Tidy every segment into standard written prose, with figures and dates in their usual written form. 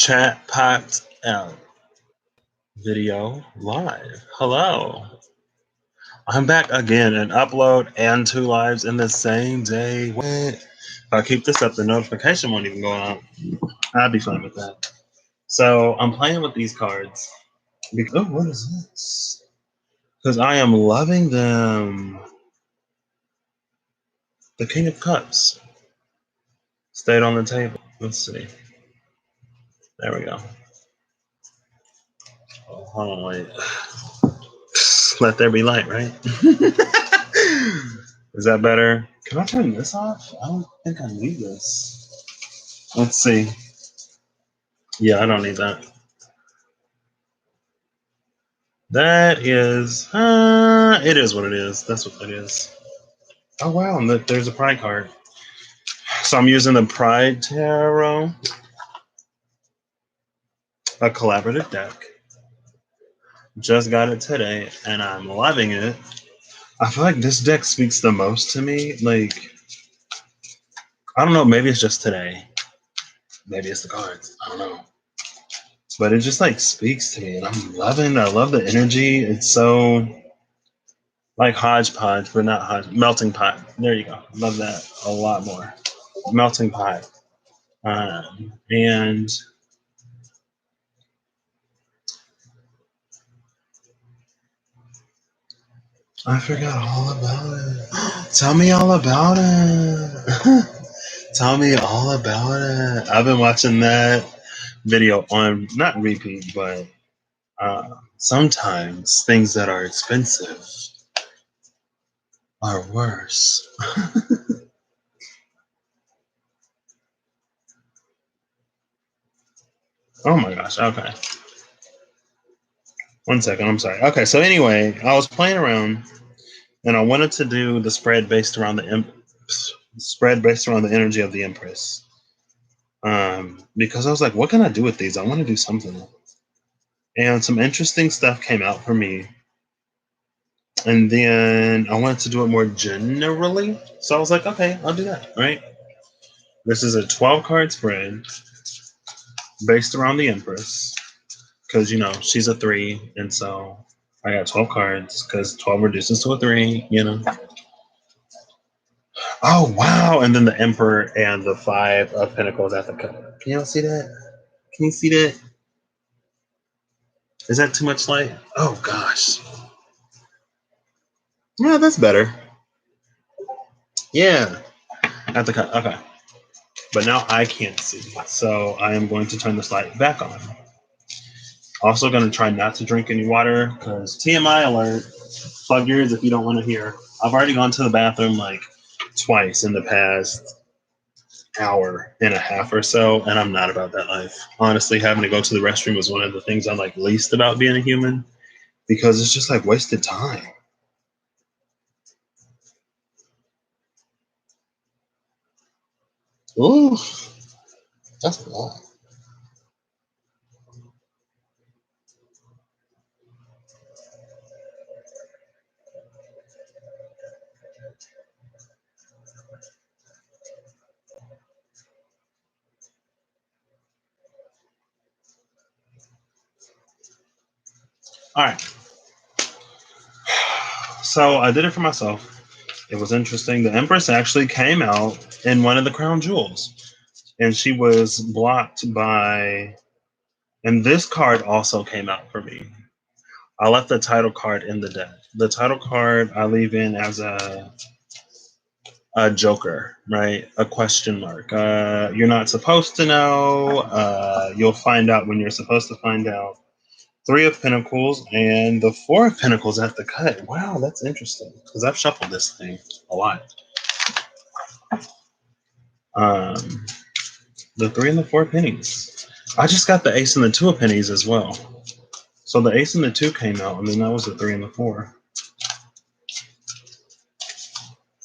Chat popped out. Video live. Hello. I'm back again and upload and 2 lives in the same day. What? If I keep this up, the notification won't even go out. I'd be fine with that. So I'm playing with these cards. Oh, what is this? Because I am loving them. The King of Cups stayed on the table. Let's see. There we go. Oh, hold on, wait. Let there be light, right? Is that better? Can I turn this off? I don't think I need this. Let's see. Yeah, I don't need that. That is, it is what it is. That's what that is. Oh, wow, and there's a Pride card. So I'm using the Pride Tarot, a collaborative deck. Just got it today, and I'm loving it. I feel like this deck speaks the most to me. Like, I don't know, maybe it's just today. Maybe it's the cards. I don't know. But it just like speaks to me, and I love the energy. It's so like hodgepodge, but not hodge. Melting pot. There you go. Love that a lot more. Melting pot. And I forgot all about it. Tell me all about it. Tell me all about it. I've been watching that video on not repeat, but sometimes things that are expensive are worse. Oh my gosh. Okay. 1 second. I'm sorry. Okay. So anyway, I was playing around, and I wanted to do the spread based around the energy of the Empress. Because I was like, what can I do with these? I want to do something. And some interesting stuff came out for me. And then I wanted to do it more generally. So I was like, okay, I'll do that. Right. This is a 12 card spread based around the Empress. Because, she's a 3. And so I got 12 cards because 12 reduces to a 3. Oh, wow. And then the Emperor and the 5 of Pentacles at the cup. Can y'all see that? Can you see that? Is that too much light? Oh, gosh. Yeah, that's better. Yeah. At the cup. Okay. But now I can't see. So I am going to turn this light back on. Also going to try not to drink any water because TMI alert. Plug your ears if you don't want to hear. I've already gone to the bathroom like twice in the past hour and a half or so, and I'm not about that life. Honestly, having to go to the restroom is one of the things I like least about being a human because it's just like wasted time. Ooh, that's a lot. All right. So I did it for myself. It was interesting. The Empress actually came out in one of the crown jewels, and she was blocked by. And this card also came out for me. I left the title card in the deck. The title card I leave in as a joker, right? A question mark. You're not supposed to know. You'll find out when you're supposed to find out. 3 of Pentacles and the 4 of Pentacles at the cut. Wow, that's interesting because I've shuffled this thing a lot. The 3 and the 4 pennies. I just got the Ace and the 2 of pennies as well. So the Ace and the 2 came out, and then that was the 3 and the 4.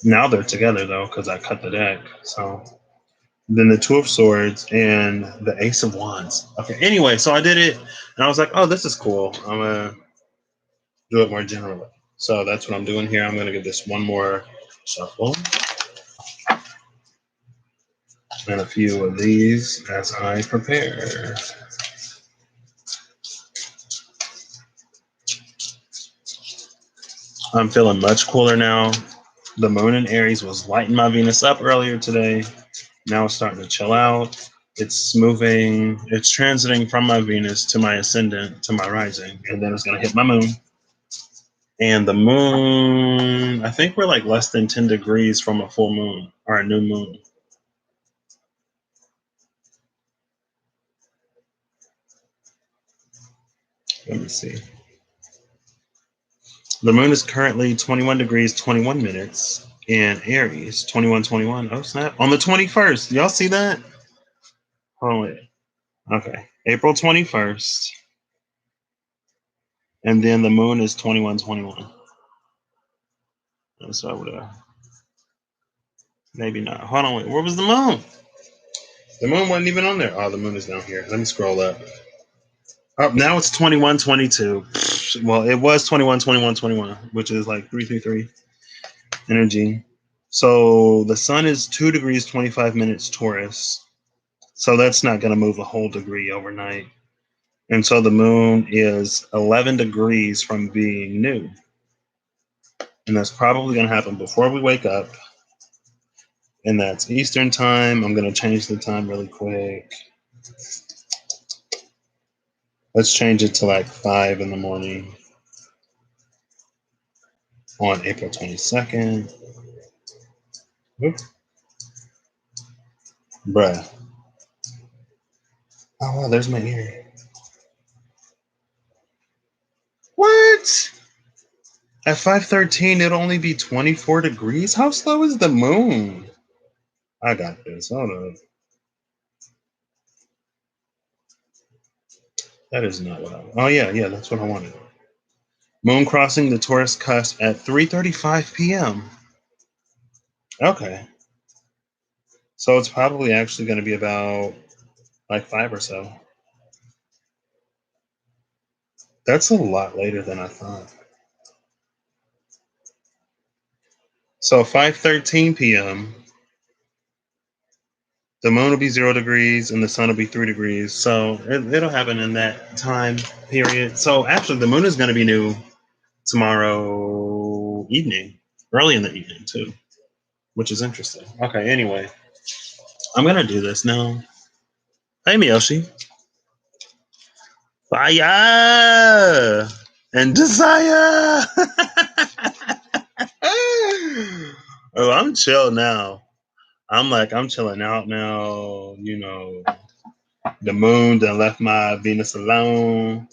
Now they're together though because I cut the deck. So then the 2 of Swords and the Ace of Wands. Okay. Anyway, so I did it, and I was like, "Oh, this is cool. I'm gonna do it more generally." So that's what I'm doing here. I'm gonna give this one more shuffle. And a few of these as I prepare. I'm feeling much cooler now. The moon in Aries was lighting my Venus up earlier today. Now it's starting to chill out. It's moving, it's transiting from my Venus to my ascendant to my rising, and then it's going to hit my moon. And the moon, I think we're like less than 10 degrees from a full moon or a new moon. Let me see. The moon is currently 21 degrees, 21 minutes in Aries, 21:21. Oh, snap. On the 21st. Y'all see that? Hold on, wait. Okay. April 21st. And then the moon is 21:21. That's over there. Maybe not. Hold on, wait. Where was the moon? The moon wasn't even on there. Oh, the moon is down here. Let me scroll up. Oh, now it's 21:22. Well, it was 21:21:21, which is like 333 energy. So the sun is 2 degrees 25 minutes Taurus. So that's not going to move a whole degree overnight. And so the moon is 11 degrees from being new. And that's probably going to happen before we wake up. And that's Eastern time. I'm going to change the time really quick. Let's change it to like 5 in the morning on April 22nd. Oop. Bruh. Oh, wow, there's my ear. What? At 5:13, it'll only be 24 degrees? How slow is the moon? I got this. Hold up. That is not what I want. Oh, yeah, that's what I wanted. Moon crossing the Taurus cusp at 3:35 p.m. Okay. So it's probably actually going to be about like 5 or so. That's a lot later than I thought. So 5:13 p.m. The moon will be 0 degrees and the sun will be 3 degrees. So it'll happen in that time period. So actually, the moon is going to be new tomorrow evening, early in the evening too, which is interesting. Okay, anyway, I'm going to do this now. Hey, Miyoshi. Fire and desire. Oh, I'm chill now. I'm chilling out now. You know, the moon done left my Venus alone.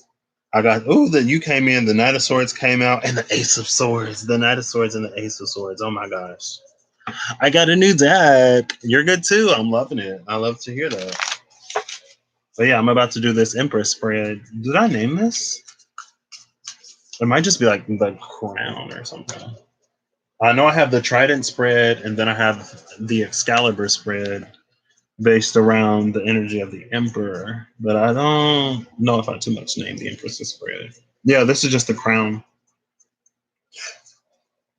I got that you came in. The Knight of Swords came out, and the Ace of Swords. The Knight of Swords and the Ace of Swords. Oh my gosh! I got a new deck. You're good too. I'm loving it. I love to hear that. But yeah, I'm about to do this Empress spread. Did I name this? It might just be like the crown or something. I know I have the Trident spread, and then I have the Excalibur spread based around the energy of the Emperor. But I don't know if I too much name the Empress's spread. Yeah, this is just the crown.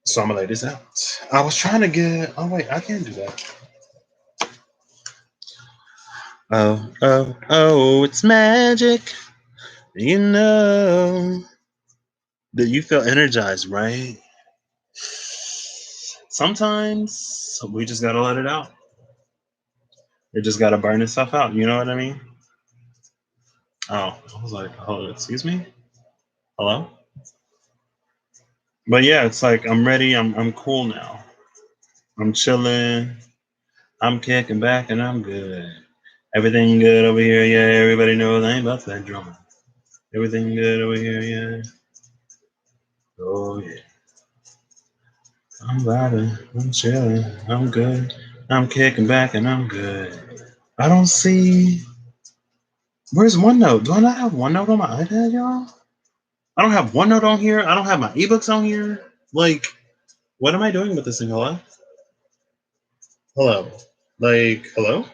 So I'm gonna lay this out. I was trying to get. Oh wait, I can't do that. Oh, it's magic. You know that you feel energized, right? Sometimes we just gotta let it out. It just gotta burn itself out. You know what I mean? Oh, I was like, oh, excuse me? Hello? But yeah, it's like I'm ready. I'm cool now. I'm chilling. I'm kicking back and I'm good. Everything good over here, yeah. Everybody knows I ain't about that drama. Everything good over here, yeah. Oh yeah. I'm vibing. I'm chilling. I'm good. I'm kicking back and I'm good. I don't see. Where's OneNote? Do I not have OneNote on my iPad, y'all? I don't have OneNote on here. I don't have my ebooks on here. Like, what am I doing with this thing? Hello? Hello? Like, hello?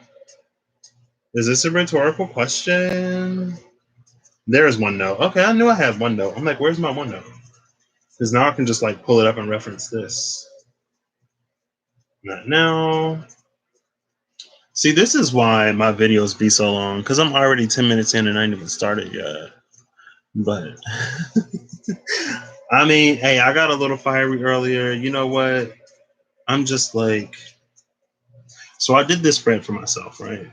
Is this a rhetorical question? There is OneNote. Okay, I knew I had OneNote. I'm like, where's my OneNote? Because now I can just like pull it up and reference this. Not now. See, this is why my videos be so long because I'm already 10 minutes in and I ain't even started yet. But I mean, hey, I got a little fiery earlier. You know what? I'm just like, so I did this spread for myself, right?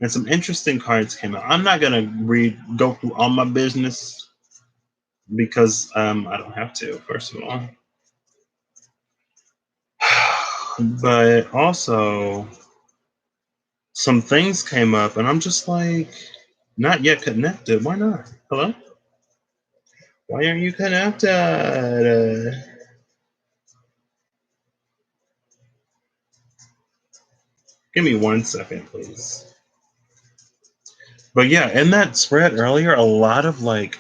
And some interesting cards came out. I'm not gonna go through all my business because I don't have to. First of all, but also some things came up, and I'm just like, not yet connected. Why not? Hello? Why aren't you connected? Give me 1 second, please. But yeah, in that spread earlier, a lot of like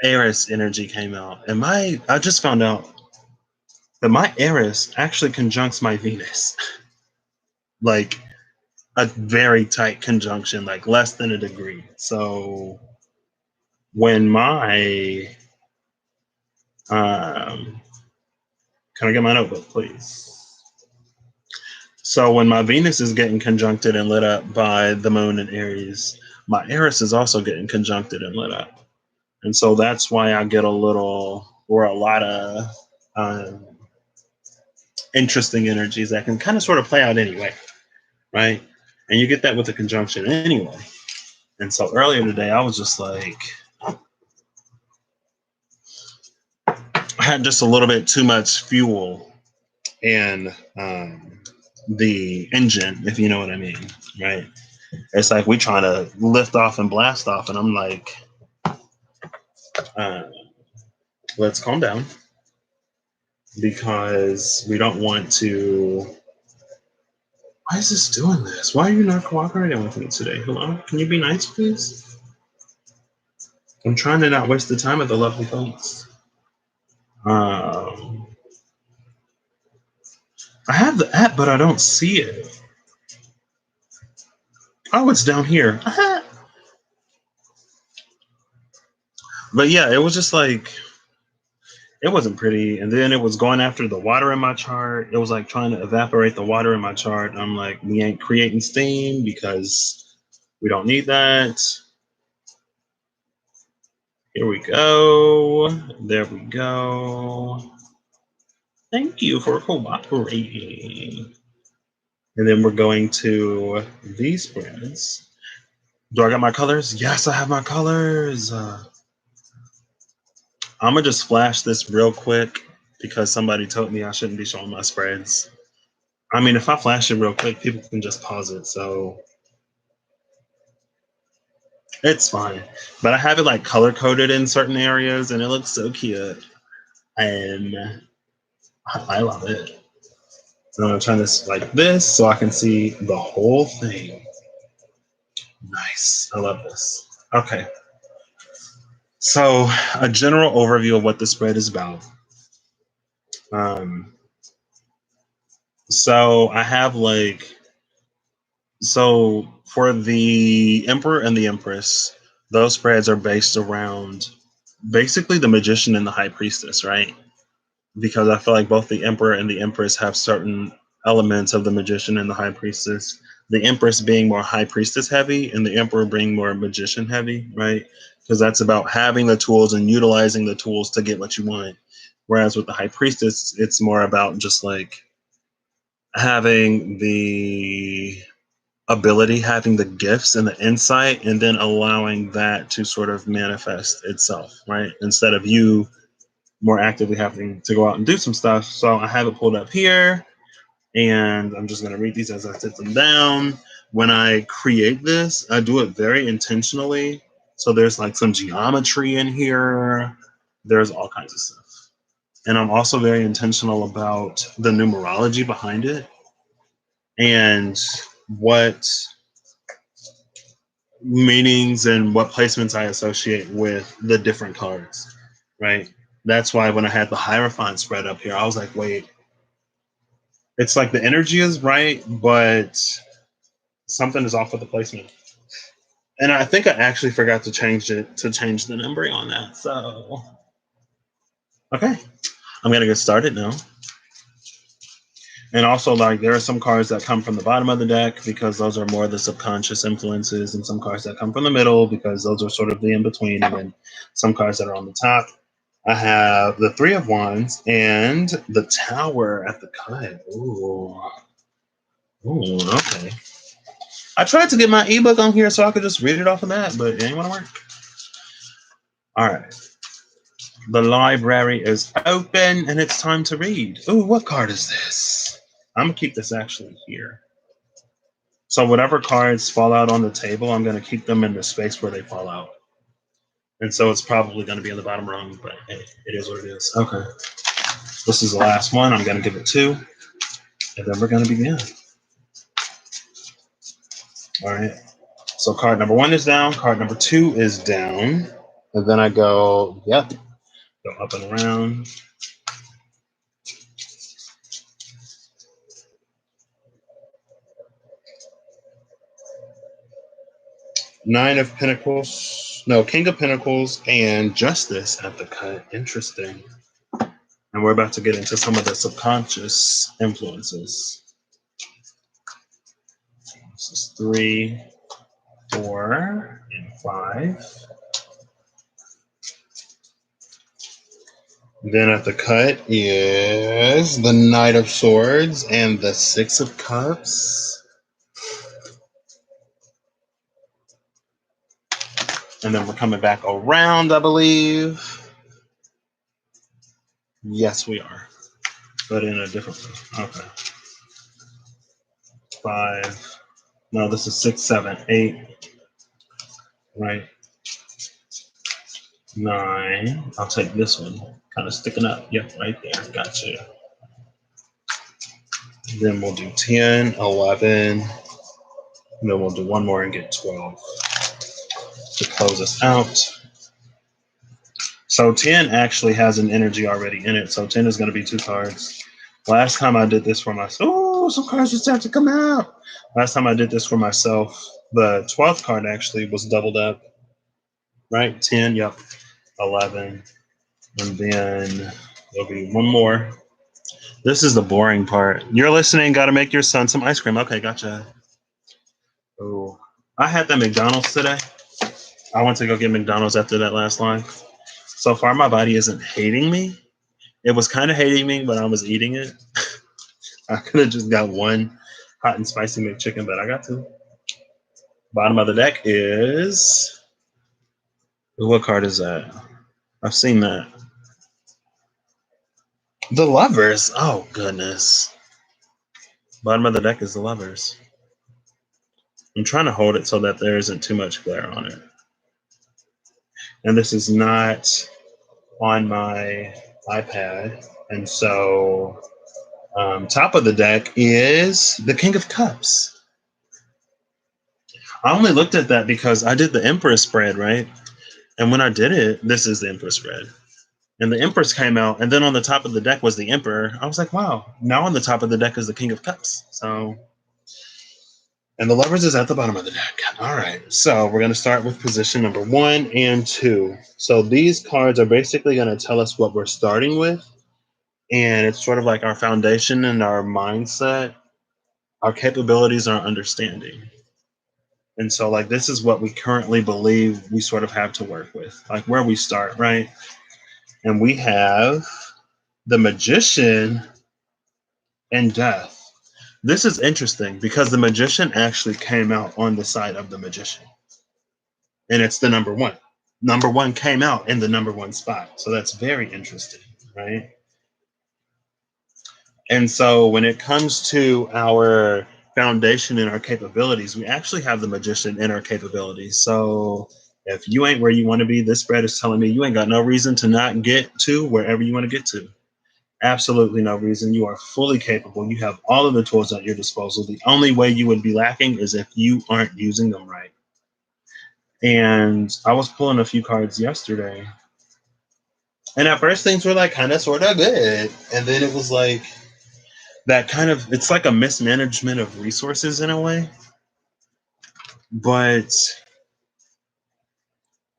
Eris energy came out, and I just found out that my Eris actually conjuncts my Venus, like a very tight conjunction, like less than a degree. So when my can I get my notebook, please? So when my Venus is getting conjuncted and lit up by the moon in Aries, my Eris is also getting conjuncted and lit up. And so that's why I get a little or a lot of um, interesting energies that can kind of sort of play out anyway, right? And you get that with the conjunction anyway. And so earlier today, I was just like, I had just a little bit too much fuel in the engine, if you know what I mean, right? It's like we trying to lift off and blast off, and I'm like, uh, let's calm down because we don't want to. Why is this doing this? Why are you not cooperating with me today? Hello? Can you be nice, please? I'm trying to not waste the time of the lovely folks. Um, I have the app, but I don't see it. Oh, it's down here. But yeah, it was just like it wasn't pretty. And then it was going after the water in my chart. It was like trying to evaporate the water in my chart. I'm like, we ain't creating steam because we don't need that. Here we go. There we go. Thank you for cooperating. And then we're going to these spreads. Do I got my colors? Yes, I have my colors. I'm gonna just flash this real quick because somebody told me I shouldn't be showing my spreads. I mean, if I flash it real quick, people can just pause it, so it's fine. But I have it like color coded in certain areas, and it looks so cute, and I love it. So I'm gonna turn this like this so I can see the whole thing. Nice, I love this. Okay, so a general overview of what the spread is about. Um, so I have like So for the Emperor and the Empress, those spreads are based around basically the Magician and the High Priestess, right? Because I feel like both the Emperor and the Empress have certain elements of the Magician and the High Priestess. The Empress being more High Priestess heavy, and the Emperor being more Magician heavy, right? Because that's about having the tools and utilizing the tools to get what you want. Whereas with the High Priestess, it's more about just like having the ability, having the gifts and the insight, and then allowing that to sort of manifest itself, right? Instead of you more actively having to go out and do some stuff. So I have it pulled up here, and I'm just going to read these as I sit them down. When I create this, I do it very intentionally. So there's like some geometry in here, there's all kinds of stuff. And I'm also very intentional about the numerology behind it and what meanings and what placements I associate with the different cards, right? That's why when I had the Hierophant spread up here, I was like, wait, it's like the energy is right, but something is off with the placement. And I think I actually forgot to change the numbering on that. So, okay, I'm going to get started now. And also, like, there are some cards that come from the bottom of the deck because those are more the subconscious influences, and some cards that come from the middle because those are sort of the in between, and then some cards that are on the top. I have the Three of Wands and the Tower at the cut. Ooh. Ooh, okay. I tried to get my ebook on here so I could just read it off of that, but it ain't want to work. All right. The library is open and it's time to read. Ooh, what card is this? I'm going to keep this actually here. So whatever cards fall out on the table, I'm going to keep them in the space where they fall out. And so it's probably going to be in the bottom rung, but hey, it is what it is. Okay. This is the last one. I'm going to give it 2. And then we're going to begin. All right. So card number 1 is down. Card number 2 is down. And then I go, yep, go up and around. Nine of Pentacles. No, King of Pentacles and Justice at the cut. Interesting. And we're about to get into some of the subconscious influences. This is 3, 4, and 5. Then at the cut is the Knight of Swords and the 6 of Cups. And then we're coming back around, I believe. Yes, we are. But in a different way. Okay. 5. No, this is 6, 7, 8. Right. 9. I'll take this one. Kind of sticking up. Yep, right there. Gotcha. Then we'll do 10, 11. And then we'll do one more and get 12 to close us out. So 10 actually has an energy already in it. So 10 is going to be 2 cards. Last time I did this for myself, oh, some cards just have to come out. Last time I did this for myself, the 12th card actually was doubled up. Right? 10, yep. 11. And then there'll be one more. This is the boring part. You're listening, got to make your son some ice cream. Okay, gotcha. Oh, I had that McDonald's today. I went to go get McDonald's after that last line. So far, my body isn't hating me. It was kind of hating me, but I was eating it. I could have just got one hot and spicy McChicken, but I got 2. Bottom of the deck is... What card is that? I've seen that. The Lovers. Oh, goodness. Bottom of the deck is the Lovers. I'm trying to hold it so that there isn't too much glare on it. And this is not on my iPad. And so top of the deck is the King of Cups. I only looked at that because I did the Empress spread, right? And when I did it, this is the Empress spread. And the Empress came out, and then on the top of the deck was the Emperor. I was like, wow, now on the top of the deck is the King of Cups. So, and the Lovers is at the bottom of the deck. All right, so we're going to start with position number 1 and 2. So these cards are basically going to tell us what we're starting with. And it's sort of like our foundation and our mindset, our capabilities, our understanding. And so, like, this is what we currently believe we sort of have to work with, like where we start, right? And we have the Magician and Death. This is interesting because the Magician actually came out on the side of the Magician. And it's the number 1. Number 1 came out in the number 1 spot. So that's very interesting, right? And so when it comes to our foundation and our capabilities, we actually have the Magician in our capabilities. So if you ain't where you want to be, this spread is telling me you ain't got no reason to not get to wherever you want to get to. Absolutely no reason. You are fully capable. You have all of the tools at your disposal. The only way you would be lacking is if you aren't using them right. And I was pulling a few cards yesterday. And at first things were like kind of sort of good. And then it was like that kind of, it's like a mismanagement of resources in a way. But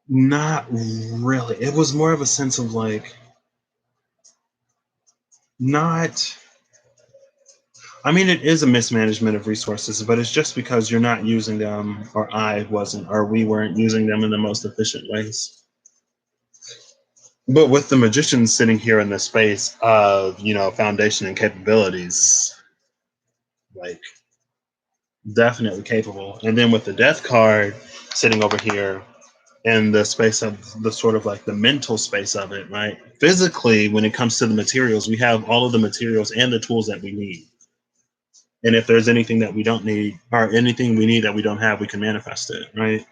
not really. It was more of a sense of like, not, I mean, it is a mismanagement of resources, but it's just because you're not using them, or I wasn't, or we weren't using them in the most efficient ways. But with the magician sitting here in the space of, foundation and capabilities, like definitely capable. And then with the death card sitting over here in the space of the sort of like the mental space of it, right? Physically, when it comes to the materials, we have all of the materials and the tools that we need. And if there's anything that we don't need or anything we need that we don't have, we can manifest it, right?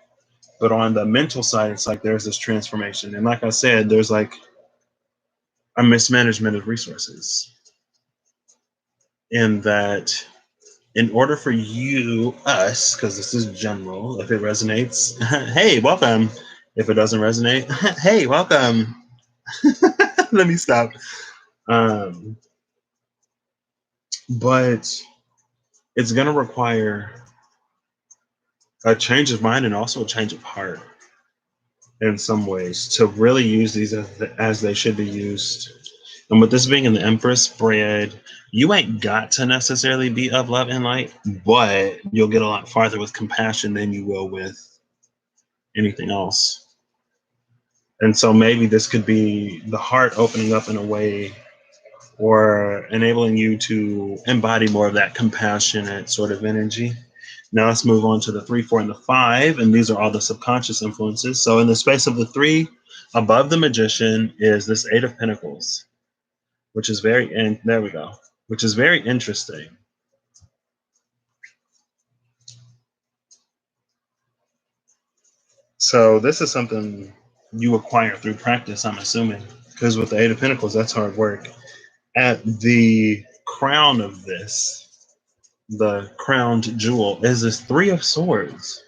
But on the mental side, it's like there's this transformation. And like I said, there's like a mismanagement of resources in that in order for you, us, because this is general, if it resonates, hey, welcome. If it doesn't resonate, hey, welcome. Let me stop. Um, but it's going to require a change of mind and also a change of heart in some ways to really use these as they should be used. And with this being in the Empress spread, you ain't got to necessarily be of love and light, but you'll get a lot farther with compassion than you will with anything else. And so maybe this could be the heart opening up in a way or enabling you to embody more of that compassionate sort of energy. Now let's move on to the 3, 4, and the 5. And these are all the subconscious influences. So in the space of the 3, above the magician is this 8 of Pentacles, which is and there we go, which is very interesting. So this is something you acquire through practice, I'm assuming, because with the 8 of Pentacles, that's hard work. At the crown of this, the crowned jewel, is this 3 of Swords,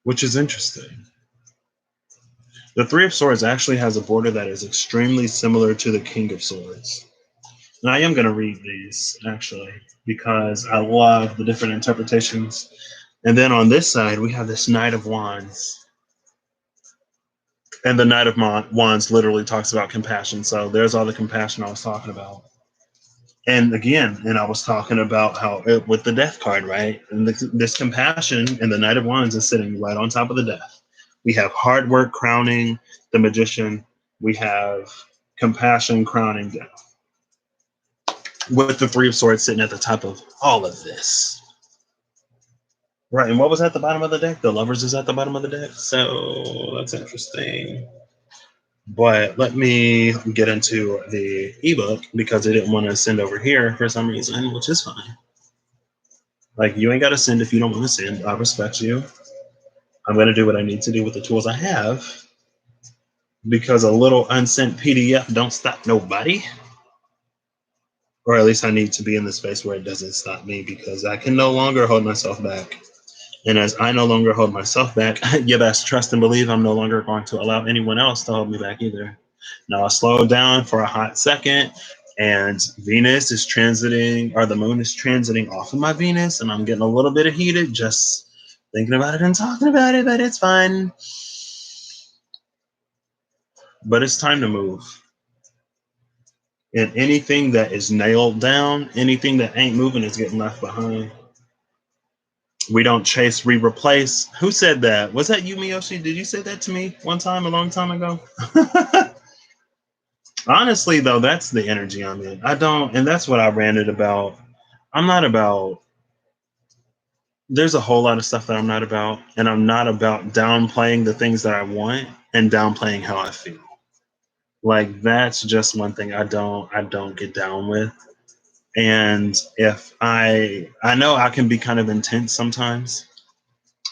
which is interesting. The 3 of Swords actually has a border that is extremely similar to the King of Swords. And I am going to read these, actually, because I love the different interpretations. And then on this side, we have this Knight of Wands. And the Knight of Wands literally talks about compassion. So there's all the compassion I was talking about. And again, I was talking about how with the death card, right? And this compassion and the Knight of Wands is sitting right on top of the death. We have hard work crowning the magician. We have compassion crowning death. With the 3 of Swords sitting at the top of all of this. Right, and what was at the bottom of the deck? The Lovers is at the bottom of the deck. So that's interesting. But let me get into the ebook because I didn't want to send over here for some reason, which is fine. Like, you ain't got to send if you don't want to send. I respect you. I'm going to do what I need to do with the tools I have because a little unsent PDF don't stop nobody. Or at least I need to be in the space where it doesn't stop me because I can no longer hold myself back. And as I no longer hold myself back, you best trust and believe I'm no longer going to allow anyone else to hold me back either. Now I slowed down for a hot second and Venus is transiting, or the moon is transiting off of my Venus, and I'm getting a little bit heated just thinking about it and talking about it, but it's fine. But it's time to move. And anything that is nailed down, anything that ain't moving is getting left behind. We don't chase, we replace. Who said that? Was that you, Miyoshi? Did you say that to me one time, a long time ago? Honestly, though, that's the energy I'm in. I don't, and that's what I ranted about. I'm not about, there's a whole lot of stuff that I'm not about, and I'm not about downplaying the things that I want and downplaying how I feel. Like, that's just one thing I don't get down with. And if I know I can be kind of intense sometimes,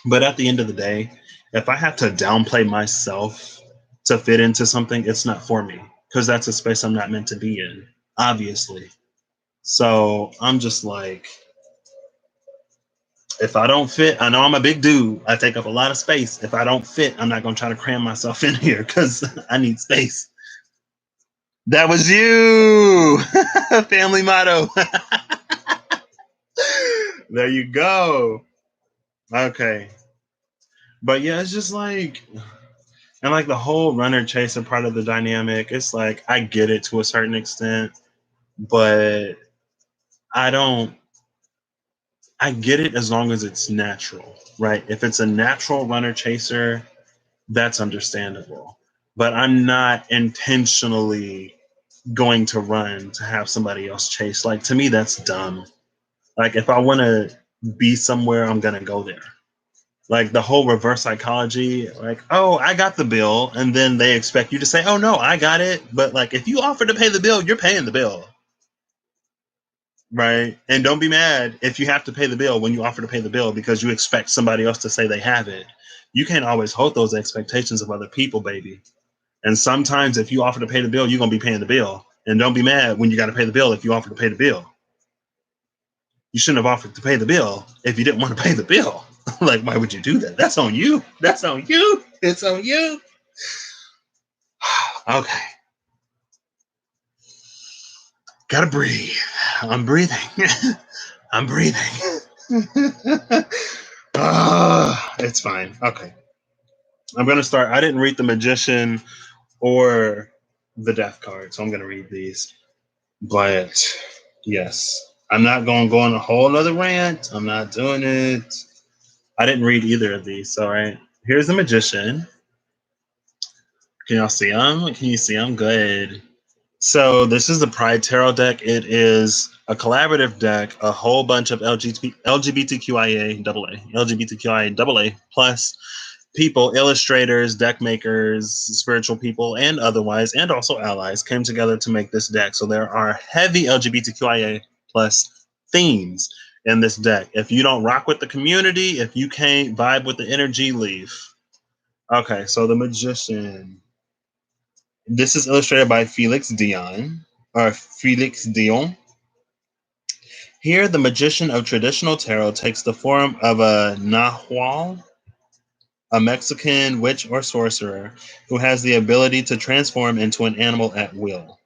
but at the end of the day, if I have to downplay myself to fit into something, it's not for me because that's a space I'm not meant to be in, obviously. So I'm just like, if I don't fit, I know I'm a big dude. I take up a lot of space. If I don't fit, I'm not going to try to cram myself in here because I need space. That was you. Family motto. There you go. Okay. But yeah, it's just like, and like the whole runner chaser part of the dynamic, it's like I get it to a certain extent, but I don't I get it as long as it's natural, right? If it's a natural runner chaser, that's understandable. But I'm not intentionally going to run to have somebody else chase. Like to me, that's dumb. Like if I want to be somewhere, I'm gonna go there. Like the whole reverse psychology, like, oh, I got the bill, and then they expect you to say, oh no, I got it. But like if you offer to pay the bill, you're paying the bill. Right. And don't be mad if you have to pay the bill when you offer to pay the bill because you expect somebody else to say they have it. You can't always hold those expectations of other people, baby. And sometimes if you offer to pay the bill, you're going to be paying the bill. And don't be mad when you got to pay the bill if you offer to pay the bill. You shouldn't have offered to pay the bill if you didn't want to pay the bill. Like, why would you do that? That's on you. That's on you. It's on you. Okay. Gotta breathe. I'm breathing. I'm breathing. It's fine. Okay. I'm going to start. I didn't read the magician or the death card, so I'm going to read these. But yes, I'm not going to go on a whole other rant. I'm not doing it. I didn't read either of these. All right. Here's the magician. Can y'all see him? Can you see him? Good. So this is the Pride Tarot deck. It is a collaborative deck, a whole bunch of LGBTQIA plus people, illustrators, deck makers, spiritual people, and otherwise, and also allies came together to make this deck. So there are heavy LGBTQIA plus themes in this deck. If you don't rock with the community, if you can't vibe with the energy, leave. Okay, so the magician. This is illustrated by Felix Dion. Here, the magician of traditional tarot takes the form of a Nahual, a Mexican witch or sorcerer who has the ability to transform into an animal at will.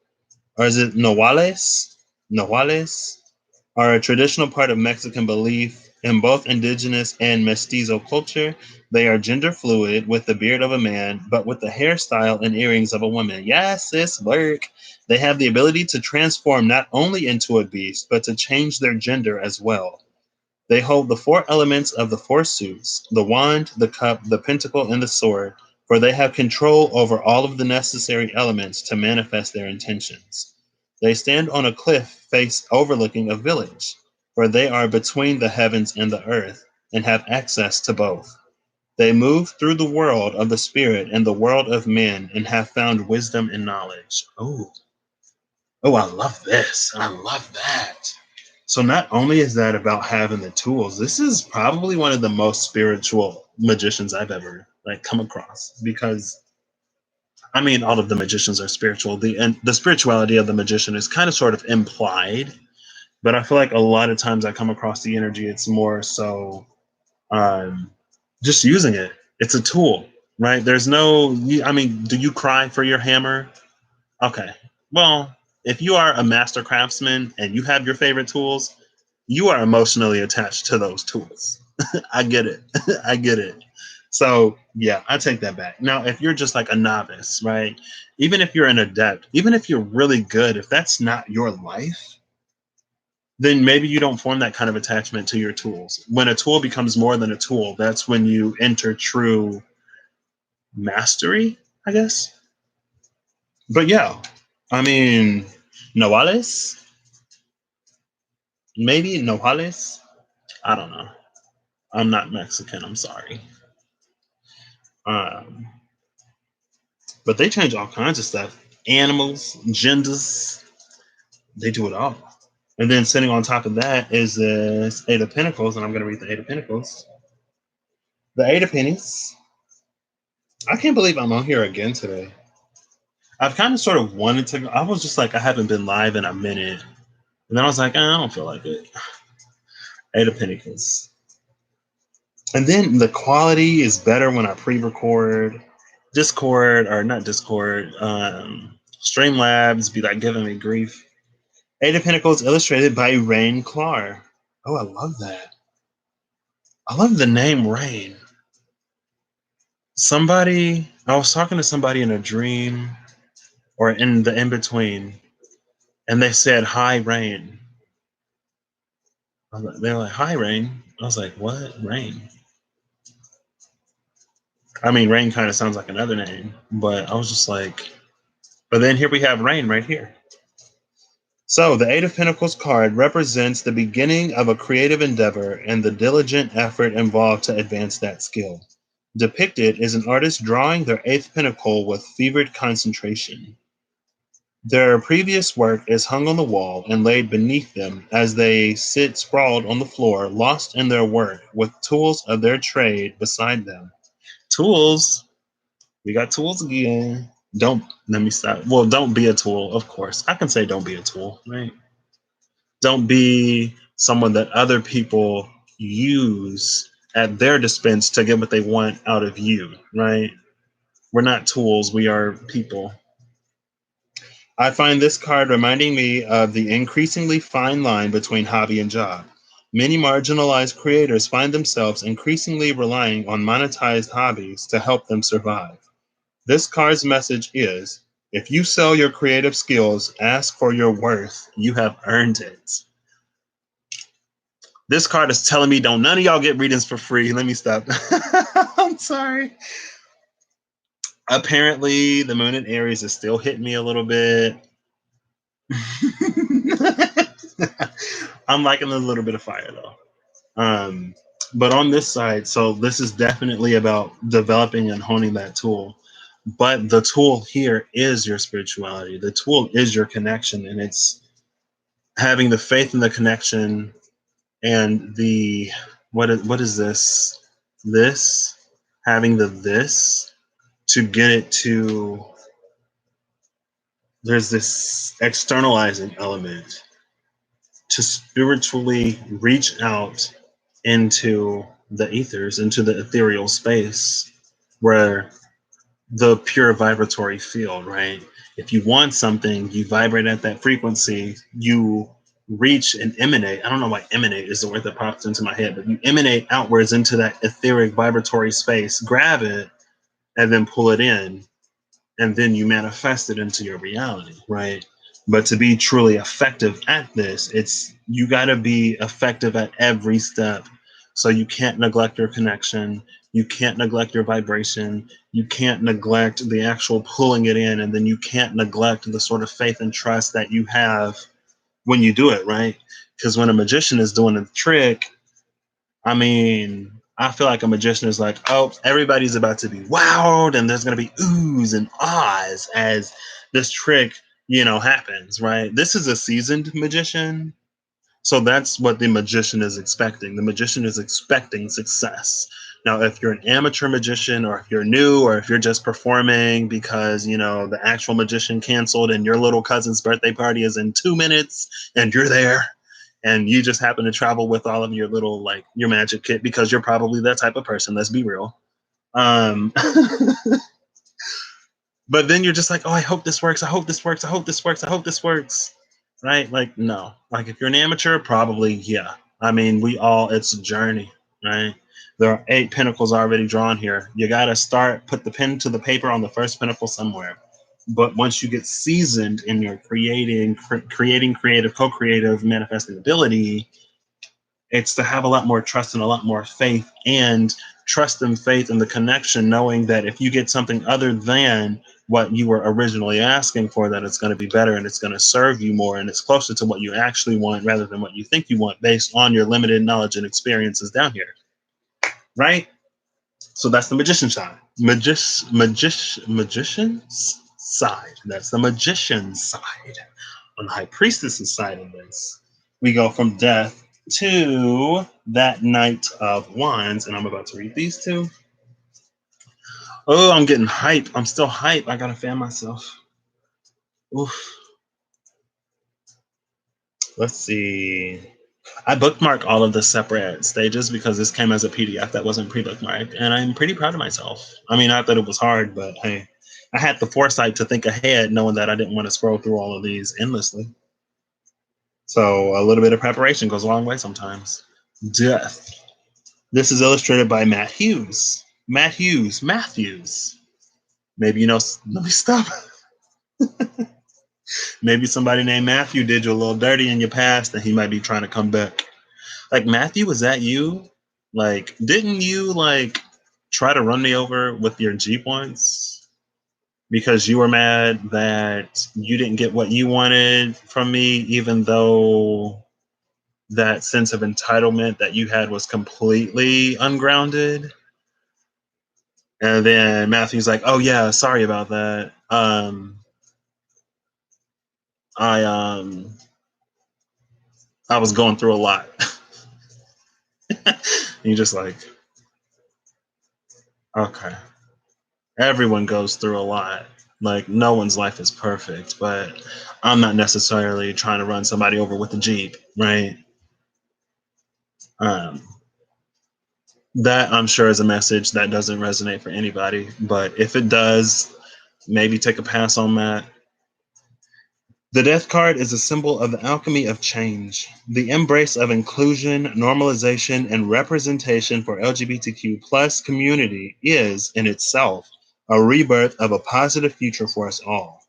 Or is it Nahuales? Nahuales are a traditional part of Mexican belief. In both indigenous and mestizo culture, they are gender fluid with the beard of a man, but with the hairstyle and earrings of a woman. Yes, sis, work. They have the ability to transform not only into a beast, but to change their gender as well. They hold the four elements of the four suits: the wand, the cup, the pentacle, and the sword, for they have control over all of the necessary elements to manifest their intentions. They stand on a cliff face overlooking a village, for they are between the heavens and the earth, and have access to both. They move through the world of the spirit and the world of men, and have found wisdom and knowledge. Oh, I love this. I love that. So not only is that about having the tools, this is probably one of the most spiritual magicians I've ever like come across, because I mean all of the magicians are spiritual. The spirituality of the magician is kind of sort of implied, but I feel like a lot of times I come across the energy, it's more so um, just using it. It's a tool, right? There's no, I mean, do you cry for your hammer? Okay. Well, if you are a master craftsman and you have your favorite tools, you are emotionally attached to those tools. I get it. I get it. So, yeah, I take that back. Now, if you're just like a novice, right? Even if you're an adept, even if you're really good, if that's not your life, then maybe you don't form that kind of attachment to your tools. When a tool becomes more than a tool, that's when you enter true mastery, I guess. But yeah, I mean, Noales, maybe Noales. I don't know. I'm not Mexican. I'm sorry. Um, but they change all kinds of stuff. Animals, genders, they do it all. And then sitting on top of that is this Eight of Pentacles, and I'm going to read the Eight of Pentacles. The Eight of Pennies. I can't believe I'm on here again today. I've kind of sort of wanted to. I was just like, I haven't been live in a minute. And then I was like, I don't feel like it. Eight of Pentacles. And then the quality is better when I pre-record. Discord, or not Discord, Streamlabs be like giving me grief. Eight of Pentacles illustrated by Rain Clark. Oh, I love that. I love the name Rain. I was talking to somebody in a dream or in the in between, and they said, "Hi, Rain." They're like, "Hi, Rain." I was like, "What, Rain?" I mean, Rain kind of sounds like another name, but I was just like, but then here we have Rain right here. So the Eight of Pentacles card represents the beginning of a creative endeavor and the diligent effort involved to advance that skill. Depicted is an artist drawing their eighth pentacle with fevered concentration. Their previous work is hung on the wall and laid beneath them as they sit sprawled on the floor, lost in their work, with tools of their trade beside them. Tools? We got tools again. Don't, let me stop. Well, don't be a tool, of course. I can say don't be a tool, right? Don't be someone that other people use at their dispense to get what they want out of you, right? We're not tools, we are people. I find this card reminding me of the increasingly fine line between hobby and job. Many marginalized creators find themselves increasingly relying on monetized hobbies to help them survive. This card's message is if you sell your creative skills, ask for your worth. You have earned it. This card is telling me don't none of y'all get readings for free. Let me stop. I'm sorry. Apparently, the moon in Aries is still hitting me a little bit. I'm liking a little bit of fire though. Um, but on this side, so this is definitely about developing and honing that tool. But the tool here is your spirituality. The tool is your connection, and it's having the faith in the connection and the what is this? This having the this to get it to there's this externalizing element to spiritually reach out into the ethers, into the ethereal space where the pure vibratory field, right? If you want something, you vibrate at that frequency, you reach and emanate. I don't know why emanate is the word that pops into my head, but you emanate outwards into that etheric vibratory space, grab it, and then pull it in, and then you manifest it into your reality, right? But to be truly effective at this, it's you got to be effective at every step. So you can't neglect your connection, you can't neglect your vibration, you can't neglect the actual pulling it in, and then you can't neglect the sort of faith and trust that you have when you do it, right? Because when a magician is doing a trick, I mean, I feel like a magician is like, oh, everybody's about to be wowed, and there's going to be oohs and ahs as this trick, happens, right? This is a seasoned magician. So that's what the magician is expecting. The magician is expecting success. Now, if you're an amateur magician, or if you're new, or if you're just performing because, the actual magician canceled and your little cousin's birthday party is in 2 minutes and you're there, and you just happen to travel with all of your little like your magic kit because you're probably that type of person, let's be real. um but then you're just like, oh, I hope this works, I hope this works, I hope this works, I hope this works, right? Like, no. Like, if you're an amateur, probably, yeah. I mean, it's a journey, right? There are 8 pinnacles already drawn here. You got to put the pen to the paper on the first pinnacle somewhere. But once you get seasoned in your creating creative, co-creative manifesting ability, it's to have a lot more trust and a lot more faith, and trust and faith in the connection, knowing that if you get something other than what you were originally asking for, that it's going to be better and it's going to serve you more and it's closer to what you actually want rather than what you think you want based on your limited knowledge and experiences down here, right? So that's the magician side. Magician's side. That's the magician's side. On the high priestess's side of this, we go from death to that Knight of Wands, and I'm about to read these two. Oh, I'm getting hype. I'm still hype. I gotta fan myself. Oof. Let's see. I bookmark all of the separate stages because this came as a PDF that wasn't pre-bookmarked, and I'm pretty proud of myself. I mean, not that it was hard, but hey, I had the foresight to think ahead, knowing that I didn't want to scroll through all of these endlessly. So a little bit of preparation goes a long way sometimes. Death. This is illustrated by Matt Hughes. Matthews. Maybe let me stop. Maybe somebody named Matthew did you a little dirty in your past, and he might be trying to come back. Like, Matthew, was that you? Like, didn't you like try to run me over with your Jeep once because you were mad that you didn't get what you wanted from me, even though that sense of entitlement that you had was completely ungrounded? And then Matthew's like, "Oh yeah, sorry about that. I I was going through a lot." And you're just like, "Okay, everyone goes through a lot. Like, no one's life is perfect, but I'm not necessarily trying to run somebody over with a Jeep, right?" Um, that I'm sure is a message that doesn't resonate for anybody, but if it does, maybe take a pass on that. The death card is a symbol of the alchemy of change, the embrace of inclusion, normalization, and representation for LGBTQ plus community is, in itself, a rebirth of a positive future for us all.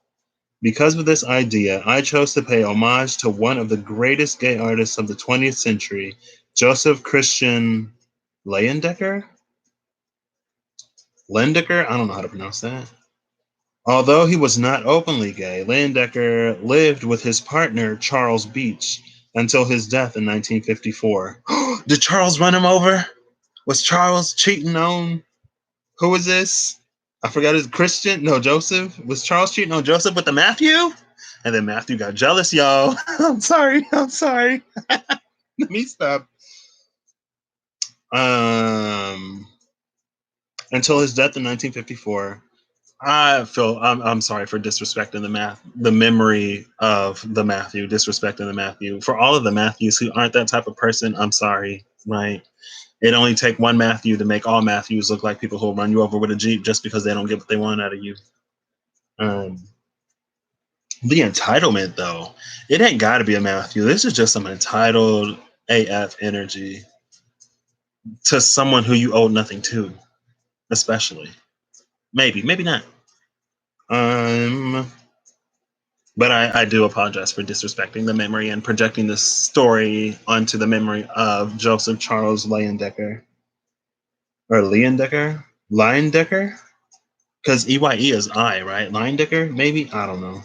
Because of this idea, I chose to pay homage to one of the greatest gay artists of the 20th century, Joseph Christian Leyendecker? Lendecker? I don't know how to pronounce that. Although he was not openly gay, Leyendecker lived with his partner, Charles Beach, until his death in 1954. Did Charles run him over? Was Charles cheating on? Who was this? I forgot his Christian. No, Joseph. Was Charles cheating on Joseph with the Matthew? And then Matthew got jealous, y'all. I'm sorry. I'm sorry. Let me stop. Um, until his death in 1954. I'm sorry for disrespecting the memory of the Matthew, disrespecting the Matthew. For all of the Matthews who aren't that type of person, I'm sorry, right? It only take one Matthew to make all Matthews look like people who'll run you over with a Jeep just because they don't get what they want out of you. Um, the entitlement, though, it ain't got to be a Matthew. This is just some entitled AF energy to someone who you owe nothing to, especially. Maybe not. Um, but I do apologize for disrespecting the memory and projecting this story onto the memory of Joseph Charles Leyendecker. Or Leyendecker? Leyendecker? Because EYE is I, right? Leyendecker? Maybe? I don't know.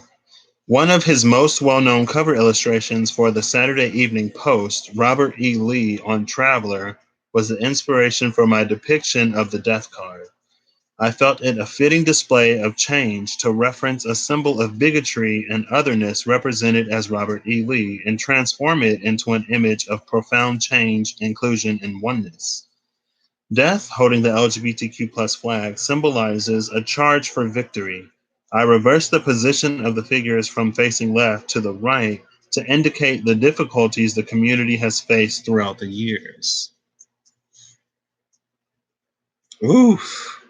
One of his most well known cover illustrations for the Saturday Evening Post, Robert E. Lee on Traveler, was the inspiration for my depiction of the death card. I felt it a fitting display of change to reference a symbol of bigotry and otherness represented as Robert E. Lee and transform it into an image of profound change, inclusion, and oneness. Death, holding the LGBTQ plus flag, symbolizes a charge for victory. I reversed the position of the figures from facing left to the right to indicate the difficulties the community has faced throughout the years. Oof.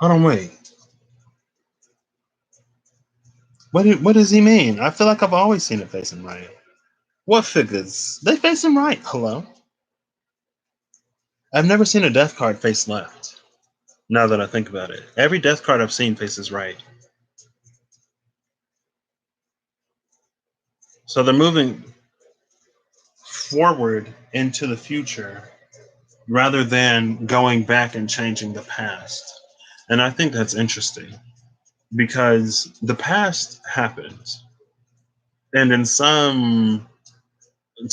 Hold on, wait. What does he mean? I feel like I've always seen it facing right. What figures? They facing right. Hello? I've never seen a death card face left. Now that I think about it, every death card I've seen faces right. So they're moving forward into the future rather than going back and changing the past. And I think that's interesting because the past happened. And in some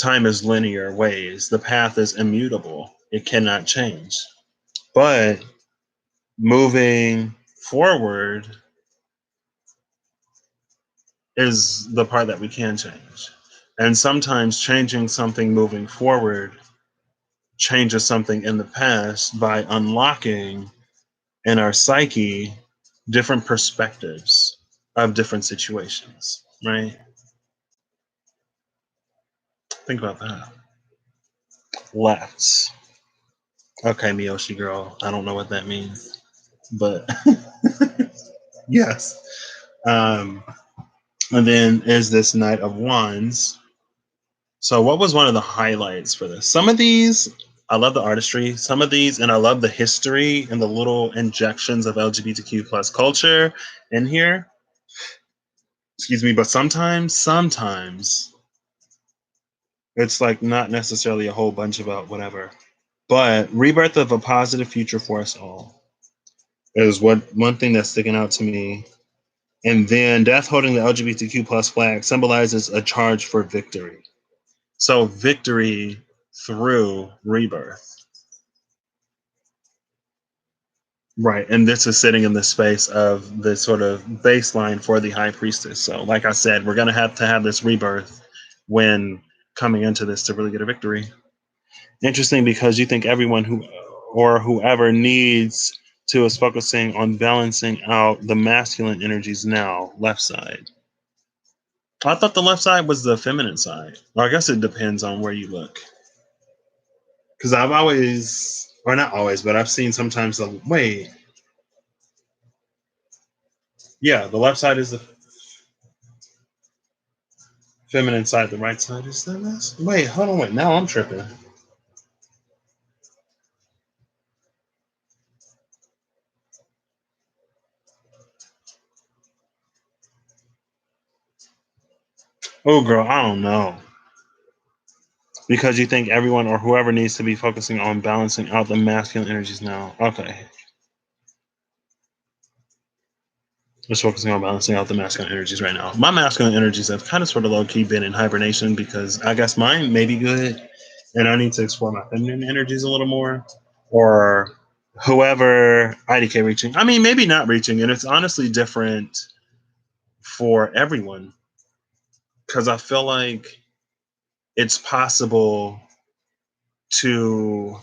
time is linear ways, the path is immutable. It cannot change. But moving forward is the part that we can change. And sometimes changing something moving forward changes something in the past by unlocking in our psyche different perspectives of different situations, right? Think about that. Left. Okay, Miyoshi girl. I don't know what that means, but yes. Um, and then is this Knight of Wands. So, what was one of the highlights for this? Some of these, I love the artistry. Some of these, and I love the history and the little injections of LGBTQ plus culture in here. Excuse me, but sometimes It's like not necessarily a whole bunch about whatever. But rebirth of a positive future for us all is what one thing that's sticking out to me. And then death holding the LGBTQ plus flag symbolizes a charge for victory. So victory through rebirth. Right. And this is sitting in the space of the sort of baseline for the high priestess. So like I said, we're gonna have to have this rebirth when coming into this to really get a victory. Interesting because you think everyone who or whoever needs to is focusing on balancing out the masculine energies now, left side. I thought the left side was the feminine side. Or I guess it depends on where you look. Because I've always, or not always, but I've seen sometimes the wait. Yeah, the left side is the feminine side, the right side is the masculine. Wait, hold on, wait. Now I'm tripping. Oh, girl, I don't know. Because you think everyone or whoever needs to be focusing on balancing out the masculine energies now. Okay. Just focusing on balancing out the masculine energies right now. My masculine energies have kind of sort of low key been in hibernation because I guess mine may be good and I need to explore my feminine energies a little more. Or whoever IDK reaching. I mean, maybe not reaching. And it's honestly different for everyone because I feel like it's possible to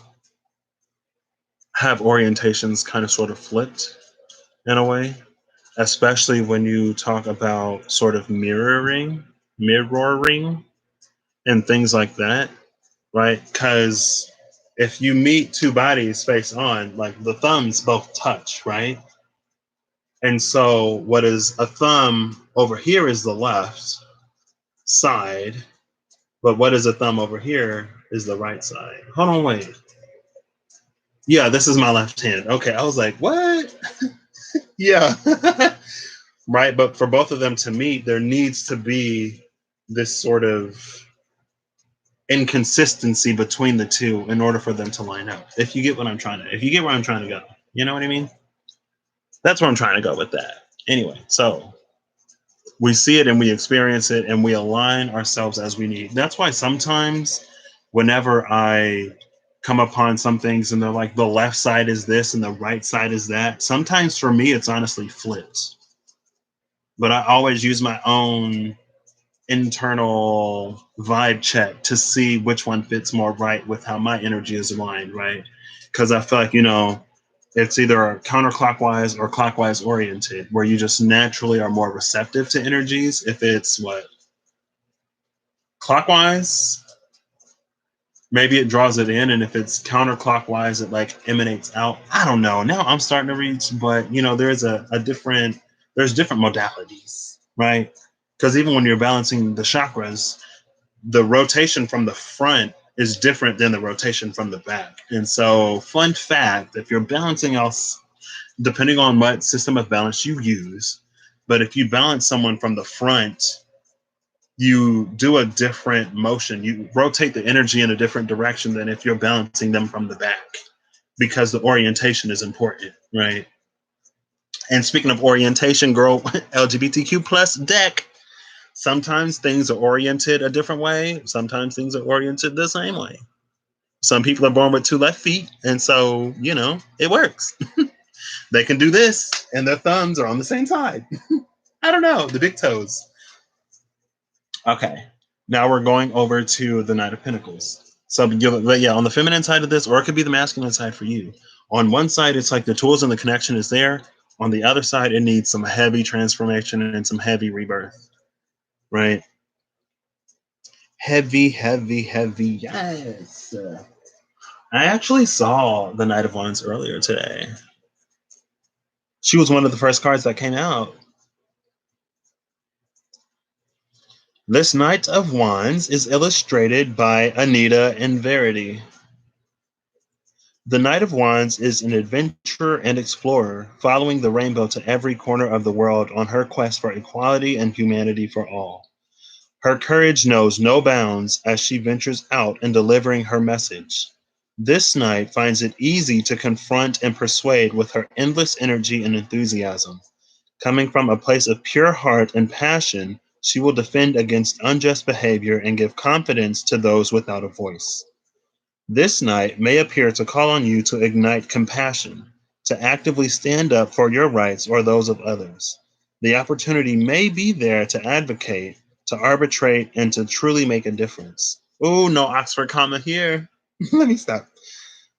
have orientations kind of sort of flipped in a way, especially when you talk about sort of mirroring, and things like that, right? Because if you meet two bodies face on, like the thumbs both touch, right? And so what is a thumb over here is the left side, but what is a thumb over here is the right side. Hold on, wait. Yeah, this is my left hand. Okay, I was like, what? Yeah. Right, but for both of them to meet, there needs to be this sort of inconsistency between the two in order for them to line up. If you get where I'm trying to go, you know what I mean? That's where I'm trying to go with that. Anyway, so we see it and we experience it and we align ourselves as we need. That's why sometimes whenever I come upon some things and they're like the left side is this and the right side is that, sometimes for me it's honestly flipped. But I always use my own internal vibe check to see which one fits more right with how my energy is aligned, right? Because I feel like, it's either counterclockwise or clockwise oriented, where you just naturally are more receptive to energies. If it's what? Clockwise, maybe it draws it in. And if it's counterclockwise, it like emanates out. I don't know. Now I'm starting to reach, but there's there's different modalities, right? Because even when you're balancing the chakras, the rotation from the front is different than the rotation from the back. And so, fun fact, if you're balancing else, depending on what system of balance you use, but if you balance someone from the front, you do a different motion. You rotate the energy in a different direction than if you're balancing them from the back because the orientation is important, right? And speaking of orientation, girl, LGBTQ plus deck. Sometimes things are oriented a different way. Sometimes things are oriented the same way. Some people are born with two left feet, and so it works. They can do this, and their thumbs are on the same side. I don't know, the big toes. Okay, now we're going over to the Knight of Pentacles. So, yeah, on the feminine side of this, or it could be the masculine side for you. On one side, it's like the tools and the connection is there. On the other side, it needs some heavy transformation and some heavy rebirth, right? Heavy, heavy, heavy. Yes. I actually saw the Knight of Wands earlier today. She was one of the first cards that came out. This Knight of Wands is illustrated by Anita and Verity. The Knight of Wands is an adventurer and explorer, following the rainbow to every corner of the world on her quest for equality and humanity for all. Her courage knows no bounds as she ventures out in delivering her message. This knight finds it easy to confront and persuade with her endless energy and enthusiasm. Coming from a place of pure heart and passion, she will defend against unjust behavior and give confidence to those without a voice. This night may appear to call on you to ignite compassion, to actively stand up for your rights or those of others. The opportunity may be there to advocate, to arbitrate, and to truly make a difference. Oh, no Oxford comma here. Let me stop.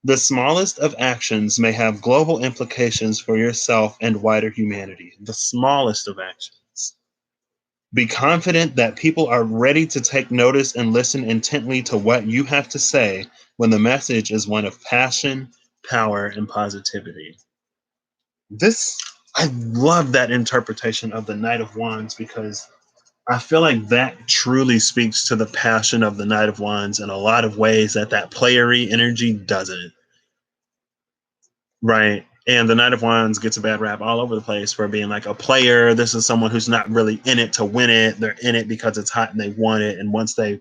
The smallest of actions may have global implications for yourself and wider humanity. The smallest of actions. Be confident that people are ready to take notice and listen intently to what you have to say when the message is one of passion, power, and positivity. This, I love that interpretation of the Knight of Wands because I feel like that truly speaks to the passion of the Knight of Wands in a lot of ways that that playery energy doesn't. Right. And the Knight of Wands gets a bad rap all over the place for being like a player. This is someone who's not really in it to win it. They're in it because it's hot and they want it. And once they,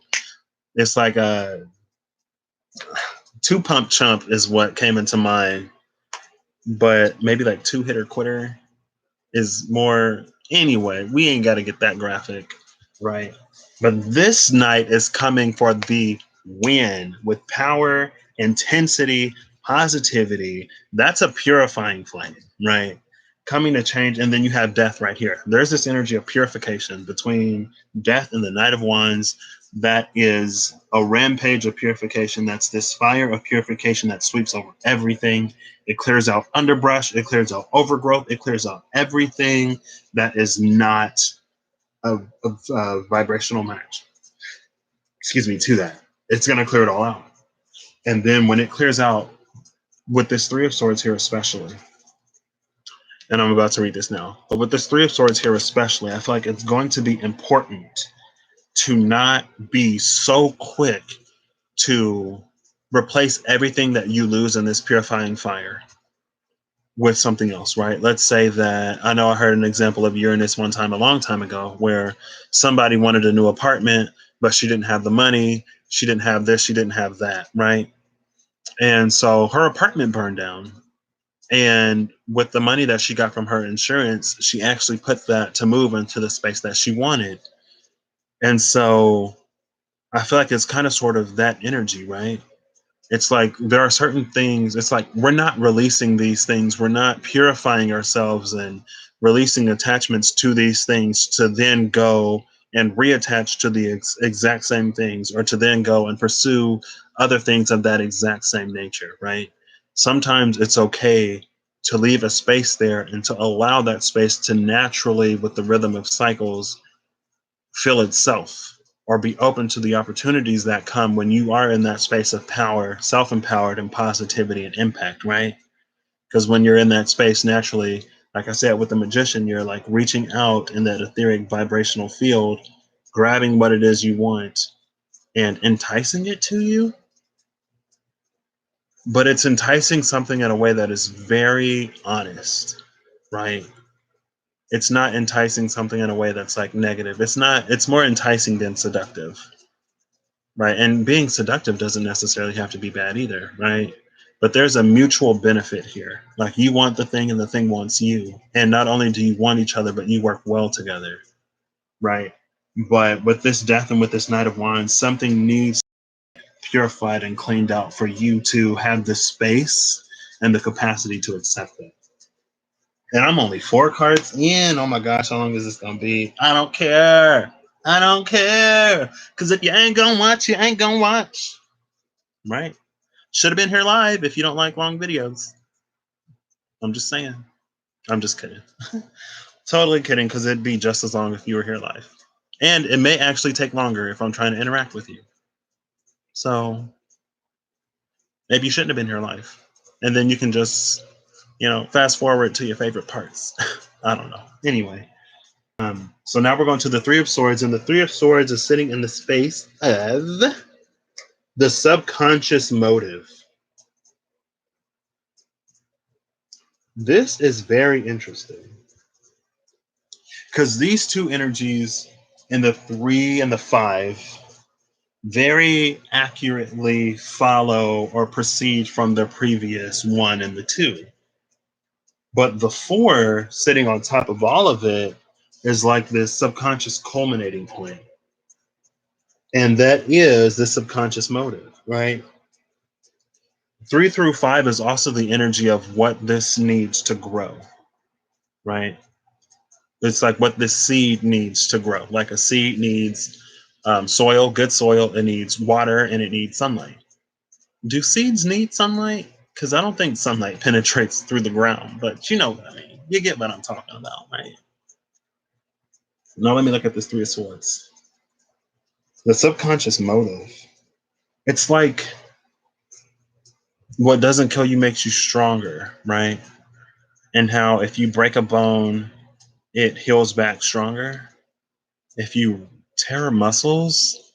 it's like a two pump chump is what came into mind. But maybe like two hitter quitter is more. Anyway, we ain't got to get that graphic. Right. But this night is coming for the win with power, intensity, positivity. That's a purifying flame, right? Coming to change. And then you have death right here. There's this energy of purification between death and the Knight of Wands. That is a rampage of purification. That's this fire of purification that sweeps over everything. It clears out underbrush. It clears out overgrowth. It clears out everything that is not a vibrational match. Excuse me, to that. It's going to clear it all out. And then when it clears out with this Three of Swords here, especially, and I'm about to read this now, but with this Three of Swords here, especially, I feel like it's going to be important to not be so quick to replace everything that you lose in this purifying fire with something else, right? Let's say that I know I heard an example of Uranus one time a long time ago where somebody wanted a new apartment, but she didn't have the money. She didn't have this. She didn't have that, right? And so her apartment burned down. And with the money that she got from her insurance, she actually put that to move into the space that she wanted. And so I feel like it's kind of sort of that energy, right? It's like there are certain things, it's like we're not releasing these things, we're not purifying ourselves and releasing attachments to these things to then go and reattach to the exact same things, or to then go and pursue other things of that exact same nature, right? Sometimes it's okay to leave a space there and to allow that space to naturally, with the rhythm of cycles, fill itself, or be open to the opportunities that come when you are in that space of power, self-empowered, and positivity and impact, right? Because when you're in that space naturally, like I said with the magician, you're like reaching out in that etheric vibrational field, grabbing what it is you want and enticing it to you. But it's enticing something in a way that is very honest, right? It's not enticing something in a way that's like negative. It's more enticing than seductive. Right. And being seductive doesn't necessarily have to be bad either. Right. But there's a mutual benefit here. Like you want the thing and the thing wants you. And not only do you want each other, but you work well together. Right. But with this death and with this Knight of Wands, something needs purified and cleaned out for you to have the space and the capacity to accept it. And I'm only four cards in. Oh my gosh, how long is this gonna be? I don't care. I don't care. Cause if you ain't gonna watch, you ain't gonna watch. Right? Should have been here live if you don't like long videos. I'm just saying. I'm just kidding. Totally kidding, because it'd be just as long if you were here live. And it may actually take longer if I'm trying to interact with you. So maybe you shouldn't have been here live. And then you can just, fast forward to your favorite parts. I don't know. Anyway. So now we're going to the Three of Swords, and the Three of Swords is sitting in the space of the subconscious motive. This is very interesting because these two energies And the 3 and the 5 very accurately follow or proceed from the previous 1 and the 2. But the 4 sitting on top of all of it is like this subconscious culminating point. And that is the subconscious motive, right? 3 through 5 is also the energy of what this needs to grow, right? It's like what this seed needs to grow. Like a seed needs soil, good soil, it needs water, and it needs sunlight. Do seeds need sunlight? Because I don't think sunlight penetrates through the ground, but you know what I mean. You get what I'm talking about, right? Now let me look at this 3 of Swords. The subconscious motive. It's like what doesn't kill you makes you stronger, right? And how if you break a bone, it heals back stronger. If you tear muscles,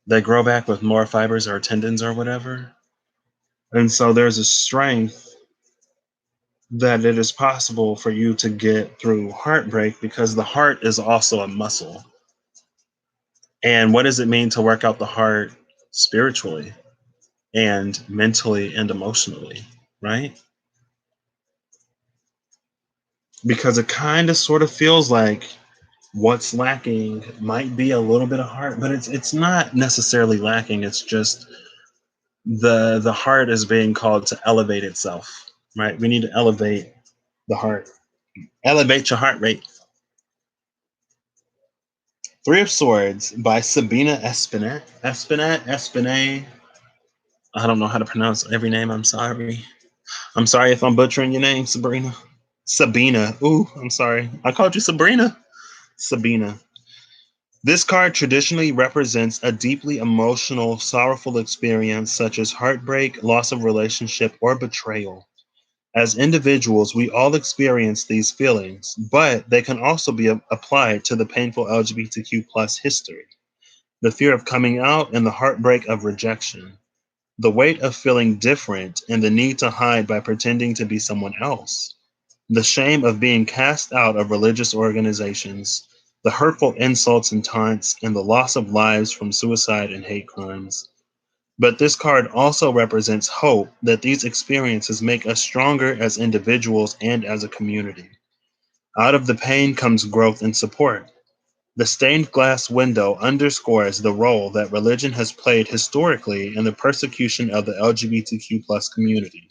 they grow back with more fibers or tendons or whatever. And so there's a strength that it is possible for you to get through heartbreak because the heart is also a muscle. And what does it mean to work out the heart spiritually and mentally and emotionally, right? Because it kind of sort of feels like what's lacking might be a little bit of heart, but it's not necessarily lacking. It's just the heart is being called to elevate itself, right? We need to elevate the heart. Elevate your heart rate. 3 of Swords by Sabina Espinette. Espinette. I don't know how to pronounce every name. I'm sorry. I'm sorry if I'm butchering your name, Sabrina. Sabina. Ooh, I'm sorry. I called you Sabrina. Sabina. This card traditionally represents a deeply emotional, sorrowful experience such as heartbreak, loss of relationship, or betrayal. As individuals, we all experience these feelings, but they can also be applied to the painful LGBTQ plus history, the fear of coming out, and the heartbreak of rejection, the weight of feeling different and the need to hide by pretending to be someone else, the shame of being cast out of religious organizations, the hurtful insults and taunts, and the loss of lives from suicide and hate crimes. But this card also represents hope that these experiences make us stronger as individuals and as a community. Out of the pain comes growth and support. The stained glass window underscores the role that religion has played historically in the persecution of the LGBTQ plus community.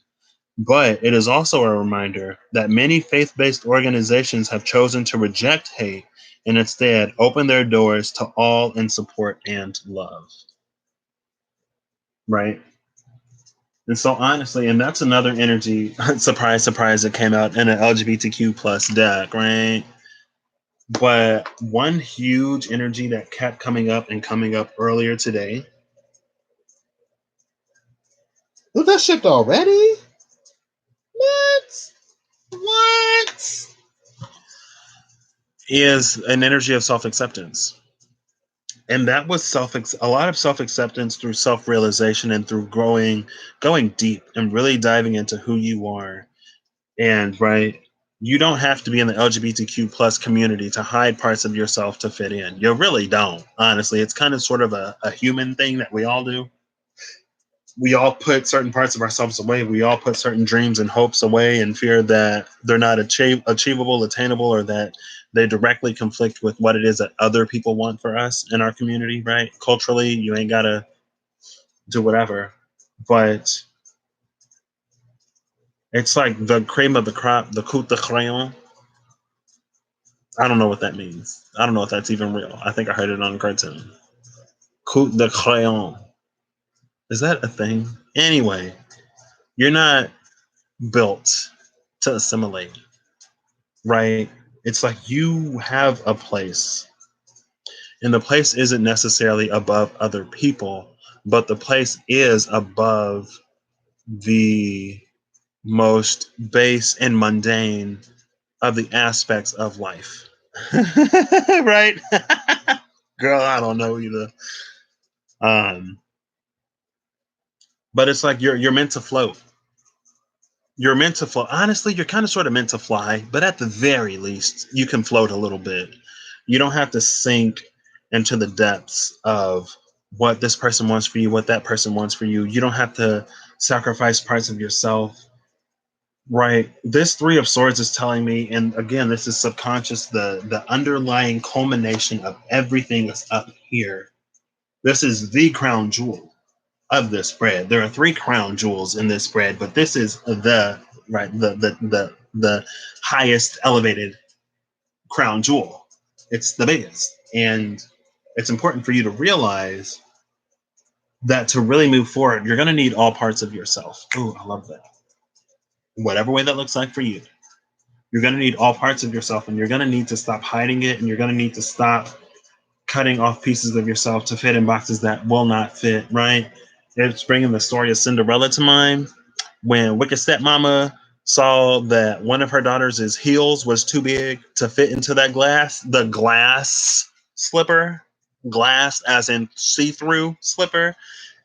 But it is also a reminder that many faith based organizations have chosen to reject hate and instead open their doors to all in support and love. Right? And so honestly, and that's another energy, surprise, surprise, that came out in an LGBTQ plus deck, right? But one huge energy that kept coming up and coming up earlier today. Was that shipped already? What? What? Is an energy of self acceptance. And that was a lot of self acceptance through self realization and through going deep and really diving into who you are. And right, you don't have to be in the LGBTQ plus community to hide parts of yourself to fit in. You really don't. Honestly, it's kind of sort of a human thing that we all do. We all put certain parts of ourselves away. We all put certain dreams and hopes away in fear that they're not achievable, attainable, or that they directly conflict with what it is that other people want for us in our community, right? Culturally, you ain't got to do whatever. But it's like the cream of the crop, the coup de crayon. I don't know what that means. I don't know if that's even real. I think I heard it on a cartoon. Coup de crayon. Is that a thing? Anyway, you're not built to assimilate, right? It's like you have a place, and the place isn't necessarily above other people, but the place is above the most base and mundane of the aspects of life. Right? Girl, I don't know either. Um, but it's like you're meant to float. You're meant to float. Honestly, you're kind of sort of meant to fly, but at the very least, you can float a little bit. You don't have to sink into the depths of what this person wants for you, what that person wants for you. You don't have to sacrifice parts of yourself, right? This Three of Swords is telling me, and again, this is subconscious, the underlying culmination of everything is up here. This is the crown jewel of this spread. There are three crown jewels in this spread, but this is the right the highest elevated crown jewel. It's the biggest. And it's important for you to realize that to really move forward, you're going to need all parts of yourself. Oh, I love that. Whatever way that looks like for you, you're going to need all parts of yourself, and you're going to need to stop hiding it, and you're going to need to stop cutting off pieces of yourself to fit in boxes that will not fit, right? It's bringing the story of Cinderella to mind. When Wicked Stepmama saw that one of her daughter's heels was too big to fit into that glass, the glass slipper, glass as in see-through slipper,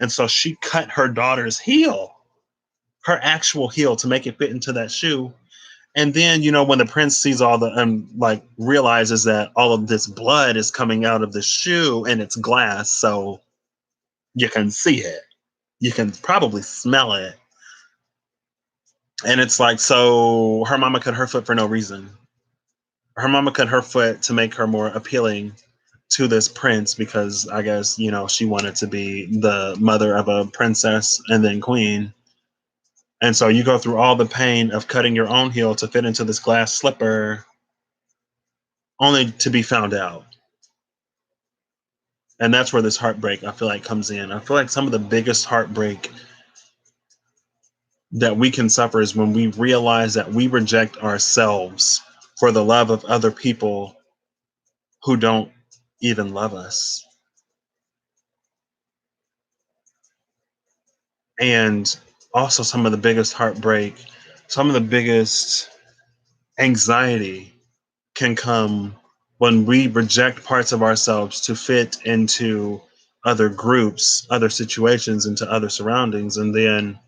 and so she cut her daughter's heel, her actual heel, to make it fit into that shoe. And then, when the prince sees all the, like, realizes that all of this blood is coming out of the shoe and it's glass, so you can see it. You can probably smell it. And it's like, so her mama cut her foot for no reason. Her mama cut her foot to make her more appealing to this prince because I guess, she wanted to be the mother of a princess and then queen. And so you go through all the pain of cutting your own heel to fit into this glass slipper only to be found out. And that's where this heartbreak, I feel like, comes in. I feel like some of the biggest heartbreak that we can suffer is when we realize that we reject ourselves for the love of other people who don't even love us. And also some of the biggest heartbreak, some of the biggest anxiety can come when we reject parts of ourselves to fit into other groups, other situations, into other surroundings. And then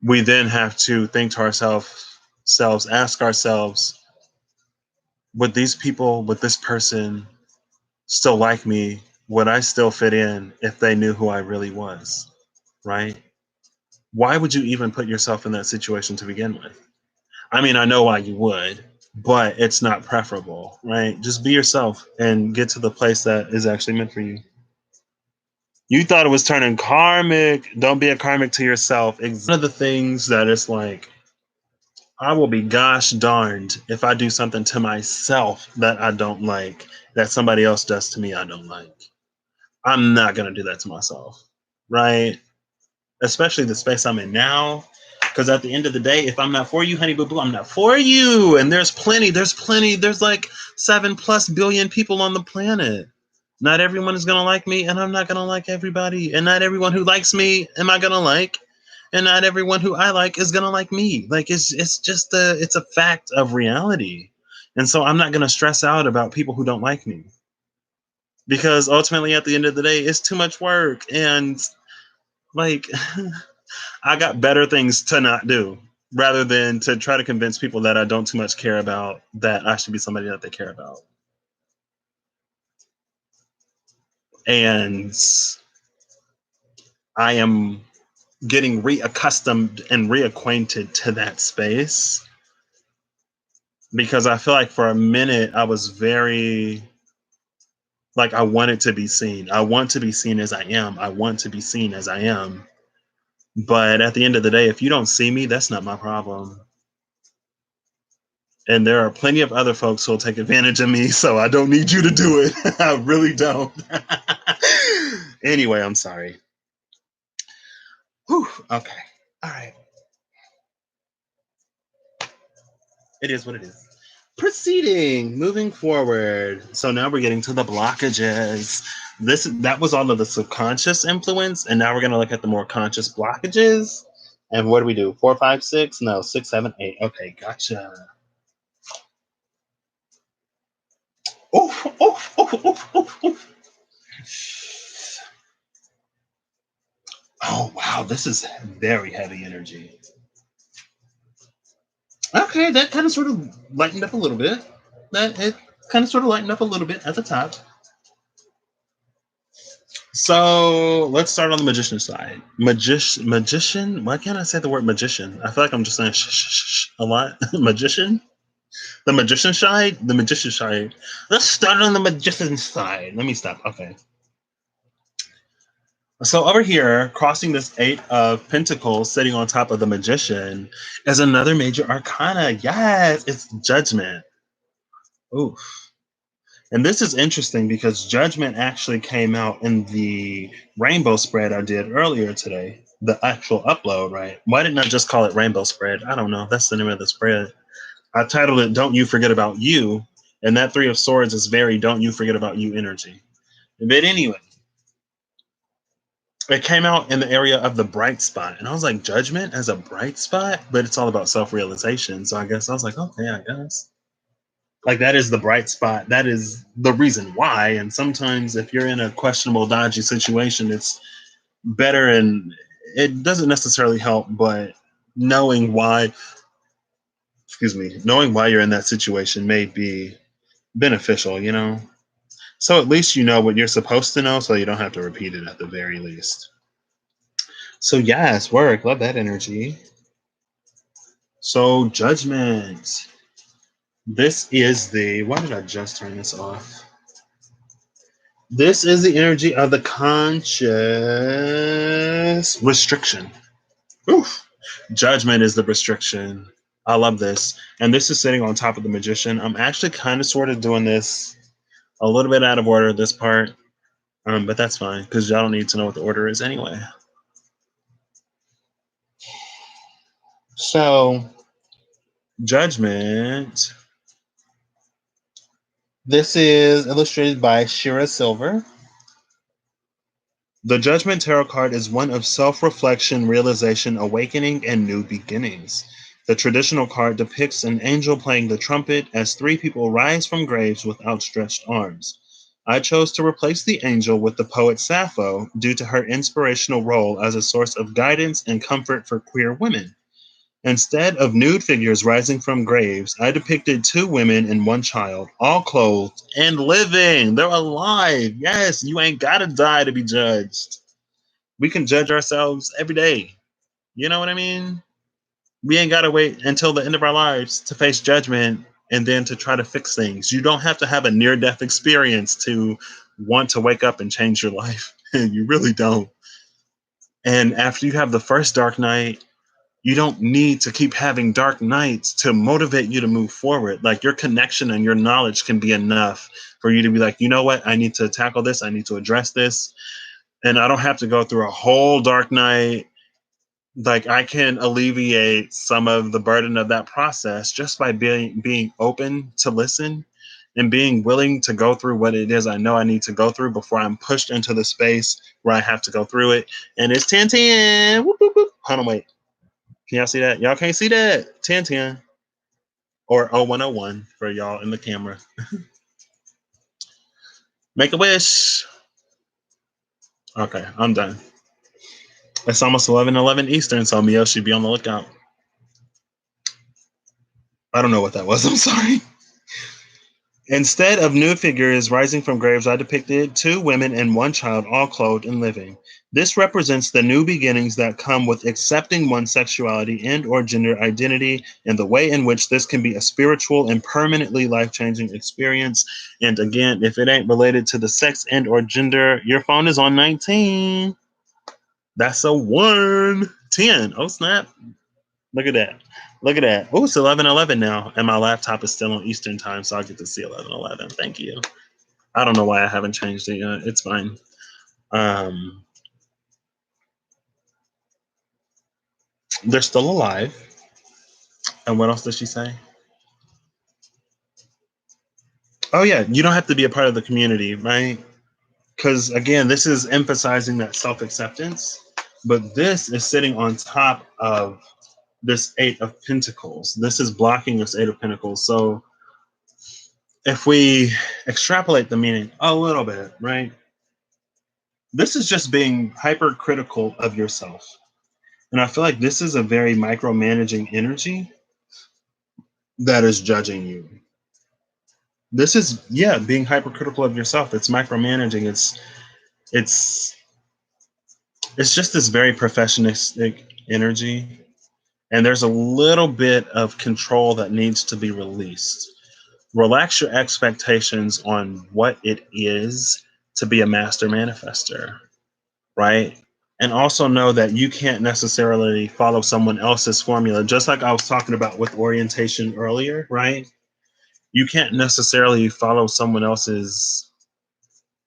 we then have to think to ourselves, ask ourselves, would these people, would this person still like me? Would I still fit in if they knew who I really was? Right? Why would you even put yourself in that situation to begin with? I mean, I know why you would, but it's not preferable, right? Just be yourself and get to the place that is actually meant for you. You thought it was turning karmic. Don't be a karmic to yourself. One of the things that it's like, I will be gosh darned if I do something to myself that I don't like, that somebody else does to me I don't like. I'm not going to do that to myself, right? Especially the space I'm in now. Because at the end of the day, if I'm not for you, honey boo boo, I'm not for you. And there's like 7+ billion people on the planet. Not everyone is going to like me, and I'm not going to like everybody. And not everyone who likes me am I going to like. And not everyone who I like is going to like me. Like, it's just it's a fact of reality. And so I'm not going to stress out about people who don't like me. Because ultimately, at the end of the day, it's too much work. And, like, I got better things to not do rather than to try to convince people that I don't too much care about that I should be somebody that they care about. And I am getting reaccustomed and reacquainted to that space because I feel like for a minute I was very, like, I wanted to be seen. I want to be seen as I am. I want to be seen as I am. But at the end of the day, if you don't see me, that's not my problem. And there are plenty of other folks who'll take advantage of me, so I don't need you to do it. I really don't. Anyway, I'm sorry. Whew, okay. All right. It is what it is. Proceeding, moving forward. So now we're getting to the blockages. That was all of the subconscious influence, and now we're gonna look at the more conscious blockages. And what do we do? 4, 5, 6? No, 6, 7, 8. Okay, gotcha. Oof, oof, oof, oof, oof, oof. Oh wow, this is very heavy energy. Okay, that kind of sort of lightened up a little bit. That it kind of sort of lightened up a little bit at the top. So let's start on the magician side. Magician. Why can't I say the word magician? I feel like I'm just saying a lot. Magician. The magician side. The magician side. Let's start on the magician side. Let me stop. Okay. So over here, crossing this Eight of Pentacles, sitting on top of the Magician, is another major arcana. Yes, it's Judgment. Oof. And this is interesting because Judgment actually came out in the rainbow spread I did earlier today. The actual upload, right? Why didn't I just call it rainbow spread? I don't know. That's the name of the spread. I titled it "Don't You Forget About You," and that Three of Swords is very "Don't You Forget About You" energy. But anyway, it came out in the area of the bright spot, and I was like, Judgment as a bright spot, but it's all about self-realization. So I guess I was like, okay, I guess like that is the bright spot. That is the reason why. And sometimes if you're in a questionable, dodgy situation, it's better, and it doesn't necessarily help, but knowing why, excuse me, knowing why you're in that situation may be beneficial, you know. So at least you know what you're supposed to know, so you don't have to repeat it at the very least. So yes, work. Love that energy. So Judgment. This is the. Why did I just turn this off? This is the energy of the conscious restriction. Oof. Judgment is the restriction. I love this. And this is sitting on top of the Magician. I'm actually kind of sort of doing this a little bit out of order, this part. But that's fine because y'all don't need to know what the order is anyway. So, Judgment. This is illustrated by Shira Silver. The Judgment Tarot card is one of self-reflection, realization, awakening, and new beginnings. The traditional card depicts an angel playing the trumpet as three people rise from graves with outstretched arms. I chose to replace the angel with the poet Sappho due to her inspirational role as a source of guidance and comfort for queer women. Instead of nude figures rising from graves, I depicted two women and one child, all clothed and living. They're alive. Yes, you ain't gotta die to be judged. We can judge ourselves every day. You know what I mean? We ain't gotta wait until the end of our lives to face judgment and then to try to fix things. You don't have to have a near death experience to want to wake up and change your life. You really don't. And after you have the first dark night, you don't need to keep having dark nights to motivate you to move forward. Like your connection and your knowledge can be enough for you to be like, you know what? I need to tackle this. I need to address this. And I don't have to go through a whole dark night. Like I can alleviate some of the burden of that process just by being open to listen and being willing to go through what it is I know I need to go through before I'm pushed into the space where I have to go through it. And it's 10-10. Whoop, whoop, whoop. Hold on, wait. Can y'all see that? Y'all can't see that. 10-10 or 0101 for y'all in the camera. Make a wish. Okay, I'm done. It's almost 11:11 Eastern, so Mio should be on the lookout. I don't know what that was. I'm sorry. Instead of nude figures rising from graves, I depicted two women and one child, all clothed and living. This represents the new beginnings that come with accepting one's sexuality and/or gender identity, and the way in which this can be a spiritual and permanently life-changing experience. And again, if it ain't related to the sex and/or gender, your phone is on 19. That's a 1. 10. Oh snap! Look at that. Look at that. Oh, it's 11:11 now, and my laptop is still on Eastern time, so I get to see 11:11. Thank you. I don't know why I haven't changed it yet. It's fine. Um, they're still alive. And what else does she say? Oh yeah, you don't have to be a part of the community, right? Because again, this is emphasizing that self-acceptance, but this is sitting on top of this Eight of Pentacles. This is blocking this Eight of Pentacles. So if we extrapolate the meaning a little bit, right? This is just being hypercritical of yourself. And I feel like this is a very micromanaging energy that is judging you. This is, yeah, being hypercritical of yourself. It's micromanaging. It's it's it's just this very professionistic energy, and there's a little bit of control that needs to be released. Relax your expectations on what it is to be a master manifester, right? And also know that you can't necessarily follow someone else's formula, just like I was talking about with orientation earlier, right? You can't necessarily follow someone else's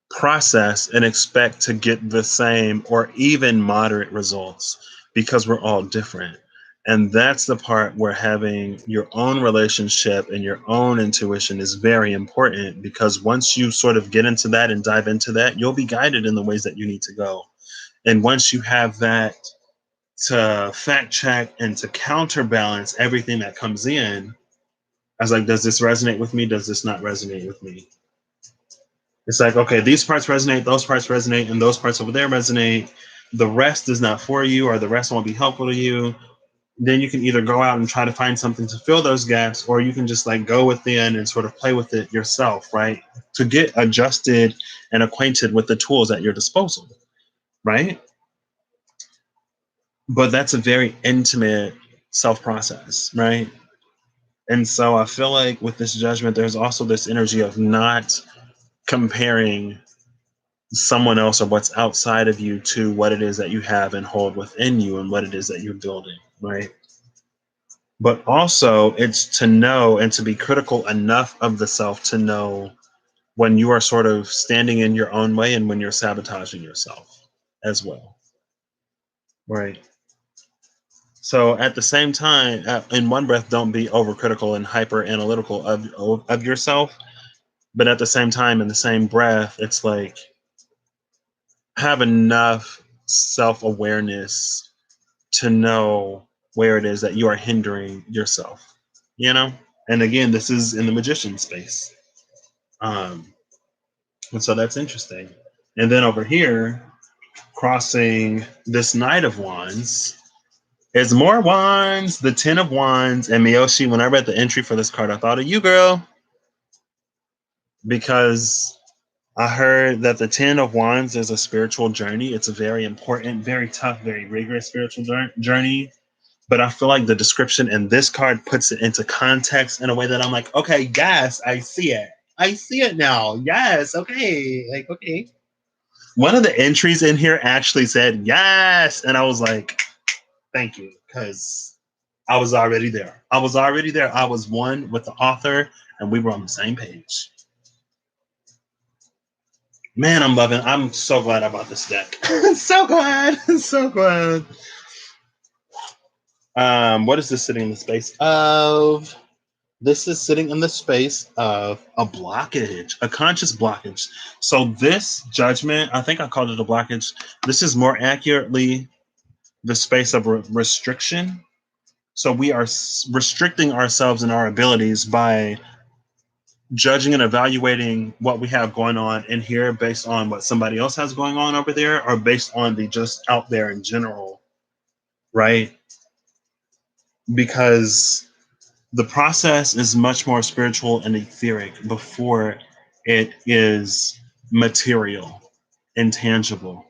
process and expect to get the same or even moderate results, because we're all different. And that's the part where having your own relationship and your own intuition is very important, because once you sort of get into that and dive into that, you'll be guided in the ways that you need to go. And once you have that to fact check and to counterbalance everything that comes in, I was like, does this resonate with me? Does this not resonate with me? It's like, okay, these parts resonate, those parts resonate, and those parts over there resonate. The rest is not for you, or the rest won't be helpful to you. Then you can either go out and try to find something to fill those gaps, or you can just like go within and sort of play with it yourself, right? To get adjusted and acquainted with the tools at your disposal, right? But that's a very intimate self process, right? And so I feel like with this judgment, there's also this energy of not comparing someone else or what's outside of you to what it is that you have and hold within you and what it is that you're building, right? But also, it's to know and to be critical enough of the self to know when you are sort of standing in your own way and when you're sabotaging yourself as well, right? So at the same time, in one breath, don't be overcritical and hyper analytical of yourself. But at the same time, in the same breath, it's like have enough self awareness to know where it is that you are hindering yourself, you know? And again, this is in the magician space. Um, and so that's interesting. And then over here, crossing this Knight of Wands, is more wands, the 10 of Wands. And Miyoshi, when I read the entry for this card, I thought of you, girl, because I heard that the 10 of Wands is a spiritual journey. It's a very important, very tough, very rigorous spiritual journey. But I feel like the description in this card puts it into context in a way that I'm like, okay, yes, I see it. I see it now. Yes, okay. Like, okay. One of the entries in here actually said yes. And I was like, thank you. Because I was already there. I was already there. I was one with the author and we were on the same page. Man, I'm so glad I bought this deck. So glad. So glad. What is this sitting in the space of? This is sitting in the space of a blockage, a conscious blockage. So this judgment, I think I called it a blockage. This is more accurately the space of restriction. So we are restricting ourselves and our abilities by judging and evaluating what we have going on in here based on what somebody else has going on over there, or based on the just out there in general, right? Because the process is much more spiritual and etheric before it is material, intangible,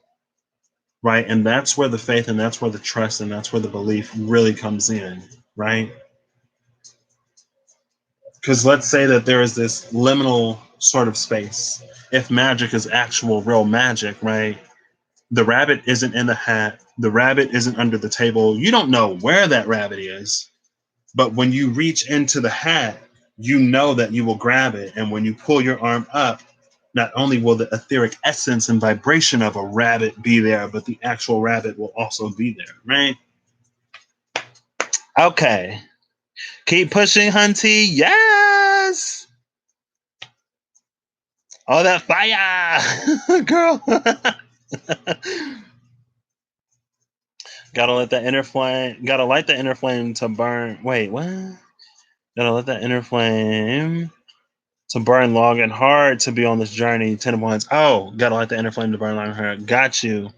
right? And that's where the faith and that's where the trust and that's where the belief really comes in, right? Because let's say that there is this liminal sort of space. If magic is actual, real magic, right? The rabbit isn't in the hat, the rabbit isn't under the table. You don't know where that rabbit is. But when you reach into the hat, you know that you will grab it. And when you pull your arm up, not only will the etheric essence and vibration of a rabbit be there, but the actual rabbit will also be there, right? Okay. Keep pushing, Hunty. Yes. Oh, that fire, girl. Gotta let the inner flame. Gotta light the inner flame to burn. Wait, what? Gotta let that inner flame to burn long and hard to be on this journey. 10 of Wands. Oh, gotta light the inner flame to burn long and hard. Got you.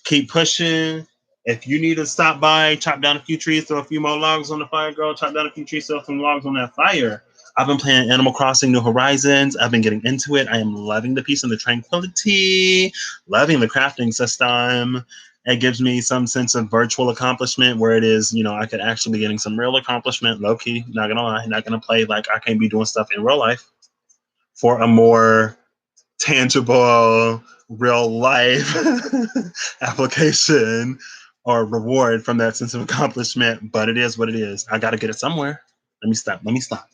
Keep pushing. If you need to stop by, chop down a few trees, throw a few more logs on the fire, girl. Chop down a few trees, throw some logs on that fire. I've been playing Animal Crossing New Horizons. I've been getting into it. I am loving the peace and the tranquility, loving the crafting system. It gives me some sense of virtual accomplishment where it is, I could actually be getting some real accomplishment, low key, not gonna lie, not gonna play like I can't be doing stuff in real life for a more tangible, real life application or reward from that sense of accomplishment. But it is what it is. I gotta get it somewhere. Let me stop. Let me stop.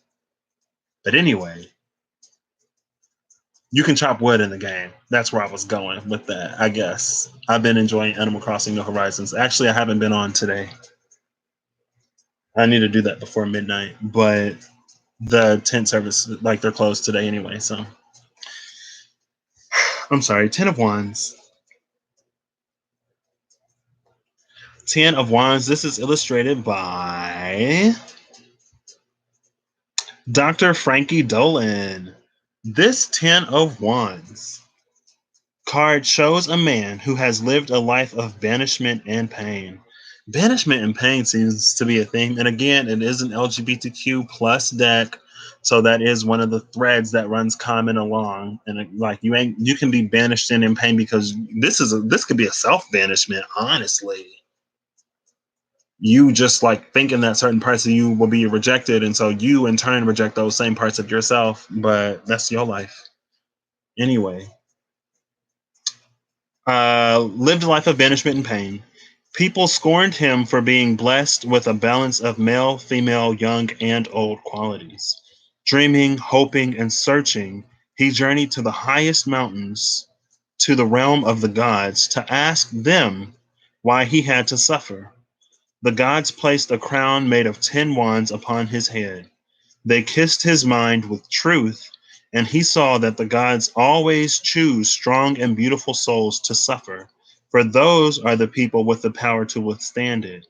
But anyway, you can chop wood in the game. That's where I was going with that, I guess. I've been enjoying Animal Crossing New Horizons. Actually, I haven't been on today. I need to do that before midnight, but the tent service, like they're closed today anyway. So I'm sorry, 10 of Wands. 10 of Wands. This is illustrated by Dr. Frankie Dolan. This 10 of Wands card shows a man who has lived a life of banishment and pain. Banishment and pain seems to be a theme. And again, it is an LGBTQ plus deck. So that is one of the threads that runs common along. And like you can be banished and in pain because this could be a self-banishment, honestly. You just like thinking that certain parts of you will be rejected, and so you in turn reject those same parts of yourself, but that's your life. Anyway, lived a life of banishment and pain. People scorned him for being blessed with a balance of male, female, young, and old qualities. Dreaming, hoping, and searching, he journeyed to the highest mountains, to the realm of the gods, to ask them why he had to suffer. The gods placed a crown made of 10 wands upon his head. They kissed his mind with truth, and he saw that the gods always choose strong and beautiful souls to suffer, for those are the people with the power to withstand it.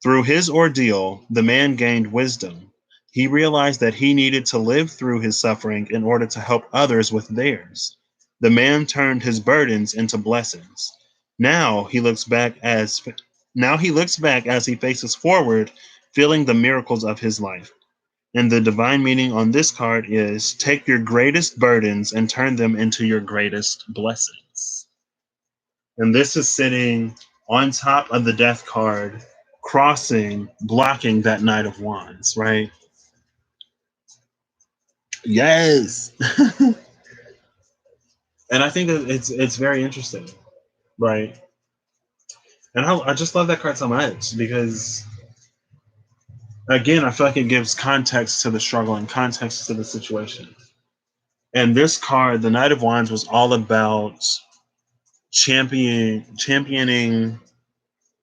Through his ordeal, the man gained wisdom. He realized that he needed to live through his suffering in order to help others with theirs. The man turned his burdens into blessings. Now he looks back as Now he looks back as he faces forward, feeling the miracles of his life. And the divine meaning on this card is take your greatest burdens and turn them into your greatest blessings. And this is sitting on top of the death card, crossing, blocking that Knight of Wands, right? Yes. And I think that it's very interesting, right? And I just love that card so much because again, I feel like it gives context to the struggle and context to the situation. And this card, the Knight of Wands, was all about championing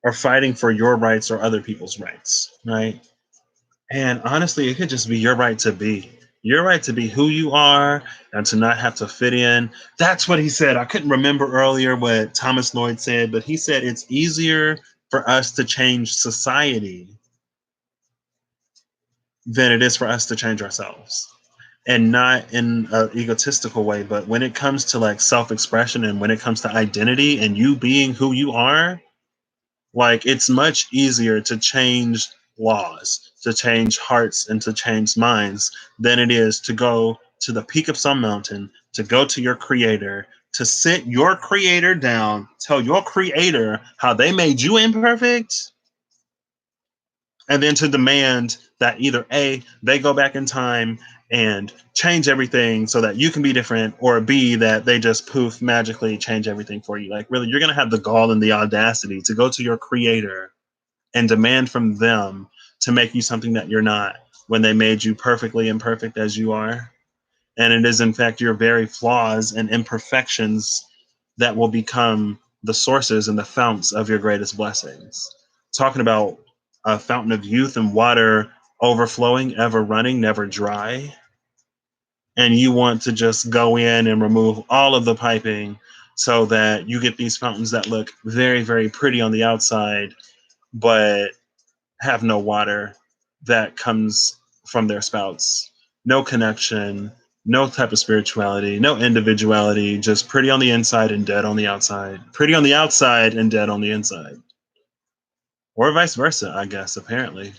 or fighting for your rights or other people's rights, right? And honestly, it could just be your right to be. Your right to be who you are and to not have to fit in. That's what he said. I couldn't remember earlier what Thomas Lloyd said, but he said it's easier for us to change society than it is for us to change ourselves. And not in an egotistical way, but when it comes to like self-expression and when it comes to identity and you being who you are, like it's much easier to change laws, to change hearts, and to change minds than it is to go to the peak of some mountain, to go to your creator, to sit your creator down, tell your creator how they made you imperfect, and then to demand that either A, they go back in time and change everything so that you can be different, or B, that they just poof magically change everything for you. Like, really, you're going to have the gall and the audacity to go to your creator and demand from them to make you something that you're not when they made you perfectly imperfect as you are. And it is, in fact, your very flaws and imperfections that will become the sources and the founts of your greatest blessings. Talking about a fountain of youth and water overflowing, ever running, never dry. And you want to just go in and remove all of the piping so that you get these fountains that look very, very pretty on the outside, but have no water that comes from their spouts. No connection, no type of spirituality, no individuality, just pretty on the inside and dead on the outside. Pretty on the outside and dead on the inside. Or vice versa, I guess, apparently.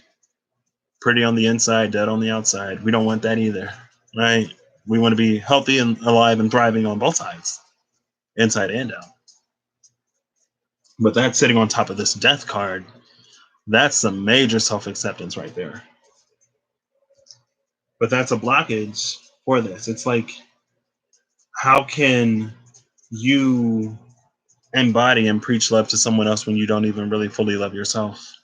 Pretty on the inside, dead on the outside. We don't want that either, right? We want to be healthy and alive and thriving on both sides, inside and out. But that sitting on top of this death card, that's some major self acceptance right there. But that's a blockage for this. It's like, how can you embody and preach love to someone else when you don't even really fully love yourself?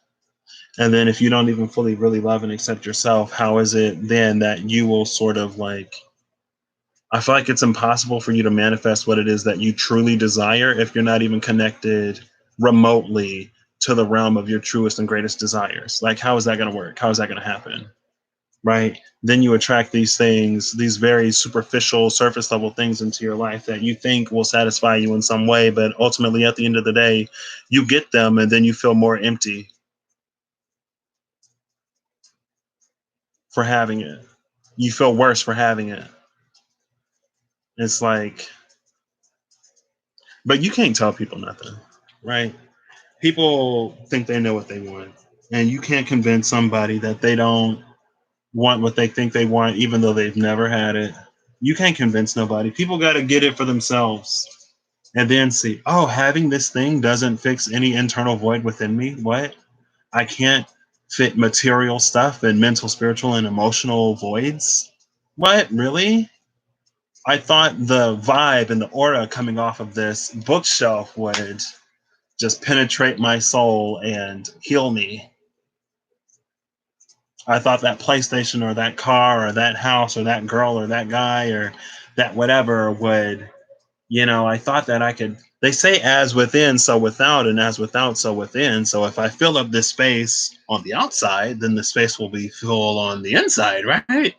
And then if you don't even fully really love and accept yourself, how is it then that you will sort of like, I feel like it's impossible for you to manifest what it is that you truly desire if you're not even connected remotely to the realm of your truest and greatest desires. Like, how is that going to work? How is that going to happen? Right? Then you attract these things, these very superficial, surface level things into your life that you think will satisfy you in some way. But ultimately, at the end of the day, you get them and then you feel more empty for having it. You feel worse for having it. It's like, but you can't tell people nothing, right? People think they know what they want, and you can't convince somebody that they don't want what they think they want, even though they've never had it. You can't convince nobody. People got to get it for themselves and then see, oh, having this thing doesn't fix any internal void within me. What? I can't fit material stuff and mental, spiritual, and emotional voids? What? Really? I thought the vibe and the aura coming off of this bookshelf would just penetrate my soul and heal me. I thought that PlayStation or that car or that house or that girl or that guy or that whatever would, I thought that I could. They say as within, so without, and as without, so within. So if I fill up this space on the outside, then the space will be full on the inside, right?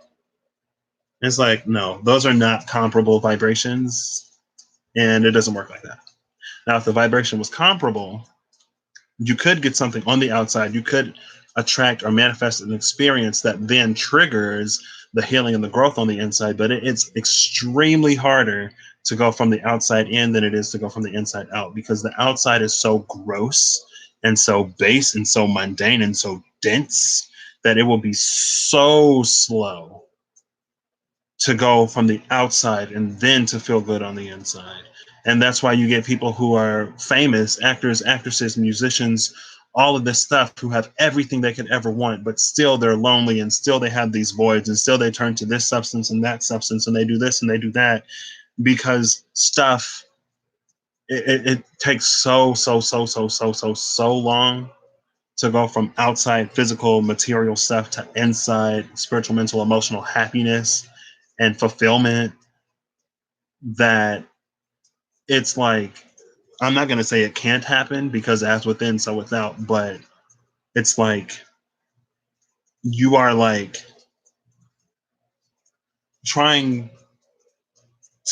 It's like, no, those are not comparable vibrations, and it doesn't work like that. Now, if the vibration was comparable, you could get something on the outside. You could attract or manifest an experience that then triggers the healing and the growth on the inside. But it's extremely harder to go from the outside in than it is to go from the inside out, because the outside is so gross and so base and so mundane and so dense that it will be so slow to go from the outside and then to feel good on the inside. And that's why you get people who are famous, actors, actresses, musicians, all of this stuff, who have everything they could ever want, but still they're lonely and still they have these voids and still they turn to this substance and that substance and they do this and they do that, because stuff, it takes so long to go from outside physical material stuff to inside spiritual, mental, emotional happiness and fulfillment, that it's like, I'm not going to say it can't happen, because as within, so without, but it's like you are like trying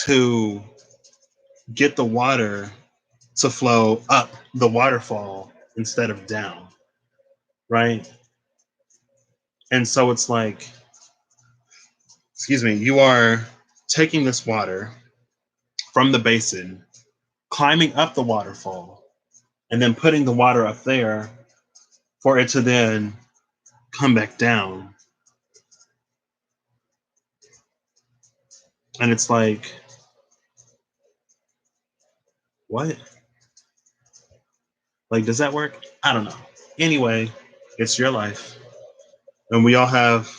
to get the water to flow up the waterfall instead of down, right? And so it's like, excuse me, you are taking this water from the basin, climbing up the waterfall, and then putting the water up there for it to then come back down. And it's like, what? Like, does that work? I don't know. Anyway, it's your life. And we all have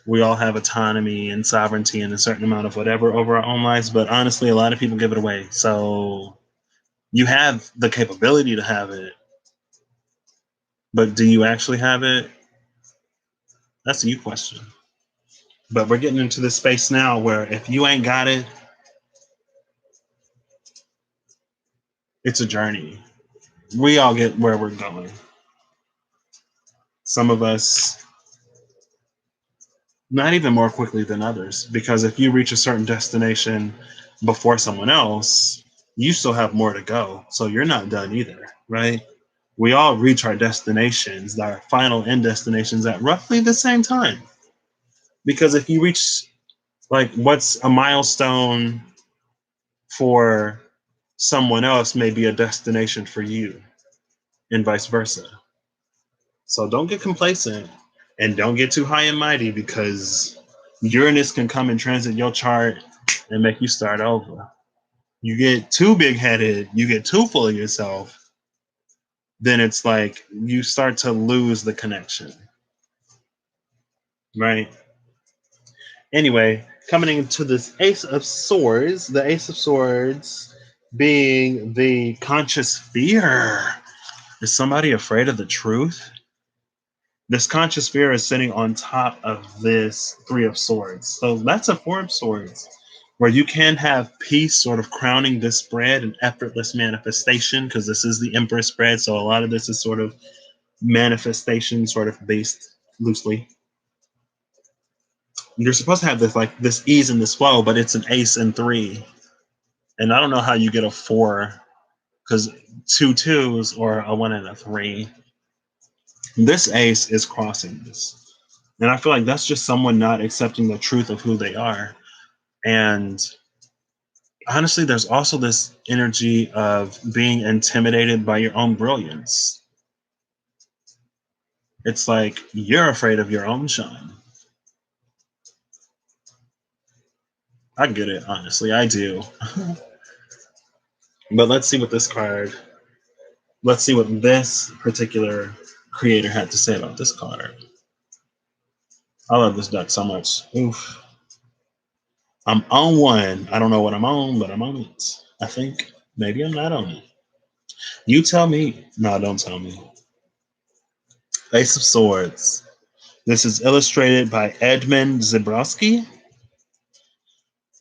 autonomy and sovereignty and a certain amount of whatever over our own lives, but honestly a lot of people give it away. So you have the capability to have it, but do you actually have it? That's a you question. But we're getting into this space now where if you ain't got it, it's a journey. We all get where we're going. Some of us not even more quickly than others, because if you reach a certain destination before someone else, you still have more to go. So you're not done either, right? We all reach our destinations, our final end destinations, at roughly the same time. Because if you reach, like, what's a milestone for someone else may be a destination for you, and vice versa. So don't get complacent. And don't get too high and mighty because Uranus can come and transit your chart and make you start over. You get too big headed, you get too full of yourself, then it's like you start to lose the connection, right? Anyway, coming into this Ace of Swords, the Ace of Swords being the conscious fear. Is somebody afraid of the truth? This conscious fear is sitting on top of this Three of Swords. So that's a Four of Swords, where you can have peace sort of crowning this spread and effortless manifestation, because this is the Emperor spread. So a lot of this is sort of manifestation, sort of based loosely. You're supposed to have this like this ease and this flow, but it's an ace and three. And I don't know how you get a four, because two twos or a one and a three. This ace is crossing this. And I feel like that's just someone not accepting the truth of who they are. And honestly, there's also this energy of being intimidated by your own brilliance. It's like you're afraid of your own shine. I get it, honestly, I do. But let's see what this card, let's see what this particular creator had to say about this card. I love this deck so much. Oof. I'm on one. I don't know what I'm on, but I'm on it. I think maybe I'm not on it. You tell me. No, don't tell me. Ace of Swords. This is illustrated by Edmund Zebrowski.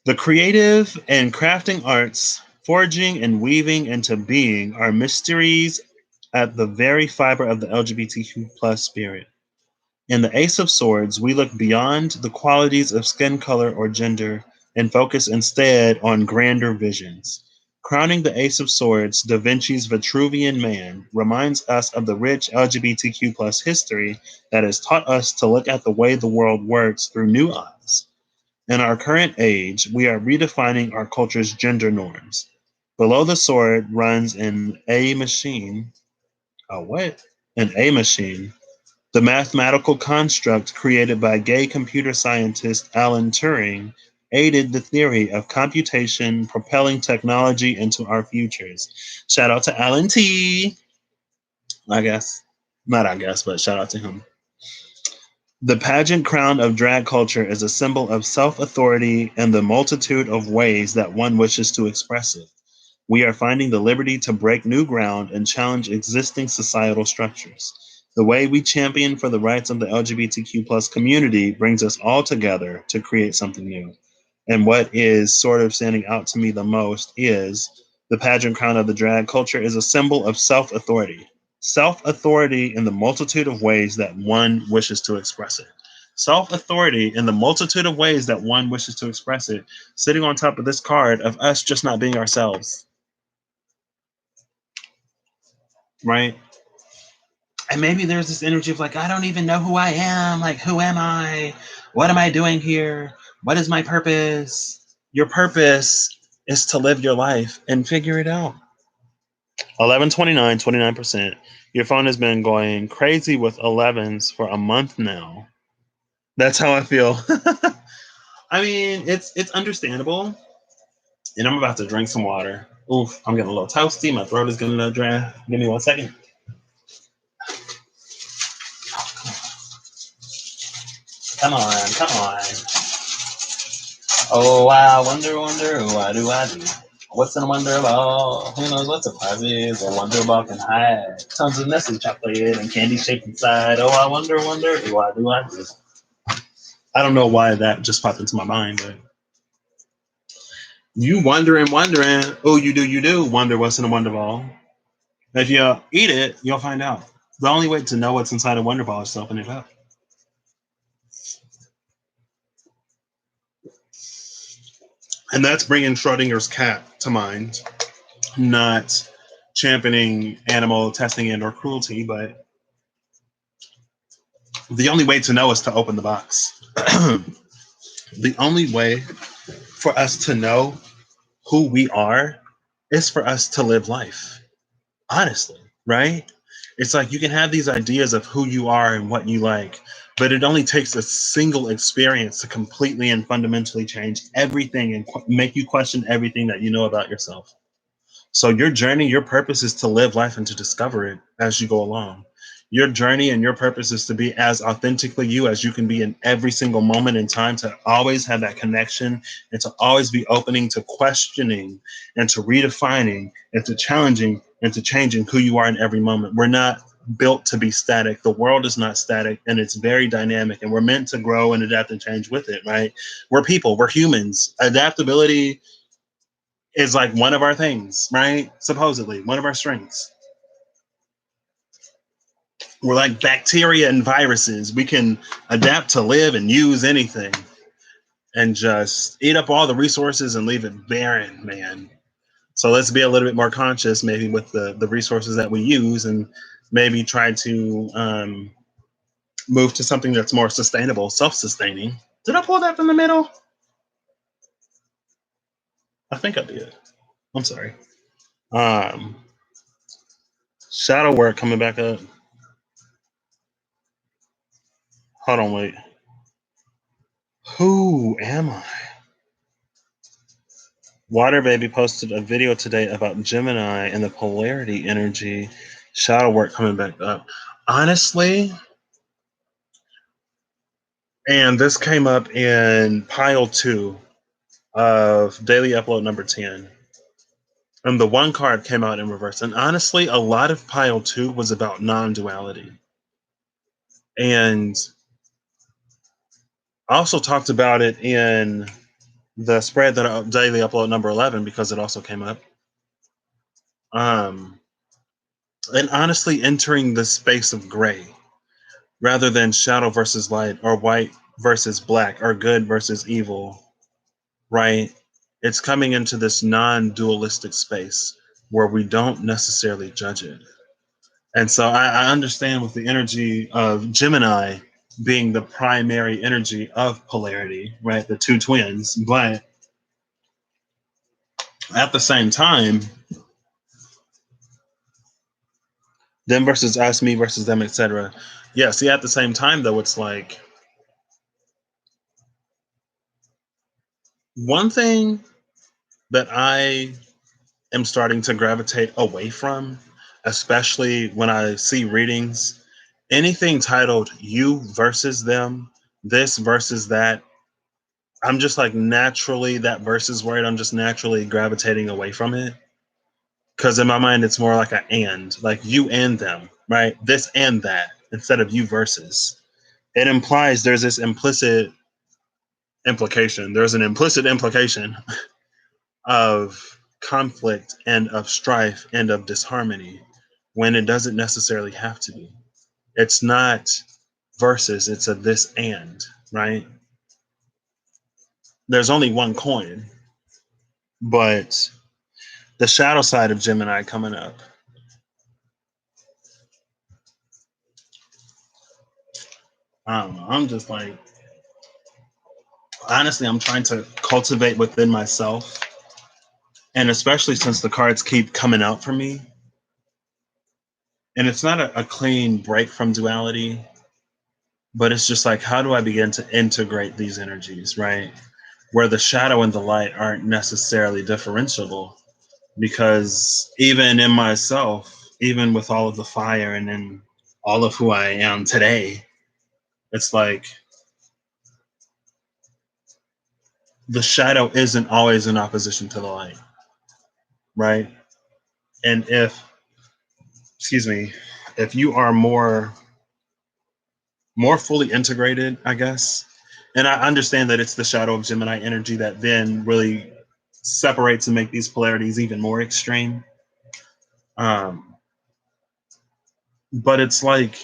The creative and crafting arts, forging and weaving into being, are mysteries at the very fiber of the LGBTQ plus spirit. In the Ace of Swords, we look beyond the qualities of skin color or gender and focus instead on grander visions. Crowning the Ace of Swords, Da Vinci's Vitruvian Man reminds us of the rich LGBTQ plus history that has taught us to look at the way the world works through new eyes. In our current age, we are redefining our culture's gender norms. Below the sword runs an A machine. A what? An A machine, the mathematical construct created by gay computer scientist Alan Turing aided the theory of computation propelling technology into our futures. Shout out to Alan T. I guess. Not I guess, but shout out to him. The pageant crown of drag culture is a symbol of self authority and the multitude of ways that one wishes to express it. We are finding the liberty to break new ground and challenge existing societal structures. The way we champion for the rights of the LGBTQ plus community brings us all together to create something new. And what is sort of standing out to me the most is the pageant crown of the drag culture is a symbol of self authority. Self authority in the multitude of ways that one wishes to express it. Self authority in the multitude of ways that one wishes to express it, sitting on top of this card of us just not being ourselves. Right? And maybe there's this energy of like, I don't even know who I am. Like, who am I? What am I doing here? What is my purpose? Your purpose is to live your life and figure it out. 1129, 29%. Your phone has been going crazy with 11s for a month now. That's how I feel. I mean, it's understandable. And I'm about to drink some water. Oof, I'm getting a little toasty. My throat is getting a little dry. Give me 1 second. Come on, come on. Oh, I wonder, what do I do? What's in a wonder ball? Who knows what surprises a wonder ball can hide? Tons of nestle chocolate and candy shaped inside. Oh, I wonder, what do I do? I don't know why that just popped into my mind, but you wondering. Oh, you do wonder what's in a wonder ball. If you eat it, you'll find out. The only way to know what's inside a wonder ball is to open it up. And that's bringing Schrodinger's cat to mind, not championing animal testing and or cruelty, but the only way to know is to open the box. The only way for us to know who we are is for us to live life. Honestly, right? It's like you can have these ideas of who you are and what you like, but it only takes a single experience to completely and fundamentally change everything and make you question everything that you know about yourself. So your journey, your purpose is to live life and to discover it as you go along. Your journey and your purpose is to be as authentically you as you can be in every single moment in time, to always have that connection and to always be opening to questioning and to redefining and to challenging and to changing who you are in every moment. We're not built to be static. The world is not static, and it's very dynamic, and we're meant to grow and adapt and change with it, right? We're people, we're humans. Adaptability is like one of our things, right? Supposedly, one of our strengths. We're like bacteria and viruses. We can adapt to live and use anything and just eat up all the resources and leave it barren, man. So let's be a little bit more conscious, maybe with the resources that we use, and maybe try to move to something that's more sustainable, self-sustaining. Did I pull that from the middle? I think I did. I'm sorry. Um, Shadow work coming back up. Hold on, wait. Who am I? Water Baby posted a video today about Gemini and the polarity energy. Shadow work coming back up. Honestly, and this came up in pile 2 of daily upload number 10. And the one card came out in reverse. And honestly, a lot of pile 2 was about non duality. And I also talked about it in the spread that daily upload number 11 because it also came up. And honestly, entering the space of gray rather than shadow versus light or white versus black or good versus evil, right? It's coming into this non dualistic space where we don't necessarily judge it. And so I understand with the energy of Gemini being the primary energy of polarity, right? The two twins. But at the same time, them versus us, me versus them, etc. Yeah, see, at the same time, though, it's like one thing that I am starting to gravitate away from, especially when I see readings, anything titled you versus them, this versus that, I'm just like naturally, that versus word, I'm just naturally gravitating away from it. Because in my mind, it's more like an and, like you and them, right? This and that instead of you versus. It implies there's this implicit implication. There's an implicit implication of conflict and of strife and of disharmony when it doesn't necessarily have to be. It's not versus, it's a this and, right? There's only one coin, but the shadow side of Gemini coming up. I don't know. I'm just like, honestly, I'm trying to cultivate within myself. And especially since the cards keep coming out for me, and it's not a clean break from duality, but it's just like, how do I begin to integrate these energies, right? Where the shadow and the light aren't necessarily differentiable. Because even in myself, even with all of the fire and in all of who I am today, it's like the shadow isn't always in opposition to the light, right? And excuse me, if you are more fully integrated, I guess. And I understand that it's the shadow of Gemini energy that then really separates and make these polarities even more extreme. Um, but it's like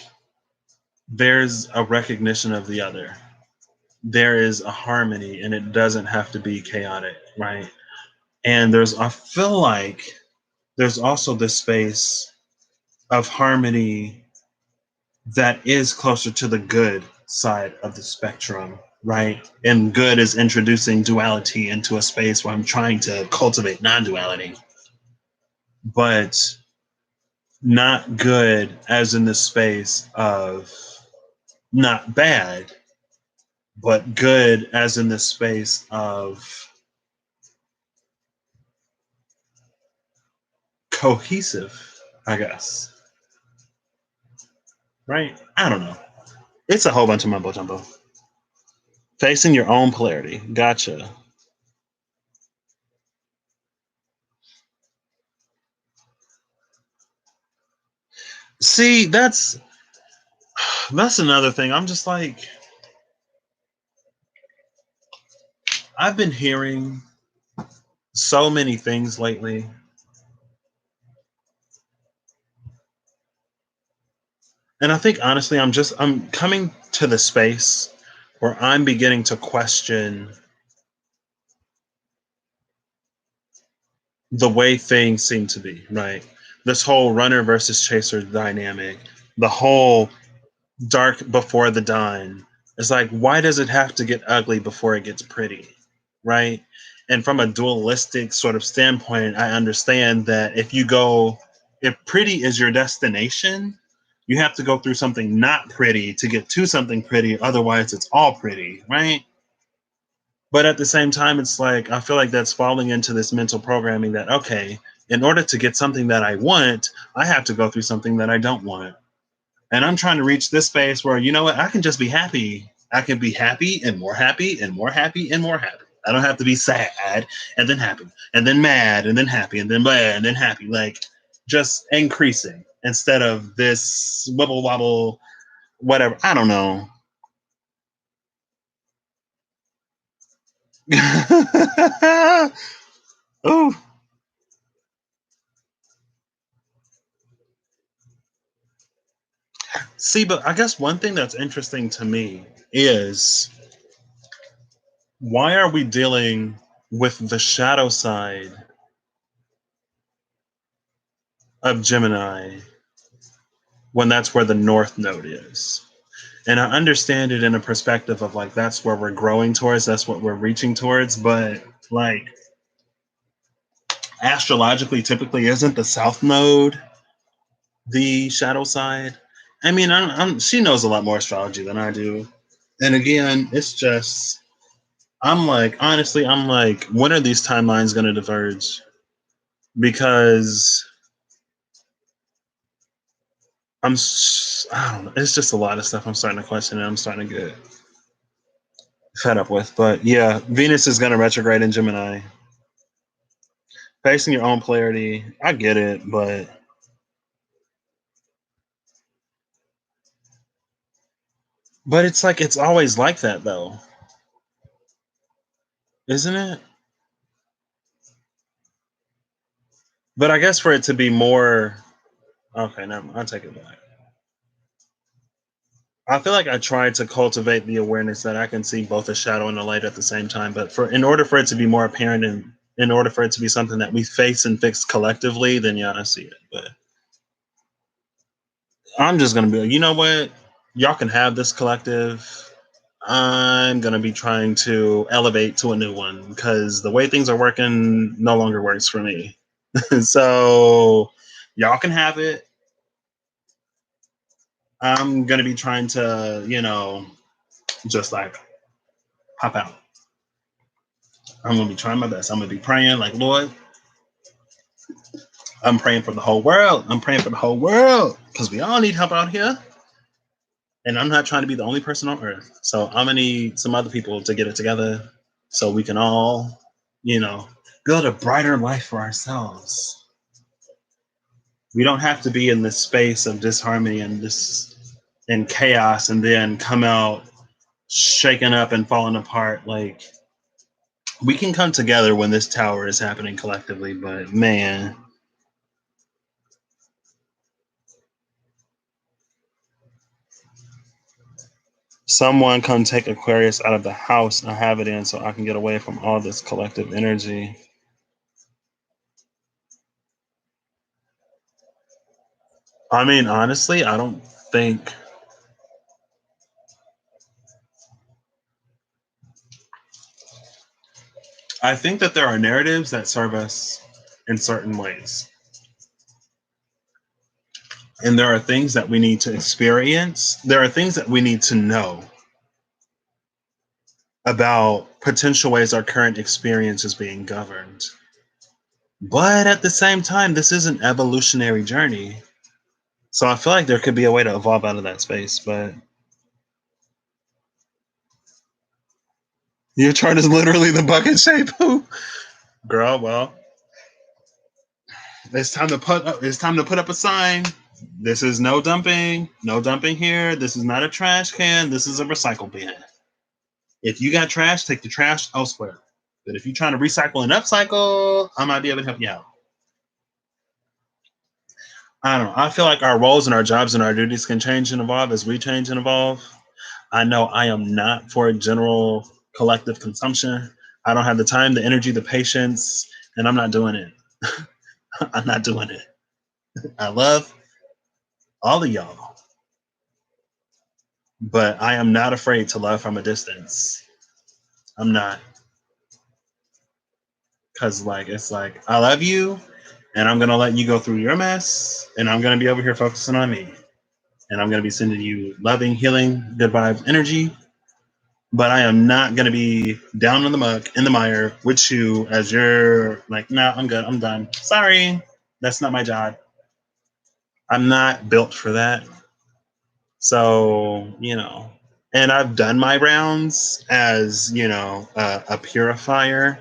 there's a recognition of the other. There is a harmony, and it doesn't have to be chaotic, right? And I feel like there's also this space of harmony that is closer to the good side of the spectrum, right? And good is introducing duality into a space where I'm trying to cultivate non duality. But not good as in the space of not bad, but good as in the space of cohesive, I guess. Right? I don't know. It's a whole bunch of mumbo jumbo. Facing your own polarity. Gotcha. See, that's another thing. I'm just like, I've been hearing so many things lately. And I think honestly, I'm coming to the space where I'm beginning to question the way things seem to be, right? This whole runner versus chaser dynamic, the whole dark before the dawn. It's like, why does it have to get ugly before it gets pretty? Right? And from a dualistic sort of standpoint, I understand that if pretty is your destination, you have to go through something not pretty to get to something pretty. Otherwise, it's all pretty, right? But at the same time, it's like, I feel like that's falling into this mental programming that, okay, in order to get something that I want, I have to go through something that I don't want. And I'm trying to reach this space where, you know what, I can just be happy. I can be happy and more happy and more happy and more happy. I don't have to be sad and then happy and then mad and then happy and then bad and then happy. Like, just increasing instead of this wibble wobble, whatever. I don't know. Ooh. See, but I guess one thing that's interesting to me is, why are we dealing with the shadow side of Gemini when that's where the North Node is? And I understand it in a perspective of like, that's where we're growing towards, that's what we're reaching towards. But like, astrologically, typically isn't the South Node the shadow side? I mean, she knows a lot more astrology than I do. And again, it's just, I'm like, honestly, I'm like, when are these timelines going to diverge? Because I don't know. It's just a lot of stuff I'm starting to question and I'm starting to get fed up with. But yeah, Venus is going to retrograde in Gemini. Facing your own polarity, I get it, but it's like, it's always like that though, isn't it? But I guess for it to be more, okay, no, I'll take it back. I feel like I tried to cultivate the awareness that I can see both the shadow and the light at the same time. But in order for it to be more apparent and in order for it to be something that we face and fix collectively, then yeah, I see it. But I'm just gonna be like, you know what? Y'all can have this collective. I'm gonna be trying to elevate to a new one because the way things are working no longer works for me. So y'all can have it. I'm gonna be trying to, just like pop out. I'm gonna be trying my best. I'm gonna be praying like, Lord, I'm praying for the whole world. I'm praying for the whole world because we all need help out here. And I'm not trying to be the only person on earth. So I'm gonna need some other people to get it together so we can all, you know, build a brighter life for ourselves. We don't have to be in this space of disharmony and this and chaos and then come out shaken up and falling apart. Like, we can come together when this tower is happening collectively, but man, someone come take Aquarius out of the house I have it in so I can get away from all this collective energy. I mean, honestly, I don't think, I think that there are narratives that serve us in certain ways. And there are things that we need to experience. There are things that we need to know about potential ways our current experience is being governed. But at the same time, this is an evolutionary journey. So I feel like there could be a way to evolve out of that space. But your chart is literally the bucket shape. Girl, well, it's time to put up a sign. This is no dumping. No dumping here. This is not a trash can. This is a recycle bin. If you got trash, take the trash elsewhere. But if you're trying to recycle and upcycle, I might be able to help you out. I don't know. I feel like our roles and our jobs and our duties can change and evolve as we change and evolve. I know I am not for general collective consumption. I don't have the time, the energy, the patience, and I'm not doing it. I'm not doing it. I love all of y'all, but I am not afraid to love from a distance. I'm not. Because, like, it's like, I love you, and I'm going to let you go through your mess, and I'm going to be over here focusing on me. And I'm going to be sending you loving, healing, good vibes, energy. But I am not going to be down in the muck, in the mire with you as you're like, no, I'm good. I'm done. Sorry. That's not my job. I'm not built for that. So, and I've done my rounds as, a purifier.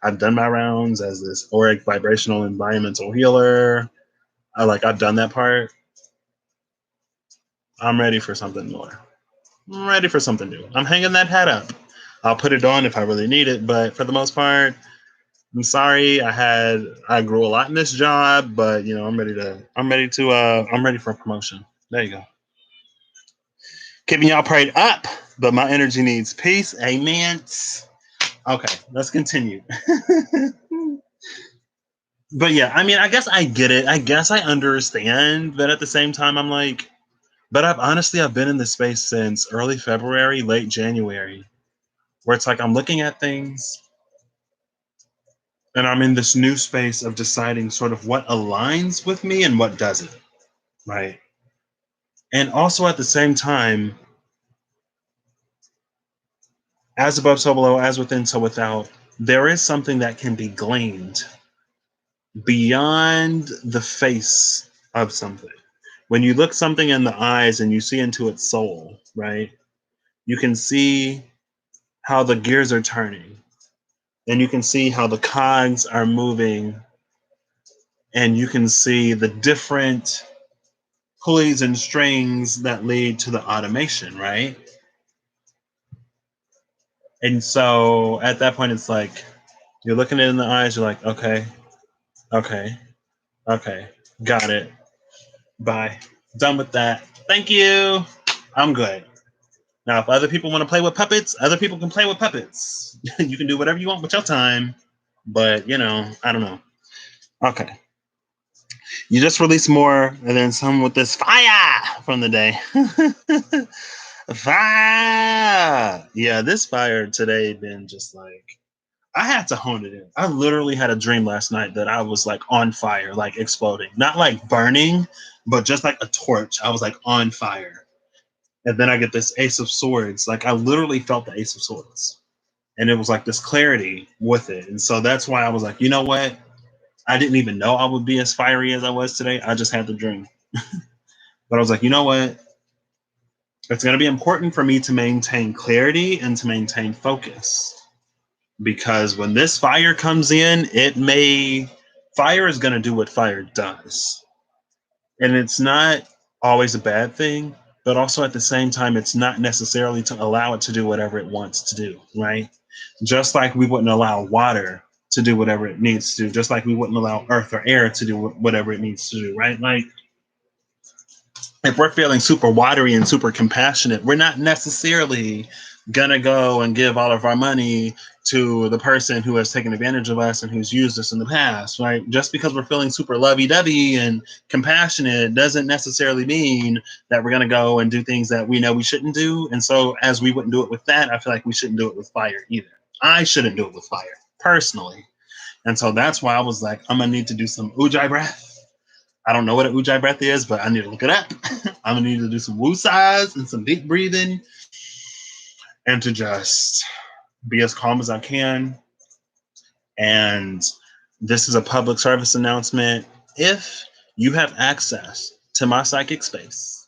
I've done my rounds as this auric vibrational environmental healer. I've done that part. I'm ready for something more. I'm ready for something new. I'm hanging that hat up. I'll put it on if I really need it, but for the most part, I'm sorry. I grew a lot in this job, but I'm ready for a promotion. There you go. Keeping y'all prayed up, but my energy needs peace. Amen. Okay, let's continue. But yeah, I mean, I guess I get it. I guess I understand, but at the same time, I'm like, but I've been in this space since early February, late January, where it's like I'm looking at things and I'm in this new space of deciding sort of what aligns with me and what doesn't, right? And also at the same time, as above, so below, as within, so without, there is something that can be gleaned beyond the face of something. When you look something in the eyes and you see into its soul, right? You can see how the gears are turning and you can see how the cogs are moving and you can see the different pulleys and strings that lead to the automation, right? And so at that point, it's like you're looking it in the eyes, you're like, okay, okay, okay, got it. Bye. Done with that. Thank you. I'm good. Now, if other people want to play with puppets, other people can play with puppets. You can do whatever you want with your time, but I don't know. Okay. You just released more and then some with this fire from the day. Fire. Yeah, this fire today been just like I had to hone it in. I literally had a dream last night that I was like on fire, like exploding. Not like burning, but just like a torch. I was like on fire. And then I get this Ace of Swords. Like I literally felt the Ace of Swords. And it was like this clarity with it. And so that's why I was like, you know what? I didn't even know I would be as fiery as I was today. I just had the dream. But I was like, you know what? It's going to be important for me to maintain clarity and to maintain focus. Because when this fire comes in, fire is going to do what fire does. And it's not always a bad thing, but also at the same time, it's not necessarily to allow it to do whatever it wants to do, right? Just like we wouldn't allow water to do whatever it needs to do, just like we wouldn't allow earth or air to do whatever it needs to do, right? Like, if we're feeling super watery and super compassionate, we're not necessarily gonna go and give all of our money to the person who has taken advantage of us and who's used us in the past, right? Just because we're feeling super lovey-dovey and compassionate doesn't necessarily mean that we're gonna go and do things that we know we shouldn't do. And so as we wouldn't do it with that, I feel like we shouldn't do it with fire either. I shouldn't do it with fire, personally. And so that's why I was like, I'm gonna need to do some ujjayi breath. I don't know what an ujjayi breath is, but I need to look it up. I'm gonna need to do some woosahs and some deep breathing, and to just be as calm as I can. And this is a public service announcement. If you have access to my psychic space,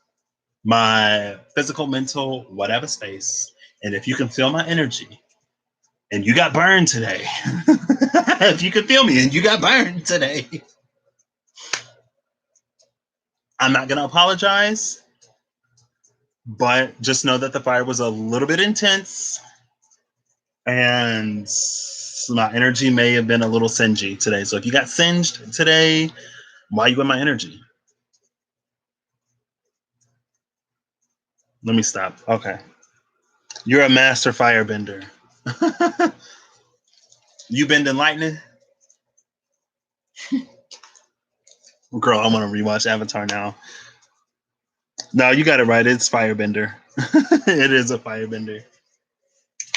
my physical, mental, whatever space, and if you can feel my energy, and you got burned today, if you can feel me and you got burned today, I'm not going to apologize, but just know that the fire was a little bit intense and my energy may have been a little singy today. So if you got singed today, why you in my energy? Let me stop. Okay. You're a master firebender. You bending lightning? Girl, I want to rewatch Avatar now. No, you got it right. It's firebender. It is a firebender.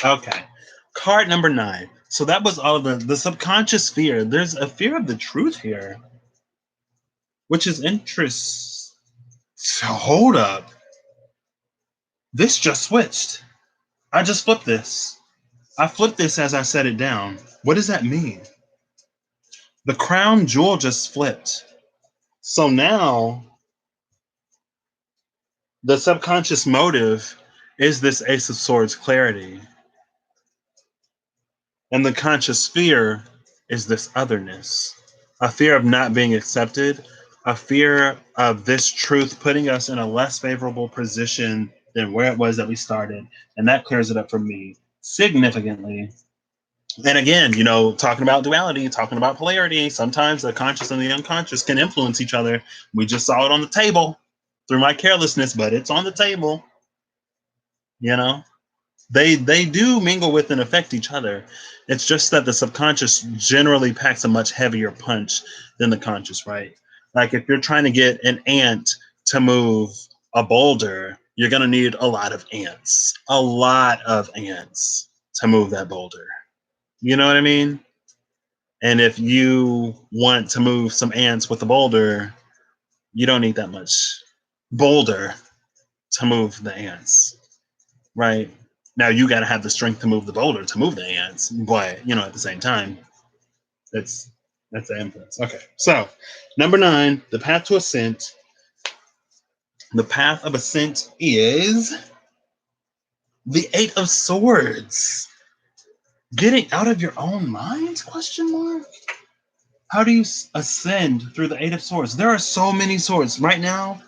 Okay. Card number 9. So that was all of the subconscious fear. There's a fear of the truth here, which is interesting. So hold up. This just switched. I just flipped this. I flipped this as I set it down. What does that mean? The crown jewel just flipped. So now the subconscious motive is this Ace of Swords clarity. And the conscious fear is this otherness, a fear of not being accepted, a fear of this truth putting us in a less favorable position than where it was that we started. And that clears it up for me significantly. And again, talking about duality, talking about polarity, sometimes the conscious and the unconscious can influence each other. We just saw it on the table through my carelessness, but it's on the table. They do mingle with and affect each other. It's just that the subconscious generally packs a much heavier punch than the conscious, right? Like if you're trying to get an ant to move a boulder, you're going to need a lot of ants to move that boulder. You know what I mean? And if you want to move some ants with a boulder, you don't need that much boulder to move the ants, right? Now you got to have the strength to move the boulder to move the ants, but at the same time, that's the influence. Okay, so number 9, the path to ascent. The path of ascent is the 8 of Swords. Getting out of your own mind? Question mark. How do you ascend through the 8 of Swords? There are so many swords right now.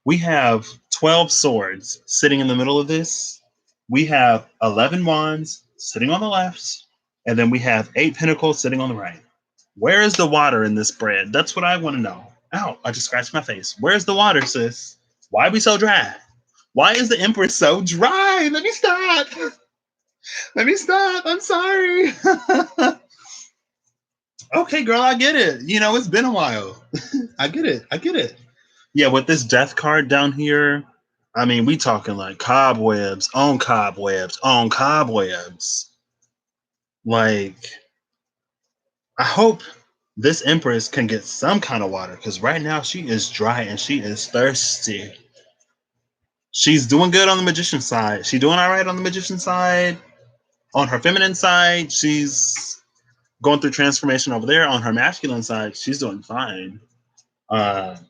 We have 12 swords sitting in the middle of this. We have 11 wands sitting on the left, and then we have 8 pentacles sitting on the right. Where is the water in this bread? That's what I want to know. Ow, I just scratched my face. Where's the water, sis? Why are we so dry? Why is the Empress so dry? Let me stop. I'm sorry. Okay, girl, I get it. It's been a while. I get it. Yeah, with this death card down here, I mean, we talking like cobwebs on cobwebs on cobwebs. Like, I hope this Empress can get some kind of water because right now she is dry and she is thirsty. She's doing good on the magician side. She's doing all right on the magician side. On her feminine side, she's going through transformation over there. On her masculine side, she's doing fine. But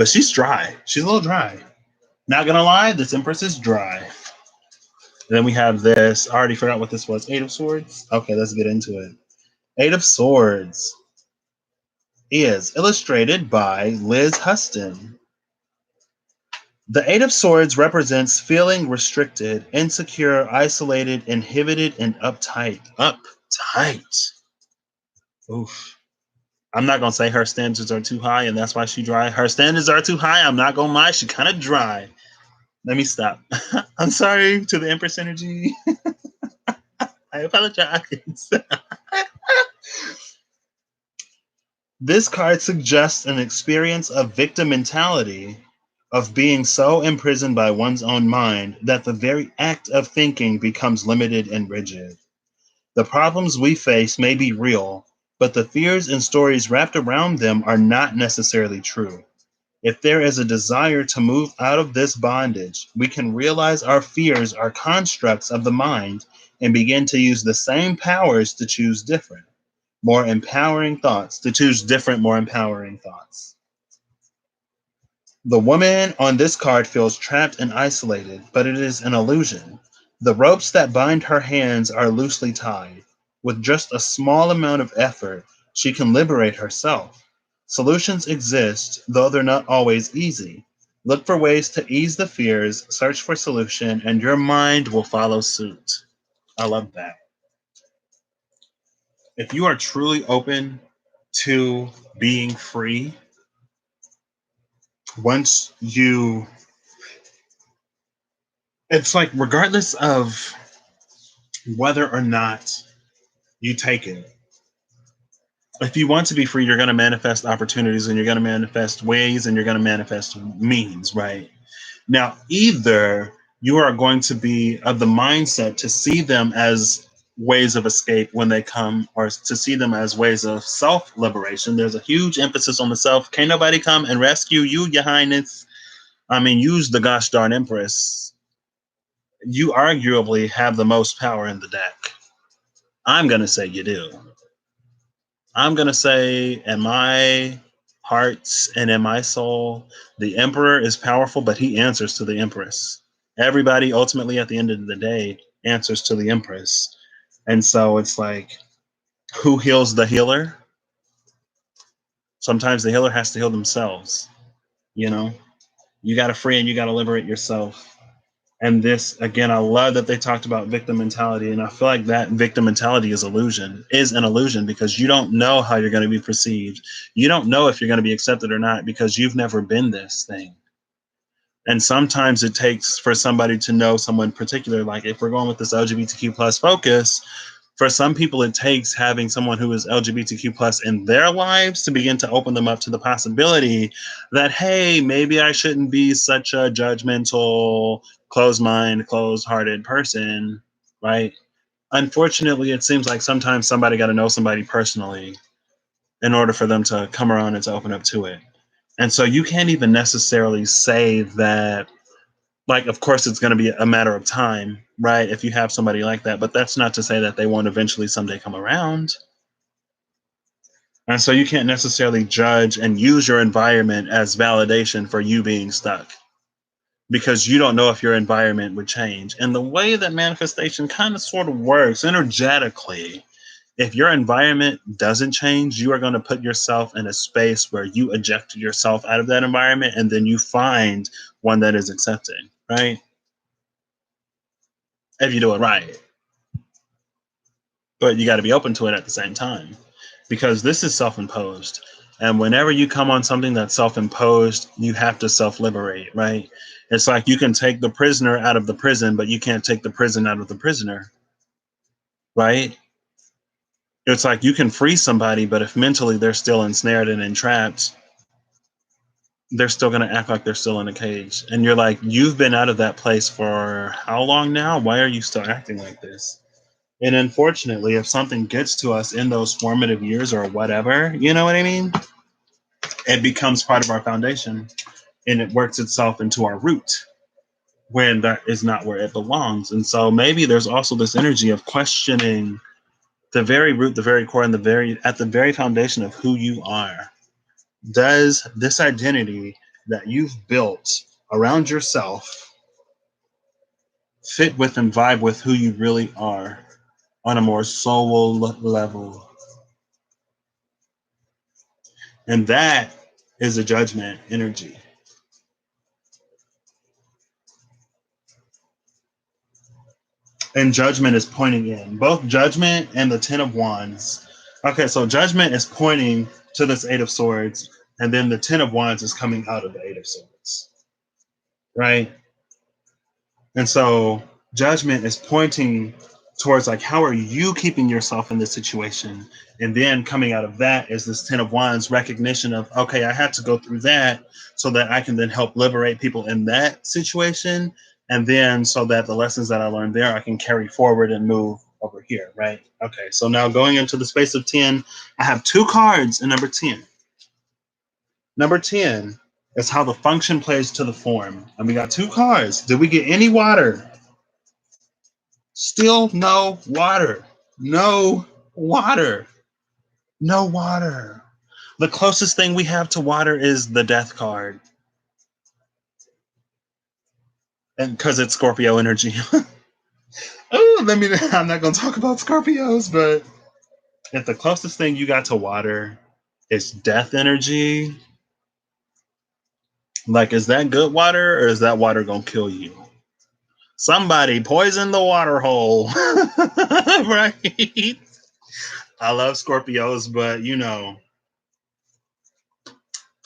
she's dry. She's a little dry. Not gonna lie, this Empress is dry. And then we have this. I already forgot what this was. 8 of Swords. Okay, let's get into it. 8 of Swords is illustrated by Liz Huston. The 8 of Swords represents feeling restricted, insecure, isolated, inhibited, and uptight. Uptight. Oof. I'm not going to say her standards are too high and that's why she dry. Her standards are too high. I'm not going to lie. She kind of dry. Let me stop. I'm sorry to the Empress energy. I apologize. This card suggests an experience of victim mentality, of being so imprisoned by one's own mind that the very act of thinking becomes limited and rigid. The problems we face may be real, but the fears and stories wrapped around them are not necessarily true. If there is a desire to move out of this bondage, we can realize our fears are constructs of the mind and begin to use the same powers to choose different, more empowering thoughts, to choose different, more empowering thoughts. The woman on this card feels trapped and isolated, but it is an illusion. The ropes that bind her hands are loosely tied. With just a small amount of effort, she can liberate herself. Solutions exist, though they're not always easy. Look for ways to ease the fears, search for solution, and your mind will follow suit. I love that. If you are truly open to being free, once you, it's like regardless of whether or not you take it, if you want to be free, you're going to manifest opportunities and you're going to manifest ways and you're going to manifest means, right? Now, either you are going to be of the mindset to see them as ways of escape when they come, or to see them as ways of self liberation. There's a huge emphasis on the self. Can't nobody come and rescue you, your highness. I mean, use the gosh darn empress. You arguably have the most power in the deck. I'm going to say you do. I'm going to say, in my heart and in my soul, the emperor is powerful, but he answers to the empress. Everybody ultimately at the end of the day answers to the empress. And so it's like, who heals the healer? Sometimes the healer has to heal themselves. You know, you got to free and you got to liberate yourself. And this, again, I love that they talked about victim mentality. And I feel like that victim mentality is an illusion because you don't know how you're going to be perceived. You don't know if you're going to be accepted or not because you've never been this thing. And sometimes it takes for somebody to know someone particular, like if we're going with this LGBTQ plus focus, for some people, it takes having someone who is LGBTQ plus in their lives to begin to open them up to the possibility that, hey, maybe I shouldn't be such a judgmental, closed mind, closed hearted person, right? Unfortunately, it seems like sometimes somebody got to know somebody personally in order for them to come around and to open up to it. And so you can't even necessarily say that, like, of course it's going to be a matter of time, right, if you have somebody like that, but that's not to say that they won't eventually someday come around. And so you can't necessarily judge and use your environment as validation for you being stuck because you don't know if your environment would change. And the way that manifestation kind of sort of works energetically, if your environment doesn't change, you are going to put yourself in a space where you eject yourself out of that environment and then you find one that is accepting, right? If you do it right. But you got to be open to it at the same time because this is self-imposed. And whenever you come on something that's self-imposed, you have to self-liberate, right? It's like you can take the prisoner out of the prison, but you can't take the prison out of the prisoner, right? It's like you can free somebody, but if mentally they're still ensnared and entrapped, they're still going to act like they're still in a cage. And you're like, you've been out of that place for how long now? Why are you still acting like this? And unfortunately, if something gets to us in those formative years or whatever, you know what I mean? It becomes part of our foundation and it works itself into our root when that is not where it belongs. And so maybe there's also this energy of questioning the very root, the very core, and at the very foundation of who you are. Does this identity that you've built around yourself fit with and vibe with who you really are on a more soul level? And that is a judgment energy. And judgment is pointing in. Both judgment and the Ten of Wands. Okay, so judgment is pointing to this Eight of Swords, and then the Ten of Wands is coming out of the Eight of Swords. Right? And so judgment is pointing towards like how are you keeping yourself in this situation, and then coming out of that is this Ten of Wands recognition of, okay, I had to go through that so that I can then help liberate people in that situation, and then so that the lessons that I learned there I can carry forward and move over here, right? Okay, so now going into the space of 10, I have two cards in number 10. Number 10 is how the function plays to the form. And we got two cards. Did we get any water? Still no water. No water. No water. The closest thing we have to water is the death card. And because it's Scorpio energy. Oh, I'm not going to talk about Scorpios, but if the closest thing you got to water is death energy, like, is that good water or is that water going to kill you? Somebody poison the water hole. Right? I love Scorpios, but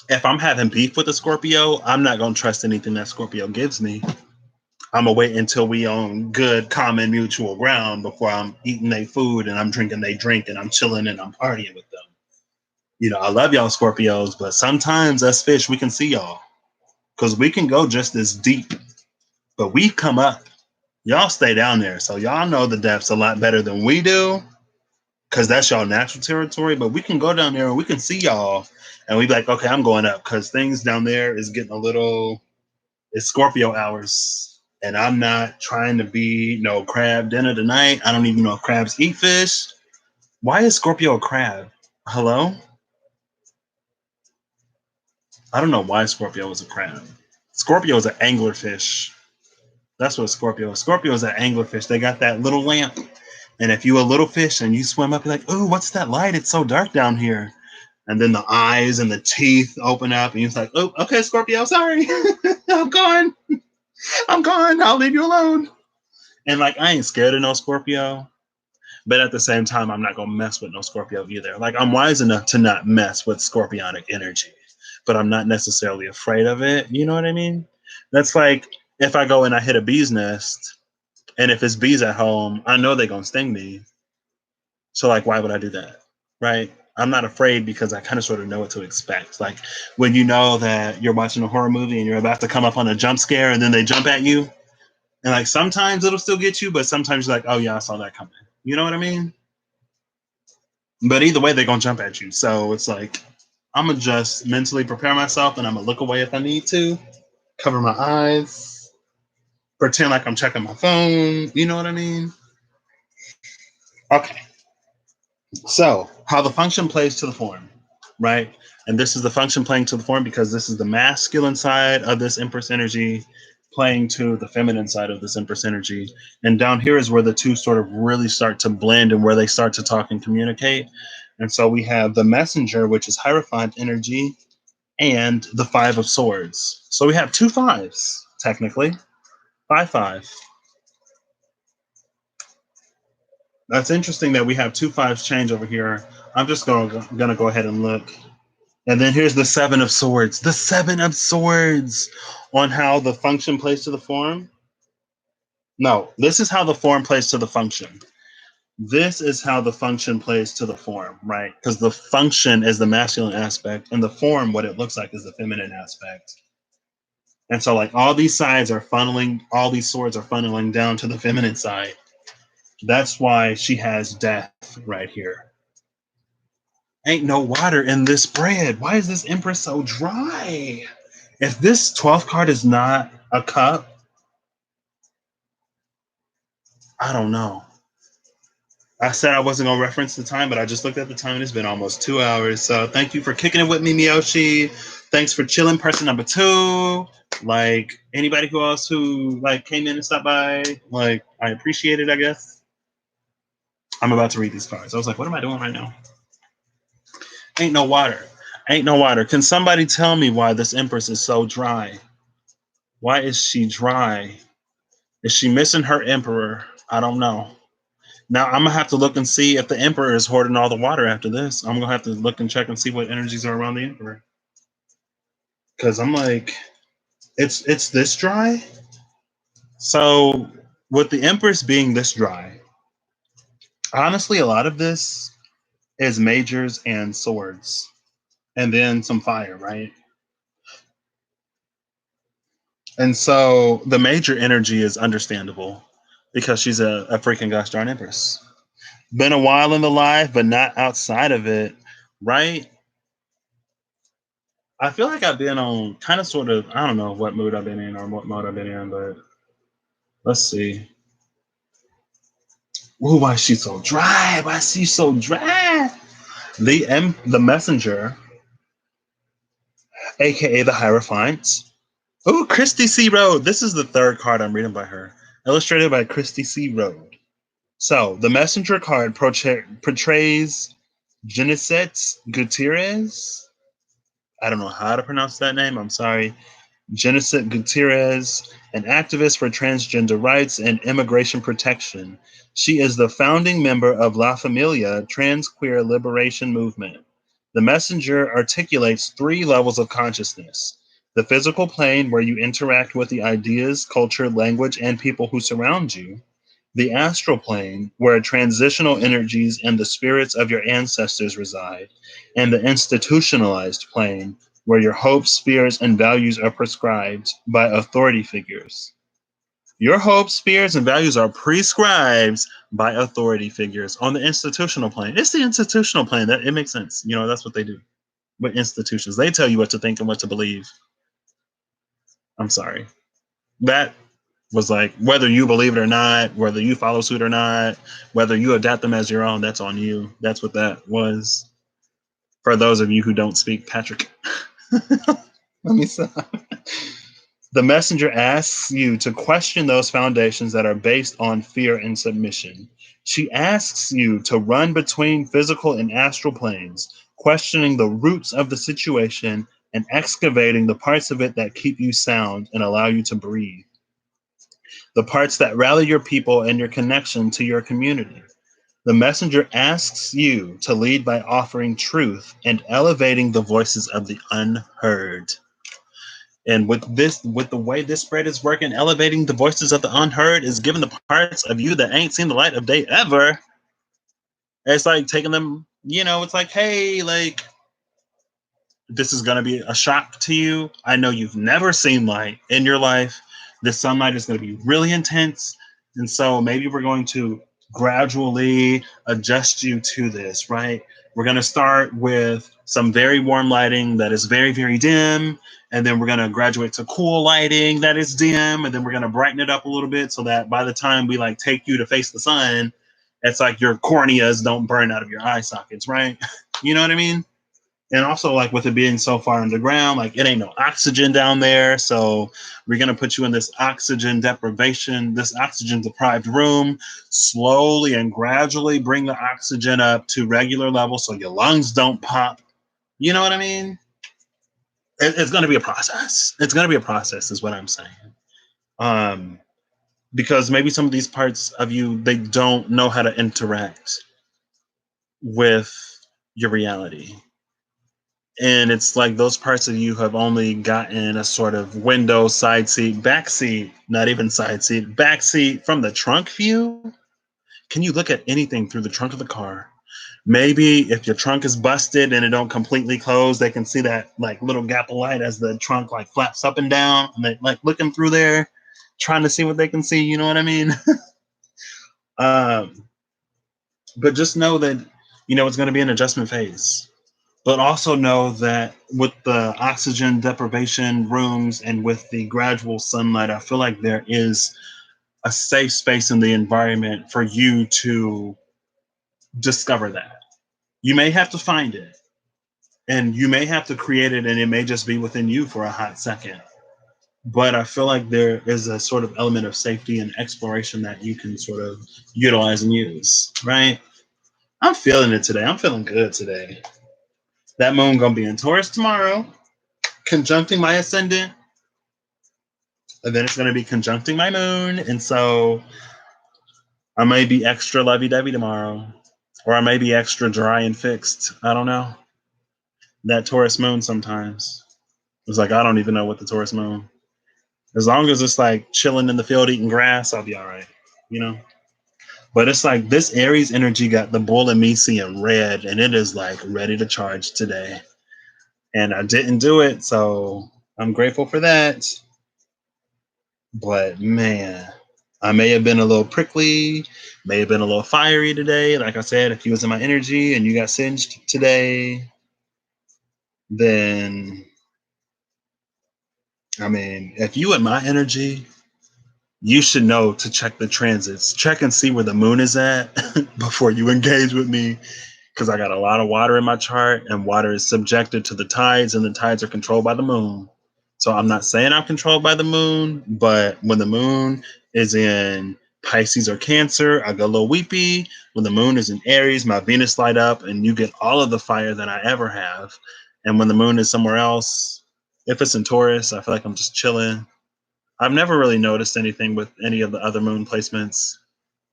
if I'm having beef with a Scorpio, I'm not going to trust anything that Scorpio gives me. I'm going to wait until we on good, common, mutual ground before I'm eating their food and I'm drinking their drink and I'm chilling and I'm partying with them. I love y'all Scorpios, but sometimes us fish, we can see y'all because we can go just as deep, but we come up. Y'all stay down there. So y'all know the depths a lot better than we do because that's y'all natural territory, but we can go down there and we can see y'all and we be like, okay, I'm going up because things down there is getting it's Scorpio hours and I'm not trying to be no crab dinner tonight. I don't even know if crabs eat fish. Why is Scorpio a crab? Hello? I don't know why Scorpio is a crab. Scorpio is an anglerfish. That's what Scorpio is. Scorpio is an anglerfish. They got that little lamp. And if you a little fish and you swim up, you're like, oh, what's that light? It's so dark down here. And then the eyes and the teeth open up, and you're like, oh, okay, Scorpio, sorry. I'm gone. I'm gone. I'll leave you alone. And like, I ain't scared of no Scorpio. But at the same time, I'm not going to mess with no Scorpio either. Like, I'm wise enough to not mess with Scorpionic energy, but I'm not necessarily afraid of it. You know what I mean? That's like if I go and I hit a bee's nest, and if it's bees at home, I know they're going to sting me. So, like, why would I do that? Right? I'm not afraid because I kind of sort of know what to expect. Like when you know that you're watching a horror movie and you're about to come up on a jump scare and then they jump at you. And like sometimes it'll still get you, but sometimes you're like, oh yeah, I saw that coming. You know what I mean? But either way, they're going to jump at you. So it's like, I'm going to just mentally prepare myself and I'm going to look away if I need to, cover my eyes, pretend like I'm checking my phone. You know what I mean? Okay. So, how the function plays to the form, right? And this is the function playing to the form because this is the masculine side of this Empress energy playing to the feminine side of this Empress energy. And down here is where the two sort of really start to blend and where they start to talk and communicate. And so we have the messenger, which is Hierophant energy, and the Five of Swords. So we have two fives, technically. 5-5. That's interesting that we have two fives change over here. I'm just gonna go ahead and look. And then here's the Seven of Swords. The Seven of Swords on how the function plays to the form. No, this is how the form plays to the function. This is how the function plays to the form, right? Because the function is the masculine aspect, and the form, what it looks like, is the feminine aspect. And so, like, all these swords are funneling down to the feminine side. That's why she has death right here. Ain't no water in this bread. Why is this Empress so dry? If this 12th card is not a cup, I don't know. I said I wasn't going to reference the time, but I just looked at the time and it's been almost 2 hours. So thank you for kicking it with me, Miyoshi. Thanks for chilling, person number 2. Like, anybody who else who like came in and stopped by, like, I appreciate it, I guess. I'm about to read these cards. I was like, what am I doing right now? Ain't no water. Ain't no water. Can somebody tell me why this Empress is so dry? Why is she dry? Is she missing her emperor? I don't know. Now I'm gonna have to look and see if the emperor is hoarding all the water after this. I'm gonna have to look and check and see what energies are around the emperor. Cause I'm like, it's this dry. So with the empress being this dry, honestly, a lot of this is majors and swords, and then some fire, right? And so the major energy is understandable because she's a freaking gosh darn empress. Been a while in the life, but not outside of it, right? I feel like I've been on kind of sort of, I don't know what mood I've been in or what mode I've been in, but let's see. Ooh, why is she so dry? Why is she so dry? The messenger, aka the Hierophant. Ooh, Christy C. Road. This is the third card I'm reading by her. Illustrated by Christy C. Road. So the messenger card portrays Geneset Gutierrez. I don't know how to pronounce that name. I'm sorry. Geneset Gutierrez, an activist for transgender rights and immigration protection. She is the founding member of La Familia Trans Queer Liberation Movement. The messenger articulates three levels of consciousness: the physical plane, where you interact with the ideas, culture, language, and people who surround you; the astral plane, where transitional energies and the spirits of your ancestors reside; and the institutionalized plane, where your hopes, fears, and values are prescribed by authority figures. Your hopes, fears, and values are prescribed by authority figures on the institutional plane. It's the institutional plane. That it makes sense. You know, that's what they do with institutions. They tell you what to think and what to believe. I'm sorry. That was like, whether you believe it or not, whether you follow suit or not, whether you adapt them as your own, that's on you. That's what that was. For those of you who don't speak Patrick. Let me stop. The messenger asks you to question those foundations that are based on fear and submission. She asks you to run between physical and astral planes, questioning the roots of the situation and excavating the parts of it that keep you sound and allow you to breathe, the parts that rally your people and your connection to your community. The messenger asks you to lead by offering truth and elevating the voices of the unheard. And with the way this spread is working, elevating the voices of the unheard is giving the parts of you that ain't seen the light of day ever. It's like taking them, it's like, hey, like, this is going to be a shock to you. I know you've never seen light in your life. The sunlight is going to be really intense. And so maybe we're going to gradually adjust you to this, right? We're going to start with some very warm lighting that is very, very dim. And then we're going to graduate to cool lighting that is dim. And then we're going to brighten it up a little bit so that by the time we like take you to face the sun, it's like your corneas don't burn out of your eye sockets, right? You know what I mean? And also, like, with it being so far underground, like, it ain't no oxygen down there. So we're going to put you in this oxygen deprivation, this oxygen deprived room, slowly and gradually bring the oxygen up to regular levels so your lungs don't pop. You know what I mean? It's going to be a process. It's going to be a process, is what I'm saying. Um, because maybe some of these parts of you, they don't know how to interact with your reality. And it's like those parts of you have only gotten a sort of window, side seat, back seat, not even side seat, back seat from the trunk view. Can you look at anything through the trunk of the car? Maybe if your trunk is busted and it don't completely close, they can see that like little gap of light as the trunk like flaps up and down, and they like looking through there, trying to see what they can see. You know what I mean? um, but just know that it's going to be an adjustment phase. But also know that with the oxygen deprivation rooms and with the gradual sunlight, I feel like there is a safe space in the environment for you to discover that. You may have to find it and you may have to create it, and it may just be within you for a hot second. But I feel like there is a sort of element of safety and exploration that you can sort of utilize and use, right? I'm feeling it today. I'm feeling good today. That moon gonna be in Taurus tomorrow, conjuncting my ascendant, and then it's going to be conjuncting my moon. And so I may be extra lovey-dovey tomorrow, or I may be extra dry and fixed. I don't know. That Taurus moon sometimes. It's like, I don't even know what the Taurus moon. As long as it's like chilling in the field eating grass, I'll be all right, you know? But it's like this Aries energy got the bull in me seeing red, and it is like ready to charge today. And I didn't do it, so I'm grateful for that. But man, I may have been a little prickly, may have been a little fiery today. Like I said, if you was in my energy and you got singed today, then I mean, if you in my energy, you should know to check the transits. Check and see where the moon is at before you engage with me, because I got a lot of water in my chart, and water is subjected to the tides, and the tides are controlled by the moon. So I'm not saying I'm controlled by the moon, but when the moon is in Pisces or Cancer, I go a little weepy. When the moon is in Aries, my Venus light up, and you get all of the fire that I ever have. And when the moon is somewhere else, if it's in Taurus, I feel like I'm just chilling. I've never really noticed anything with any of the other moon placements.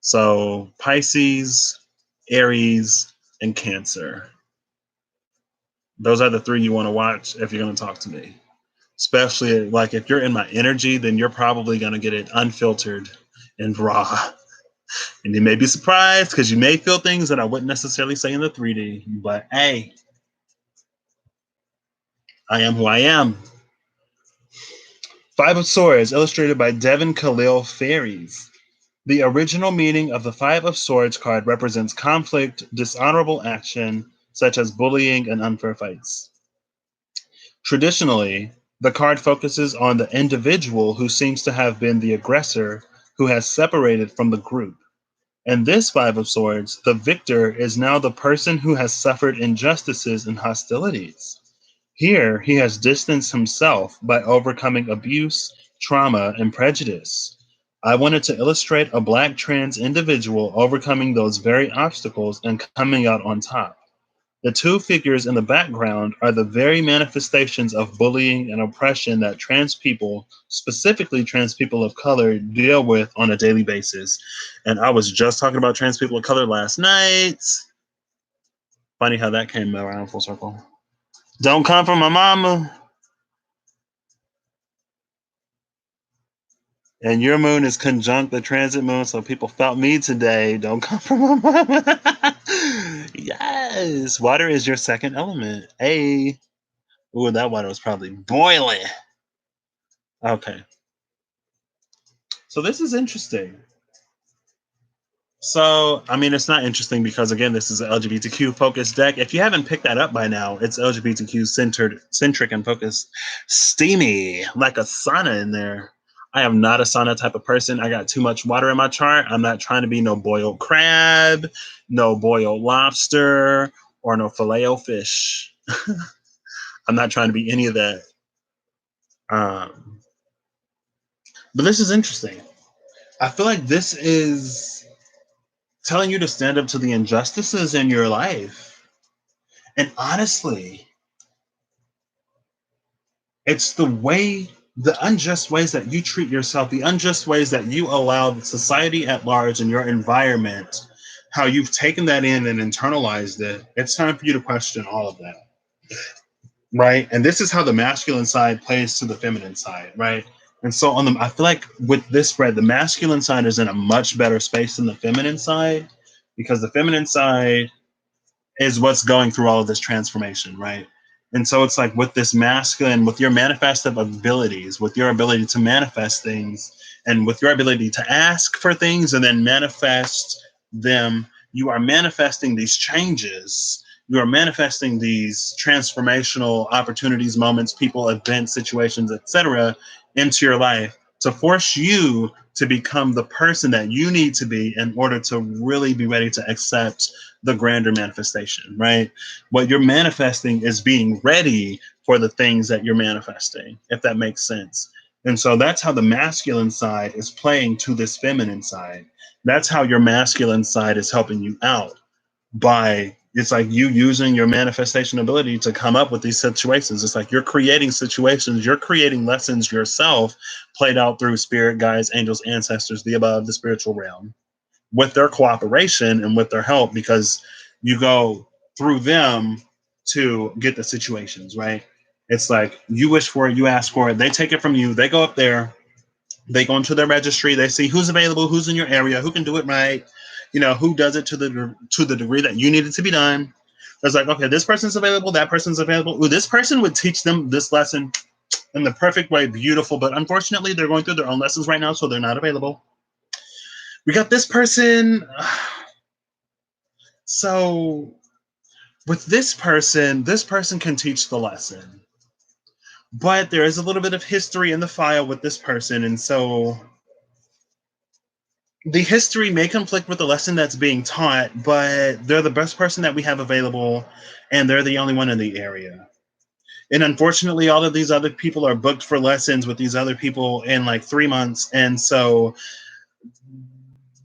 So Pisces, Aries, and Cancer. Those are the three you want to watch if you're going to talk to me. Especially like if you're in my energy, then you're probably going to get it unfiltered and raw. And you may be surprised because you may feel things that I wouldn't necessarily say in the 3D. But hey, I am who I am. Five of Swords, illustrated by Devin Khalil Fairies. The original meaning of the Five of Swords card represents conflict, dishonorable action, such as bullying and unfair fights. Traditionally, the card focuses on the individual who seems to have been the aggressor who has separated from the group. In this Five of Swords, the victor is now the person who has suffered injustices and hostilities. Here, he has distanced himself by overcoming abuse, trauma, and prejudice. I wanted to illustrate a Black trans individual overcoming those very obstacles and coming out on top. The two figures in the background are the very manifestations of bullying and oppression that trans people, specifically trans people of color, deal with on a daily basis. And I was just talking about trans people of color last night. Funny how that came around full circle. Don't come from my mama. And your moon is conjunct the transit moon, so people felt me today. Don't come from my mama. Yes. Water is your second element. Hey. Ooh, that water was probably boiling. Okay. So this is interesting. So, I mean, it's not interesting because, again, this is an LGBTQ focused deck. If you haven't picked that up by now, it's LGBTQ centric, and focused. Steamy, like a sauna in there. I am not a sauna type of person. I got too much water in my chart. I'm not trying to be no boiled crab, no boiled lobster, or no filet o fish. I'm not trying to be any of that. Um, but this is interesting. I feel like this is telling you to stand up to the injustices in your life. And honestly, it's the unjust ways that you treat yourself, the unjust ways that you allow society at large and your environment, how you've taken that in and internalized it. It's time for you to question all of that. Right. And this is how the masculine side plays to the feminine side. Right. And so I feel like with this spread, the masculine side is in a much better space than the feminine side, because the feminine side is what's going through all of this transformation, right? And so it's like with this masculine, with your manifestive abilities, with your ability to manifest things, and with your ability to ask for things and then manifest them, you are manifesting these changes. You are manifesting these transformational opportunities, moments, people, events, situations, etc., into your life to force you to become the person that you need to be in order to really be ready to accept the grander manifestation, right? What you're manifesting is being ready for the things that you're manifesting, if that makes sense. And so that's how the masculine side is playing to this feminine side. That's how your masculine side is helping you out by it's like you using your manifestation ability to come up with these situations. It's like you're creating situations, you're creating lessons yourself, played out through spirit guides, angels, ancestors, the above, the spiritual realm, with their cooperation and with their help, because you go through them to get the situations, right? It's like you wish for it, you ask for it, they take it from you, they go up there, they go into their registry, they see who's available, who's in your area, who can do it right, who does it to the degree that you need it to be done. It's like, okay, this person's available, that person's available. Ooh, this person would teach them this lesson in the perfect way, beautiful, but unfortunately they're going through their own lessons right now, so they're not available. We got this person. So with this person can teach the lesson. But there is a little bit of history in the file with this person, and so the history may conflict with the lesson that's being taught, but they're the best person that we have available, and they're the only one in the area. And unfortunately, all of these other people are booked for lessons with these other people in like 3 months. And so,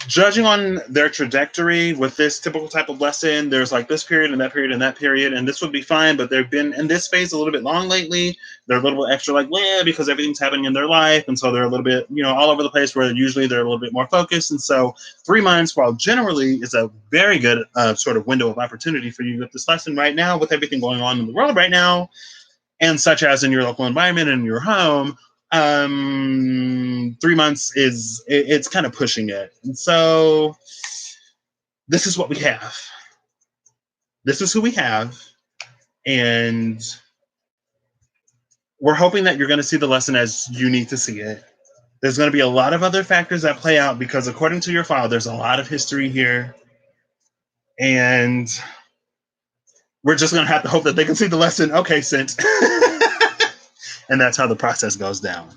judging on their trajectory with this typical type of lesson, there's like this period and that period and that period, and this would be fine, but they've been in this phase a little bit long lately. They're a little bit extra like, yeah, because everything's happening in their life, and so they're a little bit, all over the place where usually they're a little bit more focused. And so 3 months, while generally is a very good sort of window of opportunity for you with this lesson right now, with everything going on in the world right now, and such as in your local environment and your home, 3 months it's kind of pushing it. And so this is what we have. This is who we have. And we're hoping that you're going to see the lesson as you need to see it. There's going to be a lot of other factors that play out because according to your file, there's a lot of history here. And we're just going to have to hope that they can see the lesson. Okay, sent. And that's how the process goes down.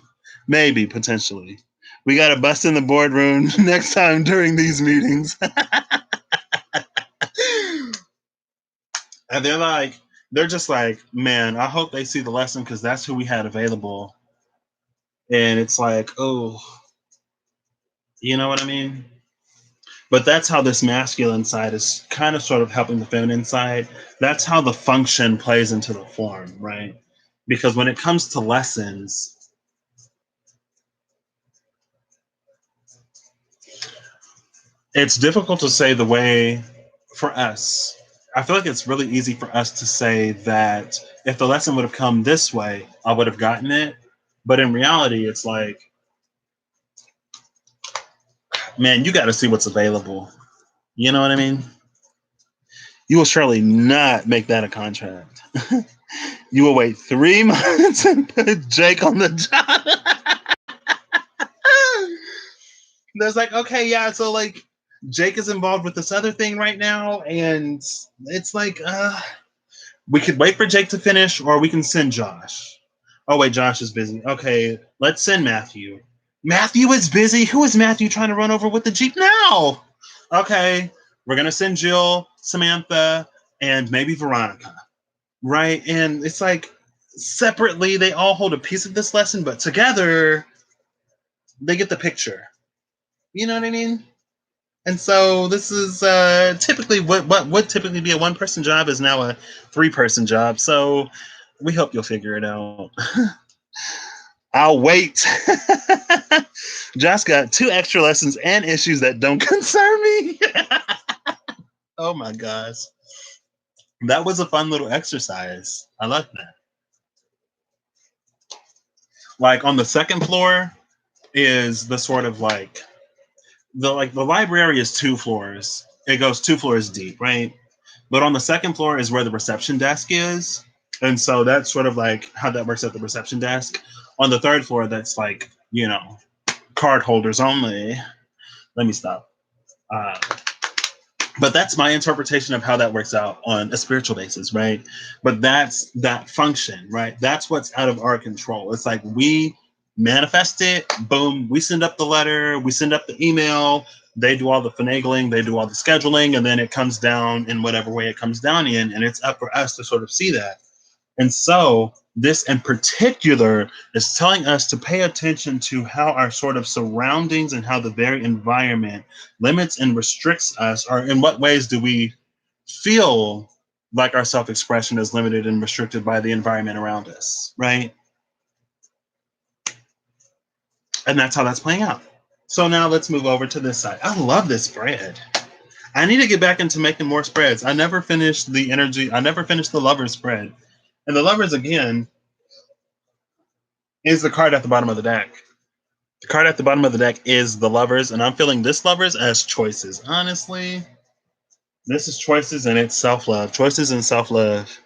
Maybe, potentially. We got to bust in the boardroom next time during these meetings. And they're just like, man, I hope they see the lesson because that's who we had available. And it's like, oh, you know what I mean? But that's how this masculine side is kind of sort of helping the feminine side. That's how the function plays into the form, right? Because when it comes to lessons, it's difficult to say the way for us. I feel like it's really easy for us to say that if the lesson would have come this way, I would have gotten it. But in reality, it's like, man, you got to see what's available. You know what I mean? You will surely not make that a contract. You will wait 3 months and put Jake on the job. There's like, okay, yeah, so like Jake is involved with this other thing right now, and it's like, we could wait for Jake to finish, or we can send Josh. Oh wait, Josh is busy. Okay, let's send Matthew. Matthew is busy. Who is Matthew trying to run over with the Jeep now? Okay, we're gonna send Jill, Samantha, and maybe Veronica. Right? And it's like separately they all hold a piece of this lesson, but together they get the picture. You know what I mean? And so this is typically what would typically be a one-person job is now a three-person job. So we hope you'll figure it out. I'll wait. Josh got 2 extra lessons and issues that don't concern me. Oh my gosh. That was a fun little exercise. I like that. Like on the second floor is the sort of like the library is 2 floors. It goes 2 floors deep, right? But on the second floor is where the reception desk is. And so that's sort of like how that works at the reception desk. On the third floor, that's like, card holders only. Let me stop. But that's my interpretation of how that works out on a spiritual basis, right? But that's that function, right? That's what's out of our control. It's like we manifest it, boom, we send up the letter, we send up the email, they do all the finagling, they do all the scheduling, and then it comes down in whatever way it comes down in, and it's up for us to sort of see that. And so this in particular is telling us to pay attention to how our sort of surroundings and how the very environment limits and restricts us, or in what ways do we feel like our self-expression is limited and restricted by the environment around us, right? And that's how that's playing out. So now let's move over to this side. I love this spread. I need to get back into making more spreads. I never finished the Lovers spread. And the Lovers, again, is the card at the bottom of the deck. The card at the bottom of the deck is the Lovers, and I'm feeling this Lovers as choices. Honestly, this is choices and it's self-love. Choices and self-love.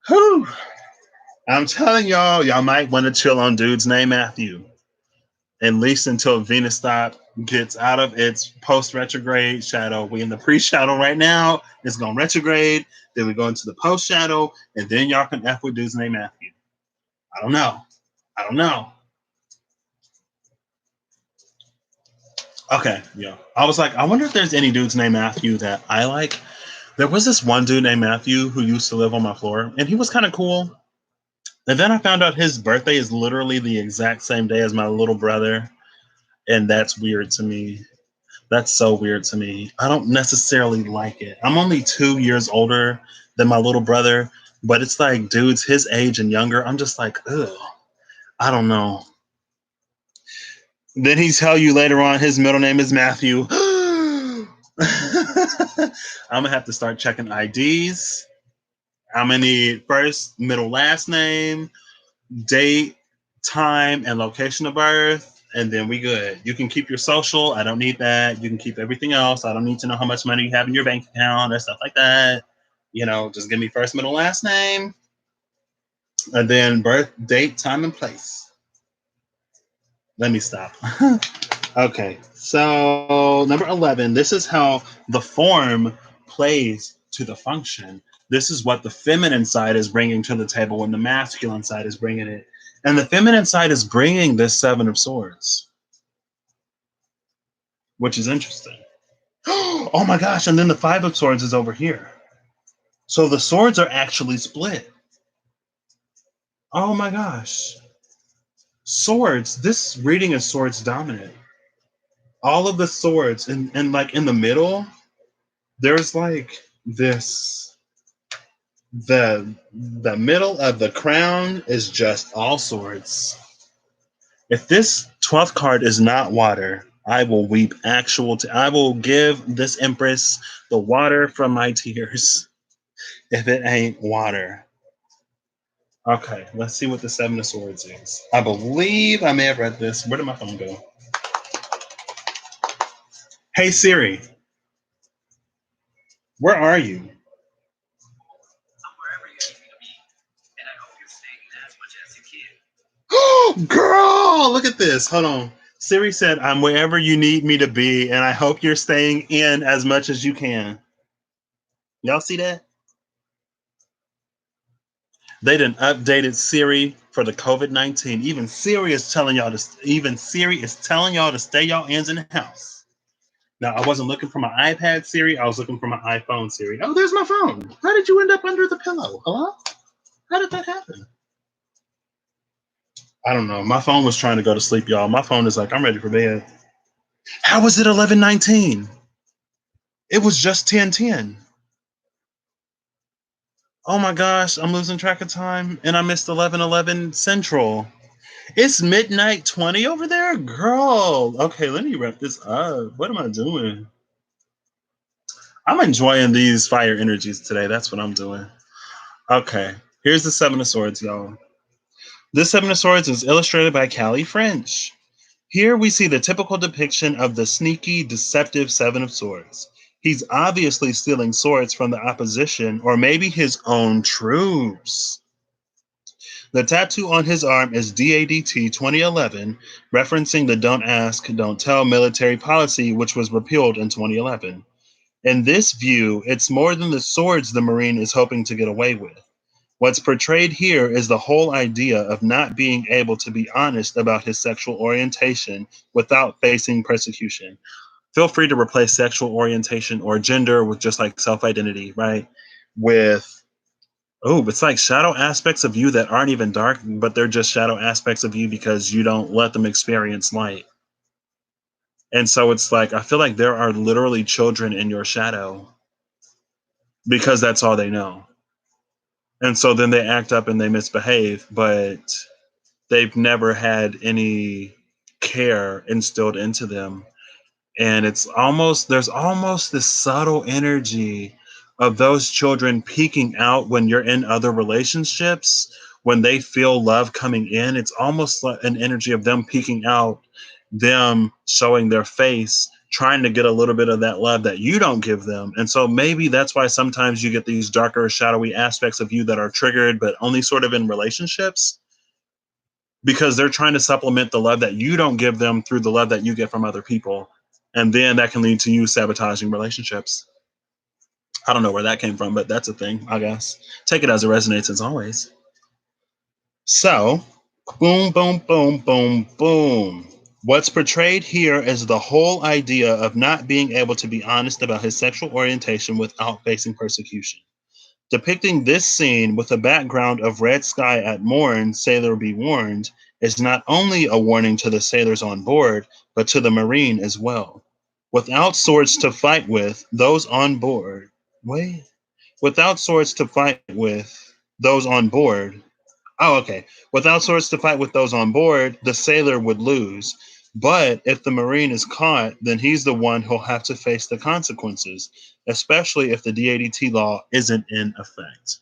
Whew. I'm telling y'all might want to chill on dude's name, Matthew. at least until Venus gets out of its post-retrograde shadow. We in the pre-shadow right now. It's going to retrograde. Then we go into the post-shadow, and then y'all can F with dudes named Matthew. I don't know. I don't know. Okay, yeah. I was like, I wonder if there's any dudes named Matthew that I like. There was this one dude named Matthew who used to live on my floor, and he was kind of cool. And then I found out his birthday is literally the exact same day as my little brother, and that's weird to me. That's so weird to me. I don't necessarily like it. I'm only 2 years older than my little brother, but it's like dudes his age and younger. I'm just like, ugh. I don't know. Then he tell you later on his middle name is Matthew. I'm gonna have to start checking IDs. I'm gonna need first, middle, last name, date, time, and location of birth, and then we good. You can keep your social. I don't need that. You can keep everything else. I don't need to know how much money you have in your bank account or stuff like that. Just give me first, middle, last name, and then birth, date, time, and place. Let me stop. Okay, so number 11, this is how the form plays to the function. This is what the feminine side is bringing to the table when the masculine side is bringing it. And the feminine side is bringing this Seven of Swords, which is interesting. Oh my gosh, and then the Five of Swords is over here. So the swords are actually split. Oh my gosh. Swords, this reading is swords dominant. All of the swords, and like in the middle, there's like this, the middle of the crown is just all swords. If this 12th card is not water, I will weep I will give this Empress the water from my tears if it ain't water. Okay, let's see what the Seven of Swords is. I believe I may have read this. Where did my phone go? Hey Siri, where are you? Girl, look at this. Hold on. Siri said, I'm wherever you need me to be, and I hope you're staying in as much as you can. Y'all see that? They done updated Siri for the COVID-19. Even Siri is telling y'all to stay y'all ends in the house. Now, I wasn't looking for my iPad Siri. I was looking for my iPhone Siri. Oh, there's my phone. How did you end up under the pillow? Hello? How did that happen? I don't know. My phone was trying to go to sleep, y'all. My phone is like, I'm ready for bed. How was it 11:19? It was just 10:10. Oh my gosh, I'm losing track of time, and I missed 11:11 Central. It's midnight 20 over there, girl. Okay, let me wrap this up. What am I doing? I'm enjoying these fire energies today. That's what I'm doing. Okay, here's the Seven of Swords, y'all. This Seven of Swords is illustrated by Callie French. Here we see the typical depiction of the sneaky, deceptive Seven of Swords. He's obviously stealing swords from the opposition or maybe his own troops. The tattoo on his arm is DADT 2011, referencing the Don't Ask, Don't Tell military policy, which was repealed in 2011. In this view, it's more than the swords the Marine is hoping to get away with. What's portrayed here is the whole idea of not being able to be honest about his sexual orientation without facing persecution. Feel free to replace sexual orientation or gender with just like self-identity, right? It's like shadow aspects of you that aren't even dark, but they're just shadow aspects of you because you don't let them experience light. And so it's like, I feel like there are literally children in your shadow because that's all they know. And so then they act up and they misbehave, but they've never had any care instilled into them. And there's almost this subtle energy of those children peeking out when you're in other relationships, when they feel love coming in. It's almost like an energy of them peeking out, them showing their face, trying to get a little bit of that love that you don't give them. And so maybe that's why sometimes you get these darker, shadowy aspects of you that are triggered, but only sort of in relationships. because they're trying to supplement the love that you don't give them through the love that you get from other people. And then that can lead to you sabotaging relationships. I don't know where that came from, but that's a thing, I guess. Take it as it resonates as always. So, boom, boom, boom, boom, boom. What's portrayed here is the whole idea of not being able to be honest about his sexual orientation without facing persecution. Depicting this scene with a background of red sky at morn, sailor be warned, is not only a warning to the sailors on board, but to the marine as well. Without swords to fight with, those on board. Wait. Without swords to fight with those on board. Oh, okay. Without swords to fight with those on board, the sailor would lose. But if the marine is caught, then he's the one who'll have to face the consequences, especially if the DADT law isn't in effect.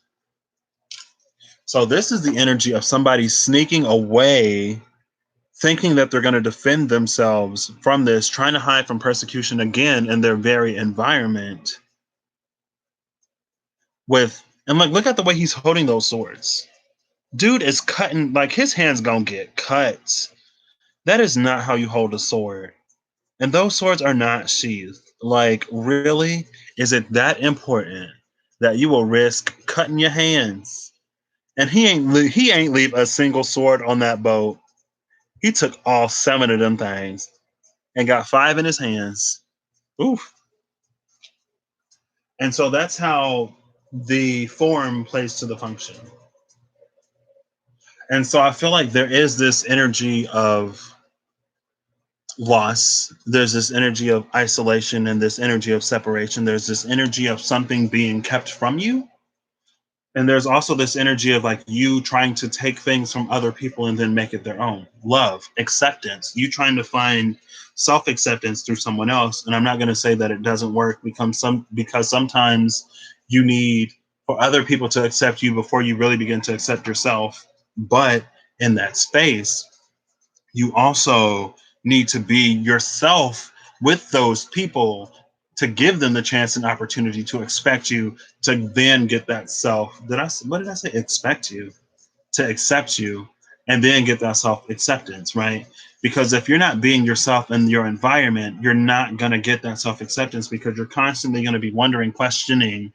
So, this is the energy of somebody sneaking away, thinking that they're going to defend themselves from this, trying to hide from persecution again in their very environment. And like, look at the way he's holding those swords. Dude is cutting, like, his hand's gonna get cut. That is not how you hold a sword. And those swords are not sheathed. Like, really? Is it that important that you will risk cutting your hands? And he ain't leave a single sword on that boat. He took all 7 of them things and got 5 in his hands. Oof. And so that's how the form plays to the function. And so I feel like there is this energy of loss. There's this energy of isolation and this energy of separation. There's this energy of something being kept from you. And there's also this energy of like you trying to take things from other people and then make it their own. Love, acceptance, you trying to find self-acceptance through someone else. And I'm not going to say that it doesn't work because sometimes you need for other people to accept you before you really begin to accept yourself. But in that space, you also need to be yourself with those people to give them the chance and opportunity to expect you to then get that self. What did I say? Expect you to accept you and then get that self acceptance, right? Because if you're not being yourself in your environment, you're not going to get that self acceptance because you're constantly going to be wondering, questioning,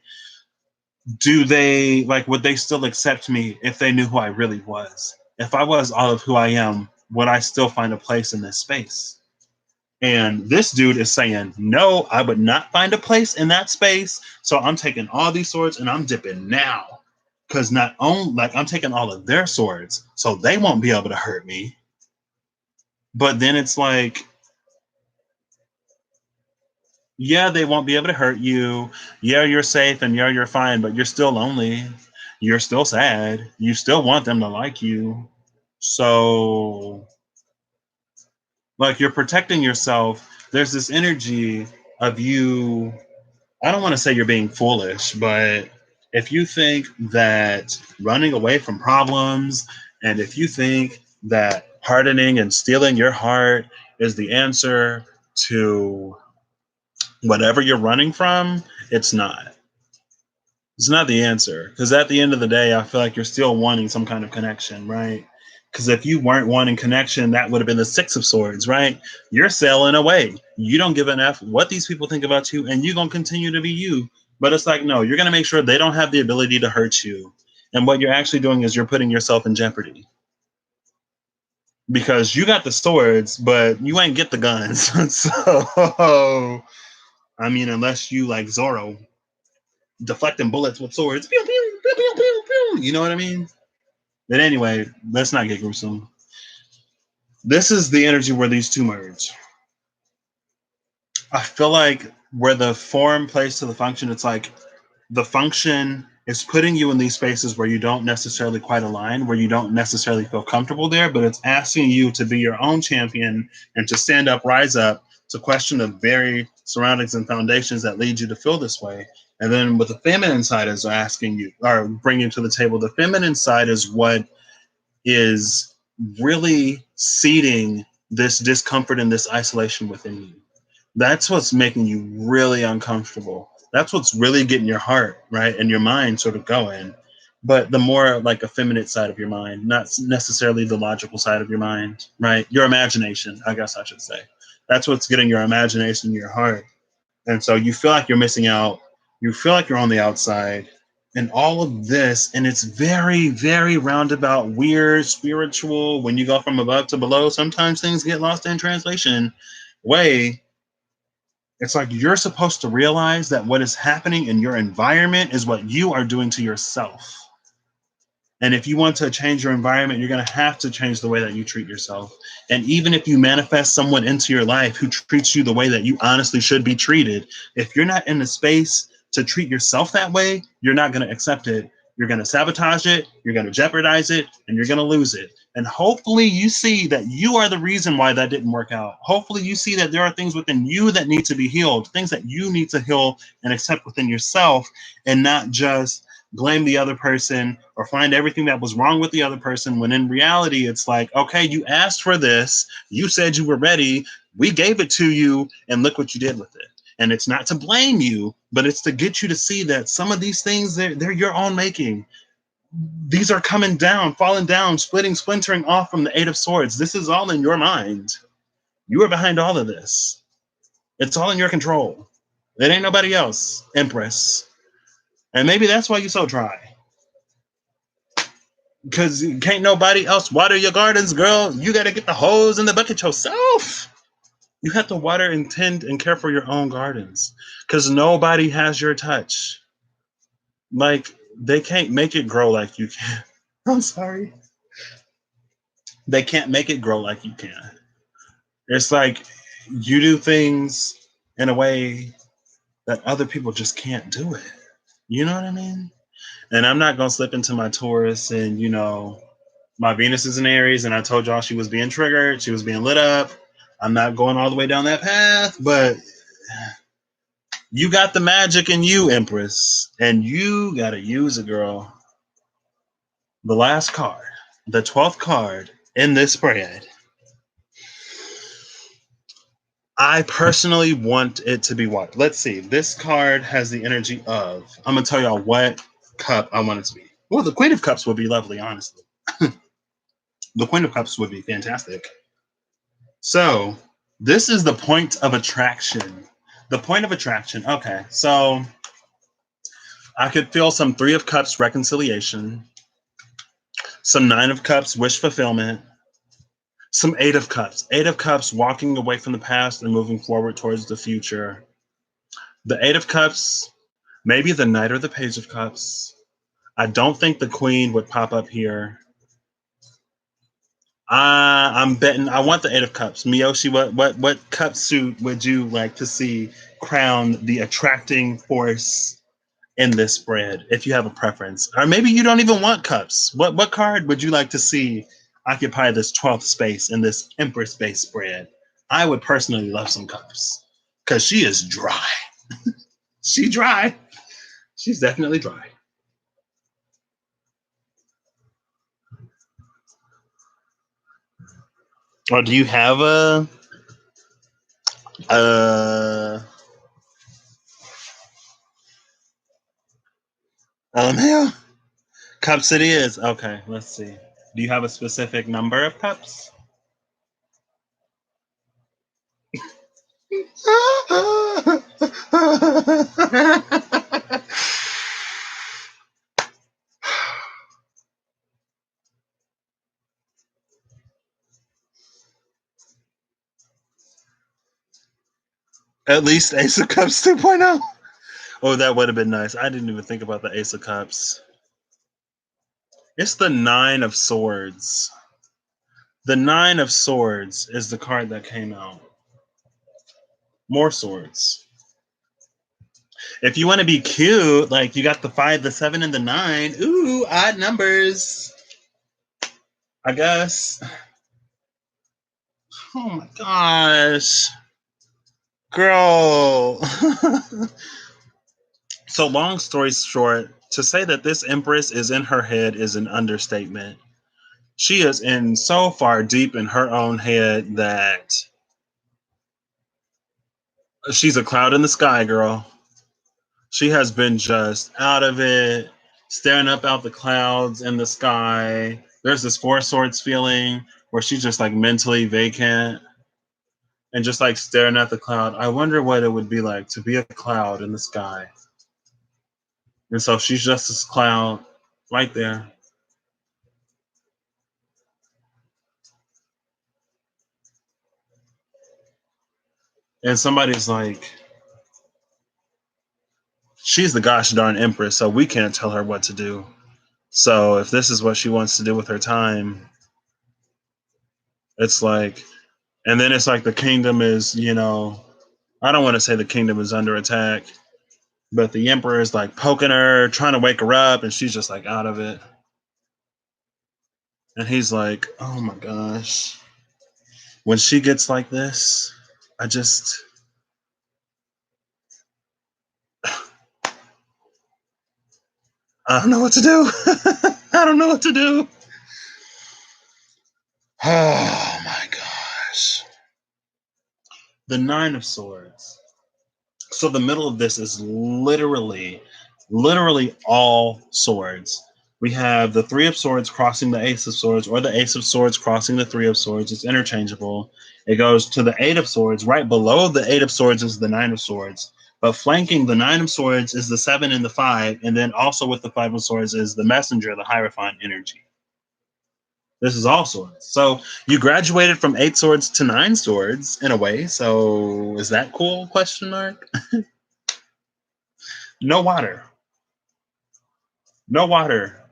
would they still accept me if they knew who I really was? If I was all of who I am, would I still find a place in this space? And this dude is saying, no, I would not find a place in that space. So I'm taking all these swords and I'm dipping now. Because not only, like, I'm taking all of their swords, so they won't be able to hurt me. But then it's like, yeah, they won't be able to hurt you. Yeah, you're safe and yeah, you're fine, but you're still lonely. You're still sad. You still want them to like you. So, like, you're protecting yourself. There's this energy of you. I don't want to say you're being foolish, but if you think that running away from problems and if you think that hardening and stealing your heart is the answer to whatever you're running from, it's not. It's not the answer. Because at the end of the day, I feel like you're still wanting some kind of connection, right? Because if you weren't wanting connection, that would have been the 6 of Swords, right? You're sailing away. You don't give an F what these people think about you, and you're going to continue to be you. But it's like, no, you're going to make sure they don't have the ability to hurt you. And what you're actually doing is you're putting yourself in jeopardy. Because you got the swords, but you ain't get the guns. So, I mean, unless you like Zorro, deflecting bullets with swords. Pew, pew, pew, pew, pew, pew. You know what I mean? But anyway, let's not get gruesome. This is the energy where these two merge. I feel like where the form plays to the function, it's like the function is putting you in these spaces where you don't necessarily quite align, where you don't necessarily feel comfortable there, but it's asking you to be your own champion and to stand up, rise up, to question the very surroundings and foundations that lead you to feel this way. And then what the feminine side is asking you or bringing to the table, the feminine side is what is really seeding this discomfort and this isolation within you. That's what's making you really uncomfortable. That's what's really getting your heart, right, and your mind sort of going. but the more like effeminate side of your mind, not necessarily the logical side of your mind, right? Your imagination, I guess I should say. That's what's getting your imagination in your heart. And so you feel like you're missing out. You feel like you're on the outside. And all of this, and it's very, very roundabout, weird, spiritual. When you go from above to below, sometimes things get lost in translation. Way, it's like you're supposed to realize that what is happening in your environment is what you are doing to yourself. And if you want to change your environment, you're going to have to change the way that you treat yourself. And even if you manifest someone into your life who treats you the way that you honestly should be treated, if you're not in the space to treat yourself that way, you're not going to accept it. You're going to sabotage it, you're going to jeopardize it, and you're going to lose it. And hopefully you see that you are the reason why that didn't work out. Hopefully you see that there are things within you that need to be healed, things that you need to heal and accept within yourself, and not just blame the other person or find everything that was wrong with the other person, when in reality it's like, okay, you asked for this, you said you were ready, we gave it to you, and look what you did with it. And it's not to blame you, but it's to get you to see that some of these things, they're your own making. These are coming down, falling down, splintering off from the Eight of Swords. This is all in your mind. You are behind all of this. It's all in your control. It ain't nobody else, Empress. And maybe that's why you're so dry. Because can't nobody else water your gardens, girl. You got to get the hose in the bucket yourself. You have to water and tend and care for your own gardens. Because nobody has your touch. Like, they can't make it grow like you can. I'm sorry. They can't make it grow like you can. It's like you do things in a way that other people just can't do it. You know what I mean? And I'm not going to slip into my Taurus and, my Venus is in Aries, and I told y'all she was being triggered. She was being lit up. I'm not going all the way down that path, but you got the magic in you, Empress, and you got to use it, girl. The last card, the 12th card in this spread, I personally want it to be what? Let's see. This card has the energy of, I'm going to tell y'all what cup I want it to be. Well, the Queen of Cups would be lovely, honestly. The Queen of Cups would be fantastic. So, this is the point of attraction. The point of attraction. Okay, so I could feel some Three of Cups reconciliation, some Nine of Cups wish fulfillment, some Eight of Cups. Eight of Cups walking away from the past and moving forward towards the future. The Eight of Cups, maybe the Knight or the Page of Cups. I don't think the Queen would pop up here. I'm betting. I want the Eight of Cups. Miyoshi, what cup suit would you like to see crown the attracting force in this spread? If you have a preference, or maybe you don't even want cups. What card would you like to see occupy this 12th space in this Empress space spread? I would personally love some cups because she is dry. She dry. She's definitely dry. Or do you have a yeah. Cups it is. Okay, let's see. Do you have a specific number of cups? At least Ace of Cups 2.0. Oh, that would have been nice. I didn't even think about the Ace of Cups. It's the Nine of Swords. The Nine of Swords is the card that came out. More swords. If you want to be cute, like you got the 5, the 7, and the 9. Ooh, odd numbers. I guess. Oh my gosh. Girl. So, long story short, to say that this Empress is in her head is an understatement. She is in so far deep in her own head that she's a cloud in the sky, girl. She has been just out of it. staring up out the clouds in the sky. There's this Four Swords feeling where she's just like mentally vacant and just like staring at the cloud. I wonder what it would be like to be a cloud in the sky. And so she's just this cloud right there. And somebody's like, she's the gosh darn empress, so we can't tell her what to do. So if this is what she wants to do with her time, it's like, and then it's like the kingdom is, I don't want to say the kingdom is under attack, but the emperor is like poking her, trying to wake her up, and she's just like out of it. And he's like, oh my gosh. When she gets like this, I just, I don't know what to do. I don't know what to do. Oh my gosh. The Nine of Swords. So the middle of this is literally all swords. We have the Three of Swords crossing the Ace of Swords, or the Ace of Swords crossing the Three of Swords. It's interchangeable. It goes to the Eight of Swords. Right below the Eight of Swords is the Nine of Swords. But flanking the Nine of Swords is the Seven and the Five. And then also with the Five of Swords is the Messenger, the Hierophant energy. This is all swords. So you graduated from 8 swords to 9 swords in a way. So is that cool? Question mark. No water. No water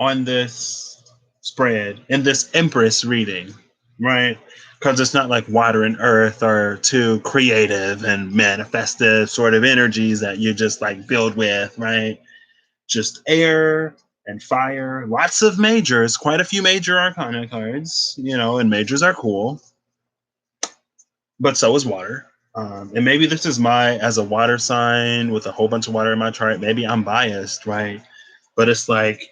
on this spread in this Empress reading, right? Because it's not like water and earth are two creative and manifestive sort of energies that you just like build with, right? Just air and fire. Lots of majors, quite a few major arcana cards, and majors are cool, but so is water. And maybe this is as a water sign with a whole bunch of water in my chart, maybe I'm biased, right? But it's like,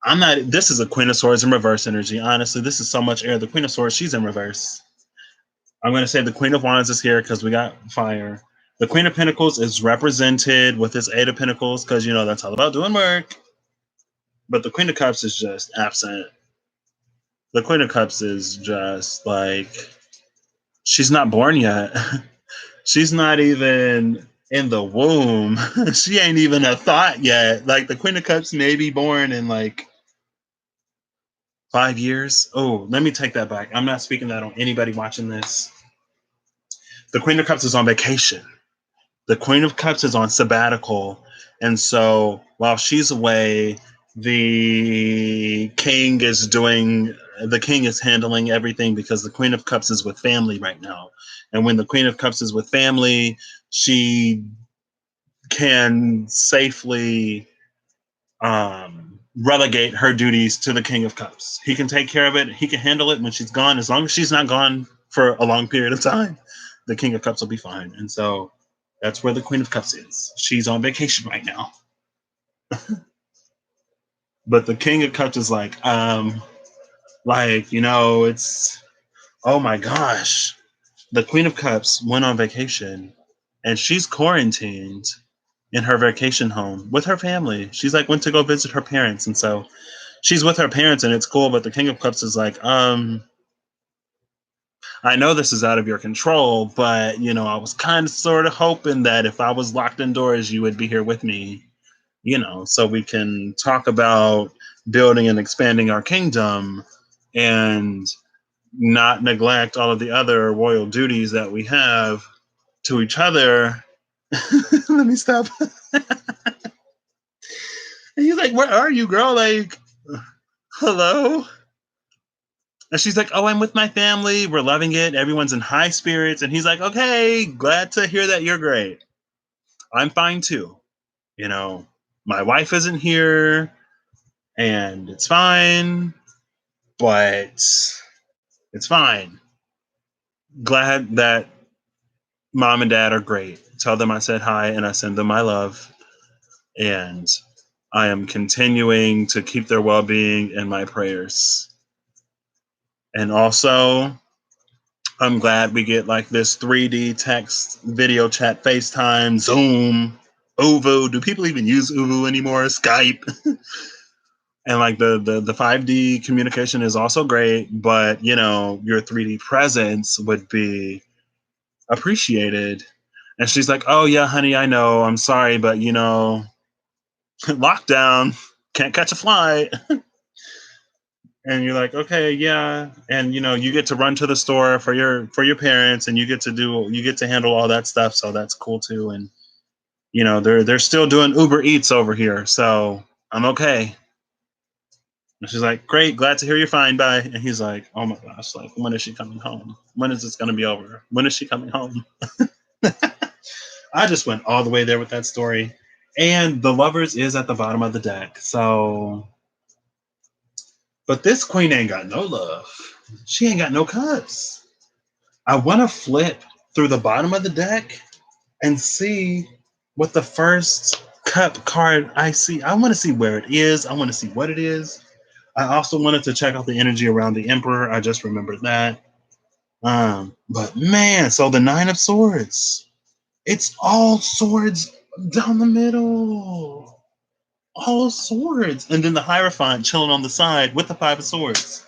I'm not. This is a Queen of Swords in reverse energy. Honestly, this is so much air. The Queen of Swords, she's in reverse. I'm going to say the Queen of Wands is here because we got fire. The Queen of Pentacles is represented with this Eight of Pentacles because, that's all about doing work. But the Queen of Cups is just absent. The Queen of Cups is just like, she's not born yet. She's not even in the womb. She ain't even a thought yet. Like the Queen of Cups may be born in like 5 years. Oh, let me take that back. I'm not speaking that on anybody watching this. The Queen of Cups is on vacation. The Queen of Cups is on sabbatical. And so while she's away, the king is handling everything because the Queen of Cups is with family right now. And when the Queen of Cups is with family, she can safely relegate her duties to the King of Cups. He can take care of it. He can handle it when she's gone. As long as she's not gone for a long period of time, the King of Cups will be fine. And so that's where the Queen of Cups is. She's on vacation right now. But the King of Cups is like, it's, oh my gosh. The Queen of Cups went on vacation and she's quarantined in her vacation home with her family. She's like went to go visit her parents. And so she's with her parents and it's cool, but the King of Cups is like, I know this is out of your control, but I was kind of sort of hoping that if I was locked indoors, you would be here with me, so we can talk about building and expanding our kingdom and not neglect all of the other royal duties that we have to each other. Let me stop. And he's like, where are you, girl? Like, hello? And she's like, oh, I'm with my family. We're loving it. Everyone's in high spirits. And he's like, okay, glad to hear that you're great. I'm fine too. My wife isn't here and it's fine, but it's fine. Glad that mom and dad are great. Tell them I said hi and I send them my love. And I am continuing to keep their well being in my prayers. And also, I'm glad we get like this 3D text, video chat, FaceTime, Zoom Ovo. Do people even use Ovo anymore? Skype. And like the 5D communication is also great, but you know, your 3D presence would be appreciated. And she's like, "Oh yeah, honey, I know. I'm sorry, but you know, lockdown, can't catch a flight." And you're like, "Okay, yeah." And you know, you get to run to the store for your parents, and you get to handle all that stuff, so that's cool too. And you know, they're still doing Uber Eats over here, so I'm okay. And she's like, "Great, glad to hear you're fine. Bye." And he's like, "Oh my gosh, like when is she coming home? When is this gonna be over? When is she coming home?" I just went all the way there with that story. And the lovers is at the bottom of the deck. So, but this queen ain't got no love. She ain't got no cups. I want to flip through the bottom of the deck and see what the first cup card I see. I want to see where it is. I want to see what it is. I also wanted to check out the energy around the Emperor. I just remembered that. But man, so the Nine of Swords. It's all swords down the middle. All swords. And then the Hierophant chilling on the side with the Five of Swords.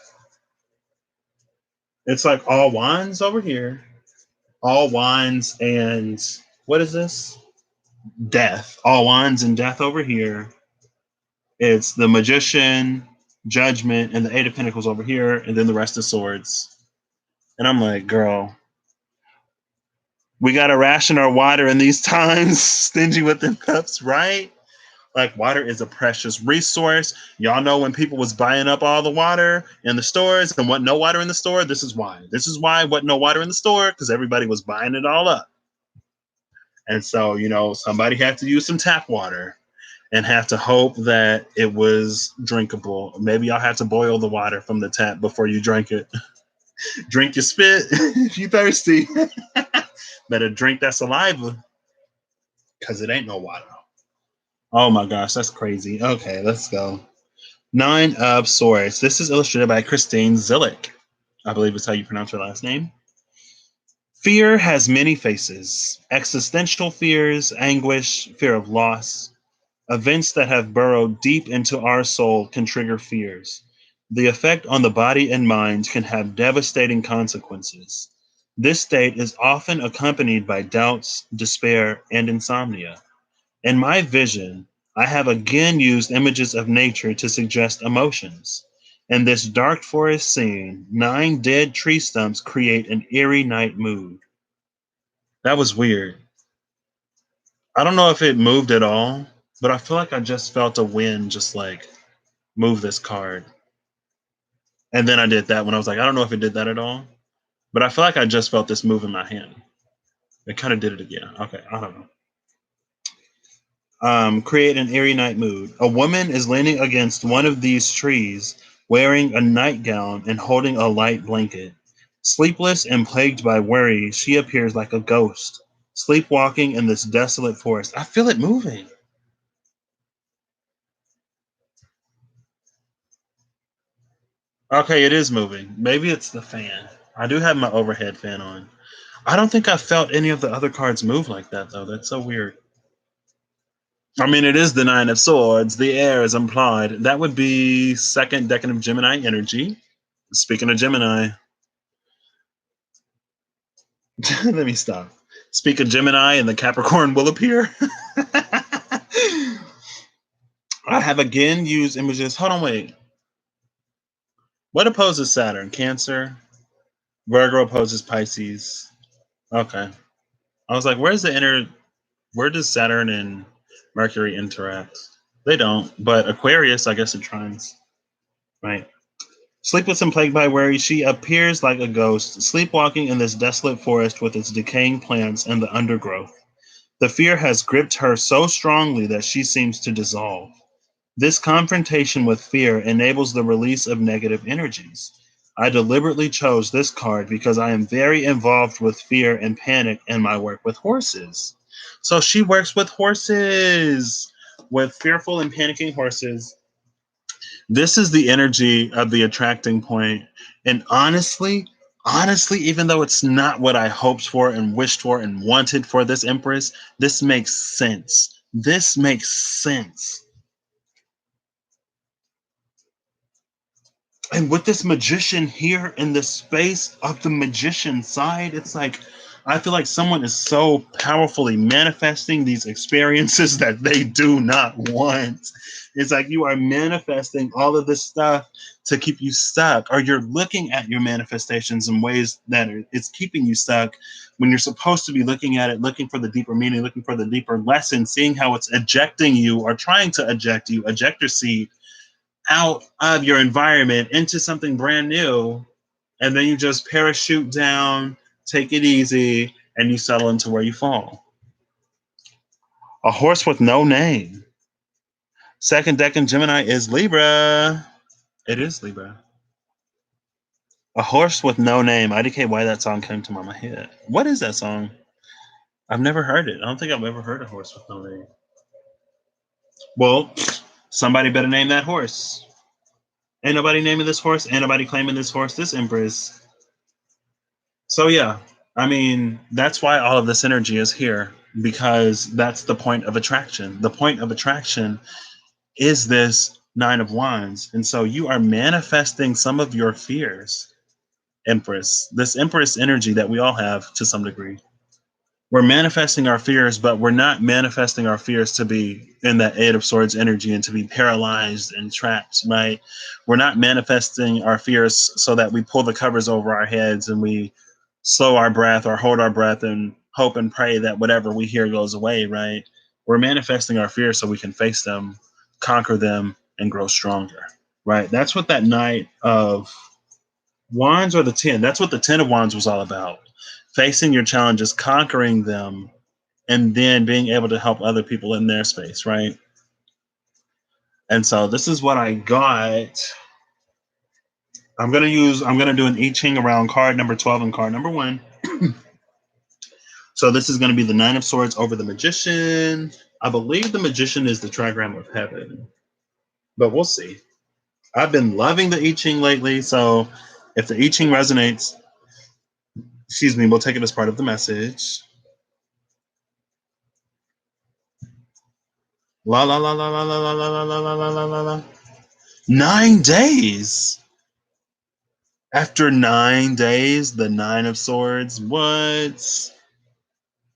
It's like all wands over here. All wands and what is this? Death. All wands and death over here. It's the Magician, Judgment, and the Eight of Pentacles over here, and then the rest of swords. And I'm like, girl, we gotta ration our water in these times. Stingy with them cups, right? Like water is a precious resource. Y'all know when people was buying up all the water in the stores and what no water in the store. This is why. This is why what no water in the store because everybody was buying it all up. And so you know somebody had to use some tap water and have to hope that it was drinkable. Maybe y'all had to boil the water from the tap before you drank it. Drink your spit if you thirsty. Better drink that saliva because it ain't no water. Oh my gosh, that's crazy. Okay, let's go. Nine of Swords. This is illustrated by Christine Zillick. I believe is how you pronounce her last name. Fear has many faces: existential fears, anguish, fear of loss. Events that have burrowed deep into our soul can trigger fears. The effect on the body and mind can have devastating consequences. This state is often accompanied by doubts, despair, and insomnia. In my vision, I have again used images of nature to suggest emotions. In this dark forest scene, 9 dead tree stumps create an eerie night mood. That was weird. I don't know if it moved at all, but I feel like I just felt a wind just like move this card. And then I did that when I was like, I don't know if it did that at all, but I feel like I just felt this move in my hand. It kind of did it again. Okay, I don't know. Create an eerie night mood. A woman is leaning against one of these trees, wearing a nightgown and holding a light blanket. Sleepless and plagued by worry, she appears like a ghost, sleepwalking in this desolate forest. I feel it moving. Okay, it is moving. Maybe it's the fan. I do have my overhead fan on. I don't think I felt any of the other cards move like that, though. That's so weird. I mean, it is the Nine of Swords. The air is implied. That would be second decan of Gemini energy. Speaking of Gemini, let me stop. Speak of Gemini, and the Capricorn will appear. I have again used images. Hold on, wait. What opposes Saturn? Cancer. Virgo opposes Pisces. Okay. I was like, where's the inner? Where does Saturn and Mercury interact? They don't. But Aquarius, I guess it trines. Right. Sleepless and plagued by worry, she appears like a ghost, sleepwalking in this desolate forest with its decaying plants and the undergrowth. The fear has gripped her so strongly that she seems to dissolve. This confrontation with fear enables the release of negative energies. I deliberately chose this card because I am very involved with fear and panic in my work with horses. So she works with horses, with fearful and panicking horses. This is the energy of the attracting point. And honestly, even though it's not what I hoped for and wished for and wanted for this Empress, this makes sense. This makes sense. And with this magician here in the space of the magician side, it's like I feel like someone is so powerfully manifesting these experiences that they do not want. It's like you are manifesting all of this stuff to keep you stuck, or you're looking at your manifestations in ways that it's keeping you stuck when you're supposed to be looking at it, looking for the deeper meaning, looking for the deeper lesson, seeing how it's ejecting you or trying to eject you, eject your seed out of your environment into something brand new, and then you just parachute down, take it easy, and you settle into where you fall. A horse with no name. Second deck in Gemini is Libra. It is Libra. A horse with no name. IDK, why that song came to my head. What is that song? I've never heard it. I don't think I've ever heard a horse with no name. Well, somebody better name that horse. Ain't nobody naming this horse. Ain't nobody claiming this horse. This Empress. So yeah, I mean, that's why all of this energy is here, because that's the point of attraction. The point of attraction is this Nine of Wands. And so you are manifesting some of your fears, Empress. This Empress energy that we all have to some degree. We're manifesting our fears, but we're not manifesting our fears to be in that Eight of Swords energy and to be paralyzed and trapped, right? We're not manifesting our fears so that we pull the covers over our heads and we slow our breath or hold our breath and hope and pray that whatever we hear goes away, right? We're manifesting our fears so we can face them, conquer them, and grow stronger, right? That's what that Knight of Wands, or the 10, that's what the 10 of Wands was all about. Facing your challenges, conquering them, and then being able to help other people in their space, right? And so this is what I got. I'm gonna do an I Ching around card number 12 and card number 1. So this is gonna be the Nine of Swords over the Magician. I believe the Magician is the trigram of heaven, but we'll see. I've been loving the I Ching lately, so if the I Ching resonates, excuse me, we'll take it as part of the message. La la la la la la la la la la la la la. 9 days. After 9 days, the Nine of Swords. What?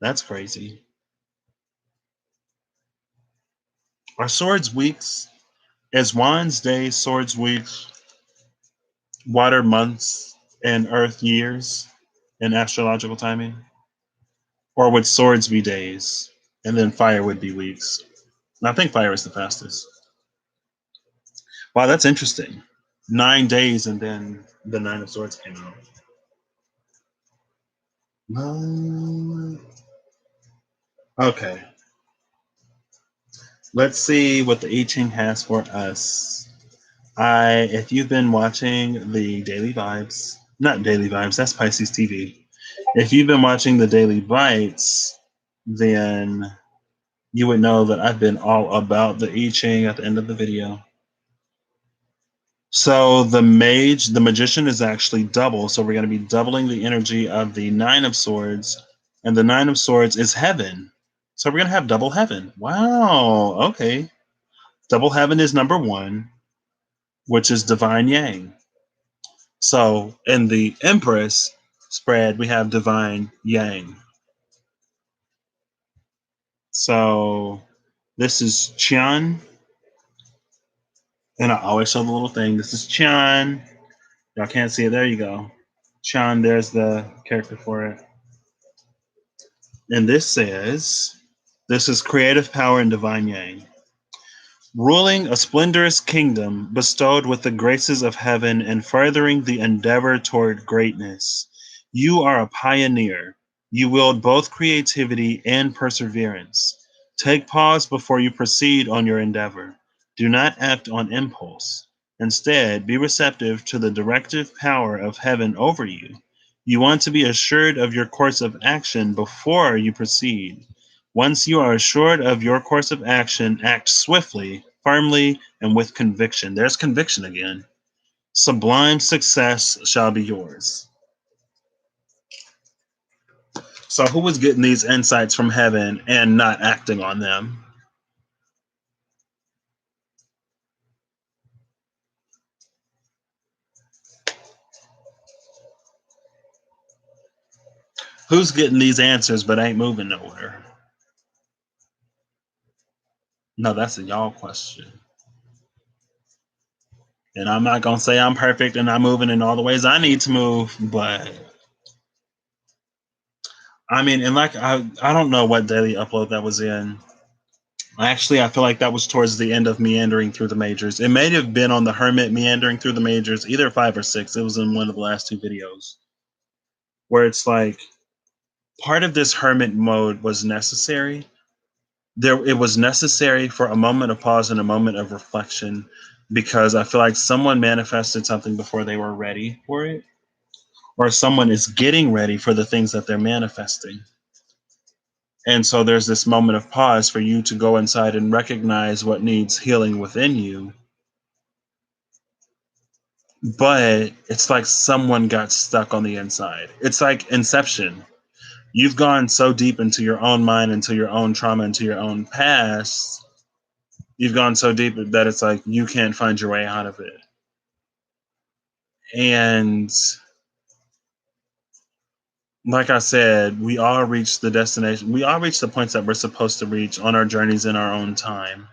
That's crazy. Are swords weeks? Is Wands days swords weeks? Water months and Earth years in astrological timing? Or would swords be days and then fire would be weeks? And I think fire is the fastest. Wow, that's interesting. 9 days and then the Nine of Swords came out. Okay. Let's see what the I Ching has for us. If you've been watching the Daily Vibes, not Daily Vibes, that's Pisces TV. If you've been watching the Daily Bites, then you would know that I've been all about the I Ching at the end of the video. So the magician is actually double. So we're going to be doubling the energy of the Nine of Swords. And the Nine of Swords is heaven. So we're going to have double heaven. Wow. Okay. Double heaven is number 1, which is divine yang. So in the Empress spread, we have divine yang. So this is Qian. And I always show the little thing. This is Qian. Y'all can't see it. There you go. Qian, there's the character for it. And this says, this is creative power and divine yang. Ruling a splendorous kingdom bestowed with the graces of heaven and furthering the endeavor toward greatness. You are a pioneer. You wield both creativity and perseverance. Take pause before you proceed on your endeavor. Do not act on impulse. Instead, be receptive to the directive power of heaven over you. You want to be assured of your course of action before you proceed. Once you are assured of your course of action, act swiftly, firmly, and with conviction. There's conviction again. Sublime success shall be yours. So, who was getting these insights from heaven and not acting on them? Who's getting these answers but ain't moving nowhere? No, that's a y'all question. And I'm not gonna say I'm perfect and I'm moving in all the ways I need to move, but I mean, and like I don't know what daily upload that was in. Actually, I feel like that was towards the end of meandering through the majors. It may have been on the Hermit meandering through the majors, either 5 or 6. It was in one of the last 2 videos where it's like part of this Hermit mode was necessary. It was necessary for a moment of pause and a moment of reflection because I feel like someone manifested something before they were ready for it, or someone is getting ready for the things that they're manifesting. And so there's this moment of pause for you to go inside and recognize what needs healing within you. But it's like someone got stuck on the inside. It's like Inception. You've gone so deep into your own mind, into your own trauma, into your own past. You've gone so deep that it's like you can't find your way out of it. And like I said, we all reach the destination. We all reach the points that we're supposed to reach on our journeys in our own time.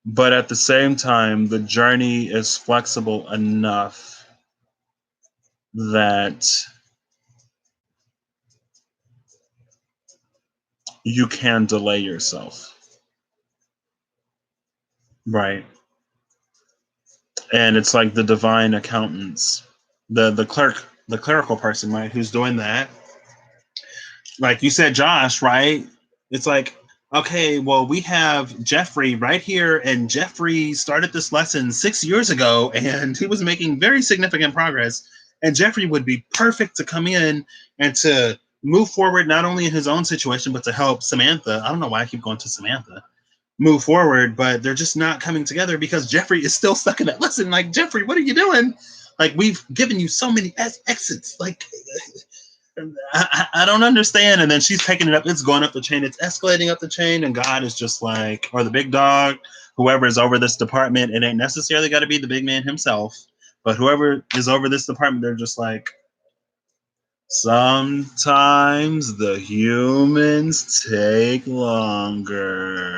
But at the same time, the journey is flexible enough that you can delay yourself. Right. And it's like the divine accountants, the clerical person, right, who's doing that. Like you said, Josh, right? It's like, okay, well, we have Jeffrey right here, and Jeffrey started this lesson 6 years ago, and he was making very significant progress. And Jeffrey would be perfect to come in and to move forward, not only in his own situation, but to help Samantha. I don't know why I keep going to Samantha. Move forward, but they're just not coming together because Jeffrey is still stuck in that lesson. Like, Jeffrey, what are you doing? Like, we've given you so many exits. Like, I don't understand. And then she's taking it up. It's going up the chain. It's escalating up the chain. And God is just like, or the big dog, whoever is over this department, it ain't necessarily got to be the big man himself, but whoever is over this department, they're just like, sometimes the humans take longer.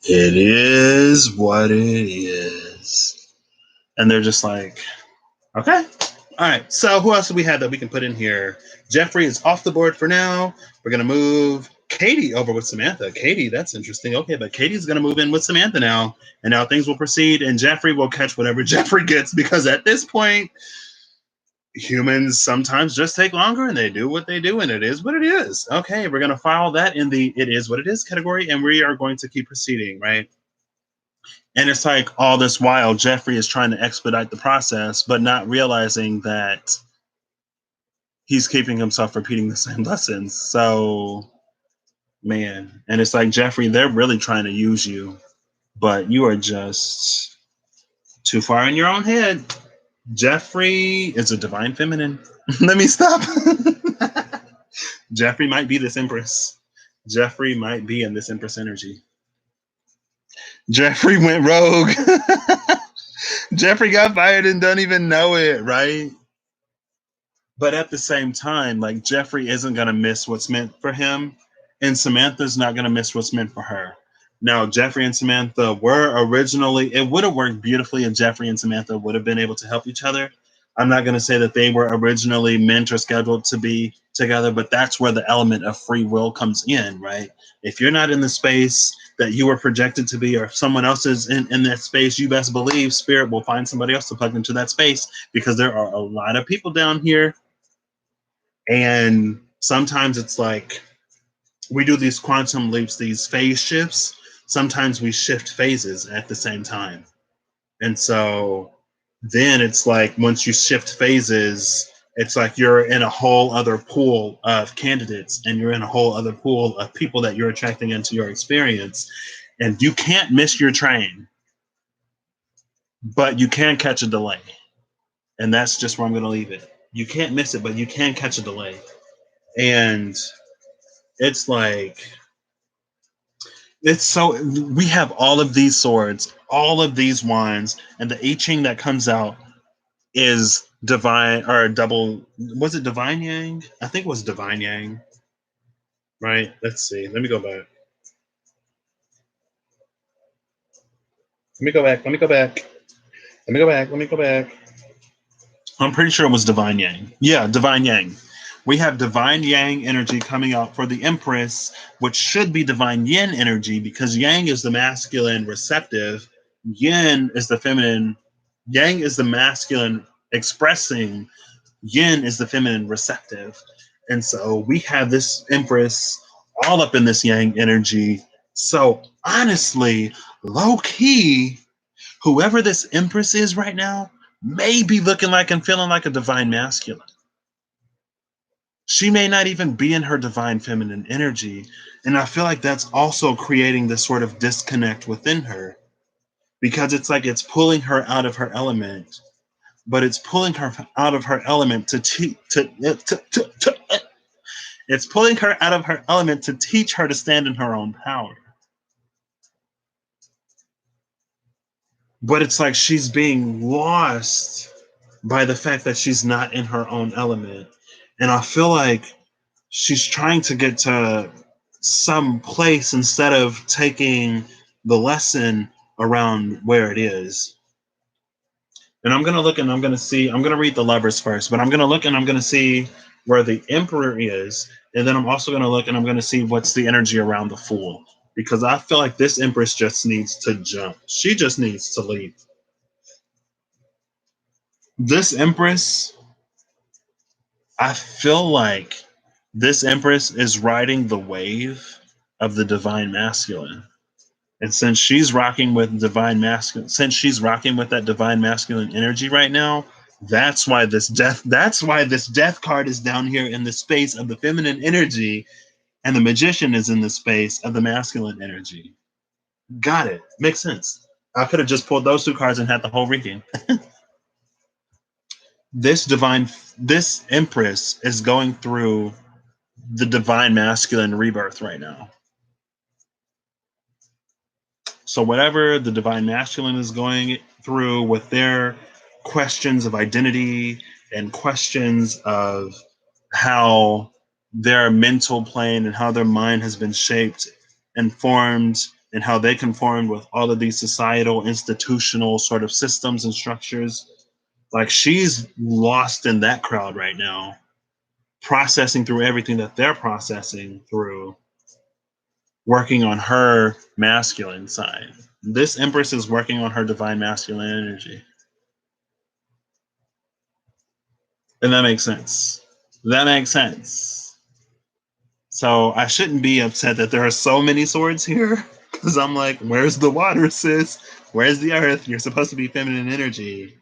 It is what it is. And they're just like, okay. All right. So who else do we have that we can put in here? Jeffrey is off the board for now. We're going to move Katie over with Samantha. Katie, that's interesting. Okay, but Katie's going to move in with Samantha now. And now things will proceed. And Jeffrey will catch whatever Jeffrey gets because at this point, humans sometimes just take longer and they do what they do. And it is what it is. Okay, we're going to file that in the it is what it is category. And we are going to keep proceeding, right? And it's like all this while, Jeffrey is trying to expedite the process, but not realizing that he's keeping himself repeating the same lessons. So, man, and it's like, Jeffrey, they're really trying to use you, but you are just too far in your own head. Jeffrey is a divine feminine. Let me stop. Jeffrey might be this empress. Jeffrey might be in this empress energy. Jeffrey went rogue. Jeffrey got fired and don't even know it, right? But at the same time, like, Jeffrey isn't going to miss what's meant for him, and Samantha's not going to miss what's meant for her. Now, Jeffrey and Samantha were originally, it would have worked beautifully if Jeffrey and Samantha would have been able to help each other. I'm not going to say that they were originally meant or scheduled to be together, but that's where the element of free will comes in, right? If you're not in the space that you were projected to be, or if someone else is in that space, you best believe Spirit will find somebody else to plug into that space, because there are a lot of people down here. And sometimes it's like we do these quantum leaps, these phase shifts. Sometimes we shift phases at the same time. And so then it's like once you shift phases, it's like you're in a whole other pool of candidates, and you're in a whole other pool of people that you're attracting into your experience. And you can't miss your train, but you can catch a delay. And that's just where I'm going to leave it. You can't miss it, but you can catch a delay. And it's like, It's so we have all of these swords, all of these wands, and the I Ching that comes out is divine or double. Was it divine yang? I think it was divine yang. Right. Let's see. Let me go back. Let me go back. Let me go back. Let me go back. Let me go back. I'm pretty sure it was divine yang. Yeah, divine yang. We have divine yang energy coming out for the Empress, which should be divine yin energy because yang is the masculine receptive, yin is the feminine, yang is the masculine expressing, yin is the feminine receptive. And so we have this Empress all up in this yang energy. So honestly, low key, whoever this Empress is right now may be looking like and feeling like a divine masculine. She may not even be in her divine feminine energy. And I feel like that's also creating this sort of disconnect within her because it's like it's pulling her out of her element, but it's pulling her out of her element it's pulling her out of her element to teach her to stand in her own power. But it's like she's being lost by the fact that she's not in her own element. And I feel like she's trying to get to some place instead of taking the lesson around where it is. And I'm going to look and I'm going to see, I'm going to read the lovers first, but I'm going to look and I'm going to see where the emperor is. And then I'm also going to look and I'm going to see what's the energy around the fool. Because I feel like this empress just needs to jump. She just needs to leave. This empress, I feel like this empress is riding the wave of the divine masculine. And since she's rocking with divine masculine, since she's rocking with that divine masculine energy right now, that's why this death card is down here in the space of the feminine energy, and the magician is in the space of the masculine energy. Got it. Makes sense. I could have just pulled those two cards and had the whole reading. This empress is going through the divine masculine rebirth right now. So whatever the divine masculine is going through with their questions of identity and questions of how their mental plane and how their mind has been shaped and formed and how they conform with all of these societal institutional sort of systems and structures, like she's lost in that crowd right now, processing through everything that they're processing through, working on her masculine side. This empress is working on her divine masculine energy. And that makes sense. That makes sense. So I shouldn't be upset that there are so many swords here. Because I'm like, where's the water, sis? Where's the earth? You're supposed to be feminine energy.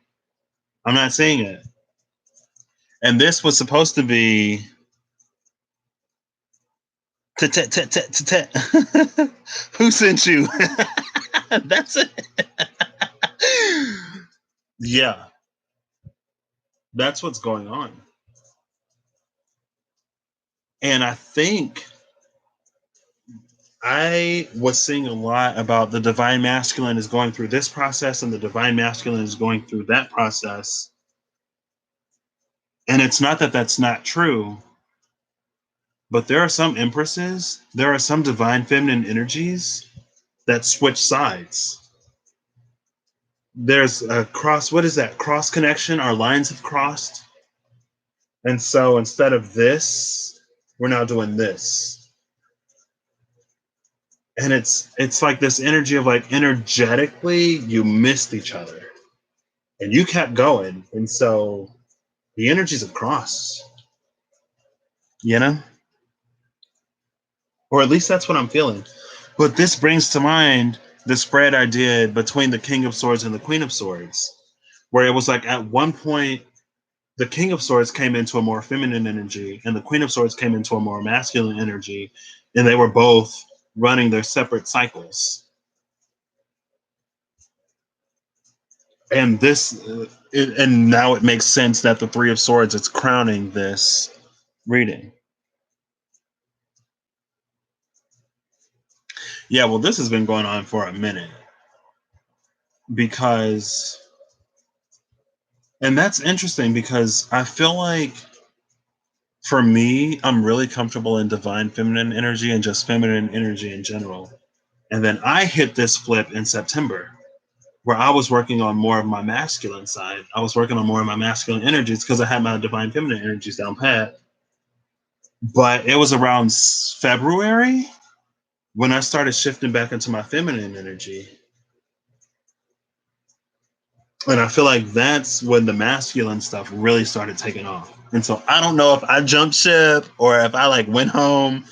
I'm not saying it. And this was supposed to be who sent you? That's it. Yeah, that's what's going on. And I think I was seeing a lot about the divine masculine is going through this process and the divine masculine is going through that process. And it's not that that's not true, but there are some empresses, there are some divine feminine energies that switch sides. There's a cross, what is that? Cross connection, our lines have crossed. And so instead of this, we're now doing this. And it's like this energy of like energetically you missed each other and you kept going. And so the energies have crossed, you know? Or at least that's what I'm feeling. But this brings to mind the spread I did between the King of Swords and the Queen of Swords, where it was like at one point the King of Swords came into a more feminine energy and the Queen of Swords came into a more masculine energy, and they were both running their separate cycles. And and now it makes sense that the Three of Swords is crowning this reading. Yeah, well, this has been going on for a minute because, and that's interesting because I feel like for me, I'm really comfortable in divine feminine energy and just feminine energy in general. And then I hit this flip in September where I was working on more of my masculine side. I was working on more of my masculine energies because I had my divine feminine energies down pat. But it was around February when I started shifting back into my feminine energy. And I feel like that's when the masculine stuff really started taking off. And so I don't know if I jumped ship or if I like went home.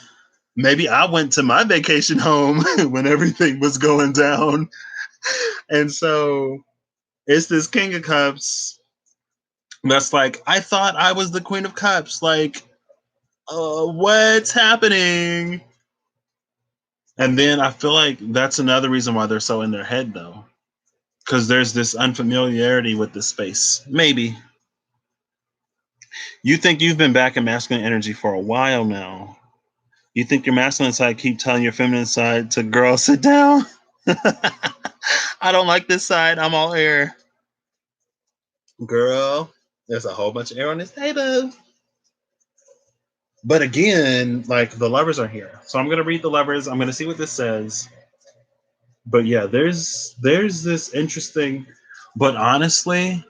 Maybe I went to my vacation home when everything was going down. And so it's this King of Cups that's like, I thought I was the Queen of Cups. Like, what's happening? And then I feel like that's another reason why they're so in their head, though, because there's this unfamiliarity with the space. Maybe you think you've been back in masculine energy for a while now. You think your masculine side keep telling your feminine side to girl sit down. I don't like this side. I'm all air. Girl, there's a whole bunch of air on this table. But again, like the lovers are here. So I'm gonna read the lovers. I'm gonna see what this says. But yeah, there's this interesting, but honestly,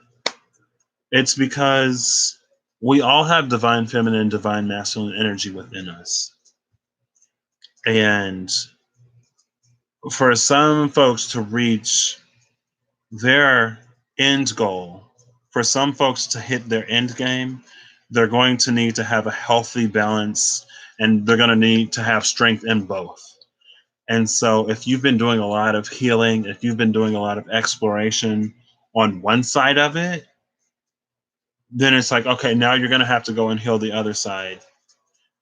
it's because we all have divine feminine and divine masculine energy within us. And for some folks to reach their end goal, for some folks to hit their end game, they're going to need to have a healthy balance and they're going to need to have strength in both. And so, if you've been doing a lot of healing, if you've been doing a lot of exploration on one side of it, then it's like, okay, now you're going to have to go and heal the other side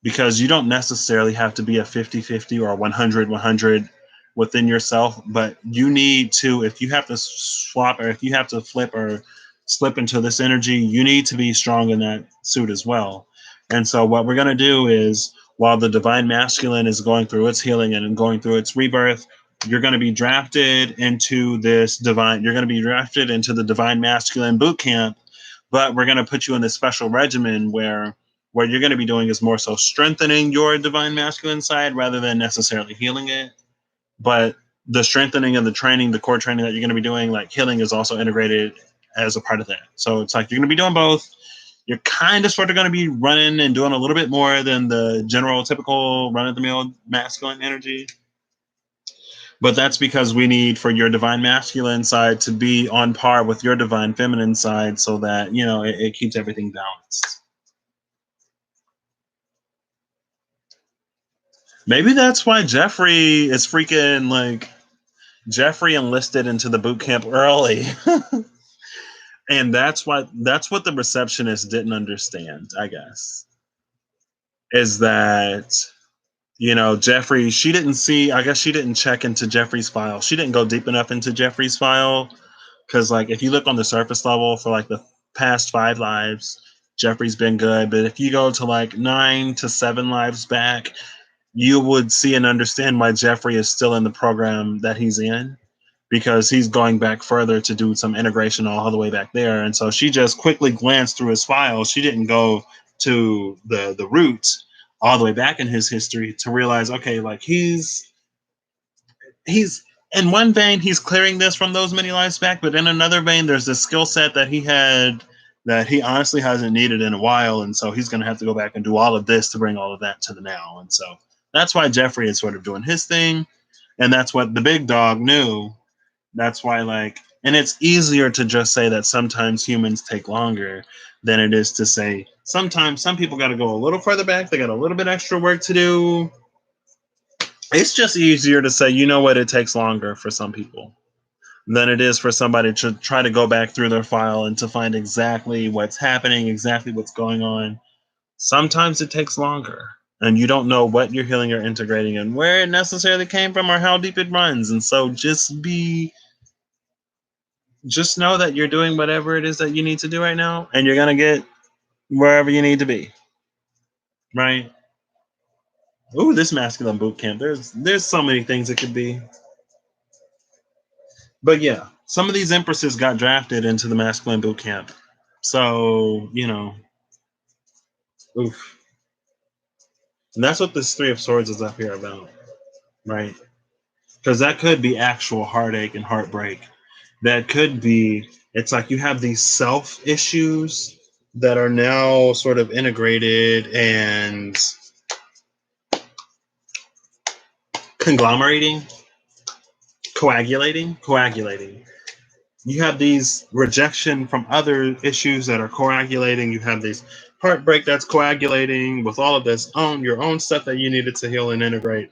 because you don't necessarily have to be a 50-50 or a 100-100 within yourself, but you need to, if you have to swap or if you have to flip or slip into this energy, you need to be strong in that suit as well. And so what we're going to do is while the divine masculine is going through its healing and going through its rebirth, you're going to be drafted into this divine, you're going to be drafted into the divine masculine boot camp, but we're going to put you in this special regimen where what you're going to be doing is more so strengthening your divine masculine side rather than necessarily healing it. But the strengthening and the training, the core training that you're going to be doing, like healing, is also integrated as a part of that. So it's like you're going to be doing both. You're kind of sort of going to be running and doing a little bit more than the general typical run of the mill masculine energy. But that's because we need for your divine masculine side to be on par with your divine feminine side so that, you know, it keeps everything balanced. Maybe that's why Jeffrey is freaking like Jeffrey enlisted into the boot camp early. And that's what the receptionist didn't understand, I guess. Is that Jeffrey, she didn't see, I guess she didn't check into Jeffrey's file. She didn't go deep enough into Jeffrey's file. Cause like if you look on the surface level for like the past 5 lives, Jeffrey's been good. But if you go to like 9 to 7 lives back, you would see and understand why Jeffrey is still in the program that he's in because he's going back further to do some integration all the way back there. And so she just quickly glanced through his files. She didn't go to the roots all the way back in his history to realize, okay, like he's in one vein, he's clearing this from those many lives back, but in another vein, there's this skill set that he had that he honestly hasn't needed in a while. And so he's going to have to go back and do all of this to bring all of that to the now. And so that's why Jeffrey is sort of doing his thing. And that's what the big dog knew. That's why, like, and it's easier to just say that sometimes humans take longer than it is to say sometimes some people got to go a little further back. They got a little bit extra work to do. It's just easier to say, you know what, it takes longer for some people than it is for somebody to try to go back through their file and to find exactly what's happening, exactly what's going on. Sometimes it takes longer and you don't know what you're healing or integrating and where it necessarily came from or how deep it runs. And so just know that you're doing whatever it is that you need to do right now and you're going to get wherever you need to be. Right? Ooh, this masculine boot camp. There's so many things it could be. But yeah, some of these empresses got drafted into the masculine boot camp. So, oof. And that's what this Three of Swords is up here about, right? Because that could be actual heartache and heartbreak. That could be, it's like you have these self issues that are now sort of integrated and conglomerating, coagulating. You have these rejection from other issues that are coagulating. You have this heartbreak that's coagulating with all of this own your own stuff that you needed to heal and integrate.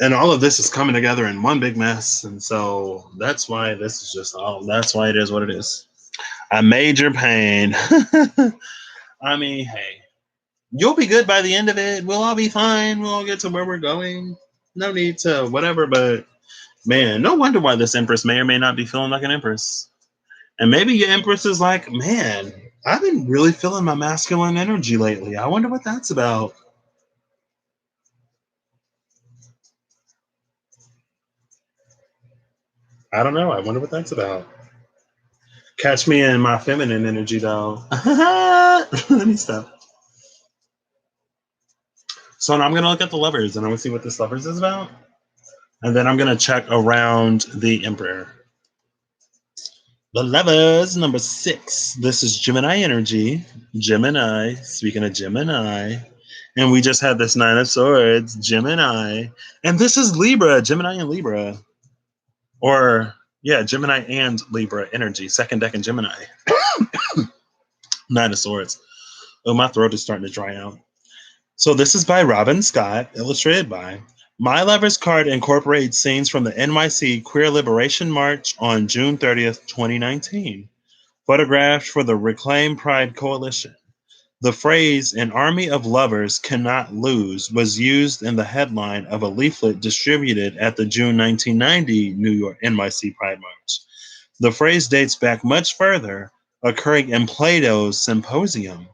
And all of this is coming together in one big mess. And so that's why this is just all that's why it is what it is. A major pain. I mean, hey, you'll be good by the end of it. We'll all be fine. We'll all get to where we're going. No need to whatever, but man, no wonder why this Empress may or may not be feeling like an Empress. And maybe your Empress is like, man, I've been really feeling my masculine energy lately. I wonder what that's about. I don't know. I wonder what that's about. Catch me in my feminine energy, though. Let me stop. So now I'm going to look at the lovers and I'm going to see what this lovers is about. And then I'm going to check around the Emperor. The lovers, number 6. This is Gemini energy. Gemini. Speaking of Gemini. And we just had this Nine of Swords, Gemini. And this is Libra, Gemini and Libra. Or, yeah, Gemini and Libra energy. Second deck in Gemini. Nine of Swords. Oh, my throat is starting to dry out. So this is by Robin Scott, illustrated by. My Lovers card incorporates scenes from the NYC Queer Liberation March on June 30th, 2019. Photographed for the Reclaim Pride Coalition. The phrase, an army of lovers cannot lose, was used in the headline of a leaflet distributed at the June 1990 New York NYC Pride March. The phrase dates back much further, occurring in Plato's Symposium.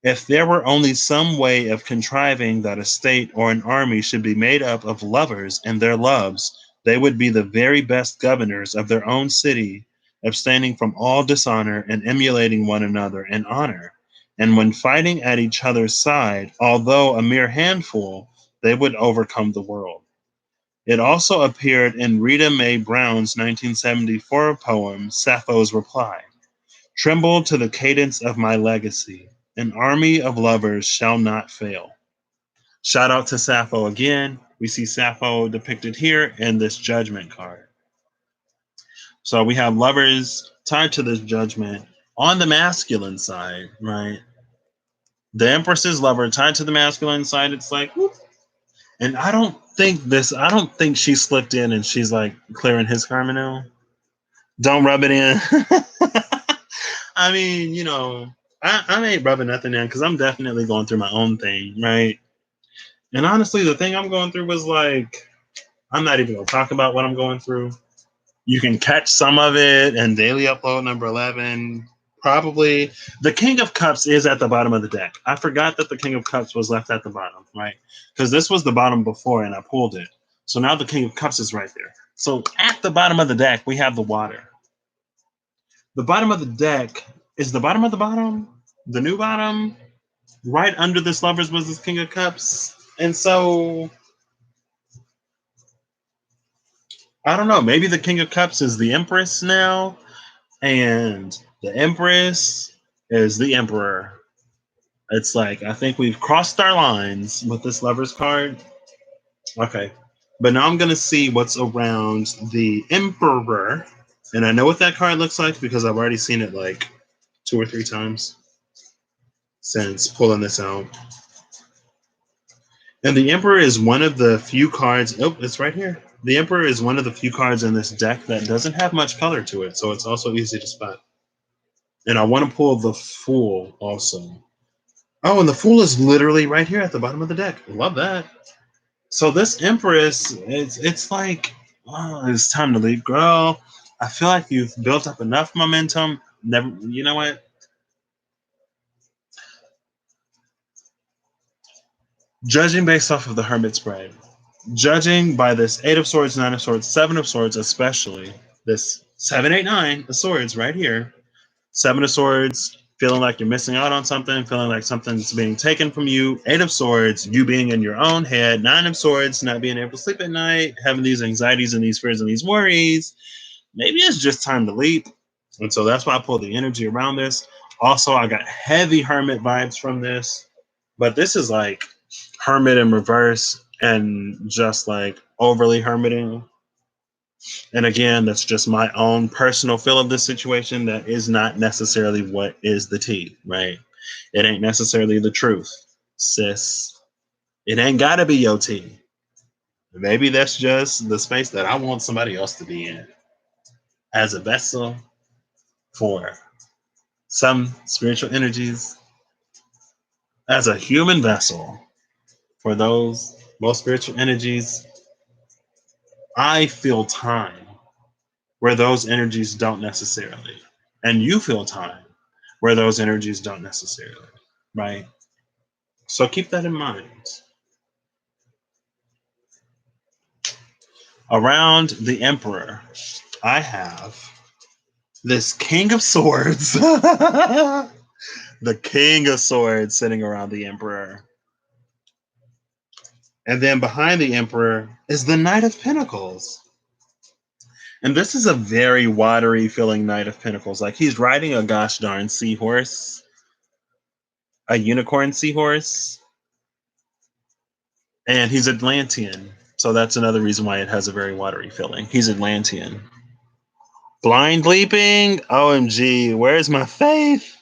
If there were only some way of contriving that a state or an army should be made up of lovers and their loves, they would be the very best governors of their own city, abstaining from all dishonor and emulating one another in honor. And when fighting at each other's side, although a mere handful, they would overcome the world. It also appeared in Rita Mae Brown's 1974 poem, Sappho's Reply. Tremble to the cadence of my legacy. An army of lovers shall not fail. Shout out to Sappho again. We see Sappho depicted here in this judgment card. So we have lovers tied to this judgment on the masculine side, right? The Empress's lover tied to the masculine side. It's like, whoop. And I don't think she slipped in and she's like clearing his karma now. Don't rub it in. I mean, I ain't rubbing nothing in because I'm definitely going through my own thing, right? And honestly, the thing I'm going through was like, I'm not even going to talk about what I'm going through. You can catch some of it in daily upload number 11. Probably the King of Cups is at the bottom of the deck. I forgot that the King of Cups was left at the bottom, right? Because this was the bottom before and I pulled it. So now the King of Cups is right there. So at the bottom of the deck, we have the water. The bottom of the deck is the bottom of the bottom, the new bottom. Right under this lovers was this King of Cups. And so I don't know. Maybe the King of Cups is the Empress now, and the Empress is the Emperor. It's like I think we've crossed our lines with this lovers card. Okay. But now I'm gonna see what's around the Emperor. And I know what that card looks like because I've already seen it like 2 or 3 times since pulling this out. And the Emperor is one of the few cards. Oh, it's right here. The Emperor is one of the few cards in this deck that doesn't have much color to it, so it's also easy to spot. And I want to pull the Fool also. Oh, and the Fool is literally right here at the bottom of the deck. Love that. So this Empress, it's like, oh, it's time to leave, girl. I feel like you've built up enough momentum. Never, you know what? Judging based off of the Hermit spread, judging by this Eight of Swords, Nine of Swords, Seven of Swords, especially this 7, 8, 9 of Swords right here. Seven of Swords, feeling like you're missing out on something, feeling like something's being taken from you. Eight of Swords, you being in your own head. Nine of Swords, not being able to sleep at night, having these anxieties and these fears and these worries. Maybe it's just time to leap. And so that's why I pulled the energy around this. Also, I got heavy Hermit vibes from this, but this is like Hermit in reverse and just like overly hermiting. And again, that's just my own personal feel of this situation. That is not necessarily what is the tea, right? It ain't necessarily the truth, sis. It ain't gotta be your tea. Maybe that's just the space that I want somebody else to be in as a vessel for some spiritual energies, as a human vessel for those most spiritual energies. I feel time where those energies don't necessarily. And you feel time where those energies don't necessarily, right? So keep that in mind. Around the Emperor, I have this King of Swords. The King of Swords sitting around the Emperor. And then behind the Emperor is the Knight of Pentacles. And this is a very watery feeling Knight of Pentacles. Like he's riding a gosh darn seahorse, a unicorn seahorse, and he's Atlantean. So that's another reason why it has a very watery feeling. He's Atlantean. Blind leaping? OMG, where's my faith?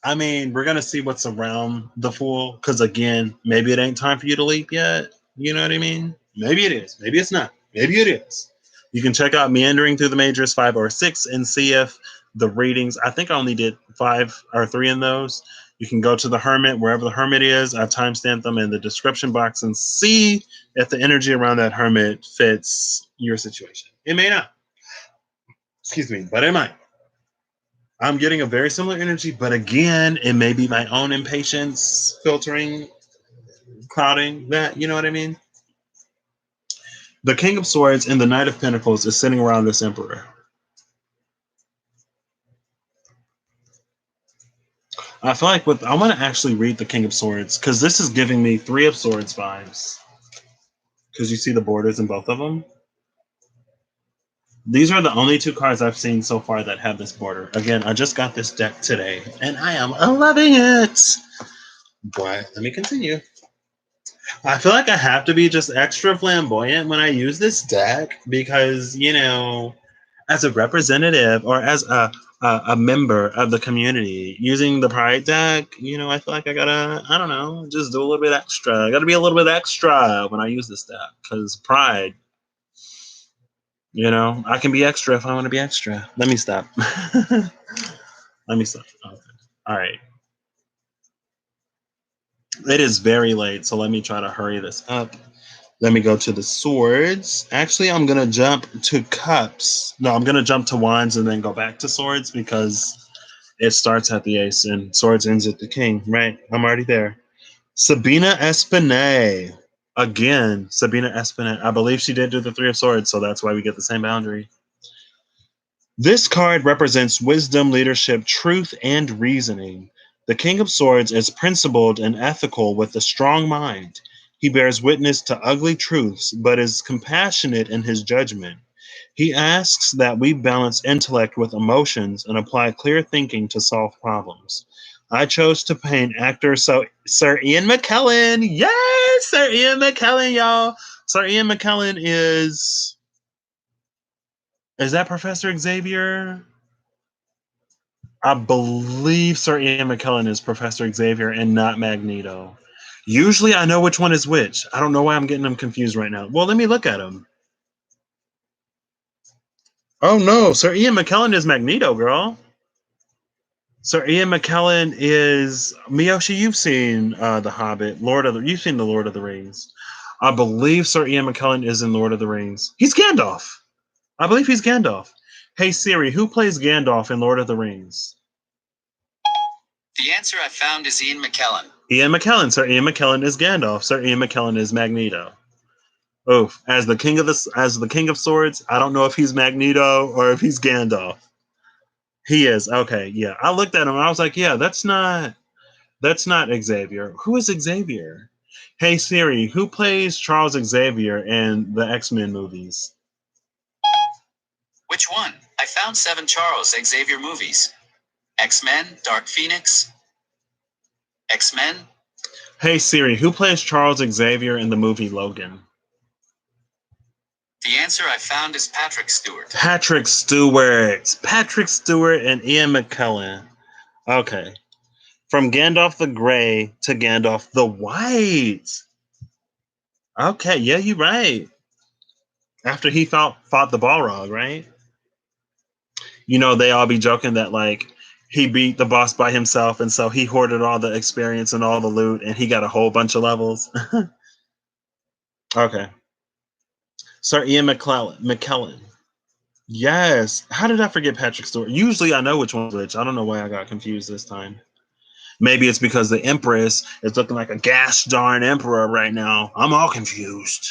I mean, we're going to see what's around the Fool, because again, maybe it ain't time for you to leap yet. You know what I mean? Maybe it is. Maybe it's not. Maybe it is. You can check out Meandering Through the Majors 5 or 6 and see if the readings, I think I only did 5 or 3 in those. You can go to the Hermit, wherever the Hermit is. I timestamped them in the description box and see if the energy around that Hermit fits your situation. It may not. Excuse me, but it might. I'm getting a very similar energy, but again, it may be my own impatience filtering, clouding that. You know what I mean? The King of Swords and the Knight of Pentacles is sitting around this Emperor. I feel like I want to actually read the King of Swords because this is giving me Three of Swords vibes. Because you see the borders in both of them. These are the only 2 cards I've seen so far that have this border. Again, I just got this deck today, and I am loving it. But let me continue. I feel like I have to be just extra flamboyant when I use this deck because, you know, as a representative or as a member of the community using the Pride deck, you know, I feel like I gotta, I don't know, just do a little bit extra. I gotta be a little bit extra when I use this deck because Pride, you know, I can be extra if I want to be extra. Let me stop. Let me stop. Okay. All right. It is very late, so let me try to hurry this up. Let me go to the swords. Actually, I'm going to jump to cups. No, I'm going to jump to wands and then go back to swords because it starts at the ace and swords ends at the king. Right. I'm already there. Sabina Espinay. Again, Sabina Espinay. I believe she did do the Three of Swords, so that's why we get the same boundary. This card represents wisdom, leadership, truth, and reasoning. The King of Swords is principled and ethical with a strong mind. He bears witness to ugly truths, but is compassionate in his judgment. He asks that we balance intellect with emotions and apply clear thinking to solve problems. I chose to paint actor Sir Ian McKellen. Yes, Sir Ian McKellen, y'all. Sir Ian McKellen is that Professor Xavier? I believe Sir Ian McKellen is Professor Xavier and not Magneto. Usually I know which one is which. I don't know why I'm getting them confused right now. Well, let me look at him. Oh no, Sir Ian McKellen is Magneto, girl. Sir Ian McKellen is Miyoshi. You've seen The Hobbit, You've seen the Lord of the Rings. I believe Sir Ian McKellen is in Lord of the Rings. He's Gandalf. I believe he's Gandalf. Hey Siri, who plays Gandalf in Lord of the Rings? The answer I found is Ian McKellen. Ian McKellen. Sir Ian McKellen is Gandalf. Sir Ian McKellen is Magneto. Oof. As the King of Swords, I don't know if he's Magneto or if he's Gandalf. He is. Okay, yeah. I looked at him and I was like, yeah, that's not Xavier. Who is Xavier? Hey Siri, who plays Charles Xavier in the X-Men movies? Which one? I found 7 Charles Xavier movies. X-Men, Dark Phoenix. X-Men. Hey Siri, who plays Charles Xavier in the movie Logan? The answer I found is Patrick Stewart. Patrick Stewart. Patrick Stewart and Ian McKellen. Okay. From Gandalf the Grey to Gandalf the White. Okay, yeah, you're right. After he fought the Balrog, right? They all be joking that like he beat the boss by himself, and so he hoarded all the experience and all the loot, and he got a whole bunch of levels. Okay, Sir Ian McKellen. Yes. How did I forget Patrick Stewart? Usually I know which one's which. I don't know why I got confused this time. Maybe it's because the Empress is looking like a gosh darn emperor right now. I'm all confused.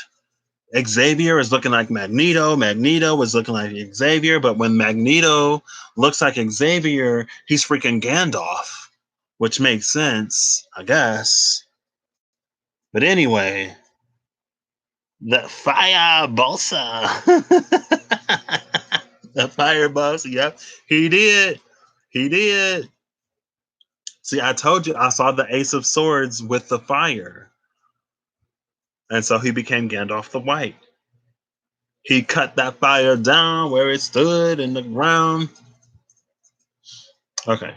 Xavier is looking like Magneto. Magneto is looking like Xavier. But when Magneto looks like Xavier, he's freaking Gandalf, which makes sense, I guess. But anyway, the fire balsa. The fire balsa. Yep, he did. He did. See, I told you I saw the Ace of Swords with the fire. And so he became Gandalf the White. He cut that fire down where it stood in the ground. Okay.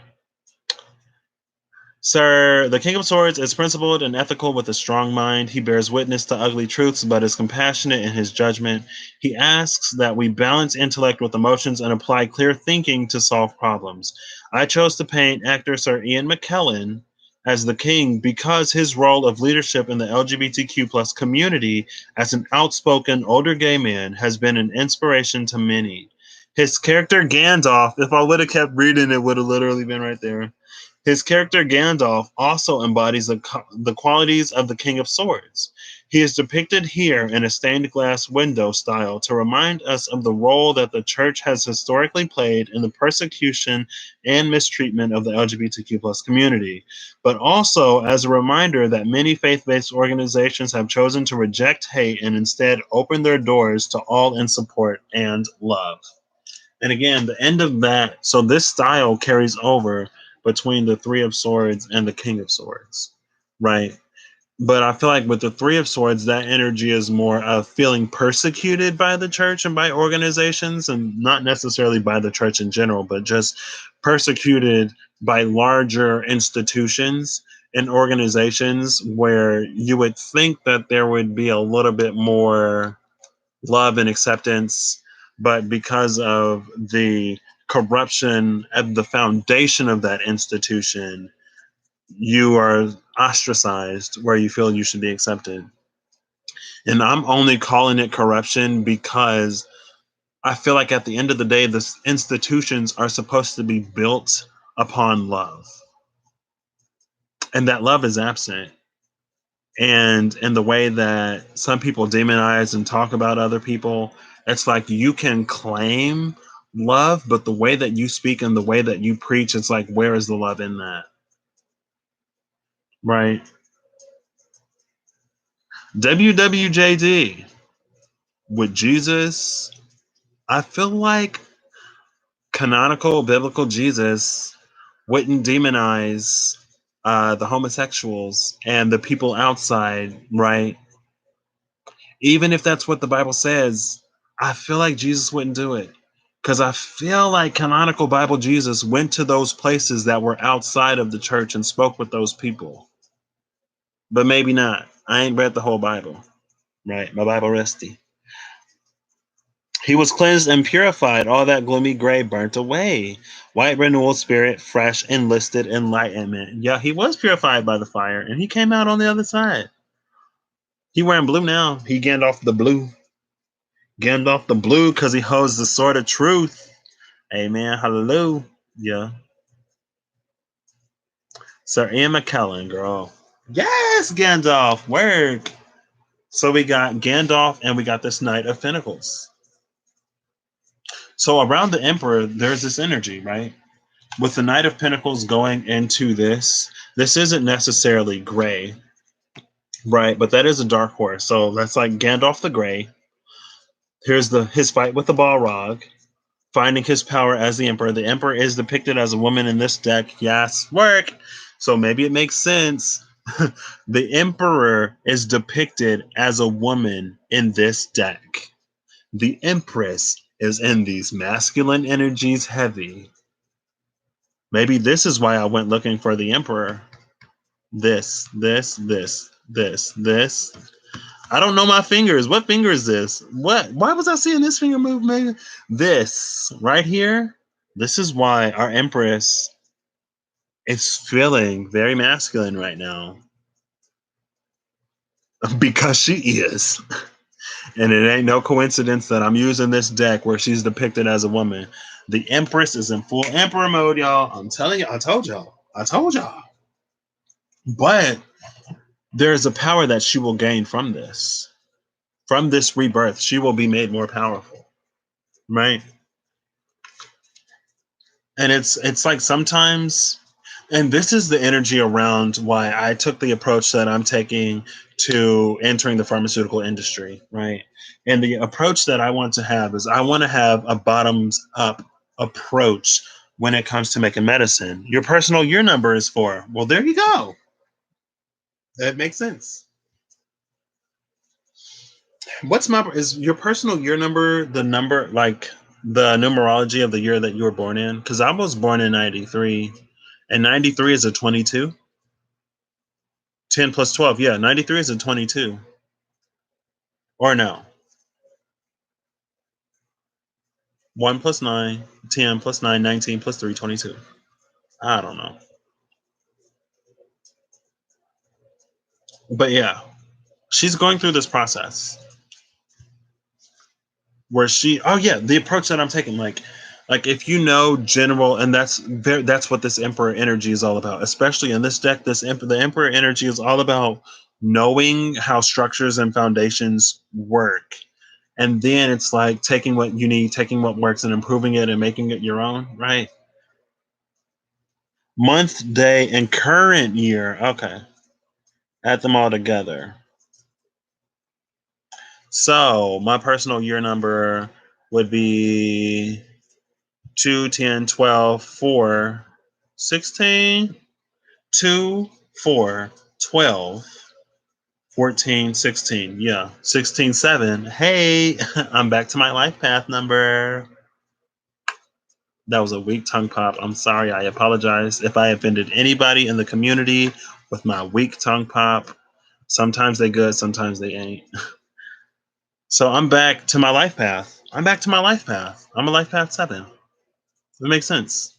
Sir, the King of Swords is principled and ethical with a strong mind. He bears witness to ugly truths, but is compassionate in his judgment. He asks that we balance intellect with emotions and apply clear thinking to solve problems. I chose to paint actor Sir Ian McKellen as the king because his role of leadership in the LGBTQ plus community as an outspoken older gay man has been an inspiration to many. His character Gandalf, if I would have kept reading, it would have literally been right there. His character Gandalf also embodies the qualities of the King of Swords. He is depicted here in a stained glass window style to remind us of the role that the church has historically played in the persecution and mistreatment of the LGBTQ plus community, but also as a reminder that many faith-based organizations have chosen to reject hate and instead open their doors to all in support and love. And again, the end of that, so this style carries over between the Three of Swords and the King of Swords, right? But I feel like with the Three of Swords, that energy is more of feeling persecuted by the church and by organizations, and not necessarily by the church in general, but just persecuted by larger institutions and organizations where you would think that there would be a little bit more love and acceptance, but because of the corruption at the foundation of that institution, you are ostracized where you feel you should be accepted. And I'm only calling it corruption because I feel like at the end of the day, the institutions are supposed to be built upon love, and that love is absent. And in the way that some people demonize and talk about other people, it's like you can claim love, but the way that you speak and the way that you preach, it's like, where is the love in that? Right? WWJD with Jesus, I feel like canonical biblical Jesus wouldn't demonize the homosexuals and the people outside, right? Even if that's what the Bible says, I feel like Jesus wouldn't do it. Because I feel like canonical Bible Jesus went to those places that were outside of the church and spoke with those people. But maybe not. I ain't read the whole Bible. Right? My Bible rusty. He was cleansed and purified. All that gloomy gray burnt away. White renewal spirit, fresh, enlisted enlightenment. Yeah, he was purified by the fire, and he came out on the other side. He wearing blue now. He Gandalf the blue. Gandalf the blue because he holds the sword of truth. Amen. Hallelujah. Sir Ian McKellen, girl. Yes, Gandalf, work. So we got Gandalf and we got this Knight of Pentacles. So around the Emperor, there's this energy, right? With the Knight of Pentacles going into this isn't necessarily gray, right? But that is a dark horse. So that's like Gandalf the Gray. Here's his fight with the Balrog, finding his power as the Emperor. The Emperor is depicted as a woman in this deck. Yes, work. So maybe it makes sense. The Emperor is depicted as a woman in this deck. The Empress is in these masculine energies heavy. Maybe this is why I went looking for the Emperor. This. I don't know my fingers. What finger is this? What? Why was I seeing this finger move? Maybe this right here. This is why our Empress is feeling very masculine right now. Because she is. And it ain't no coincidence that I'm using this deck where she's depicted as a woman. The Empress is in full Emperor mode, y'all. I'm telling you, I told y'all. But there's a power that she will gain from this. From this rebirth, she will be made more powerful. Right? And it's like sometimes, and this is the energy around why I took the approach that I'm taking to entering the pharmaceutical industry, right? And the approach that I want to have is I want to have a bottoms up approach when it comes to making medicine. Your personal year number is 4. Well, there you go. That makes sense. Is your personal year number the number, like the numerology of the year that you were born in? Because I was born in 93, and 93 is a 22. 10 plus 12, yeah, 93 is a 22. Or no, 1 plus 9, 10 plus 9, 19 plus 3, 22. I don't know. But yeah, she's going through this process where oh yeah, the approach that I'm taking, like if you know general, and that's what this Emperor energy is all about, especially in this deck. The Emperor energy is all about knowing how structures and foundations work, and then it's like taking what you need, taking what works and improving it and making it your own, right? Month, day, and current year. Okay, add them all together. So my personal year number would be 2, 10, 12, 4, 16, 2, 4, 12, 14, 16. Yeah, 16, 7. Hey, I'm back to my life path number. That was a weak tongue pop. I'm sorry. I apologize if I offended anybody in the community with my weak tongue pop. Sometimes they good, sometimes they ain't. So I'm back to my life path. I'm a life path 7. It makes sense.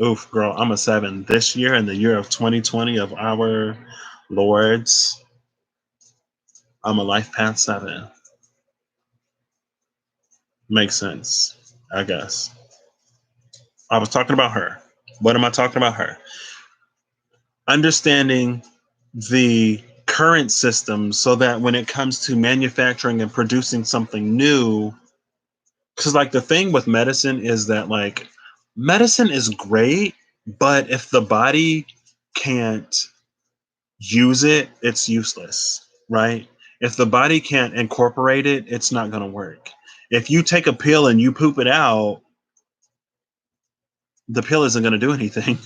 Oof, girl, I'm a 7. This year, in the year of 2020 of our Lords, I'm a life path 7. Makes sense, I guess. I was talking about her. What am I talking about her? Understanding the current system so that when it comes to manufacturing and producing something new, because like the thing with medicine is that like medicine is great, but if the body can't use it, it's useless, right? If the body can't incorporate it, it's not going to work. If you take a pill and you poop it out, the pill isn't going to do anything,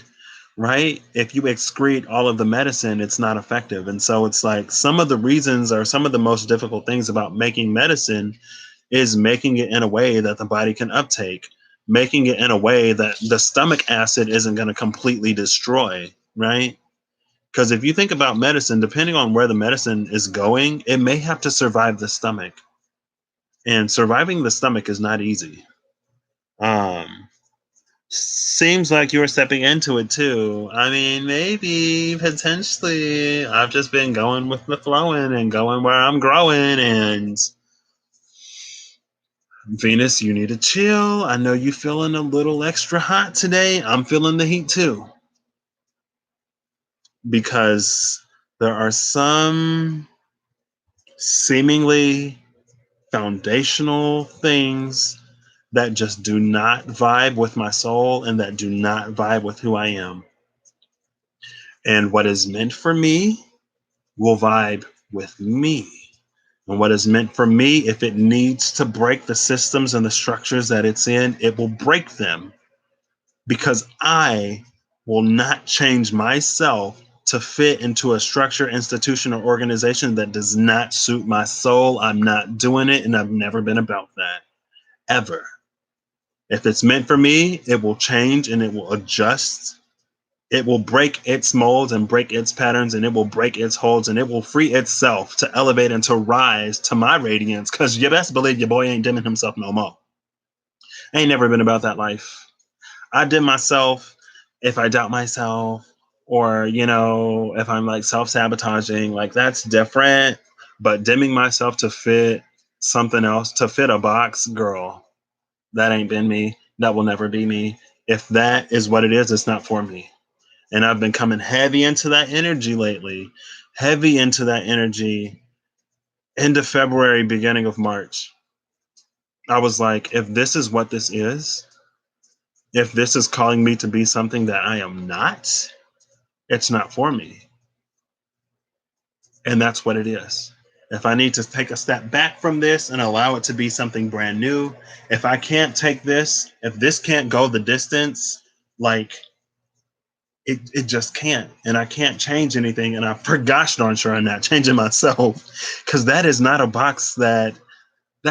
right? If you excrete all of the medicine, it's not effective. And so it's like some of the reasons, or some of the most difficult things about making medicine, is making it in a way that the body can uptake, making it in a way that the stomach acid isn't going to completely destroy, right? Because if you think about medicine, depending on where the medicine is going, it may have to survive the stomach. And surviving the stomach is not easy. Seems like you were stepping into it too. I mean, maybe, potentially. I've just been going with the flowing and going where I'm growing. And Venus, you need to chill. I know you feeling a little extra hot today. I'm feeling the heat too. Because There are some seemingly foundational things that just do not vibe with my soul and that do not vibe with who I am. And what is meant for me will vibe with me. And what is meant for me, if it needs to break the systems and the structures that it's in, it will break them, because I will not change myself to fit into a structure, institution, or organization that does not suit my soul. I'm not doing it, and I've never been about that, ever. If it's meant for me, it will change and it will adjust. It will break its molds and break its patterns, and it will break its holds, and it will free itself to elevate and to rise to my radiance, because you best believe your boy ain't dimming himself no more. I ain't never been about that life. I dim myself if I doubt myself, or, if I'm like self-sabotaging, like that's different. But dimming myself to fit something else, to fit a box, girl, that ain't been me. That will never be me. If that is what it is, it's not for me. And I've been coming heavy into that energy lately, heavy into that energy into February, beginning of March. I was like, if this is what this is, if this is calling me to be something that I am not, it's not for me. And that's what it is. If I need to take a step back from this and allow it to be something brand new, if I can't take this, if this can't go the distance, like it just can't. And I can't change anything. And for gosh darn sure I'm not changing myself, because that is not a box that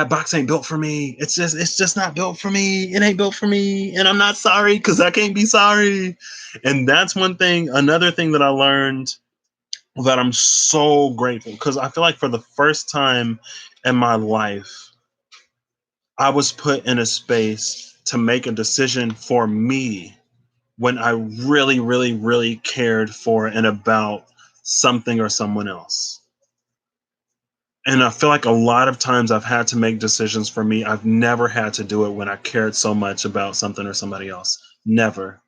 box ain't built for me. It's just not built for me. It ain't built for me. And I'm not sorry, because I can't be sorry. And that's one thing, another thing that I learned that I'm so grateful, because I feel like for the first time in my life, I was put in a space to make a decision for me when I really, really, really cared for and about something or someone else. And I feel like a lot of times I've had to make decisions for me. I've never had to do it when I cared so much about something or somebody else. Never.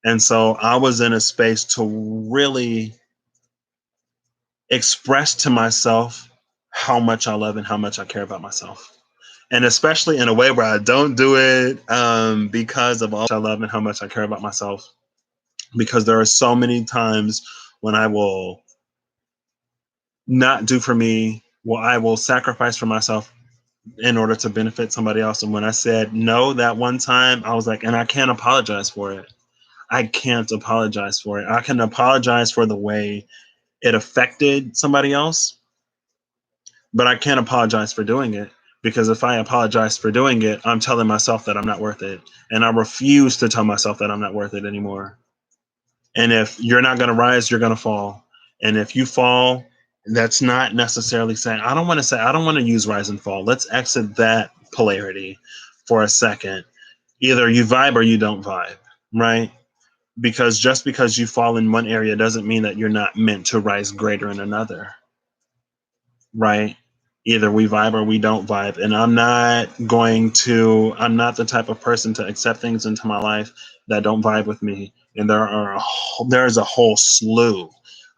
And so I was in a space to really express to myself how much I love and how much I care about myself. And especially in a way where I don't do it because of all I love and how much I care about myself. Because there are so many times when I will not do for me, well, I will sacrifice for myself in order to benefit somebody else. And when I said no that one time, I was like, and I can't apologize for it. I can't apologize for it. I can apologize for the way it affected somebody else, but I can't apologize for doing it, because if I apologize for doing it, I'm telling myself that I'm not worth it. And I refuse to tell myself that I'm not worth it anymore. And if you're not going to rise, you're going to fall. And if you fall, that's not necessarily saying, I don't want to use rise and fall. Let's exit that polarity for a second. Either you vibe or you don't vibe, right? Because just because you fall in one area doesn't mean that you're not meant to rise greater in another, right? Either we vibe or we don't vibe. And I'm not the type of person to accept things into my life that don't vibe with me. And there's a whole slew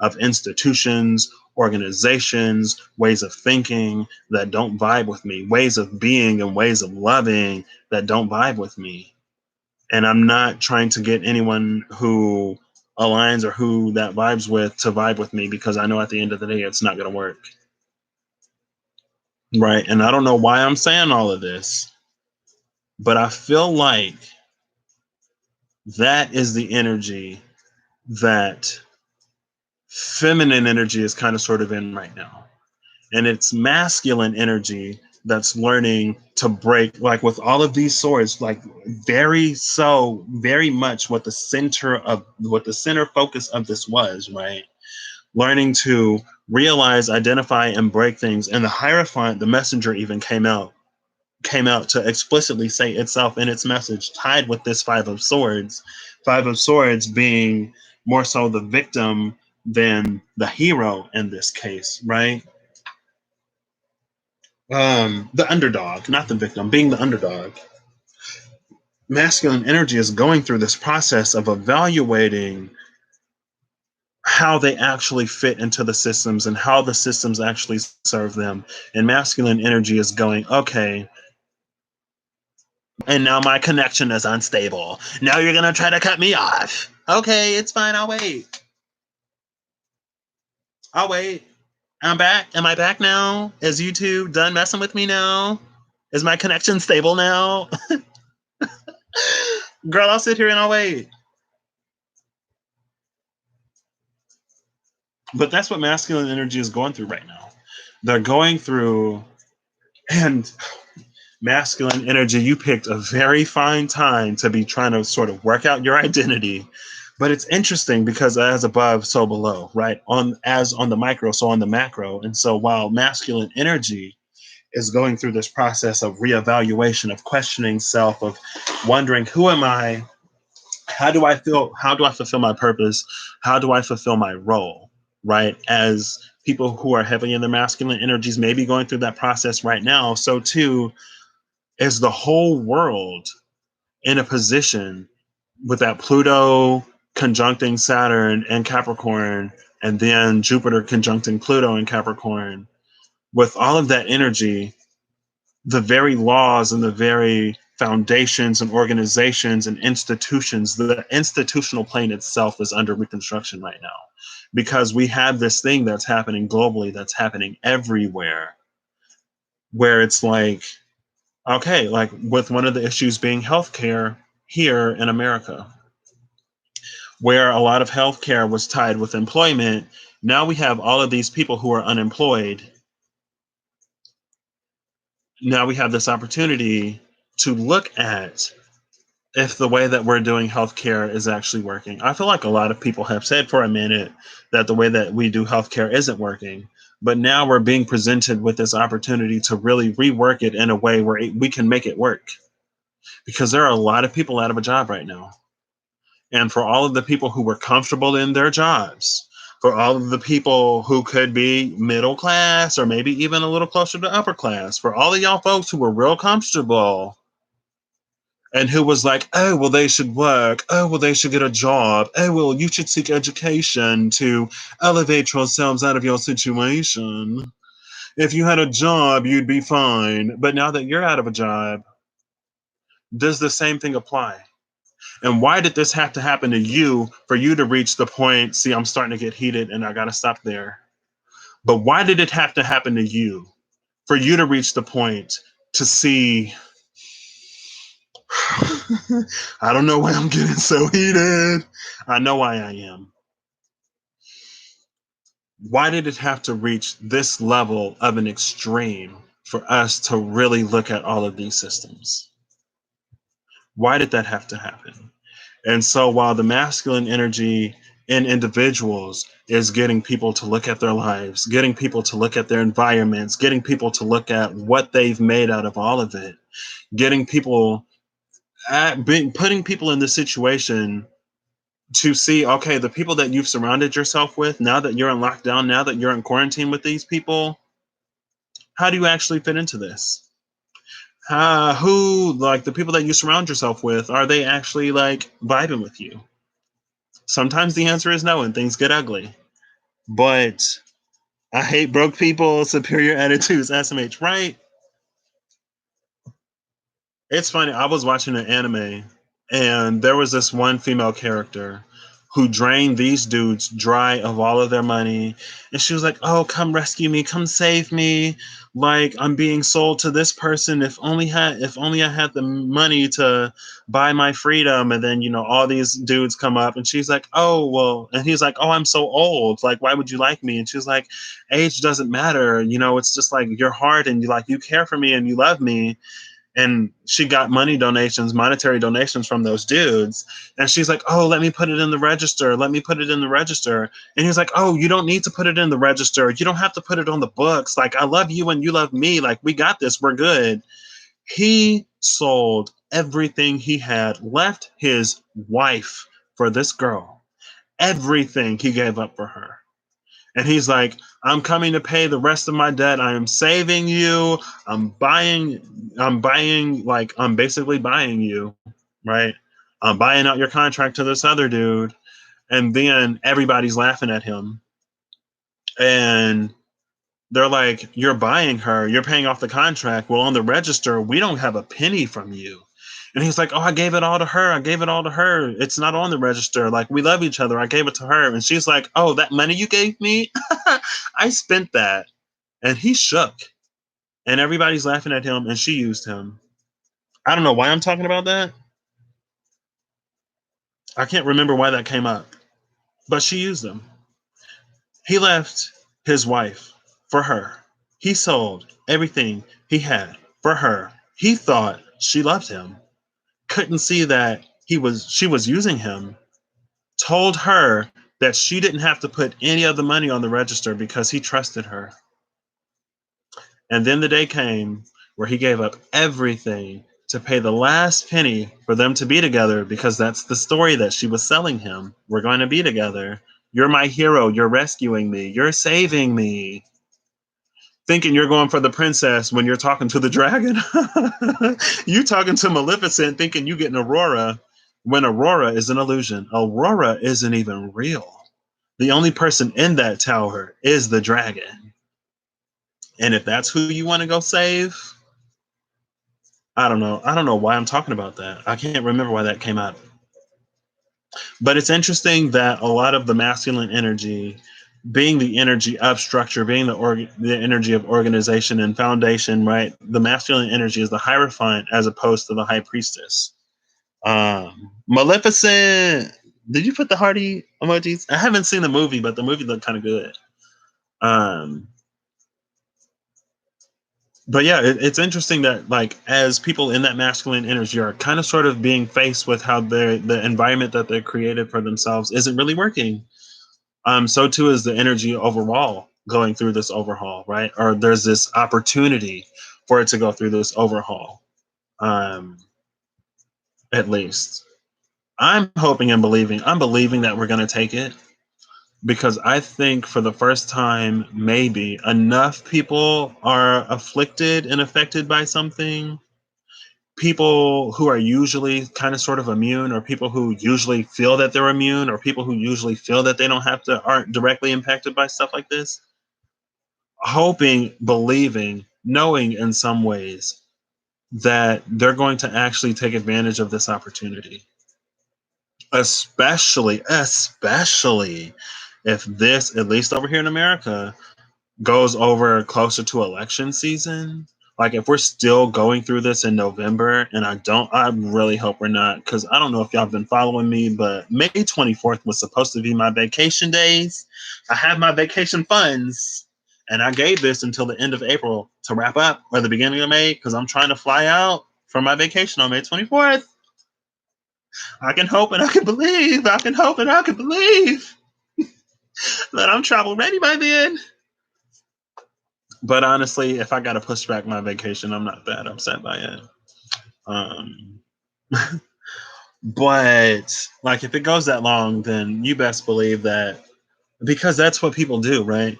of institutions, organizations, ways of thinking that don't vibe with me, ways of being and ways of loving that don't vibe with me. And I'm not trying to get anyone who aligns or who that vibes with to vibe with me, because I know at the end of the day, it's not going to work. Right. And I don't know why I'm saying all of this, but I feel like that is the energy that feminine energy is kind of sort of in right now. And it's masculine energy that's learning to break, like with all of these swords, like very much what the center focus of this was, right? Learning to realize, identify, and break things. And the Hierophant, the messenger, even came out to explicitly say itself in its message, tied with this Five of Swords. Five of Swords being more so the victim than the hero in this case, right? The underdog, not the victim, being the underdog. Masculine energy is going through this process of evaluating how they actually fit into the systems and how the systems actually serve them. And masculine energy is going, okay, and now my connection is unstable. Now you're going to try to cut me off. Okay, it's fine. I'll wait. I'll wait. I'm back. Am I back now? Is YouTube done messing with me now? Is my connection stable now? Girl, I'll sit here and I'll wait. But that's what masculine energy is going through right now. They're going through, and masculine energy, you picked a very fine time to be trying to sort of work out your identity. But it's interesting because as above, so below, right? As on the micro, so on the macro. And so while masculine energy is going through this process of reevaluation, of questioning self, of wondering, who am I? How do I feel? How do I fulfill my purpose? How do I fulfill my role? Right? As people who are heavily in their masculine energies may be going through that process right now, so too is the whole world in a position with that Pluto conjuncting Saturn and Capricorn, and then Jupiter conjuncting Pluto in Capricorn. With all of that energy, the very laws and the very foundations and organizations and institutions, the institutional plane itself is under reconstruction right now. Because we have this thing that's happening globally, that's happening everywhere, where it's like, okay, like with one of the issues being healthcare here in America, where a lot of healthcare was tied with employment. Now we have all of these people who are unemployed. Now we have this opportunity to look at if the way that we're doing healthcare is actually working. I feel like a lot of people have said for a minute that the way that we do healthcare isn't working. But now we're being presented with this opportunity to really rework it in a way where we can make it work. Because there are a lot of people out of a job right now. And for all of the people who were comfortable in their jobs, for all of the people who could be middle class or maybe even a little closer to upper class, for all of y'all folks who were real comfortable and who was like, oh, well, they should work. Oh, well, they should get a job. Oh, well, you should seek education to elevate yourselves out of your situation. If you had a job, you'd be fine. But now that you're out of a job, does the same thing apply? And why did this have to happen to you for you to reach the point? See, I'm starting to get heated and I got to stop there. But why did it have to happen to you for you to reach the point to see? I don't know why I'm getting so heated. I know why I am. Why did it have to reach this level of an extreme for us to really look at all of these systems? Why did that have to happen? And so while the masculine energy in individuals is getting people to look at their lives, getting people to look at their environments, getting people to look at what they've made out of all of it, getting people putting people in this situation to see, okay, the people that you've surrounded yourself with, now that you're in lockdown, now that you're in quarantine with these people, how do you actually fit into this? Who, like the people that you surround yourself with, are they actually like vibing with you? Sometimes the answer is no and things get ugly. But I hate broke people, superior attitudes, SMH, right? It's funny. I was watching an anime and there was this one female character who drained these dudes dry of all of their money. And she was like, oh, come rescue me, come save me. Like I'm being sold to this person. If only I had the money to buy my freedom. And then, all these dudes come up and she's like, oh, well, and he's like, oh, I'm so old. Like, why would you like me? And she's like, age doesn't matter. It's just like your heart and you care for me and you love me. And she got monetary donations from those dudes. And she's like, oh, let me put it in the register. Let me put it in the register. And he's like, oh, you don't need to put it in the register. You don't have to put it on the books. Like, I love you and you love me. Like, we got this. We're good. He sold everything he had, left his wife for this girl. Everything he gave up for her. And he's like, I'm coming to pay the rest of my debt. I am saving you. I'm basically buying you, right? I'm buying out your contract to this other dude. And then everybody's laughing at him. And they're like, you're buying her, you're paying off the contract. Well, on the register, we don't have a penny from you. And he's like, oh, I gave it all to her. I gave it all to her. It's not on the register. Like, we love each other. I gave it to her. And she's like, oh, that money you gave me? I spent that. And he shook. And everybody's laughing at him, and she used him. I don't know why I'm talking about that. I can't remember why that came up. But she used him. He left his wife for her. He sold everything he had for her. He thought she loved him. Couldn't see that she was using him. Told her that she didn't have to put any of the money on the register because he trusted her. And then the day came where he gave up everything to pay the last penny for them to be together, because that's the story that she was selling him. We're going to be together. You're my hero. You're rescuing me. You're saving me. Thinking you're going for the princess when you're talking to the dragon. You talking to Maleficent thinking you getting Aurora, when Aurora is an illusion. Aurora isn't even real. The only person in that tower is the dragon. And if that's who you want to go save, I don't know. I don't know why I'm talking about that. I can't remember why that came out. But it's interesting that a lot of the masculine energy, being the energy of structure, being the energy of organization and foundation, right? The masculine energy is the hierophant as opposed to the high priestess. Maleficent. Did you put the hearty emojis? I haven't seen the movie, but the movie looked kind of good. But yeah, it's interesting that, like, as people in that masculine energy are kind of sort of being faced with how the environment that they created for themselves isn't really working. So too is the energy overall going through this overhaul, right? Or there's this opportunity for it to go through this overhaul. At least I'm hoping and believing. I'm believing that we're going to take it, because I think for the first time, maybe enough people are afflicted and affected by something. People who are usually kind of sort of immune, or people who usually feel that they're immune, or people who usually feel that they don't have to, aren't directly impacted by stuff like this. Hoping, believing, knowing in some ways that they're going to actually take advantage of this opportunity. Especially if this, at least over here in America, goes over closer to election season. Like, if we're still going through this in November, and I really hope we're not, because I don't know if y'all have been following me, but May 24th was supposed to be my vacation days. I have my vacation funds, and I gave this until the end of April to wrap up, or the beginning of May, because I'm trying to fly out for my vacation on May 24th. I can hope and I can believe. I can hope and I can believe that I'm travel ready by then. But honestly, if I got to push back my vacation, I'm not that upset by it. Um, but like, if it goes that long, then you best believe that, because that's what people do, right?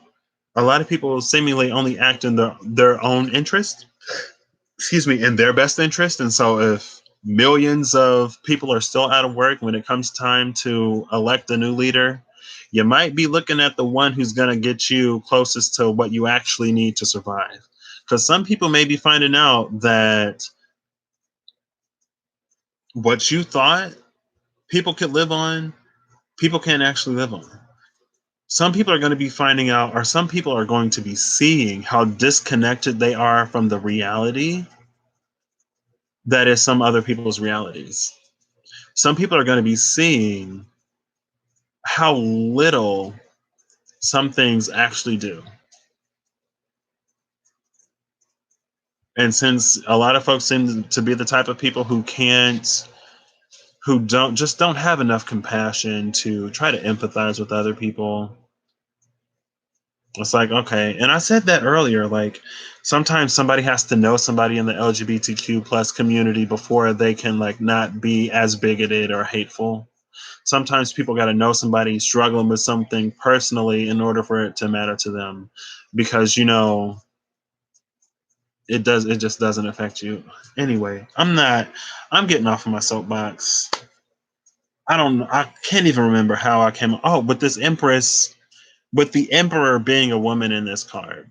A lot of people seemingly only act in their own interest, in their best interest. And so if millions of people are still out of work when it comes time to elect a new leader, you might be looking at the one who's going to get you closest to what you actually need to survive. Because some people may be finding out that what you thought people could live on, people can't actually live on. Some people are going to be finding out, or some people are going to be seeing how disconnected they are from the reality that is some other people's realities. Some people are going to be seeing how little some things actually do. And since a lot of folks seem to be the type of people who don't have enough compassion to try to empathize with other people, it's like, okay. And I said that earlier, like, sometimes somebody has to know somebody in the LGBTQ plus community before they can, like, not be as bigoted or hateful. Sometimes people got to know somebody struggling with something personally in order for it to matter to them, because it just doesn't affect you. Anyway, I'm getting off of my soapbox. I can't even remember how I came. Oh, with this Empress, with the Emperor being a woman in this card,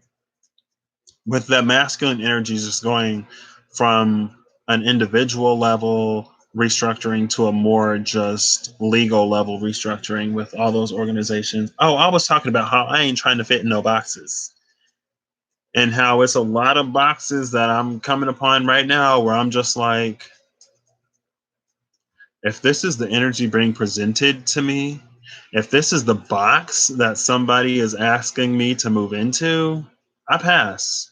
with the masculine energies just going from an individual level restructuring to a more just legal level restructuring with all those organizations. Oh, I was talking about how I ain't trying to fit in no boxes and how it's a lot of boxes that I'm coming upon right now where I'm just like, if this is the energy being presented to me, if this is the box that somebody is asking me to move into, I pass.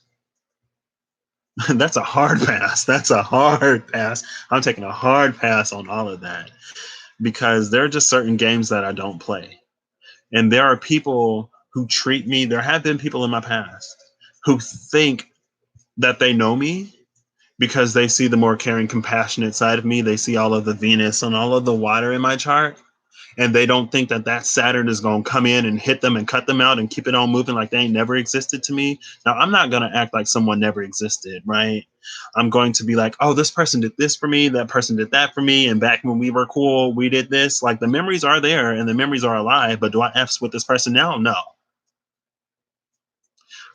That's a hard pass. That's a hard pass. I'm taking a hard pass on all of that because there are just certain games that I don't play. And there are people who treat me, there have been people in my past who think that they know me because they see the more caring, compassionate side of me. They see all of the Venus and all of the water in my chart. And they don't think that that Saturn is going to come in and hit them and cut them out and keep it on moving like they ain't never existed to me. Now, I'm not going to act like someone never existed, right? I'm going to be like, oh, this person did this for me, that person did that for me, and back when we were cool, we did this. Like the memories are there and the memories are alive, but do I F's with this person now? No.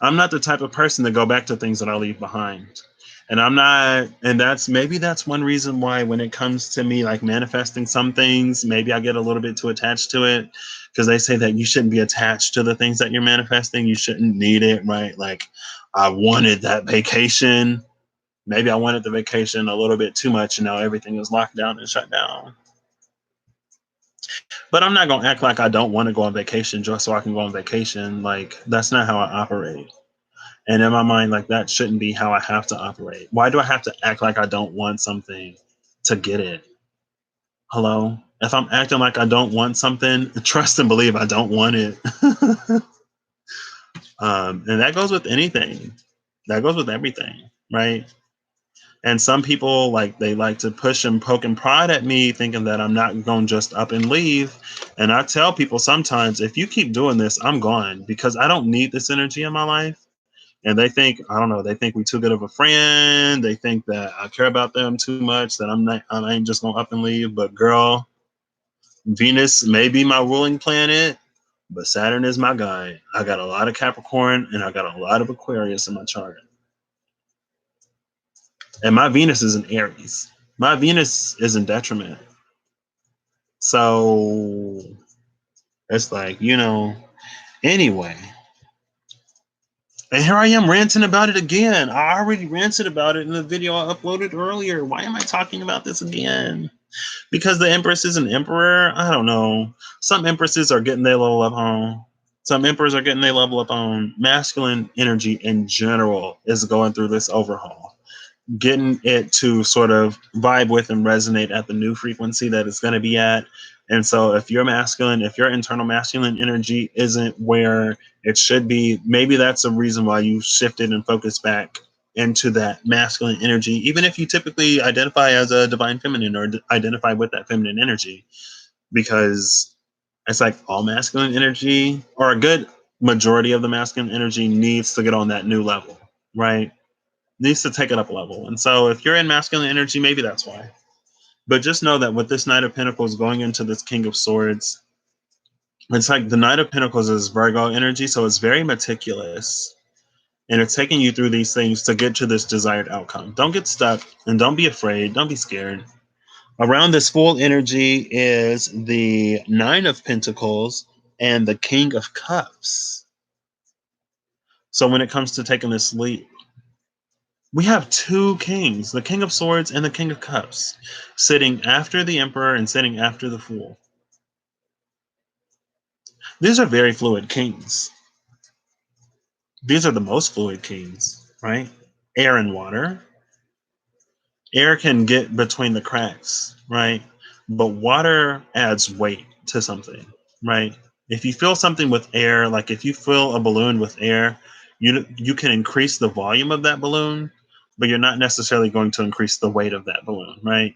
I'm not the type of person to go back to things that I leave behind. And I'm not, and that's one reason why when it comes to me like manifesting some things, maybe I get a little bit too attached to it because they say that you shouldn't be attached to the things that you're manifesting. You shouldn't need it, right? Like I wanted that vacation. Maybe I wanted the vacation a little bit too much and now everything is locked down and shut down. But I'm not going to act like I don't want to go on vacation just so I can go on vacation. Like that's not how I operate. And in my mind, like that shouldn't be how I have to operate. Why do I have to act like I don't want something to get it? Hello? If I'm acting like I don't want something, trust and believe I don't want it. And that goes with anything. That goes with everything, right? And some people like they like to push and poke and prod at me, thinking that I'm not going to just up and leave. And I tell people sometimes, if you keep doing this, I'm gone because I don't need this energy in my life. And they think I don't know, they think we too good of a friend, they think that I care about them too much, that I ain't just gonna up and leave. But girl, Venus may be my ruling planet, but Saturn is my guide. I got a lot of Capricorn and I got a lot of Aquarius in my chart, and my Venus is in Aries. My Venus is in detriment, so it's like, anyway. And here I am ranting about it again. I already ranted about it in the video I uploaded earlier. Why am I talking about this again? Because the Empress is an emperor? I don't know. Some empresses are getting their level up on. Some emperors are getting their level up on. Masculine energy in general is going through this overhaul, getting it to sort of vibe with and resonate at the new frequency that it's going to be at. And so if you're masculine, if your internal masculine energy isn't where it should be, maybe that's a reason why you shifted and focused back into that masculine energy, even if you typically identify as a divine feminine or identify with that feminine energy, because it's like all masculine energy or a good majority of the masculine energy needs to get on that new level, right? Needs to take it up a level. And so if you're in masculine energy, maybe that's why. But just know that with this Knight of Pentacles going into this King of Swords, it's like the Knight of Pentacles is Virgo energy, so it's very meticulous. And it's taking you through these things to get to this desired outcome. Don't get stuck and don't be afraid. Don't be scared. Around this full energy is the Nine of Pentacles and the King of Cups. So when it comes to taking this leap, we have two kings, the King of Swords and the King of Cups, sitting after the Emperor and sitting after the Fool. These are very fluid kings. These are the most fluid kings, right? Air and water. Air can get between the cracks, right? But water adds weight to something, right? If you fill something with air, like if you fill a balloon with air, you can increase the volume of that balloon, but you're not necessarily going to increase the weight of that balloon, right?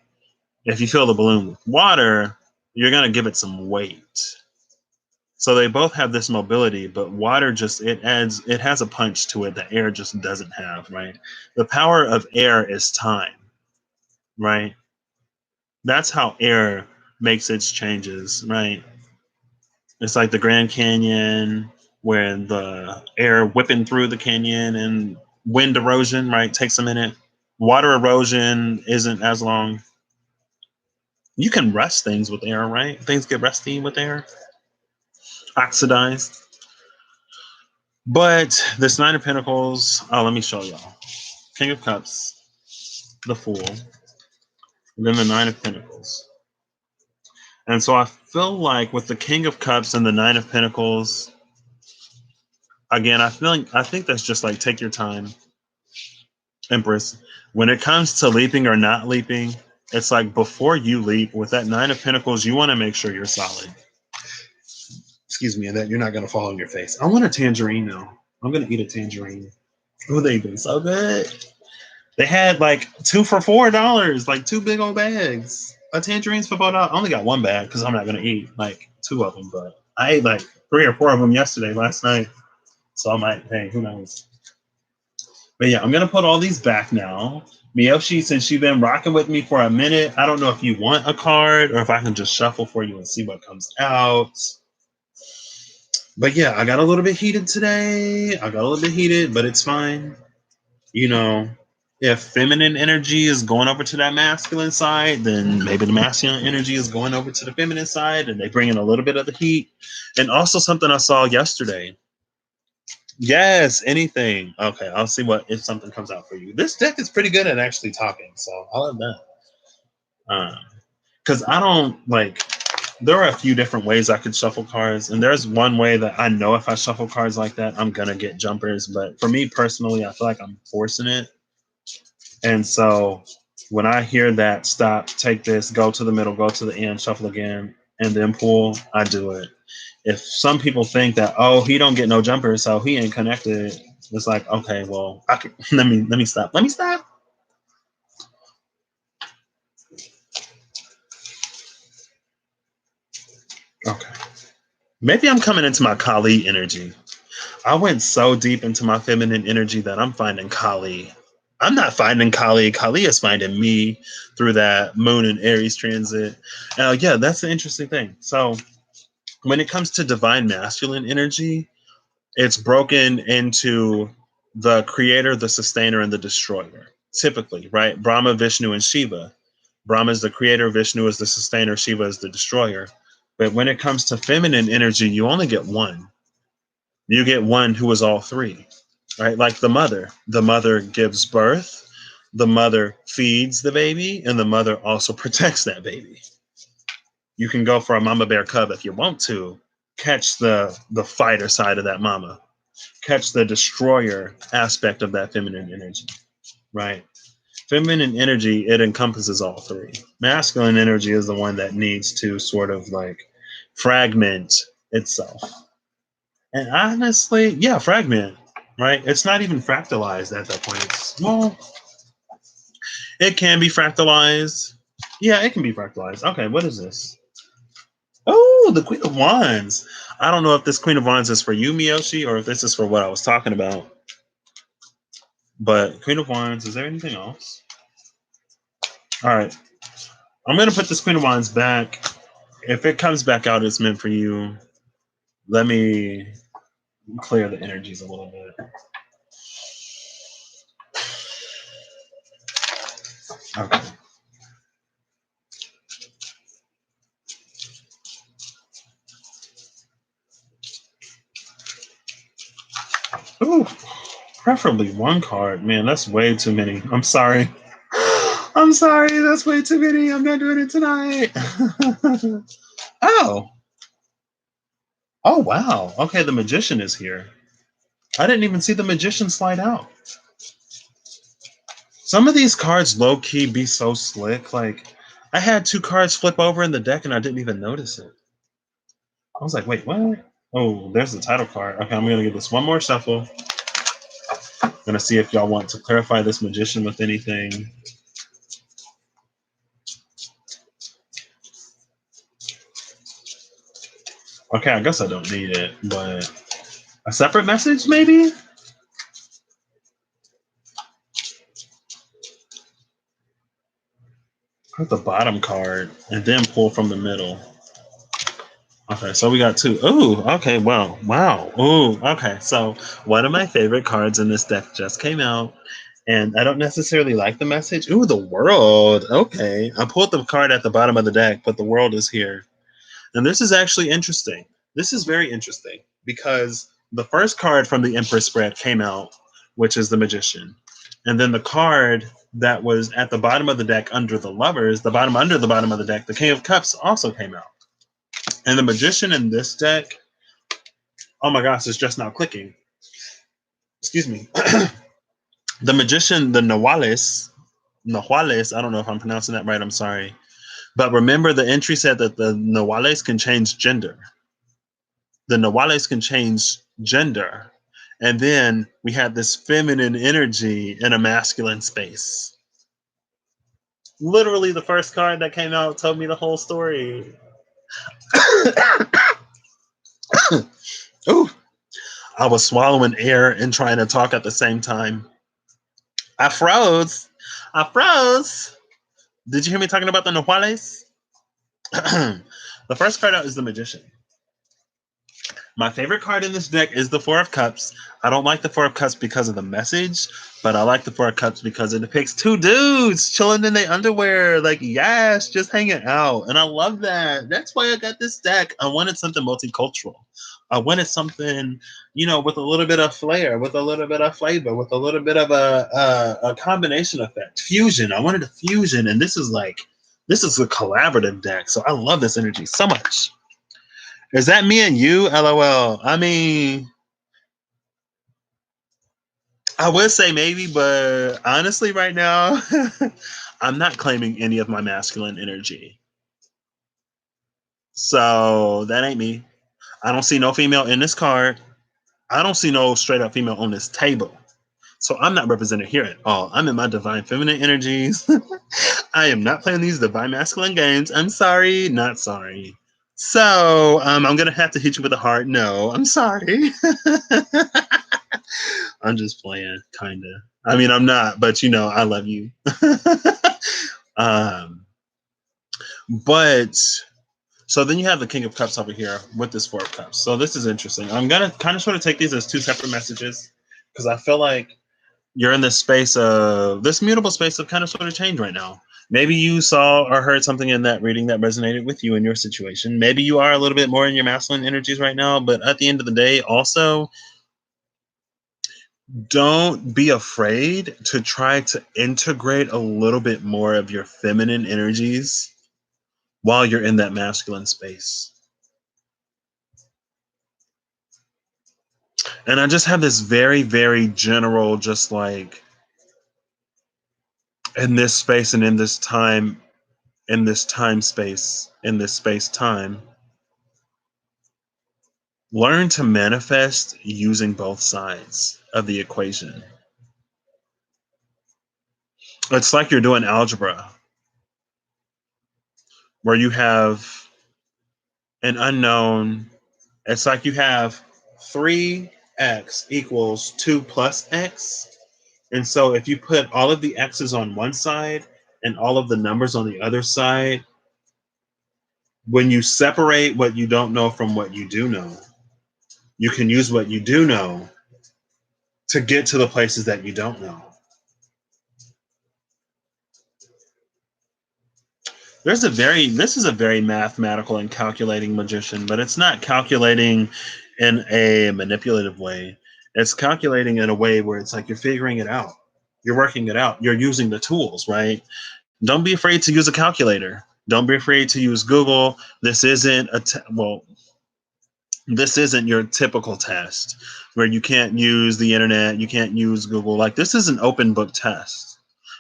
If you fill the balloon with water, you're going to give it some weight. So they both have this mobility, but water just it has a punch to it that air just doesn't have, right? The power of air is time, right? That's how air makes its changes, right? It's like the Grand Canyon, where the air whipping through the canyon and wind erosion, right, takes a minute. Water erosion isn't as long. You can rust things with air, right? Things get rusty with air, oxidized. But this Nine of Pentacles, oh, let me show y'all. King of Cups, the Fool, and then the Nine of Pentacles. And so I feel like with the King of Cups and the Nine of Pentacles, again, I think that's just like take your time, Empress. When it comes to leaping or not leaping, it's like before you leap with that Nine of Pentacles, you want to make sure you're solid. Excuse me, and that you're not going to fall on your face. I want a tangerine now. I'm going to eat a tangerine. Oh, they've been so good. They had like 2 for $4, like 2 big old bags of tangerines for $4. I only got 1 bag because I'm not going to eat like 2 of them, but I ate like 3 or 4 of them last night. So I might, hey, who knows? But yeah, I'm going to put all these back now. Miyoshi, since you've been rocking with me for a minute, I don't know if you want a card or if I can just shuffle for you and see what comes out. But yeah, I got a little bit heated today. But it's fine. You know, if feminine energy is going over to that masculine side, then maybe the masculine energy is going over to the feminine side and they bring in a little bit of the heat. And also something I saw yesterday. Yes, anything. Okay, I'll see what if something comes out for you. This deck is pretty good at actually talking, so I'll have that. Because I don't like. There are a few different ways I could shuffle cards, and there's one way that I know if I shuffle cards like that, I'm gonna get jumpers. But for me personally, I feel like I'm forcing it, and so when I hear that, stop, take this, go to the middle, go to the end, shuffle again, and then pull, I do it. If some people think that, oh, he don't get no jumpers, so he ain't connected, it's like, okay, well, let me stop. Let me stop. Okay. Maybe I'm coming into my Kali energy. I went so deep into my feminine energy that I'm finding Kali. I'm not finding Kali. Kali is finding me through that Moon and Aries transit. Yeah, that's the interesting thing. So when it comes to divine masculine energy, it's broken into the creator, the sustainer, and the destroyer. Typically, right? Brahma, Vishnu, and Shiva. Brahma is the creator, Vishnu is the sustainer, Shiva is the destroyer. But when it comes to feminine energy, you only get one. You get one who is all three, right? Like the mother. The mother gives birth, the mother feeds the baby, and the mother also protects that baby. You can go for a mama bear cub if you want to, catch the fighter side of that mama, catch the destroyer aspect of that feminine energy, right? Feminine energy, it encompasses all three. Masculine energy is the one that needs to sort of like fragment itself. And honestly, yeah, fragment, right? It's not even fractalized at that point. Well, it can be fractalized. Yeah, it can be fractalized. Okay, what is this? Oh, the Queen of Wands. I don't know if this Queen of Wands is for you, Miyoshi, or if this is for what I was talking about. But Queen of Wands, is there anything else? All right. I'm going to put this Queen of Wands back. If it comes back out, it's meant for you. Let me clear the energies a little bit. Okay. Ooh, preferably one card. Man, that's way too many. I'm sorry. I'm sorry. That's way too many. I'm not doing it tonight. Oh. Oh, wow. Okay, the magician is here. I didn't even see the magician slide out. Some of these cards low key be so slick. Like, I had 2 cards flip over in the deck and I didn't even notice it. I was like, wait, what? Oh, there's the title card. Okay, I'm going to give this one more shuffle. I'm going to see if y'all want to clarify this magician with anything. Okay, I guess I don't need it, but a separate message, maybe? put the bottom card and then pull from the middle. Okay, so we got two. Ooh, okay, wow, wow. Ooh, okay. So one of my favorite cards in this deck just came out, and I don't necessarily like the message. Ooh, the world. Okay, I pulled the card at the bottom of the deck, but the world is here, and this is actually interesting. This is very interesting because the first card from the Empress spread came out, which is the Magician, and then the card that was at the bottom of the deck under the Lovers, the bottom under the bottom of the deck, the King of Cups, also came out. And the Magician in this deck, oh my gosh, it's just now clicking. Excuse me. The Magician, the Nahuales, I don't know if I'm pronouncing that right, I'm sorry. But remember, the entry said that the Nahuales can change gender. The Nahuales can change gender. And then we had this feminine energy in a masculine space. Literally, the first card that came out told me the whole story. Ooh, I was swallowing air and trying to talk at the same time. I froze. I froze. Did you hear me talking about the Nahuales? The first card out is the Magician. My favorite card in this deck is the Four of Cups. I don't like the Four of Cups because of the message, but I like the Four of Cups because it depicts two dudes chilling in their underwear, like, yes, just hanging out. And I love that. That's why I got this deck. I wanted something multicultural. I wanted something, with a little bit of flair, with a little bit of flavor, with a little bit of a combination effect. Fusion. I wanted a fusion. And this is a collaborative deck. So I love this energy so much. Is that me and you? LOL. I mean, I would say maybe, but honestly, right now, I'm not claiming any of my masculine energy. So that ain't me. I don't see no female in this card. I don't see no straight up female on this table. So I'm not represented here at all. I'm in my divine feminine energies. I am not playing these divine masculine games. I'm sorry, not sorry. So I'm gonna have to hit you with a hard no. I'm sorry. I'm just playing, kinda. I mean, I'm not, but I love you. um, but so then you have the King of Cups over here with this Four of Cups. So this is interesting. I'm gonna kind of sort of take these as two separate messages because I feel like you're in this mutable space of kind of sort of change right now. Maybe you saw or heard something in that reading that resonated with you in your situation. Maybe you are a little bit more in your masculine energies right now, but at the end of the day, also, don't be afraid to try to integrate a little bit more of your feminine energies while you're in that masculine space. And I just have this very, very general, just like in this space and in this time space, in this space time, learn to manifest using both sides of the equation. It's like you're doing algebra where you have an unknown. It's like you have 3x equals 2 plus x. And so if you put all of the x's on one side and all of the numbers on the other side, when you separate what you don't know from what you do know, you can use what you do know to get to the places that you don't know. This is a very mathematical and calculating magician, but it's not calculating in a manipulative way. It's calculating in a way where it's like you're figuring it out. You're working it out. You're using the tools, right? Don't be afraid to use a calculator. Don't be afraid to use Google. This isn't your typical test where you can't use the internet, you can't use Google. Like, this is an open book test.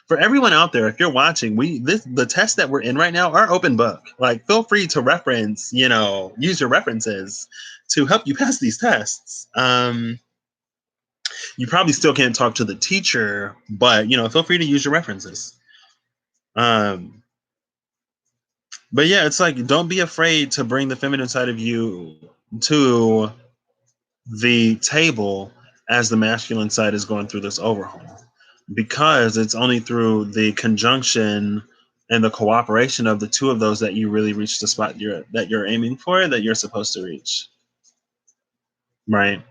For everyone out there, if you're watching, the tests that we're in right now are open book. Like, feel free to reference, use your references to help you pass these tests. You probably still can't talk to the teacher, but feel free to use your references. But yeah, it's like, don't be afraid to bring the feminine side of you to the table as the masculine side is going through this overhaul, because it's only through the conjunction and the cooperation of the two of those that you really reach the spot that you're aiming for, that you're supposed to reach, right?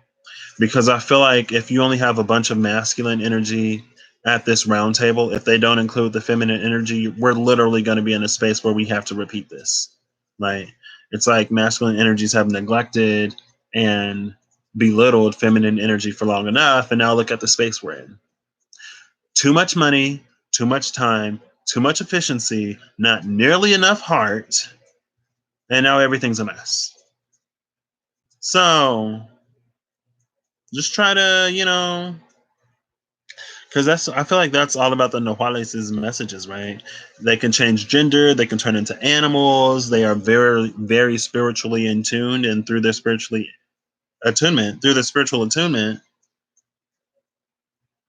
Because I feel like if you only have a bunch of masculine energy at this round table, if they don't include the feminine energy, we're literally going to be in a space where we have to repeat this. Right? It's like masculine energies have neglected and belittled feminine energy for long enough, and now look at the space we're in. Too much money, too much time, too much efficiency, not nearly enough heart, and now everything's a mess. So just try to, because I feel like that's all about the Nahuales' messages, right? They can change gender, they can turn into animals, they are very, very spiritually in tuned, and through their spiritual attunement,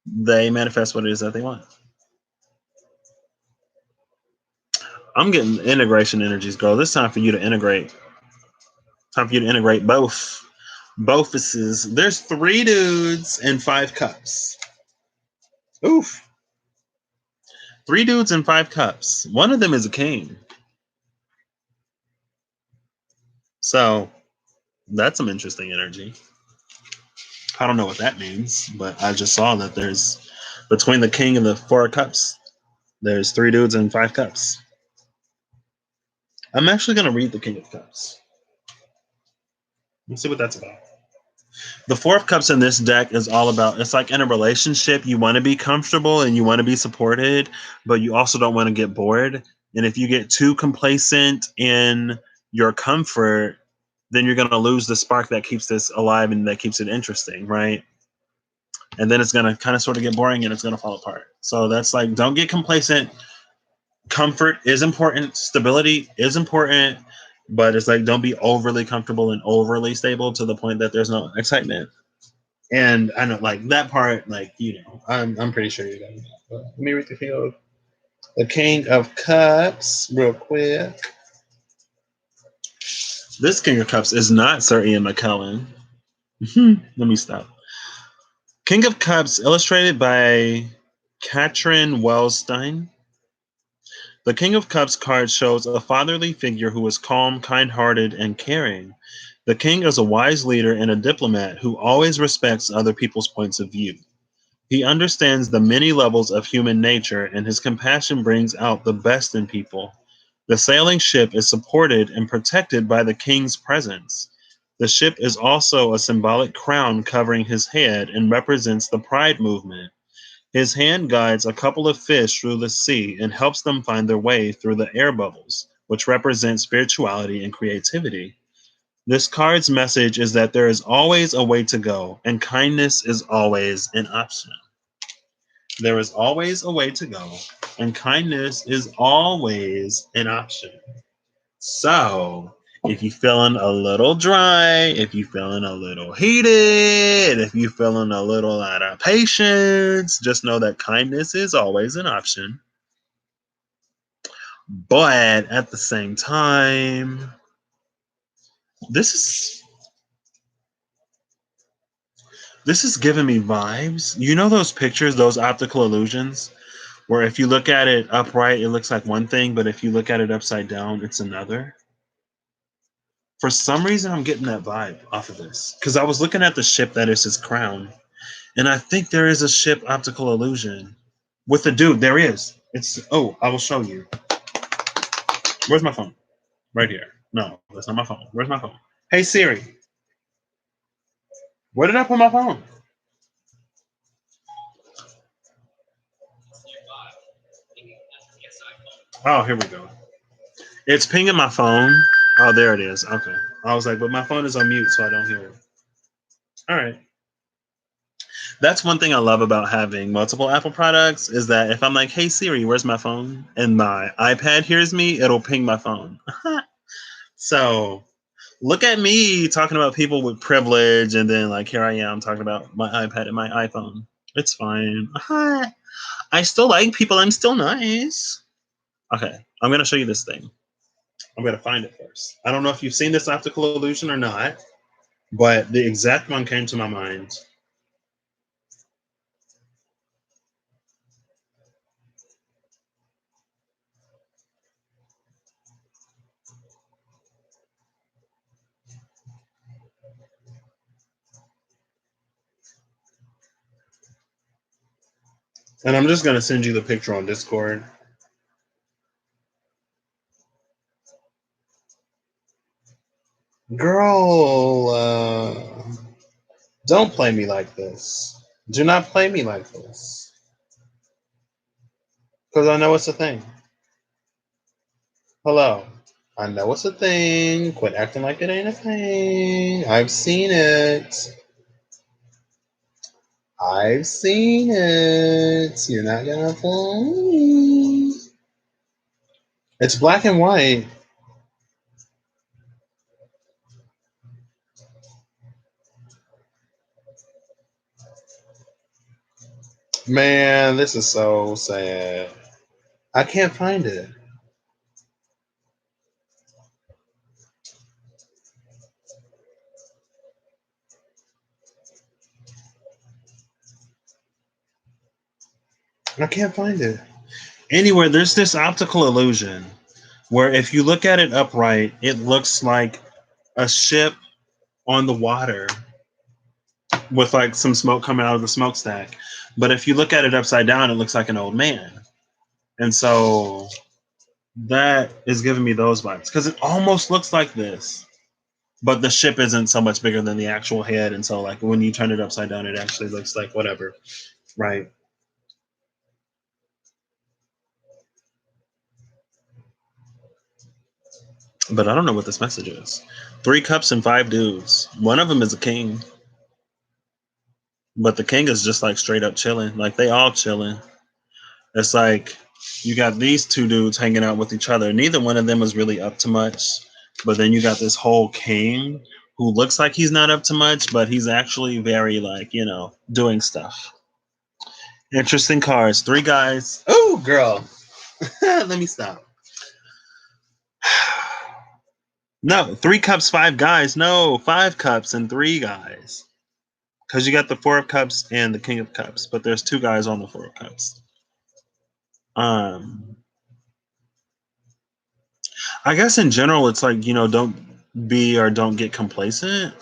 they manifest what it is that they want. I'm getting integration energies, girl. This time for you to integrate. Time for you to integrate both. Bofuses. There's 3 dudes and 5 cups. Oof. 3 dudes and 5 cups. One of them is a king. So that's some interesting energy. I don't know what that means, but I just saw that there's between the king and the 4 cups, there's 3 dudes and 5 cups. I'm actually going to read the King of Cups. Let's see what that's about. The 4 of Cups in this deck is all about, it's like in a relationship, you want to be comfortable and you want to be supported, but you also don't want to get bored. And if you get too complacent in your comfort, then you're going to lose the spark that keeps this alive and that keeps it interesting, right? And then it's going to kind of sort of get boring and it's going to fall apart. So that's like, don't get complacent. Comfort is important. Stability is important. But it's like, don't be overly comfortable and overly stable to the point that there's no excitement. And I know, like, that part, like, I'm pretty sure you got it. But let me read the King of Cups real quick. This King of Cups is not Sir Ian McKellen. Let me stop. King of Cups, illustrated by Katrin Wellstein. The King of Cups card shows a fatherly figure who is calm, kind-hearted, and caring. The king is a wise leader and a diplomat who always respects other people's points of view. He understands the many levels of human nature, and his compassion brings out the best in people. The sailing ship is supported and protected by the king's presence. The ship is also a symbolic crown covering his head and represents the pride movement. His hand guides a couple of fish through the sea and helps them find their way through the air bubbles, which represent spirituality and creativity. This card's message is that there is always a way to go, and kindness is always an option. There is always a way to go, and kindness is always an option. So, if you're feeling a little dry, if you're feeling a little heated, if you're feeling a little out of patience, just know that kindness is always an option. But at the same time, this is giving me vibes. You know those pictures, those optical illusions, where if you look at it upright, it looks like one thing, but if you look at it upside down, it's another? For some reason, I'm getting that vibe off of this. Because I was looking at the ship that is his crown, and I think there is a ship optical illusion. With the dude, there is. I will show you. Where's my phone? Right here. No, that's not my phone. Where's my phone? Hey Siri, where did I put my phone? Oh, here we go. It's pinging my phone. Oh, there it is. Okay. I was like, but my phone is on mute, so I don't hear it. All right. That's one thing I love about having multiple Apple products is that if I'm like, hey Siri, where's my phone? And my iPad hears me, it'll ping my phone. So look at me talking about people with privilege, and then like here I am talking about my iPad and my iPhone. It's fine. I still like people. I'm still nice. Okay, I'm gonna show you this thing. I'm gonna find it first. I don't know if you've seen this optical illusion or not, but the exact one came to my mind. And I'm just gonna send you the picture on Discord. Girl, don't play me like this. Do not play me like this. Because I know it's a thing. Hello. I know it's a thing. Quit acting like it ain't a thing. I've seen it. I've seen it. You're not gonna fool me. It's black and white. Man, this is so sad. I can't find it. I can't find it. Anywhere, there's this optical illusion where if you look at it upright, it looks like a ship on the water with like some smoke coming out of the smokestack. But if you look at it upside down, it looks like an old man. And so that is giving me those vibes because it almost looks like this, but the ship isn't so much bigger than the actual head. And so, like, when you turn it upside down, it actually looks like whatever, right? But I don't know what this message is. 3 cups and 5 dudes. One of them is a king, but the king is just like straight up chilling. Like, they all chilling. It's like you got these 2 dudes hanging out with each other. Neither one of them is really up to much. But then you got this whole king who looks like he's not up to much, but he's actually very, like, doing stuff. Interesting cards. 3 guys. Oh, girl. Let me stop. No, 3 cups, 5 guys. No, 5 cups and 3 guys. Because you got the 4 of cups and the king of cups, but there's 2 guys on the 4 of cups. I guess in general, it's like, don't be or don't get complacent.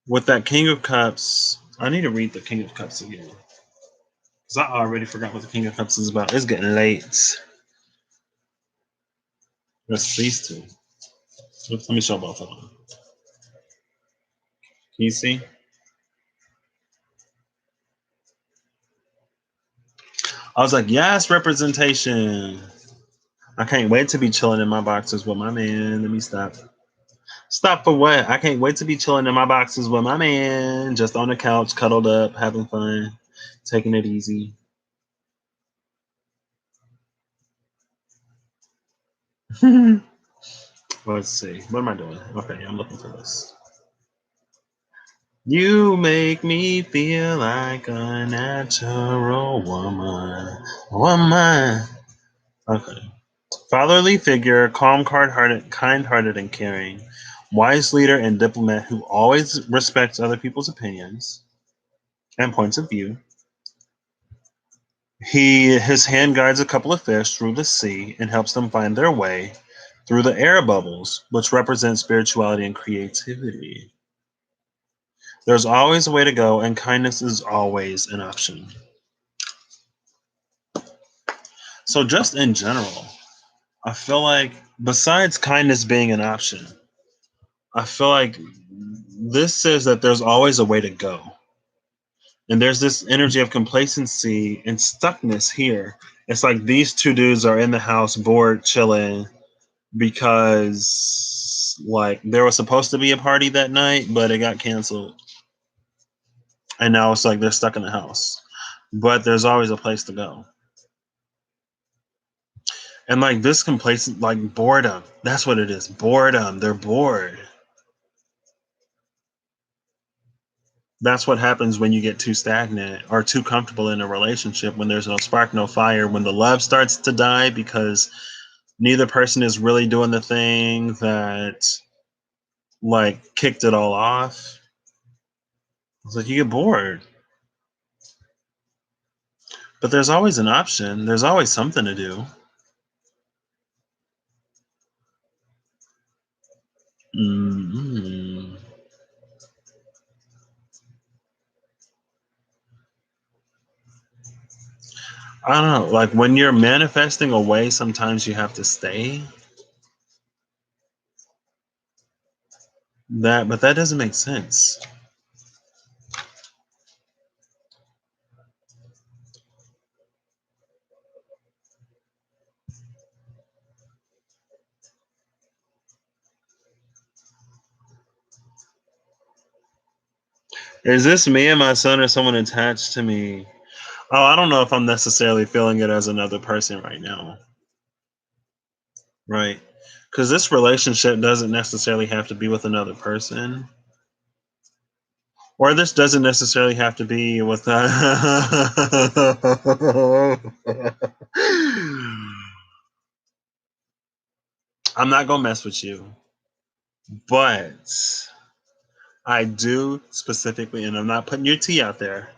With that king of cups, I need to read the king of cups again. Because I already forgot what the king of cups is about. It's getting late. That's these 2. Let me show both of them. Can you see? I was like, yes, representation. I can't wait to be chilling in my boxes with my man. Let me stop. Stop for what? I can't wait to be chilling in my boxes with my man. Just on the couch, cuddled up, having fun, taking it easy. Let's see. What am I doing? Okay, I'm looking for this. You make me feel like a natural woman. Woman. Okay. Fatherly figure, calm, kind-hearted, and caring. Wise leader and diplomat who always respects other people's opinions and points of view. His hand guides a couple of fish through the sea and helps them find their way through the air bubbles, which represent spirituality and creativity. There's always a way to go, and kindness is always an option. So, just in general, I feel like besides kindness being an option, I feel like this says that there's always a way to go. And there's this energy of complacency and stuckness here. It's like these 2 dudes are in the house, bored, chilling, because like there was supposed to be a party that night, but it got canceled. And now it's like they're stuck in the house. But there's always a place to go. And like this complacent, like boredom. That's what it is. Boredom. They're bored. That's what happens when you get too stagnant or too comfortable in a relationship, when there's no spark, no fire, when the love starts to die because neither person is really doing the thing that like kicked it all off. It's like you get bored. But there's always an option. There's always something to do. I don't know. Like when you're manifesting away, sometimes you have to stay. But that doesn't make sense. Is this me and my son or someone attached to me? Oh, I don't know if I'm necessarily feeling it as another person right now. Right. Because this relationship doesn't necessarily have to be with another person. Or this doesn't necessarily have to be with I'm not gonna mess with you. But I do specifically, and I'm not putting your tea out there,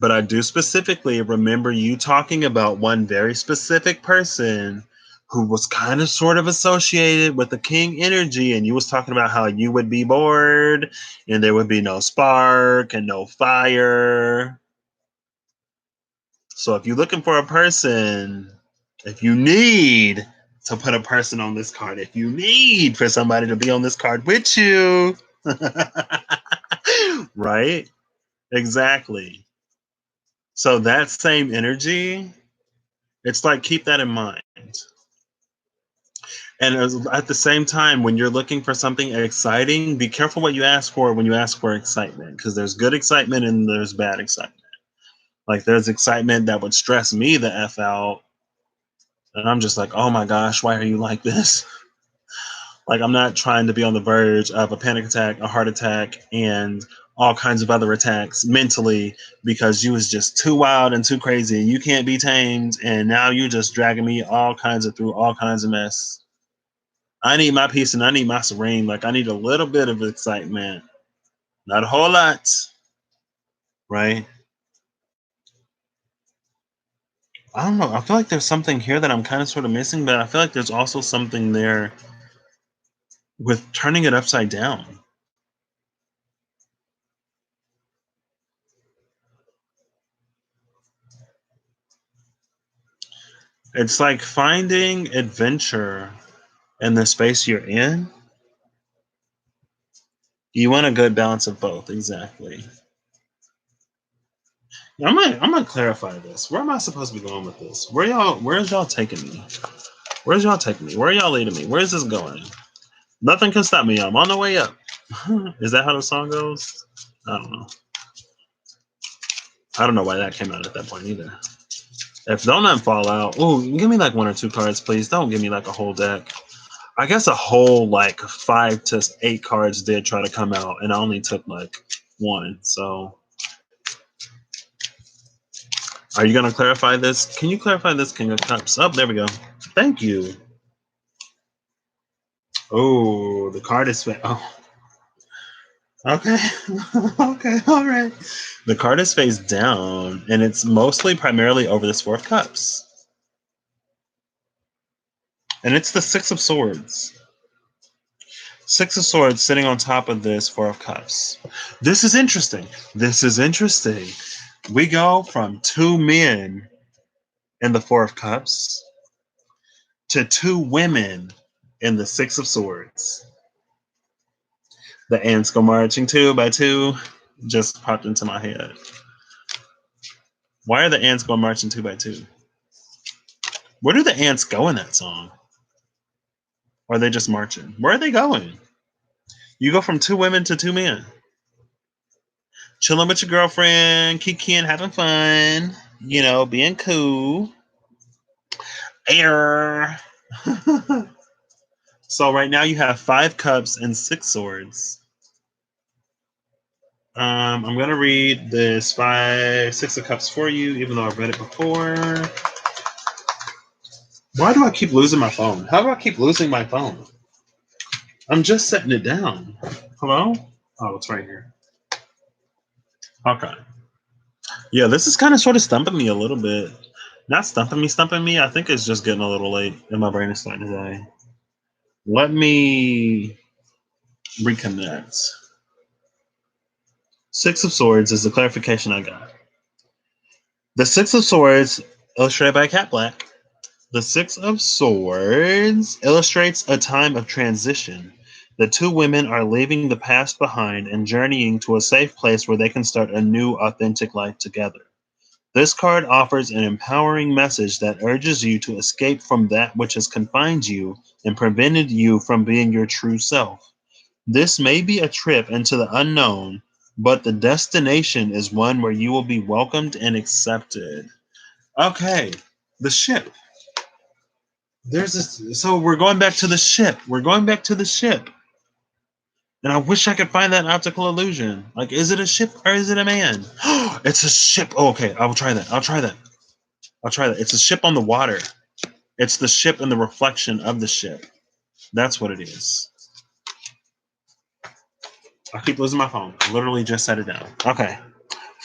but I do specifically remember you talking about one very specific person who was kind of sort of associated with the king energy, and you was talking about how you would be bored and there would be no spark and no fire. So if you're looking for a person, if you need to put a person on this card, if you need for somebody to be on this card with you, right? Exactly. So that same energy, it's like keep that in mind. And at the same time, when you're looking for something exciting, be careful what you ask for when you ask for excitement, because there's good excitement and there's bad excitement. Like there's excitement that would stress me the F out. And I'm just like, oh my gosh, why are you like this? Like I'm not trying to be on the verge of a panic attack, a heart attack, and all kinds of other attacks mentally because you was just too wild and too crazy and you can't be tamed and now you're just dragging me through all kinds of mess. I need my peace and I need my serene. Like I need a little bit of excitement. Not a whole lot. Right? I don't know. I feel like there's something here that I'm kind of sort of missing, but I feel like there's also something there with turning it upside down. It's like finding adventure in the space you're in. You want a good balance of both, exactly. I'm gonna clarify this. Where am I supposed to be going with this? Where's y'all taking me? Where's y'all taking me? Where are y'all leading me? Where is this going? Nothing can stop me. I'm on the way up. Is that how the song goes? I don't know. I don't know why that came out at that point either. If Don't Fall Out, ooh, give me like one or two cards, please. Don't give me like a whole deck. I guess a whole like 5 to 8 cards did try to come out, and I only took like one. So, are you gonna clarify this? Can you clarify this, King of Cups? Oh, there we go. Thank you. Oh, the card is oh. Okay. Okay. All right. The card is face down, and it's mostly primarily over this 4 of Cups, and it's the 6 of Swords. 6 of Swords sitting on top of this 4 of Cups. This is interesting. This is interesting. We go from 2 men in the 4 of Cups to 2 women in the 6 of Swords. The ants go marching 2 by 2 just popped into my head. Why are the ants going marching 2 by 2? Where do the ants go in that song? Or are they just marching? Where are they going? You go from 2 women to 2 men. Chilling with your girlfriend, kikiing, having fun, being cool. Air. So right now you have 5 cups and 6 swords. I'm gonna read this 6 of Cups for you, even though I've read it before. Why do I keep losing my phone? How do I keep losing my phone? I'm just setting it down. Hello? Oh, it's right here. Okay. Yeah, this is kind of sort of stumping me a little bit. Not stumping me. I think it's just getting a little late and my brain is starting to die. Let me reconnect. 6 of Swords is the clarification I got. The 6 of Swords illustrated by Cat Black. The Six of Swords illustrates a time of transition. The two women are leaving the past behind and journeying to a safe place where they can start a new, authentic life together. This card offers an empowering message that urges you to escape from that which has confined you and prevented you from being your true self. This may be a trip into the unknown, but the destination is one where you will be welcomed and accepted. Okay, the ship. There's this. So we're going back to the ship. We're going back to the ship. And I wish I could find that optical illusion. Like, is it a ship or is it a man? It's a ship. Oh, okay. I'll try that. I'll try that. I'll try that. It's a ship on the water. It's the ship and the reflection of the ship. That's what it is. I keep losing my phone. I literally just set it down. Okay.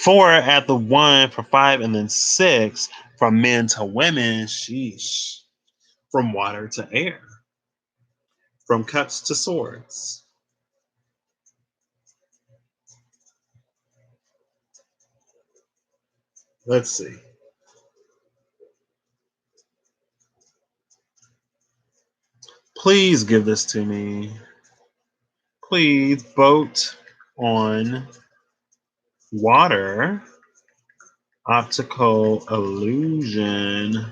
4 at the 1 for 5, and then 6 from men to women. Sheesh. From water to air. From cups to swords. Let's see. Please give this to me. Please boat on water. Optical illusion.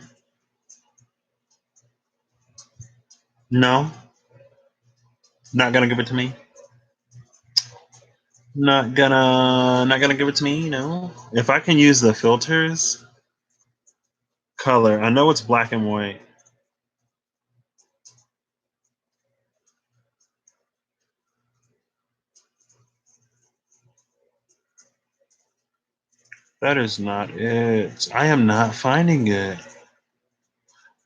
No, not gonna give it to me. Not gonna give it to me. No. If I can use the filters, color. I know it's black and white. That is not it. I am not finding it.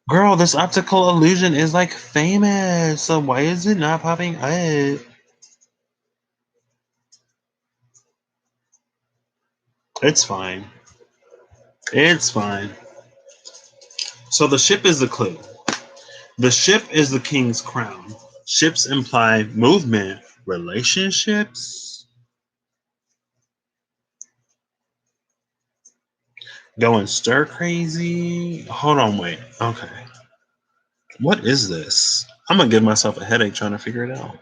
Girl, this optical illusion is like famous. So why is it not popping up? It's fine. It's fine. So the ship is the clue. The ship is the king's crown. Ships imply movement, relationships. Going stir crazy. Hold on, wait. Okay. What is this? I'm gonna give myself a headache trying to figure it out.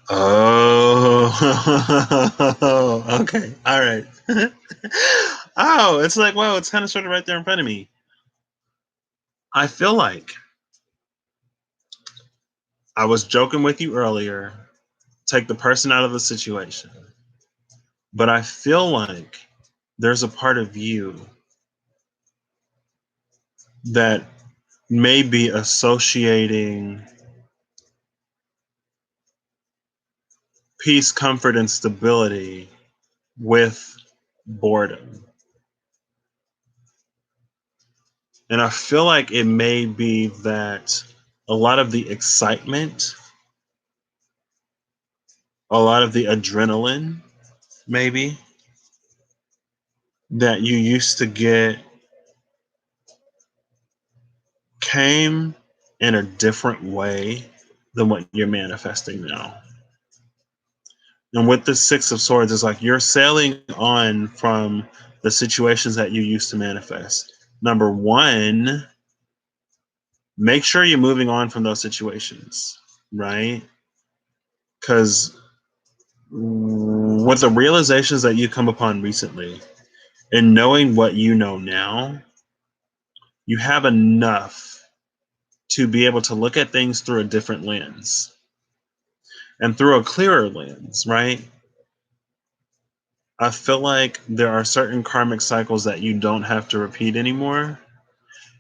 Oh, okay. All right. Oh, it's like, wow, it's kind of sort of right there in front of me. I feel like I was joking with you earlier, take the person out of the situation. But I feel like there's a part of you that may be associating peace, comfort, and stability with boredom. And I feel like it may be that a lot of the excitement, a lot of the adrenaline, maybe, that you used to get came in a different way than what you're manifesting now. And with the Six of Swords, it's like you're sailing on from the situations that you used to manifest. Number one, make sure you're moving on from those situations, right? Because with the realizations that you come upon recently and knowing what you know now, you have enough to be able to look at things through a different lens and through a clearer lens, right? I feel like there are certain karmic cycles that you don't have to repeat anymore.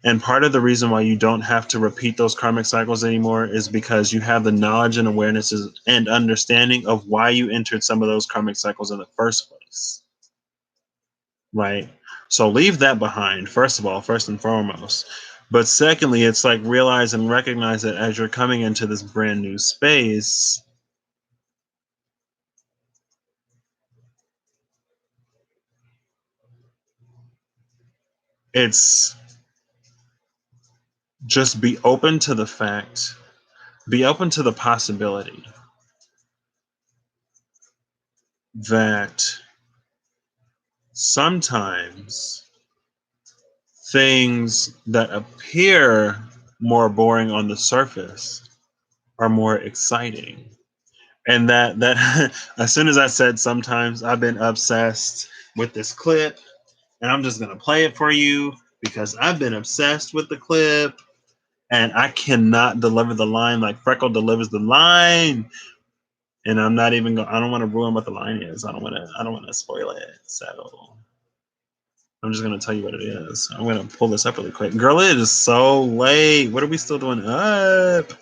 And part of the reason why you don't have to repeat those karmic cycles anymore is because you have the knowledge and awarenesses and understanding of why you entered some of those karmic cycles in the first place. Right? So leave that behind, first of all, first and foremost. But secondly, it's like realize and recognize that as you're coming into this brand new space, it's just be open to the fact, be open to the possibility that sometimes things that appear more boring on the surface are more exciting. And that as soon as I said sometimes, I've been obsessed with this clip, and I'm just gonna play it for you because I've been obsessed with the clip, and I cannot deliver the line like Freckle delivers the line. And I'm not even going. I don't want to ruin what the line is. I don't want to. I don't want to spoil it. So I'm just gonna tell you what it is. I'm gonna pull this up really quick. Girl, it is so late. What are we still doing up?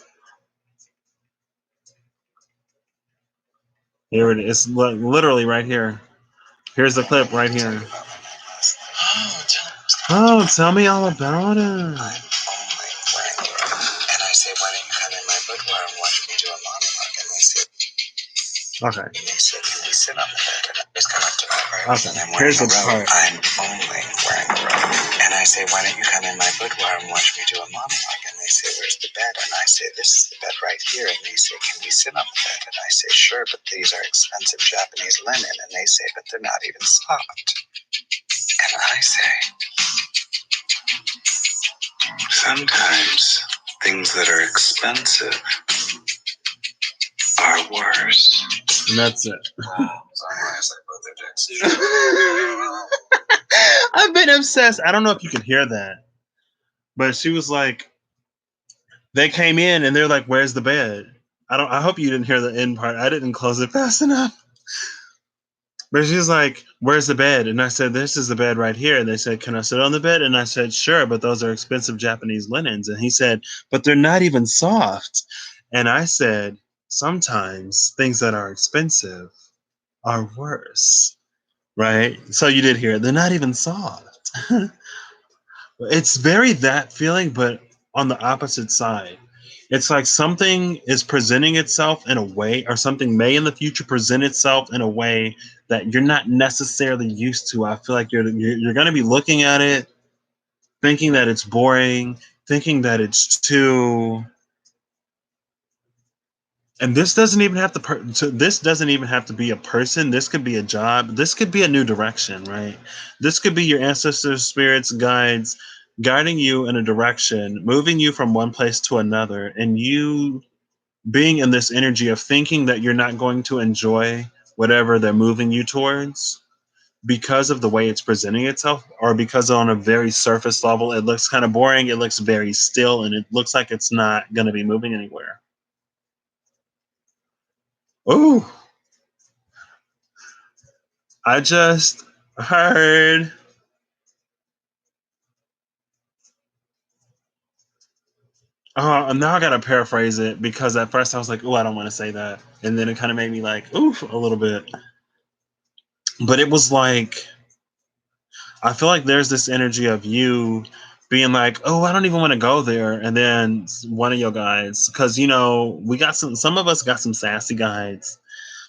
Here it is. It's literally right here. Here's the clip right here. Oh, tell me all about it. And I say, why don't you come in my boudoir and watch me do a monologue? And they say, okay. And they say, can we sit on the bed? And I just come up to my room. Okay. And I'm here's the part. I'm only wearing a robe. And I say, why don't you come in my boudoir and watch me do a monologue? And they say, where's the bed? And I say, this is the bed right here. And they say, can we sit on the bed? And I say, sure, but these are expensive Japanese linen. And they say, but they're not even soft. And I say, sometimes things that are expensive are worse. And that's it. I've been obsessed. I don't know if you can hear that, but she was like, they came in and they're like, where's the bed? I hope you didn't hear the end part. I didn't close it fast enough. But she's like, where's the bed? And I said, this is the bed right here. And they said, can I sit on the bed? And I said, sure, but those are expensive Japanese linens. And he said, but they're not even soft. And I said, sometimes things that are expensive are worse, right? So you did hear it. They're not even soft. It's very that feeling, but on the opposite side. It's like something is presenting itself in a way, or something may in the future present itself in a way that you're not necessarily used to. I feel like you're going to be looking at it, thinking that it's boring, thinking that it's too. And this doesn't even have to. This doesn't even have to be a person. This could be a job. This could be a new direction, right? This could be your ancestors, spirits, guides, guiding you in a direction, moving you from one place to another, and you being in this energy of thinking that you're not going to enjoy whatever they're moving you towards because of the way it's presenting itself, or because on a very surface level it looks kind of boring, it looks very still, and it looks like it's not going to be moving anywhere. Ooh, I just heard. And now I gotta paraphrase it because at first I was like, "Oh, I don't want to say that," and then it kind of made me like, "Oof," a little bit. But it was like, I feel like there's this energy of you being like, "Oh, I don't even want to go there," and then one of your guys, because we got some of us got some sassy guides.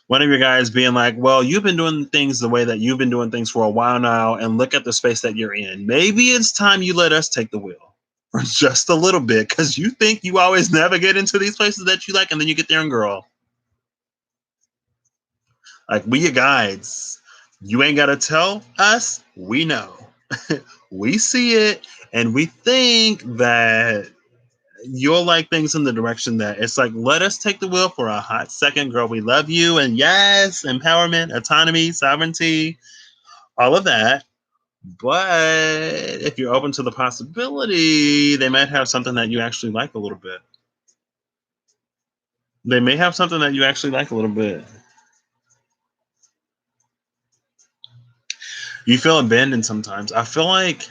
One of your guys being like, well, you've been doing things the way that you've been doing things for a while now, and look at the space that you're in. Maybe it's time you let us take the wheel for just a little bit, because you think you always navigate into these places that you like, and then you get there and girl, like, we your guides. You ain't got to tell us. We know. We see it, and we think that you'll like things in the direction that it's like, let us take the wheel for a hot second, girl. We love you. And yes, empowerment, autonomy, sovereignty, all of that. But if you're open to the possibility, they might have something that you actually like a little bit. They may have something that you actually like a little bit. You feel abandoned sometimes. I feel like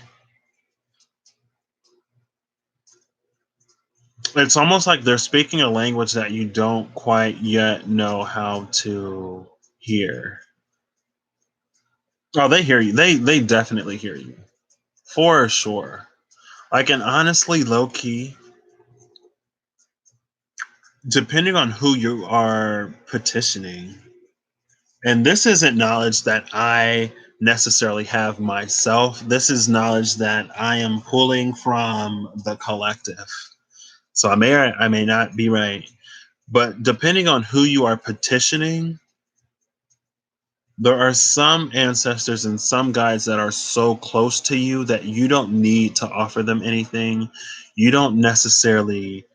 it's almost like they're speaking a language that you don't quite yet know how to hear. Oh, they hear you. They definitely hear you. For sure. Like, and honestly, low key, depending on who you are petitioning, and this isn't knowledge that I necessarily have myself. This is knowledge that I am pulling from the collective. So I may not be right, but depending on who you are petitioning, there are some ancestors and some guides that are so close to you that you don't need to offer them anything. You don't necessarily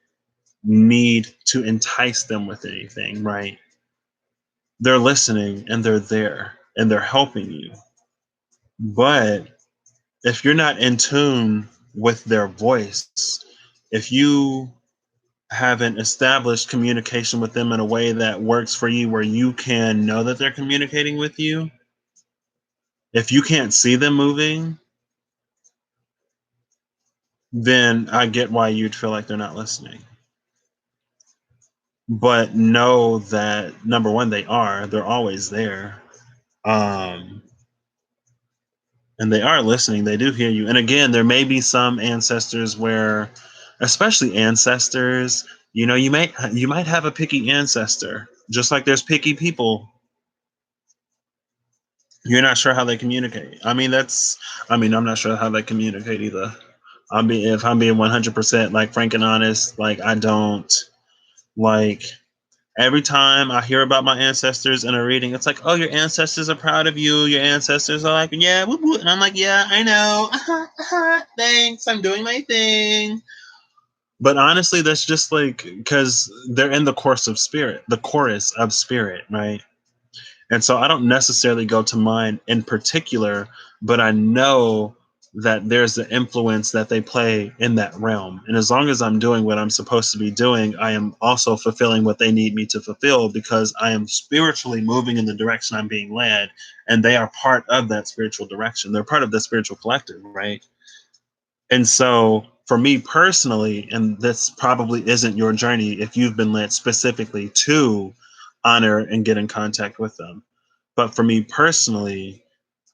need to entice them with anything, right? They're listening and they're there and they're helping you. But if you're not in tune with their voice, if you haven't established communication with them in a way that works for you, where you can know that they're communicating with you, if you can't see them moving, then I get why you'd feel like they're not listening. But know that number one, they're always there. Um, and they are listening. They do hear you. And again, there may be some ancestors where, especially ancestors, you might have a picky ancestor, just like there's picky people. You're not sure how they communicate. I'm not sure how they communicate either. If I'm being 100% like frank and honest, like I don't like every time I hear about my ancestors in a reading, it's like, oh, your ancestors are proud of you. Your ancestors are like, yeah, whoop, whoop. And I'm like, yeah, I know. Thanks. I'm doing my thing. But honestly, that's just like because they're in the chorus of spirit, right? And so I don't necessarily go to mine in particular, but I know that there's the influence that they play in that realm. And as long as I'm doing what I'm supposed to be doing, I am also fulfilling what they need me to fulfill because I am spiritually moving in the direction I'm being led. And they are part of that spiritual direction. They're part of the spiritual collective, right? And so for me personally, and this probably isn't your journey if you've been led specifically to honor and get in contact with them. But for me personally,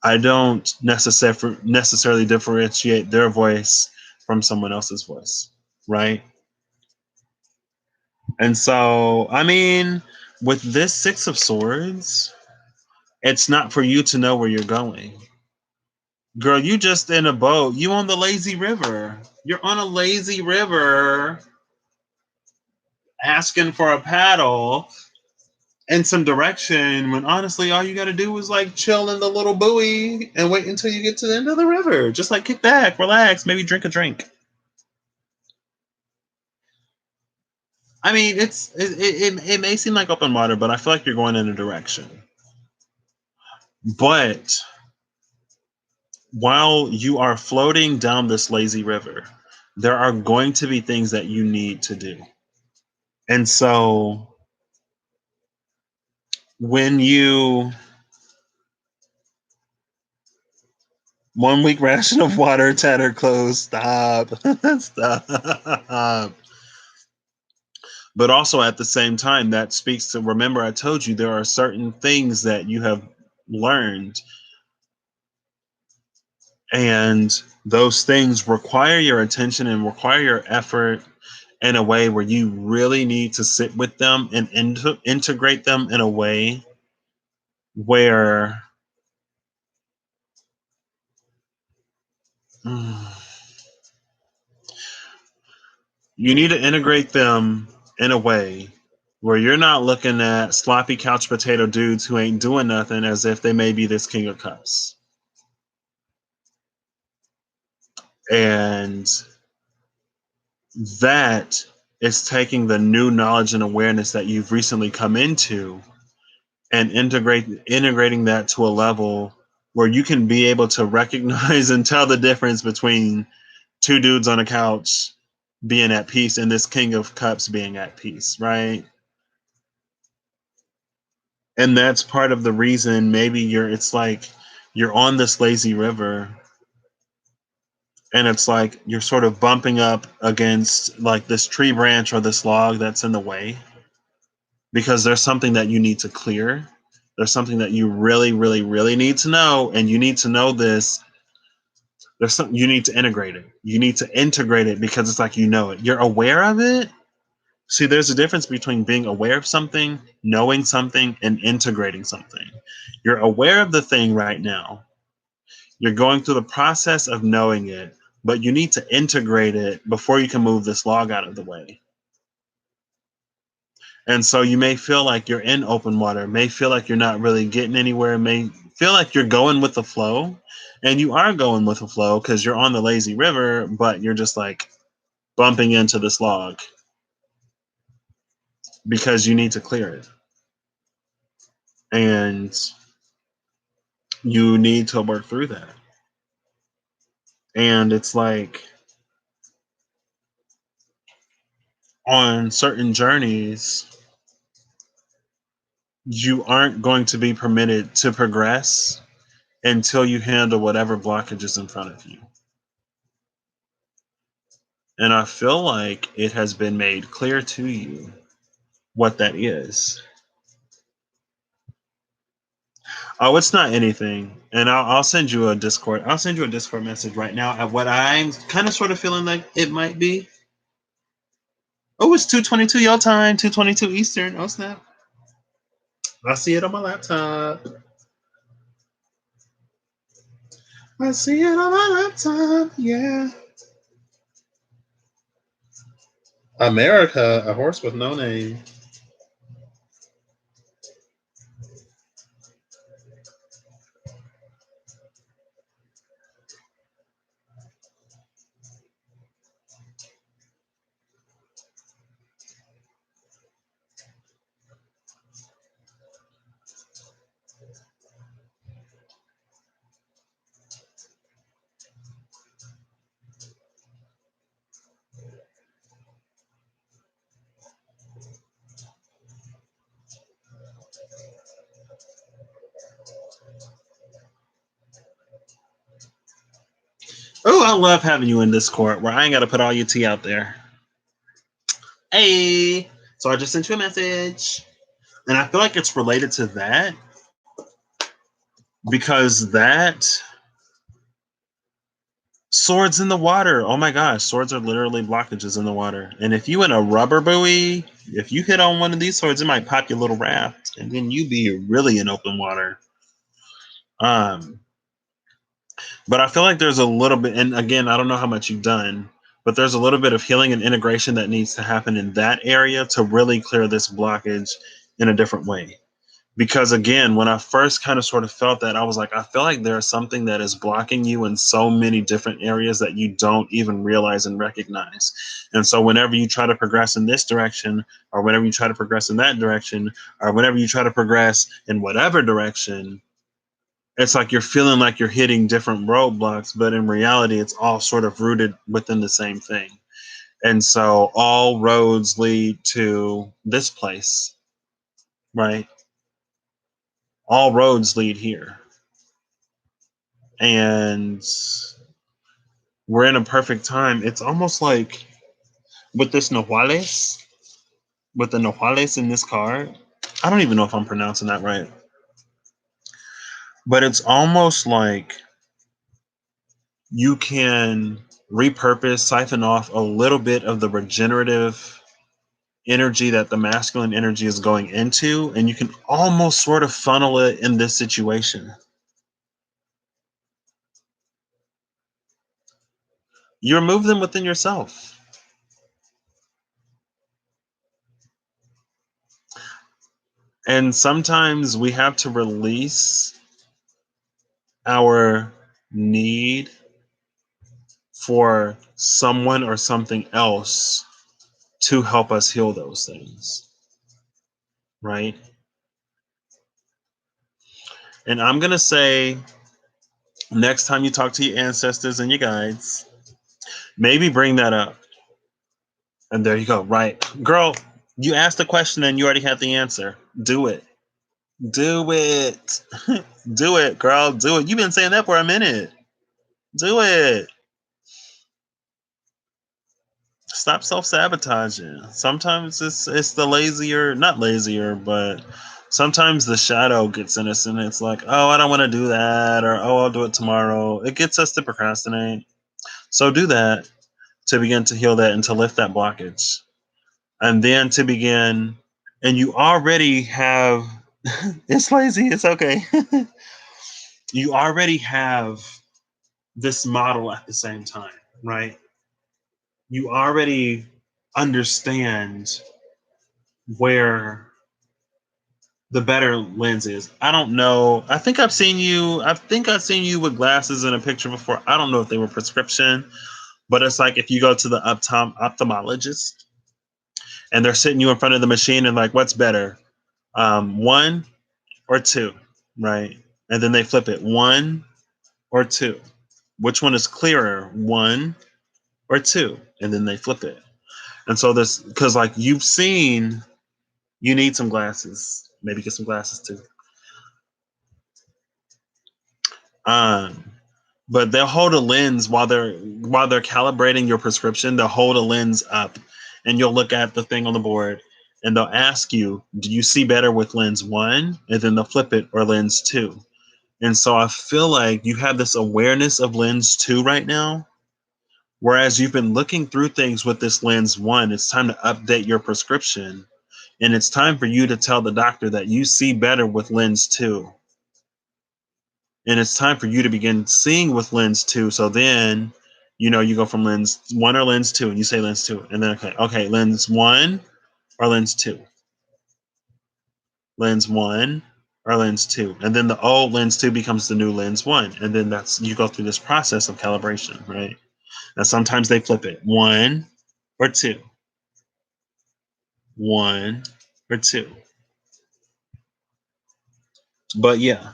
I don't necessarily differentiate their voice from someone else's voice, right? And so, with this Six of Swords, it's not for you to know where you're going. Girl, you just in a boat. You on the lazy river. You're on a lazy river asking for a paddle and some direction when honestly all you got to do is like chill in the little buoy and wait until you get to the end of the river. Just like kick back, relax, maybe drink a drink. It may seem like open water, but I feel like you're going in a direction. But while you are floating down this lazy river, there are going to be things that you need to do. And so when you 1 week ration of water, tattered clothes, stop. Stop. But also at the same time, that speaks to, remember, I told you there are certain things that you have learned, and those things require your attention and require your effort in a way where you really need to sit with them and integrate them in a way where you need to integrate them in a way where you're not looking at sloppy couch potato dudes who ain't doing nothing as if they may be this King of Cups. And that is taking the new knowledge and awareness that you've recently come into and integrating that to a level where you can be able to recognize and tell the difference between two dudes on a couch being at peace and this King of Cups being at peace, right? And that's part of the reason maybe it's like you're on this lazy river and it's like you're sort of bumping up against like this tree branch or this log that's in the way because there's something that you need to clear. There's something that you really, really, really need to know, and you need to know this. There's something you need to integrate it. You need to integrate it because it's like you know it. You're aware of it. See, there's a difference between being aware of something, knowing something, and integrating something. You're aware of the thing right now, You're going through the process of knowing it, but you need to integrate it before you can move this log out of the way. And so you may feel like you're in open water, may feel like you're not really getting anywhere, may feel like you're going with the flow. And you are going with the flow because you're on the lazy river, but you're just like bumping into this log because you need to clear it. And you need to work through that. And it's like on certain journeys, you aren't going to be permitted to progress until you handle whatever blockage is in front of you. And I feel like it has been made clear to you what that is. Oh, it's not anything. And I'll send you a Discord. I'll send you a Discord message right now at what I'm kind of sort of feeling like it might be. Oh, it's 2:22 your time, 2:22 Eastern. Oh, snap. I see it on my laptop. I see it on my laptop. Yeah. America, a horse with no name. Oh, I love having you in Discord where I ain't got to put all your tea out there. Hey, so I just sent you a message. And I feel like it's related to that because that swords in the water. Oh my gosh, swords are literally blockages in the water. And if you in a rubber buoy, if you hit on one of these swords, it might pop your little raft, and then you be really in open water. But I feel like there's a little bit, and again, I don't know how much you've done, but there's a little bit of healing and integration that needs to happen in that area to really clear this blockage in a different way. Because again, when I first kind of sort of felt that, I was like, I feel like there's something that is blocking you in so many different areas that you don't even realize and recognize. And so whenever you try to progress in this direction, or whenever you try to progress in that direction, or whenever you try to progress in whatever direction, it's like you're feeling like you're hitting different roadblocks, but in reality, it's all sort of rooted within the same thing. And so all roads lead to this place, right? All roads lead here. And we're in a perfect time. It's almost like with this Nahuales, with the Nahuales in this card. I don't even know if I'm pronouncing that right. But it's almost like you can repurpose, siphon off a little bit of the regenerative energy that the masculine energy is going into, and you can almost sort of funnel it in this situation. You remove them within yourself. And sometimes we have to release our need for someone or something else to help us heal those things, right? And I'm going to say next time you talk to your ancestors and your guides, maybe bring that up. And there you go, right? Girl, you asked the question and you already had the answer. Do it. Do it. Do it, girl. Do it. You've been saying that for a minute. Do it. Stop self-sabotaging. Sometimes it's the lazier, not lazier, but sometimes the shadow gets in us and it's like, oh, I don't want to do that, or oh, I'll do it tomorrow. It gets us to procrastinate. So do that to begin to heal that and to lift that blockage. And then to begin, and you already have it's lazy, it's okay. You already have this model at the same time, right? You already understand where the better lens is. I don't know. I think I've seen you. I think I've seen you with glasses in a picture before. I don't know if they were prescription, but it's like if you go to the ophthalmologist and they're sitting you in front of the machine and like, what's better, one or two, right? And then they flip it, one or two. Which one is clearer, one or two? And then they flip it. And so this, because like you've seen, you need some glasses. Maybe get some glasses too. Um, but they'll hold a lens while they're calibrating your prescription. They'll hold a lens up, and you'll look at the thing on the board, and they'll ask you, "Do you see better with lens one?" And then they'll flip it, or lens two. And so I feel like you have this awareness of lens two right now, whereas you've been looking through things with this lens one. It's time to update your prescription, and it's time for you to tell the doctor that you see better with lens two. And it's time for you to begin seeing with lens two. So then, you go from lens one or lens two, and you say lens two, and then okay, lens one or lens two, lens one or lens two, and then the old lens two becomes the new lens one, and then that's you go through this process of calibration, right? Now sometimes they flip it, one or two, one or two, but yeah.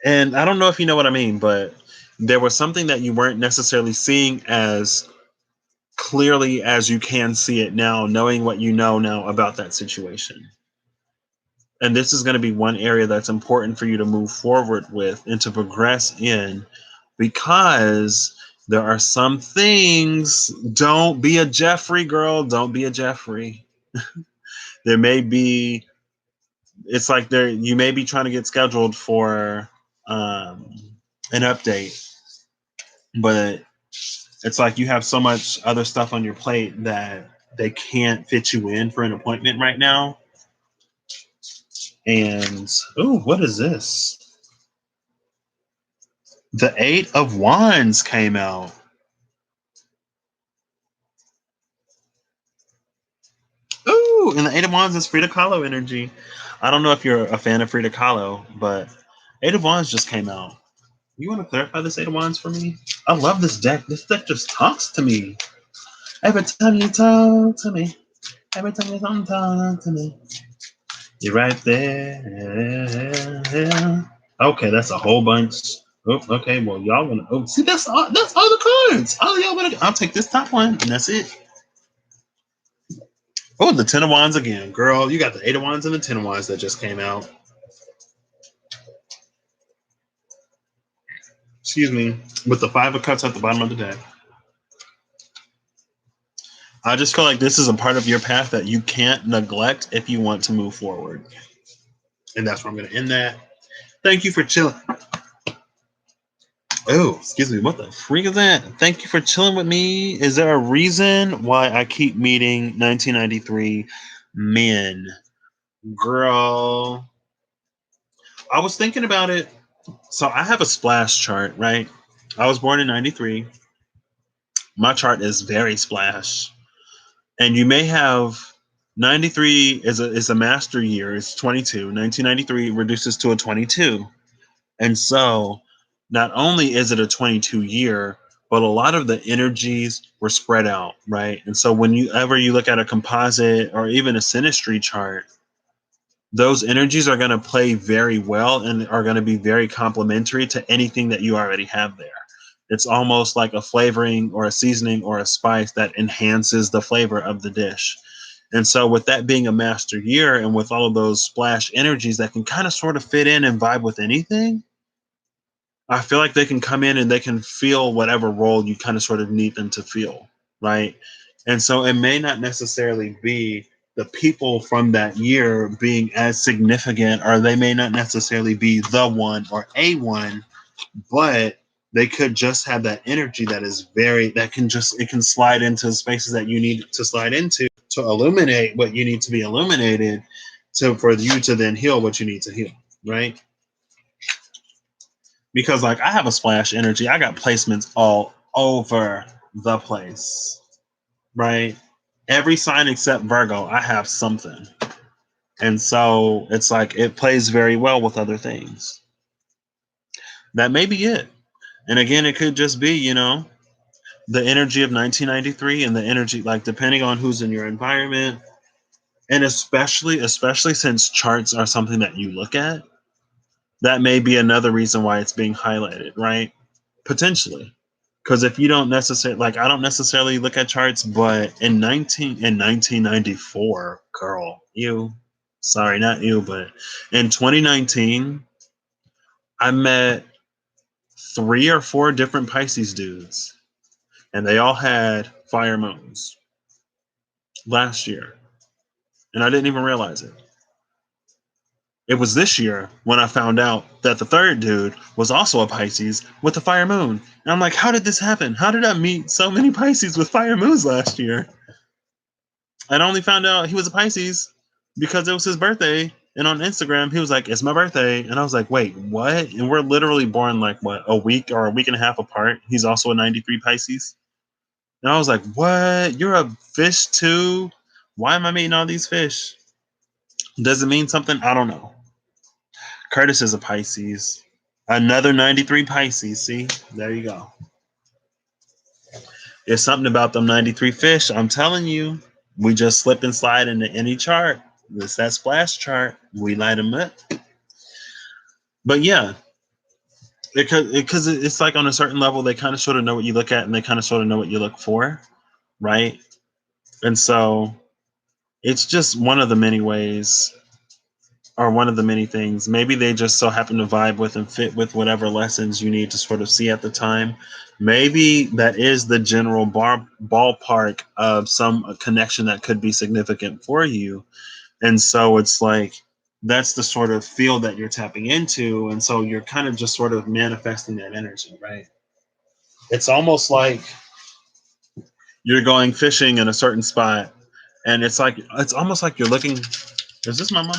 And I don't know if you know what I mean, but there was something that you weren't necessarily seeing as clearly as you can see it now, knowing what you know now about that situation. And this is going to be one area that's important for you to move forward with and to progress in, because there are some things. Don't be a Jeffrey, girl. Don't be a Jeffrey. There may be, it's like you may be trying to get scheduled for an update, but it's like you have so much other stuff on your plate that they can't fit you in for an appointment right now. And oh, what is this? The Eight of Wands came out. Ooh, and the Eight of Wands is Frida Kahlo energy. I don't know if you're a fan of Frida Kahlo, but Eight of Wands just came out. You want to clarify this Eight of Wands for me? I love this deck. This deck just talks to me. Every time you talk to me, every time you talk to me, you're right there. Okay, that's a whole bunch. Oh, okay. Well, y'all wanna? Oh, see, that's all. That's all the cards. All y'all wanna? I'll take this top one, and that's it. Oh, the Ten of Wands again, girl. You got the Eight of Wands and the Ten of Wands that just came out. Excuse me, with the Five of Cups at the bottom of the deck. I just feel like this is a part of your path that you can't neglect if you want to move forward. And that's where I'm going to end that. Thank you for chilling. Oh, excuse me. What the freak is that? Thank you for chilling with me. Is there a reason why I keep meeting 1993 men? Girl, I was thinking about it. So I have a splash chart, right? I was born in 93. My chart is very splash. And you may have 93 is a master year. It's 22. 1993 reduces to a 22. And so not only is it a 22 year, but a lot of the energies were spread out, right? And so whenever you look at a composite or even a synastry chart, those energies are going to play very well and are going to be very complementary to anything that you already have there. It's almost like a flavoring or a seasoning or a spice that enhances the flavor of the dish. And so, with that being a master year and with all of those splash energies that can kind of sort of fit in and vibe with anything, I feel like they can come in and they can feel whatever role you kind of sort of need them to feel, right? And so it may not necessarily be the people from that year being as significant, or they may not necessarily be the one or a one, but they could just have that energy that is it can slide into spaces that you need to slide into to illuminate what you need to be illuminated for you to then heal what you need to heal, right? because like I have a splash energy. I got placements all over the place, right? Every sign except Virgo, I have something. And so it's like it plays very well with other things. That may be it. And again, it could just be, the energy of 1993 and the energy, like depending on who's in your environment. And especially since charts are something that you look at, that may be another reason why it's being highlighted, right? Potentially. Because if you don't necessarily like, I don't necessarily look at charts, but in 1994, girl, you, sorry, not you, but in 2019, I met 3 or 4 different Pisces dudes, and they all had fire moons last year, and I didn't even realize it. It was this year when I found out that the third dude was also a Pisces with a fire moon. And I'm like, how did this happen? How did I meet so many Pisces with fire moons last year? And I only found out he was a Pisces because it was his birthday. And on Instagram, he was like, it's my birthday. And I was like, wait, what? And we're literally born like, what, a week or a week and a half apart. He's also a 93 Pisces. And I was like, what? You're a fish too? Why am I meeting all these fish? Does it mean something? I don't know. Curtis is a Pisces. Another 93 Pisces. See, there you go. It's something about them 93 fish. I'm telling you, we just slip and slide into any chart. It's that splash chart. We light them up. But yeah, because it's like on a certain level, they kind of sort of know what you look at and they kind of sort of know what you look for, right? And so it's just one of the many ways are one of the many things. Maybe they just so happen to vibe with and fit with whatever lessons you need to sort of see at the time. Maybe that is the general ballpark of some connection that could be significant for you. And so it's like that's the sort of field that you're tapping into. And so you're kind of just sort of manifesting that energy, right? It's almost like you're going fishing in a certain spot. And it's almost like you're looking. Is this my mom?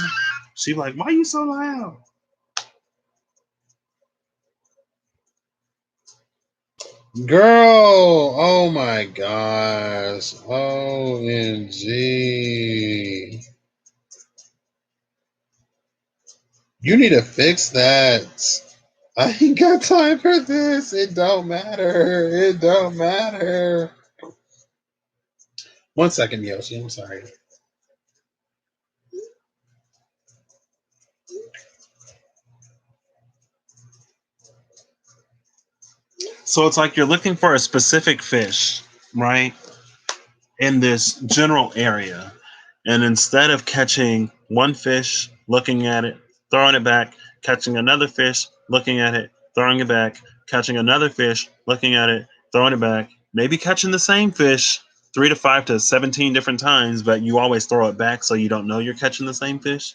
She like, why are you so loud? Girl, oh my gosh. OMG. You need to fix that. I ain't got time for this. It don't matter. It don't matter. 1 second, Yoshi. I'm sorry. So it's like you're looking for a specific fish, right? In this general area. And instead of catching one fish, looking at it, throwing it back, catching another fish, looking at it, throwing it back, catching another fish, looking at it, throwing it back, maybe catching the same fish 3 to 5 to 17 different times, but you always throw it back so you don't know you're catching the same fish.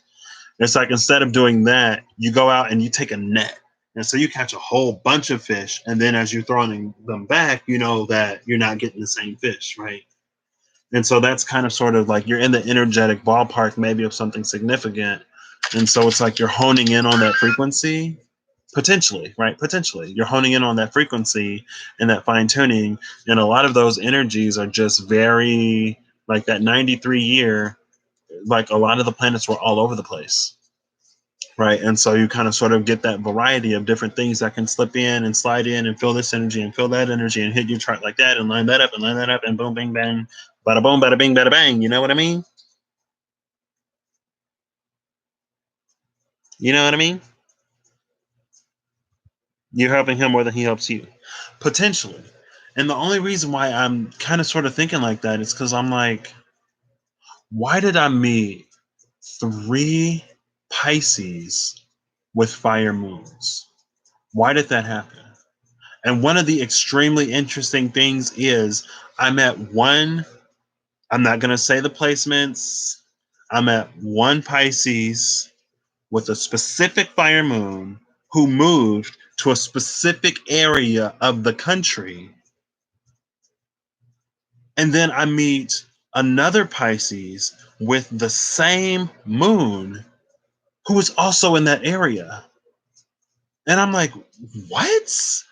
It's like instead of doing that, you go out and you take a net. And so you catch a whole bunch of fish. And then as you're throwing them back, you know that you're not getting the same fish, right? And so that's kind of sort of like you're in the energetic ballpark, maybe of something significant. And so it's like you're honing in on that frequency, potentially, right? Potentially. You're honing in on that frequency and that fine tuning. And a lot of those energies are just very, like that 93 year, like a lot of the planets were all over the place. Right. And so you kind of sort of get that variety of different things that can slip in and slide in and feel this energy and feel that energy and hit your chart like that and line that up and line that up and boom, bing, bang, bada boom, bada bing, bada bang. You know what I mean? You know what I mean? You're helping him more than he helps you, potentially. And the only reason why I'm kind of sort of thinking like that is because I'm like, why did I meet 3 Pisces with fire moons? Why did that happen? And one of the extremely interesting things is I'm at one, I'm not going to say the placements, I'm at one Pisces with a specific fire moon who moved to a specific area of the country. And then I meet another Pisces with the same moon who is also in that area. And I'm like, what?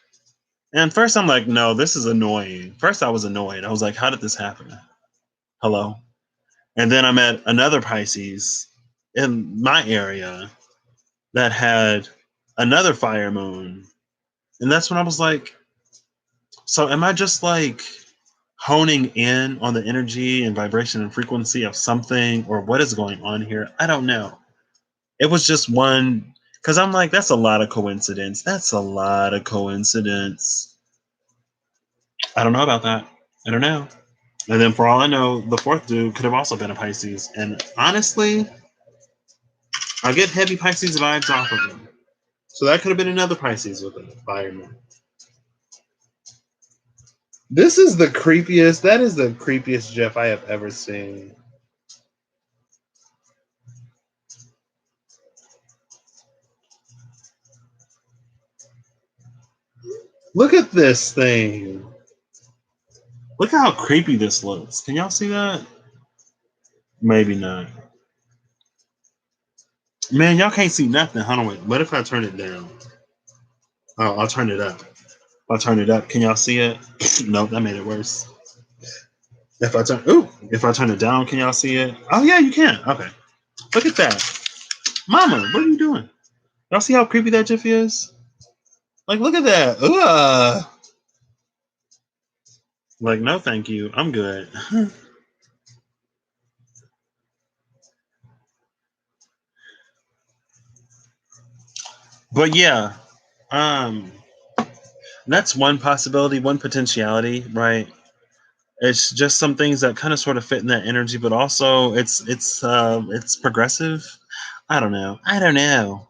And first I'm like, no, this is annoying. First I was annoyed. I was like, how did this happen? Hello? And then I met another Pisces in my area that had another fire moon. And that's when I was like, so am I just like honing in on the energy and vibration and frequency of something, or what is going on here? I don't know. It was just one, because I'm like, that's a lot of coincidence. That's a lot of coincidence. I don't know about that. I don't know. And then for all I know, the fourth dude could have also been a Pisces. And honestly, I get heavy Pisces vibes off of him. So that could have been another Pisces with a fire moon. This is the creepiest. That is the creepiest Jeff I have ever seen. Look at this thing. Look how creepy this looks. Can y'all see that? Maybe not. Man, y'all can't see nothing. Hold on, wait. What if I turn it down? Oh, I'll turn it up. I'll turn it up. Can y'all see it? Nope, that made it worse. If I turn it down, can y'all see it? Oh yeah, you can. Okay. Look at that. Mama, what are you doing? Y'all see how creepy that GIF is? Like, look at that. Ugh. Like, no, thank you. I'm good. But yeah, um, that's one possibility, one potentiality, right? It's just some things that kind of sort of fit in that energy, but also it's progressive. I don't know. I don't know.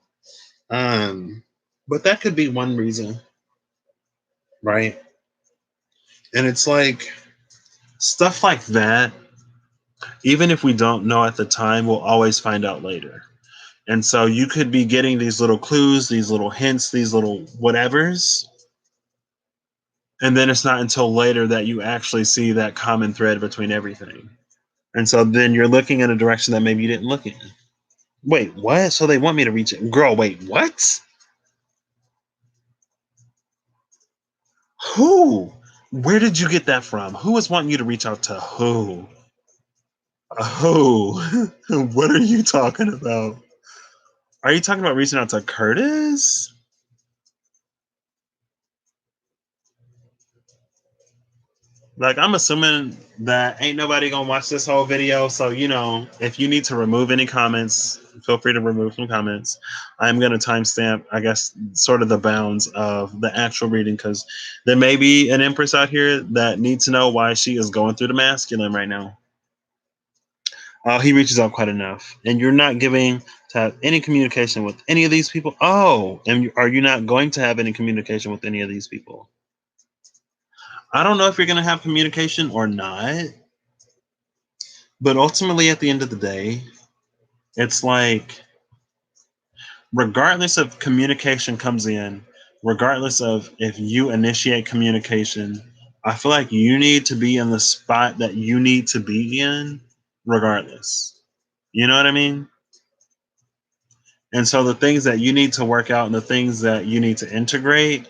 But that could be one reason, right? And it's like stuff like that. Even if we don't know at the time, we'll always find out later. And so you could be getting these little clues, these little hints, these little whatevers. And then it's not until later that you actually see that common thread between everything. And so then you're looking in a direction that maybe you didn't look in. Wait, what? So they want me to reach it. Girl, wait, what? Who? Where did you get that from? Who is wanting you to reach out to who? Who? What are you talking about? Are you talking about reaching out to Curtis? Like, I'm assuming that ain't nobody gonna watch this whole video. So, if you need to remove any comments, feel free to remove some comments. I'm gonna timestamp, I guess, sort of the bounds of the actual reading, because there may be an empress out here that needs to know why she is going through the masculine right now. He reaches out quite enough, and you're not giving to have any communication with any of these people. Oh, and are you not going to have any communication with any of these people? I don't know if you're going to have communication or not, but ultimately, at the end of the day, it's like, regardless of communication comes in, regardless of if you initiate communication, I feel like you need to be in the spot that you need to be in, regardless. You know what I mean? And so the things that you need to work out and the things that you need to integrate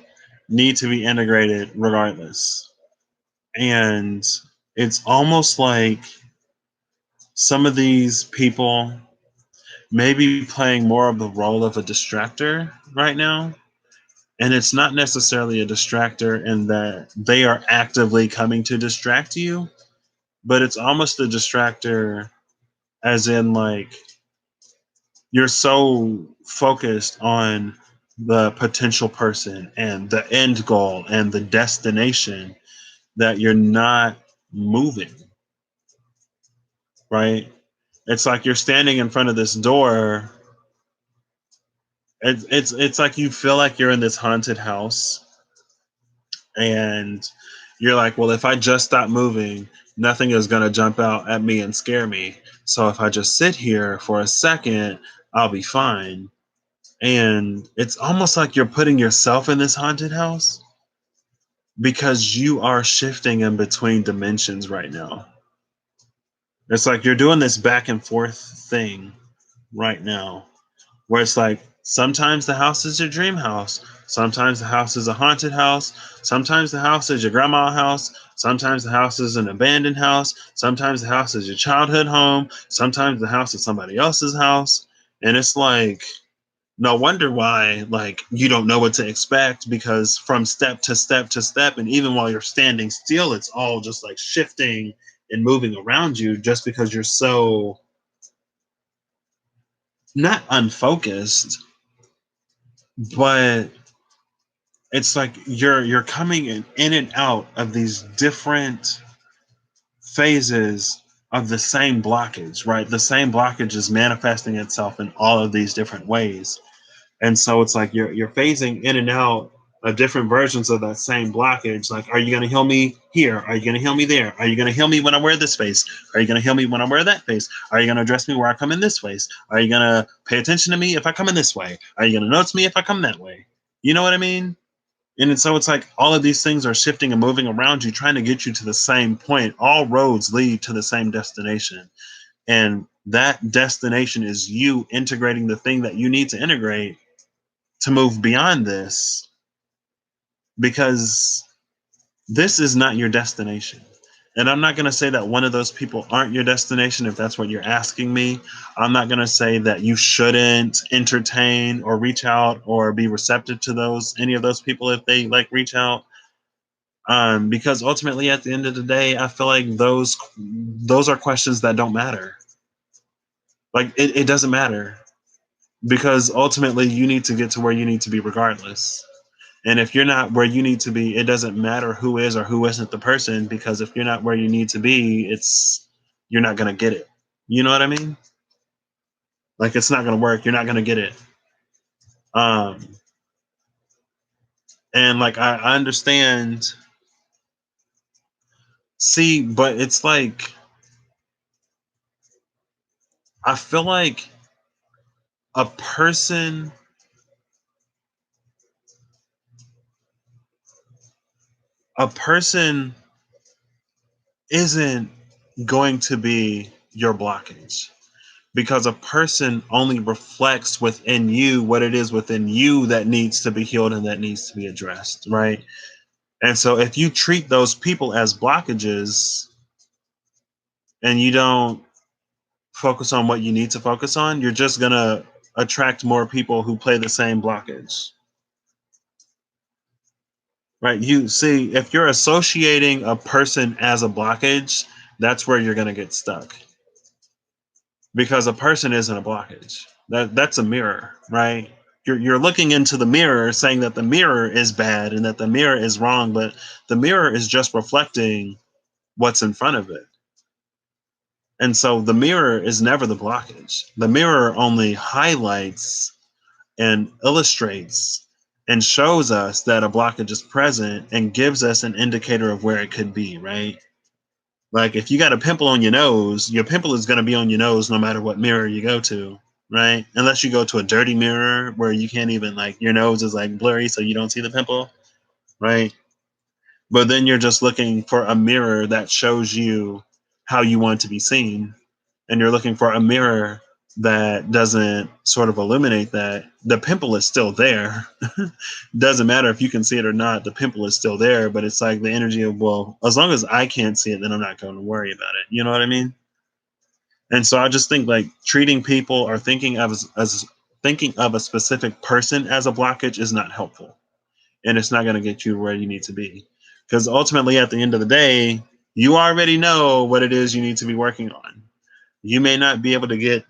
need to be integrated regardless. And it's almost like some of these people may be playing more of the role of a distractor right now. And it's not necessarily a distractor in that they are actively coming to distract you, but it's almost a distractor as in like you're so focused on the potential person and the end goal and the destination that you're not moving, right? It's like you're standing in front of this door. It's like you feel like you're in this haunted house, and you're like, well, if I just stop moving, nothing is going to jump out at me and scare me. So if I just sit here for a second, I'll be fine. And it's almost like you're putting yourself in this haunted house because you are shifting in between dimensions right now. It's like you're doing this back and forth thing right now where it's like Sometimes the house is your dream house. Sometimes the house is a haunted house. Sometimes the house is your grandma's house. Sometimes the house is an abandoned house. Sometimes the house is your childhood home. Sometimes the house is somebody else's house. And it's like, no wonder why, like, you don't know what to expect, because from step to step to step, and even while you're standing still, it's all just like shifting and moving around you, just because you're so not unfocused, but it's like you're coming in and out of these different phases of the same blockage, right? The same blockage is manifesting itself in all of these different ways. And so it's like you're phasing in and out of different versions of that same blockage. Like, are you going to heal me here? Are you going to heal me there? Are you going to heal me when I wear this face? Are you going to heal me when I wear that face? Are you going to address me where I come in this face? Are you going to pay attention to me if I come in this way? Are you going to notice me if I come that way? You know what I mean? And so it's like all of these things are shifting and moving around you, trying to get you to the same point. All roads lead to the same destination. And that destination is you integrating the thing that you need to integrate to move beyond this, because this is not your destination. And I'm not going to say that one of those people aren't your destination if that's what you're asking me. I'm not going to say that you shouldn't entertain or reach out or be receptive to those any of those people if they like reach out. Because ultimately at the end of the day, I feel like those are questions that don't matter. Like it doesn't matter, because ultimately you need to get to where you need to be regardless. And if you're not where you need to be, it doesn't matter who is or who isn't the person, because if you're not where you need to be, you're not going to get it. You know what I mean? Like, it's not going to work. You're not going to get it. Um, and like, I understand. See, but it's like, I feel like a person, a person isn't going to be your blockage, because a person only reflects within you what it is within you that needs to be healed and that needs to be addressed, right? And so if you treat those people as blockages and you don't focus on what you need to focus on, you're just going to attract more people who play the same blockage, right? You see, if you're associating a person as a blockage, that's where you're going to get stuck, because a person isn't a blockage. That's a mirror, right? You're looking into the mirror saying that the mirror is bad and that the mirror is wrong, but the mirror is just reflecting what's in front of it. And so the mirror is never the blockage. The mirror only highlights and illustrates and shows us that a blockage is present and gives us an indicator of where it could be, right? Like, if you got a pimple on your nose, your pimple is going to be on your nose no matter what mirror you go to, right? Unless you go to a dirty mirror where you can't even, like, your nose is like blurry so you don't see the pimple, right? But then you're just looking for a mirror that shows you how you want to be seen. And you're looking for a mirror that doesn't sort of illuminate that. The pimple is still there. Doesn't matter if you can see it or not, the pimple is still there, but it's like the energy of, well, as long as I can't see it, then I'm not going to worry about it. You know what I mean? And so I just think, like, treating people or thinking of as thinking of a specific person as a blockage is not helpful, and it's not going to get you where you need to be, because ultimately at the end of the day, you already know what it is you need to be working on. You may not be able to get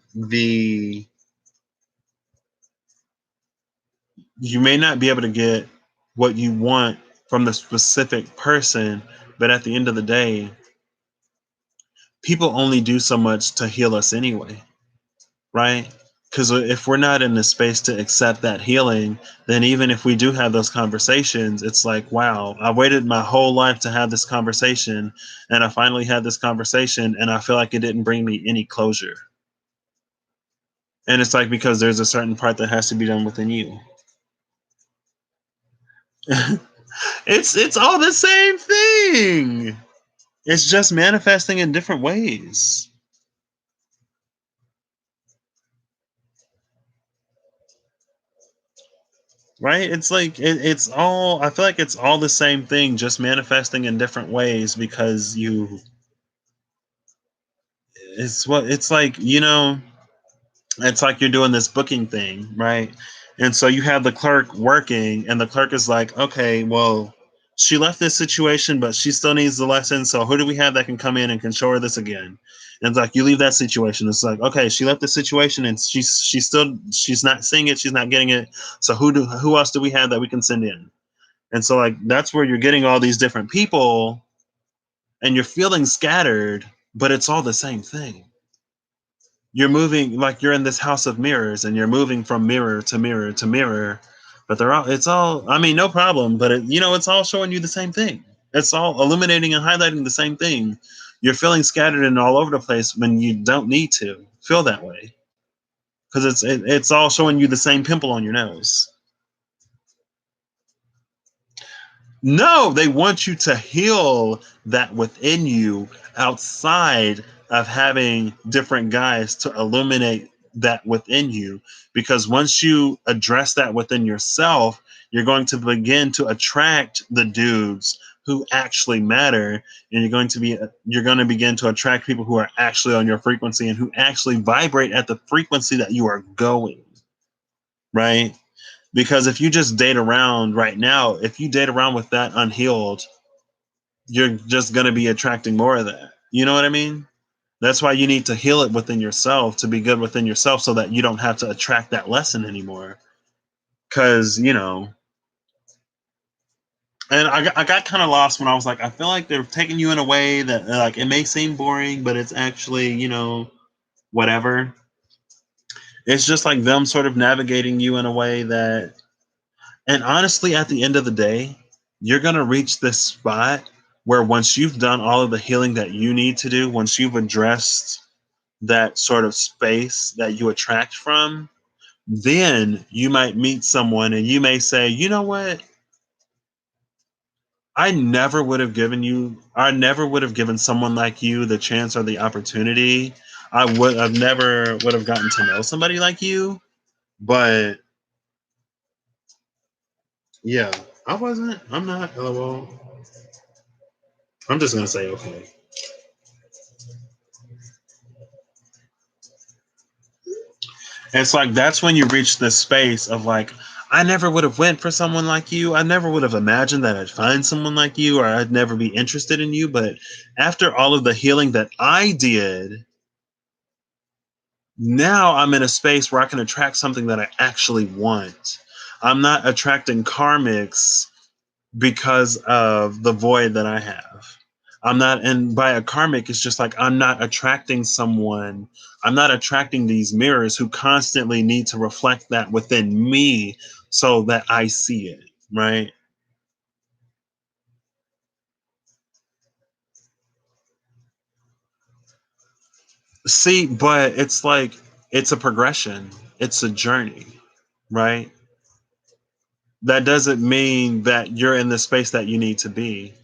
what you want from the specific person, but at the end of the day, people only do so much to heal us anyway, right? Because if we're not in the space to accept that healing, then even if we do have those conversations, it's like, wow, I waited my whole life to have this conversation, and I finally had this conversation, and I feel like it didn't bring me any closure. And it's like, because there's a certain part that has to be done within you. It's all the same thing. It's just manifesting in different ways. right? It's like it's all. I feel like it's all the same thing, just manifesting in different ways because you. It's what it's like. It's like you're doing this booking thing, right? And so you have the clerk working, and the clerk is like, okay, well, she left this situation, but she still needs the lesson. So who do we have that can come in and can show her this again? And it's like you leave that situation. It's like, okay, she left the situation, and she's not seeing it, she's not getting it. So who else do we have that we can send in? And so like that's where you're getting all these different people, and you're feeling scattered, but it's all the same thing. You're moving like you're in this house of mirrors, and you're moving from mirror to mirror to mirror, but it's all, I mean, no problem, but it's all showing you the same thing. It's all illuminating and highlighting the same thing. You're feeling scattered and all over the place when you don't need to feel that way, because it's all showing you the same pimple on your nose. No, they want you to heal that within you outside of having different guys to illuminate that within you. Because once you address that within yourself, you're going to begin to attract the dudes who actually matter, and you're going to begin to attract people who are actually on your frequency and who actually vibrate at the frequency that you are going, right? Because if you just date around right now, if you date around with that unhealed, you're just going to be attracting more of that. You know what I mean? That's why you need to heal it within yourself, to be good within yourself, so that you don't have to attract that lesson anymore. Because, and I got kind of lost when I was like, I feel like they're taking you in a way that, like, it may seem boring, but it's actually, whatever. It's just like them sort of navigating you in a way that, and honestly, at the end of the day, you're going to reach this spot where once you've done all of the healing that you need to do, once you've addressed that sort of space that you attract from, then you might meet someone and you may say, you know what? I never would have given someone like you the chance or the opportunity. I've never would have gotten to know somebody like you, but yeah, I'm not, LOL. I'm just going to say, okay. It's like that's when you reach this space of like, I never would have went for someone like you. I never would have imagined that I'd find someone like you, or I'd never be interested in you. But after all of the healing that I did, now I'm in a space where I can attract something that I actually want. I'm not attracting karmics because of the void that I have. I'm not, and by a karmic, it's just like I'm not attracting someone, I'm not attracting these mirrors who constantly need to reflect that within me so that I see it, right? See, but it's like it's a progression, it's a journey, right? That doesn't mean that you're in the space that you need to be.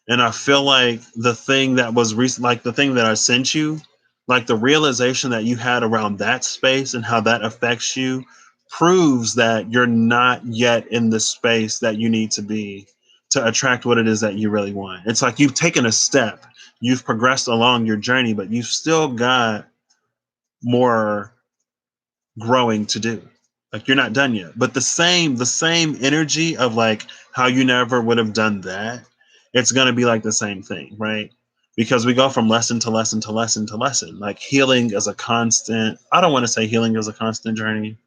And I feel like the thing that was recent, like the thing that I sent you, like the realization that you had around that space and how that affects you proves that you're not yet in the space that you need to be to attract what it is that you really want. It's like you've taken a step, you've progressed along your journey, but you've still got more growing to do. Like you're not done yet. But the same energy of like how you never would have done that, it's gonna be like the same thing, right? Because we go from lesson to lesson to lesson to lesson. Like healing is a constant, I don't want to say healing is a constant journey,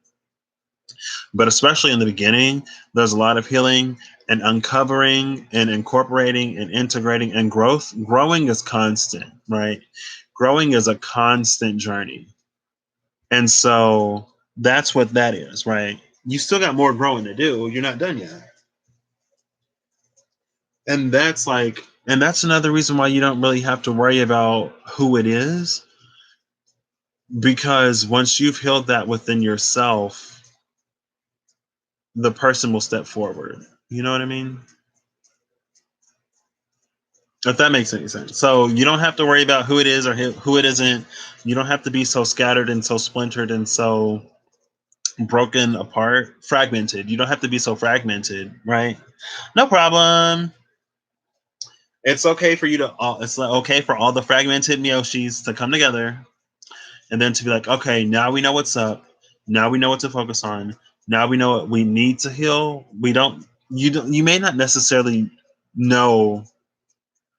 but especially in the beginning, there's a lot of healing and uncovering and incorporating and integrating and growth. Growing is constant, right? Growing is a constant journey. And so that's what that is, right? You still got more growing to do. You're not done yet. And that's another reason why you don't really have to worry about who it is, because once you've healed that within yourself, the person will step forward. You know what I mean? If that makes any sense. So you don't have to worry about who it is or who it isn't. You don't have to be so scattered and so splintered and so broken apart, fragmented. You don't have to be so fragmented, right? No problem. It's okay for you to all. It's like okay for all the fragmented Miyoshis to come together and then to be like, okay, now we know what's up. Now we know what to focus on. Now we know what we need to heal. We don't. You don't. You may not necessarily know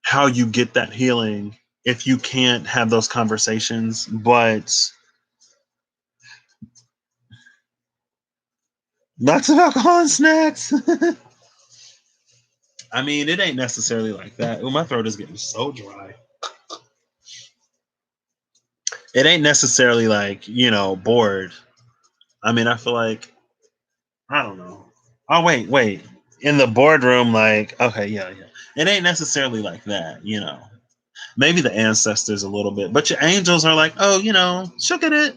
how you get that healing if you can't have those conversations, but lots of alcohol and snacks. I mean, it ain't necessarily like that. Oh, my throat is getting so dry. It ain't necessarily like, bored. I mean, I feel like, I don't know. Oh, wait. In the boardroom, like, okay, yeah. It ain't necessarily like that. Maybe the ancestors a little bit, but your angels are like, oh, she'll get it.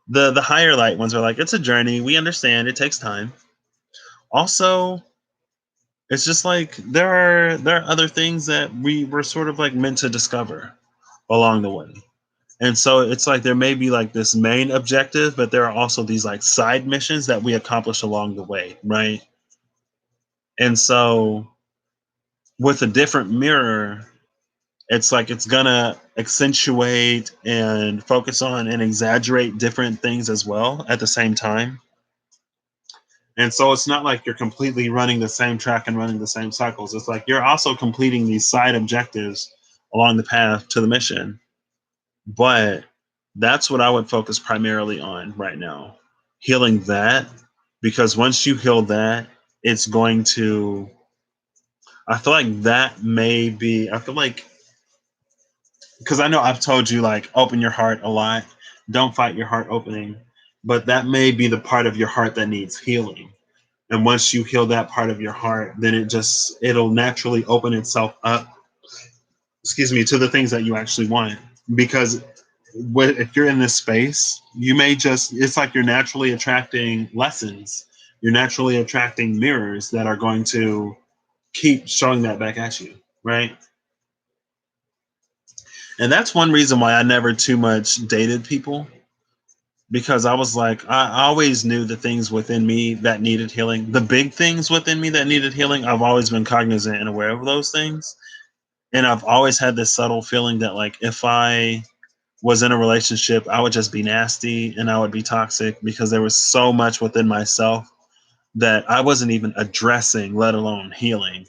The higher light ones are like, it's a journey. We understand. It takes time. Also, it's just like there are other things that we were sort of like meant to discover along the way. And so it's like there may be like this main objective, but there are also these like side missions that we accomplish along the way, right? And so with a different mirror, it's like it's gonna accentuate and focus on and exaggerate different things as well at the same time. And so it's not like you're completely running the same track and running the same cycles. It's like you're also completing these side objectives along the path to the mission. But that's what I would focus primarily on right now. Healing that, because once you heal that, it's going to, I feel like that may be, I feel like, because I know I've told you, like, open your heart a lot, don't fight your heart opening, but that may be the part of your heart that needs healing. And once you heal that part of your heart, then it'll naturally open itself up, excuse me, to the things that you actually want. Because if you're in this space, you may just, it's like you're naturally attracting lessons. You're naturally attracting mirrors that are going to keep showing that back at you, right? And that's one reason why I never too much dated people, because I was like, I always knew the things within me that needed healing. The big things within me that needed healing, I've always been cognizant and aware of those things. And I've always had this subtle feeling that, like, if I was in a relationship, I would just be nasty and I would be toxic because there was so much within myself that I wasn't even addressing, let alone healing.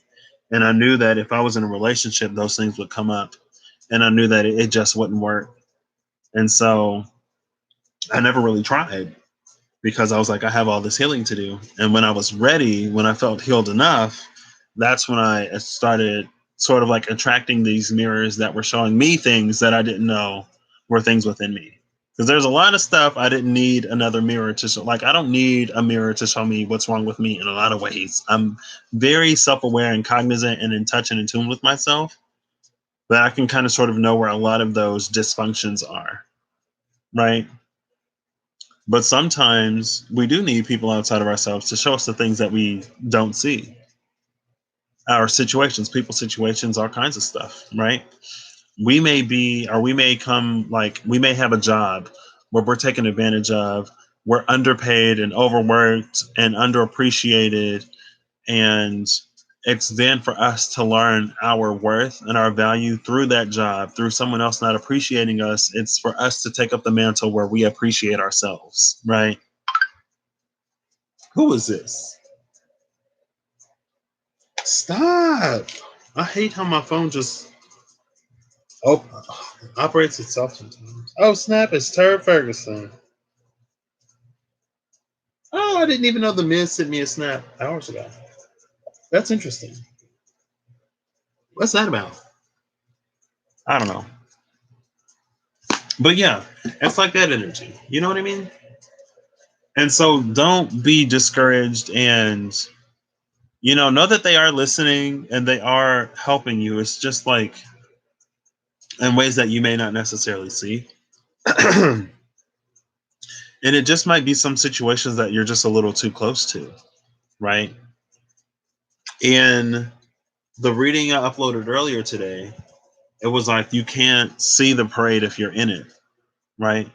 And I knew that if I was in a relationship, those things would come up. And I knew that it just wouldn't work. And so I never really tried because I was like, I have all this healing to do. And when I was ready, when I felt healed enough, that's when I started sort of like attracting these mirrors that were showing me things that I didn't know were things within me. Because there's a lot of stuff I didn't need another mirror to show. Like, I don't need a mirror to show me what's wrong with me in a lot of ways. I'm very self aware and cognizant and in touch and in tune with myself. But I can kind of sort of know where a lot of those dysfunctions are. Right. But sometimes we do need people outside of ourselves to show us the things that we don't see. Our situations, people's situations, all kinds of stuff, right? We may be, or we may come, like, we may have a job where we're taken advantage of, we're underpaid and overworked and underappreciated. And it's then for us to learn our worth and our value through that job, through someone else not appreciating us. It's for us to take up the mantle where we appreciate ourselves, right? Who is this? Stop. I hate how my phone just oh, operates itself sometimes. Oh, snap. It's Terry Ferguson. Oh, I didn't even know the Miz sent me a snap hours ago. That's interesting. What's that about? I don't know. But yeah, it's like that energy. You know what I mean? And so don't be discouraged, and know that they are listening and they are helping you. It's just like in ways that you may not necessarily see. And it just might be some situations that you're just a little too close to, right? In the reading I uploaded earlier today, it was like you can't see the parade if you're in it, right?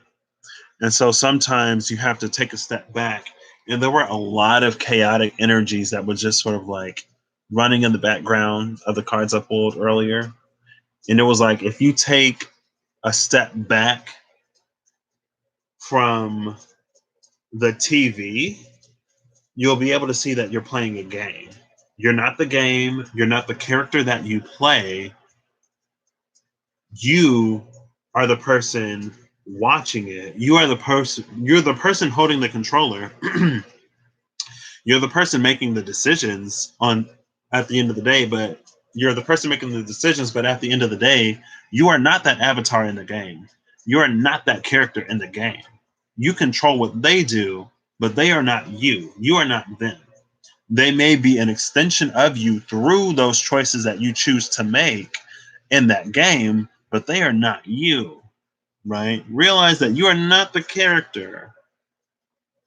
And so sometimes you have to take a step back. And there were a lot of chaotic energies that were just sort of like running in the background of the cards I pulled earlier. And it was like if you take a step back from the TV, you'll be able to see that you're playing a game. You're not the game, you're not the character that you play. You are the person watching it. You're the person holding the controller. You're the person making the decisions on at the end of the day, but you're the person making the decisions, but at the end of the day, you are not that avatar in the game. You are not that character in the game. You control what they do, but they are not you. You are not them. They may be an extension of you through those choices that you choose to make in that game, but they are not you, right? Realize that you are not the character.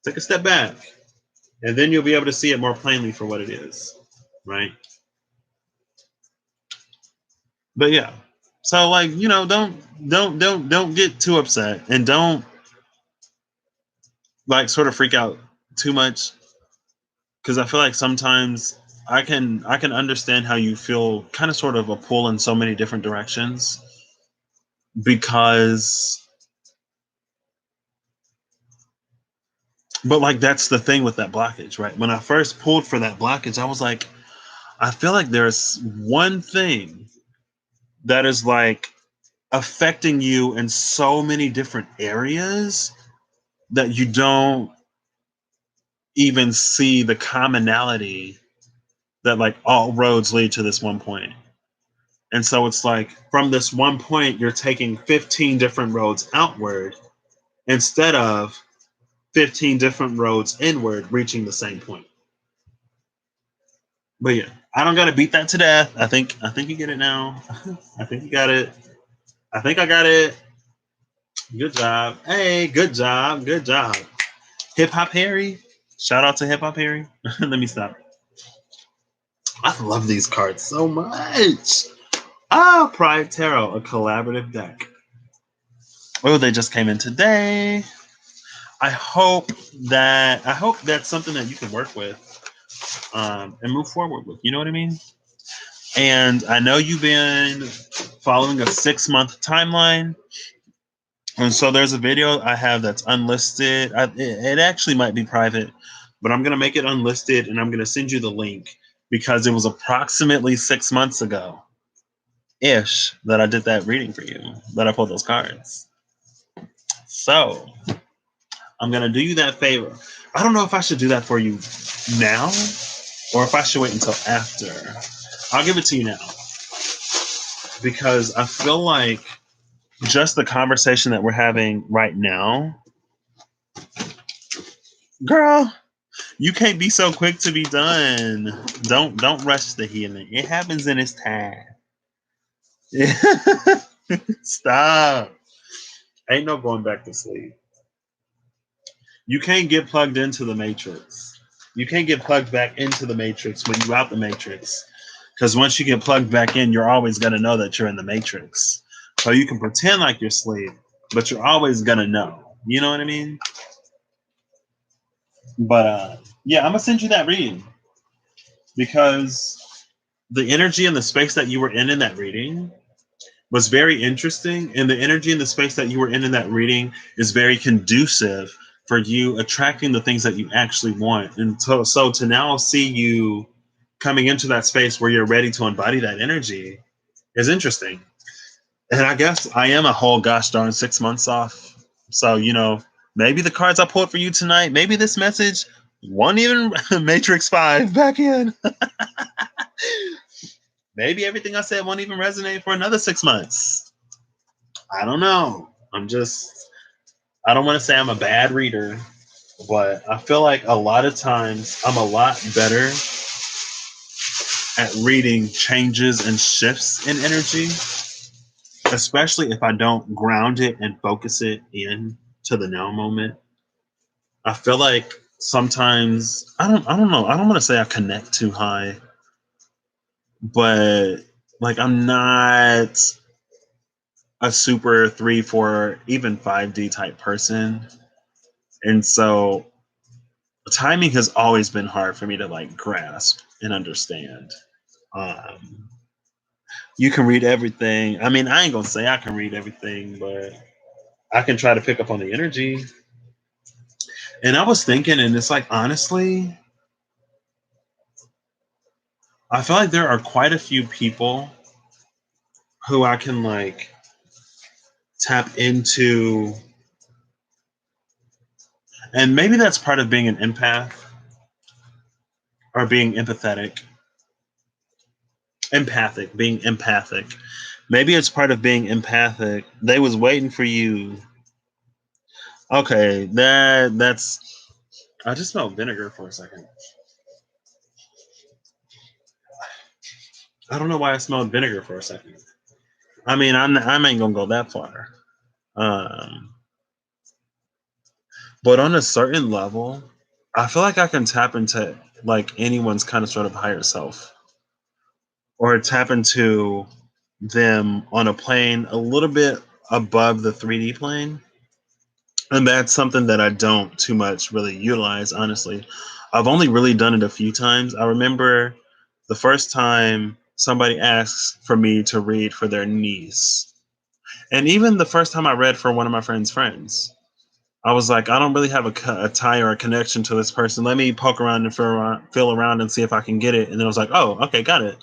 Take a step back, and then you'll be able to see it more plainly for what it is, right? But yeah, so like don't get too upset, and don't like sort of freak out too much, because I feel like sometimes I can understand how you feel kind of sort of a pull in so many different directions, because but like that's the thing with that blockage, right? When I first pulled for that blockage, I was like, I feel like there's one thing that is like affecting you in so many different areas that you don't even see the commonality, that like all roads lead to this one point. And so it's like from this one point, you're taking 15 different roads outward instead of 15 different roads inward reaching the same point. But yeah, I don't gotta beat that to death. I think you get it now. I think you got it. I think I got it. Good job. Hey, good job. Good job. Hip Hop Harry. Shout out to Hip Hop Harry. Let me stop. I love these cards so much. Ah, Pride Tarot, a collaborative deck. Oh, they just came in today. I hope that's something that you can work with, and move forward with. You know what I mean? And I know you've been following a 6-month timeline. And so there's a video I have that's unlisted. It actually might be private, but I'm going to make it unlisted and I'm going to send you the link, because it was approximately 6 months ago ish that I did that reading for you, that I pulled those cards. So I'm going to do you that favor. I don't know if I should do that for you now or if I should wait until after. I'll give it to you now, because I feel like just the conversation that we're having right now, girl, you can't be so quick to be done. Don't rush the healing. It happens in its time. Stop. Ain't no going back to sleep. You can't get plugged into the matrix. You can't get plugged back into the matrix when you're out the matrix. Because once you get plugged back in, you're always gonna know that you're in the matrix. So you can pretend like you're asleep, but you're always gonna know. You know what I mean? But yeah, I'm gonna send you that reading, because the energy and the space that you were in that reading was very interesting, and the energy and the space that you were in that reading is very conducive for you attracting the things that you actually want. And so to now see you coming into that space where you're ready to embody that energy is interesting. And I guess I am a whole gosh darn 6 months off. So, maybe the cards I pulled for you tonight, maybe this message won't even Matrix 5 back in. Maybe everything I said won't even resonate for another 6 months. I don't know. I don't want to say I'm a bad reader, but I feel like a lot of times I'm a lot better at reading changes and shifts in energy, especially if I don't ground it and focus it in to the now moment. I feel like sometimes I don't know. I don't want to say I connect too high, but like I'm not a super 3, 4, even 5D type person. And so timing has always been hard for me to like grasp and understand. Um, you can read everything. I mean, I ain't gonna say I can read everything, but I can try to pick up on the energy. And I was thinking, and it's like, honestly, I feel like there are quite a few people who I can like tap into. And maybe that's part of being an empath or being empathetic. Being empathic. Maybe it's part of being empathic. They was waiting for you. Okay, that's I just smelled vinegar for a second. I don't know why I smelled vinegar for a second. I mean, I ain't gonna go that far. Um, but on a certain level, I feel like I can tap into like anyone's kind of sort of higher self, or tap into them on a plane a little bit above the 3D plane. And that's something that I don't too much really utilize, honestly. I've only really done it a few times. I remember the first time somebody asked for me to read for their niece. And even the first time I read for one of my friend's friends, I was like, I don't really have a tie or a connection to this person. Let me poke around and feel around and see if I can get it. And then I was like, oh, okay, got it.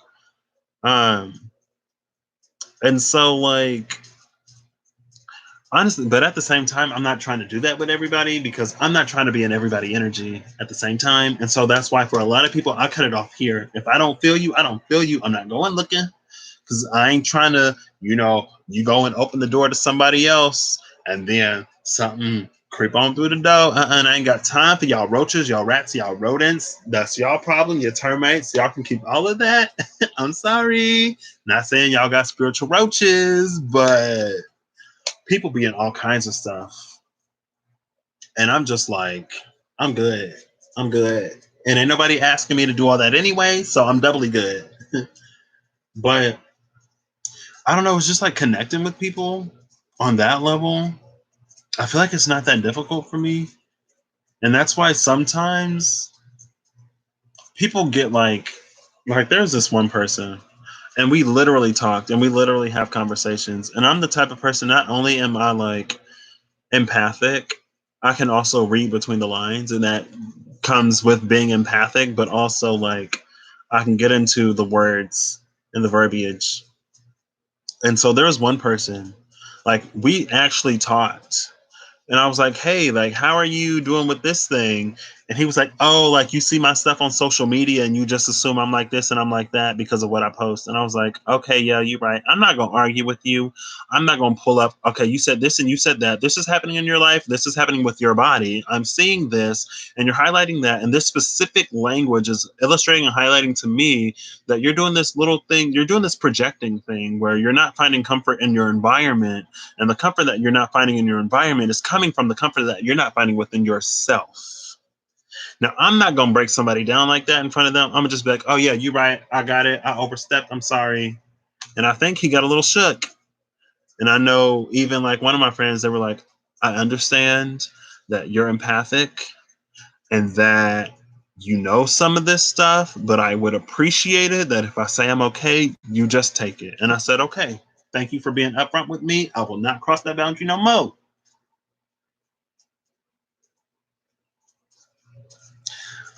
Um, and so, like, honestly, but at the same time, I'm not trying to do that with everybody because I'm not trying to be in everybody energy at the same time. And so that's why for a lot of people, I cut it off here. If I don't feel you, I don't feel you. I'm not going looking because I ain't trying to, you go and open the door to somebody else and then something creep on through the door. And I ain't got time for y'all roaches, y'all rats, y'all rodents. That's y'all problem, your termites. Y'all can keep all of that. I'm sorry. Not saying y'all got spiritual roaches, but people be in all kinds of stuff. And I'm just like, I'm good. I'm good. And ain't nobody asking me to do all that anyway, so I'm doubly good. But I don't know, it's just like connecting with people on that level. I feel like it's not that difficult for me. And that's why sometimes people get like there's this one person and we literally talked and we literally have conversations. And I'm the type of person, not only am I like empathic, I can also read between the lines, and that comes with being empathic, but also like I can get into the words and the verbiage. And so there was one person, like we actually talked and I was like, hey, like, how are you doing with this thing? And he was like, oh, like, you see my stuff on social media and you just assume I'm like this and I'm like that because of what I post. And I was like, okay, yeah, you're right. I'm not going to argue with you. I'm not going to pull up, okay, you said this and you said that. This is happening in your life. This is happening with your body. I'm seeing this and you're highlighting that. And this specific language is illustrating and highlighting to me that you're doing this little thing. You're doing this projecting thing where you're not finding comfort in your environment, and the comfort that you're not finding in your environment is coming from the comfort that you're not finding within yourself. Now, I'm not going to break somebody down like that in front of them. I'm going to just be like, oh, yeah, you're right. I got it. I overstepped. I'm sorry. And I think he got a little shook. And I know even like one of my friends, they were like, I understand that you're empathic and that you know some of this stuff, but I would appreciate it that if I say I'm okay, you just take it. And I said, okay, thank you for being upfront with me. I will not cross that boundary no more.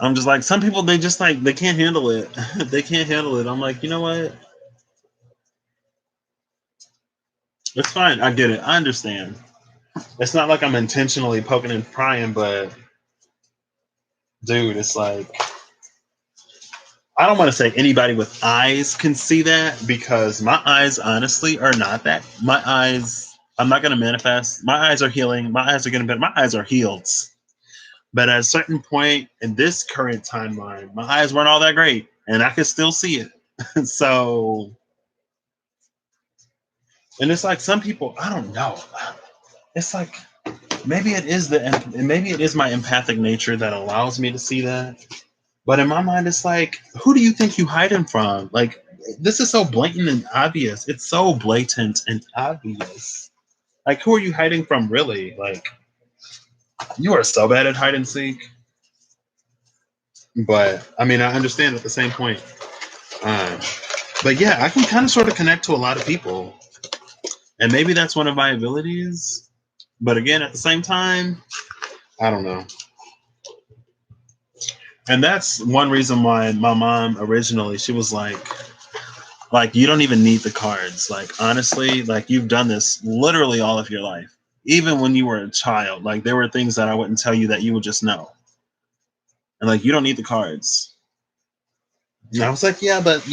I'm just like, some people, they just like, they can't handle it. They can't handle it. I'm like, you know what? It's fine. I get it. I understand. It's not like I'm intentionally poking and prying, but dude, it's like, I don't want to say anybody with eyes can see that because my eyes honestly are not that. My eyes, I'm not going to manifest. My eyes are healing. My eyes are getting better. My eyes are healed. But at a certain point in this current timeline, my eyes weren't all that great and I could still see it. So, and it's like some people, I don't know. It's like maybe it is my empathic nature that allows me to see that. But in my mind, it's like, who do you think you hiding from? Like, this is so blatant and obvious. It's so blatant and obvious. Like, who are you hiding from, really? Like, You are so bad at hide and seek. But I mean, I understand at the same point. Um, but yeah, I can kind of sort of connect to a lot of people, and maybe that's one of my abilities. But again, at the same time, I don't know. And that's one reason why my mom originally she was like you don't even need the cards. Like honestly, like you've done this literally all of your life. Even when you were a child, like there were things that I wouldn't tell you that you would just know. And like you don't need the cards. And I was like, yeah, but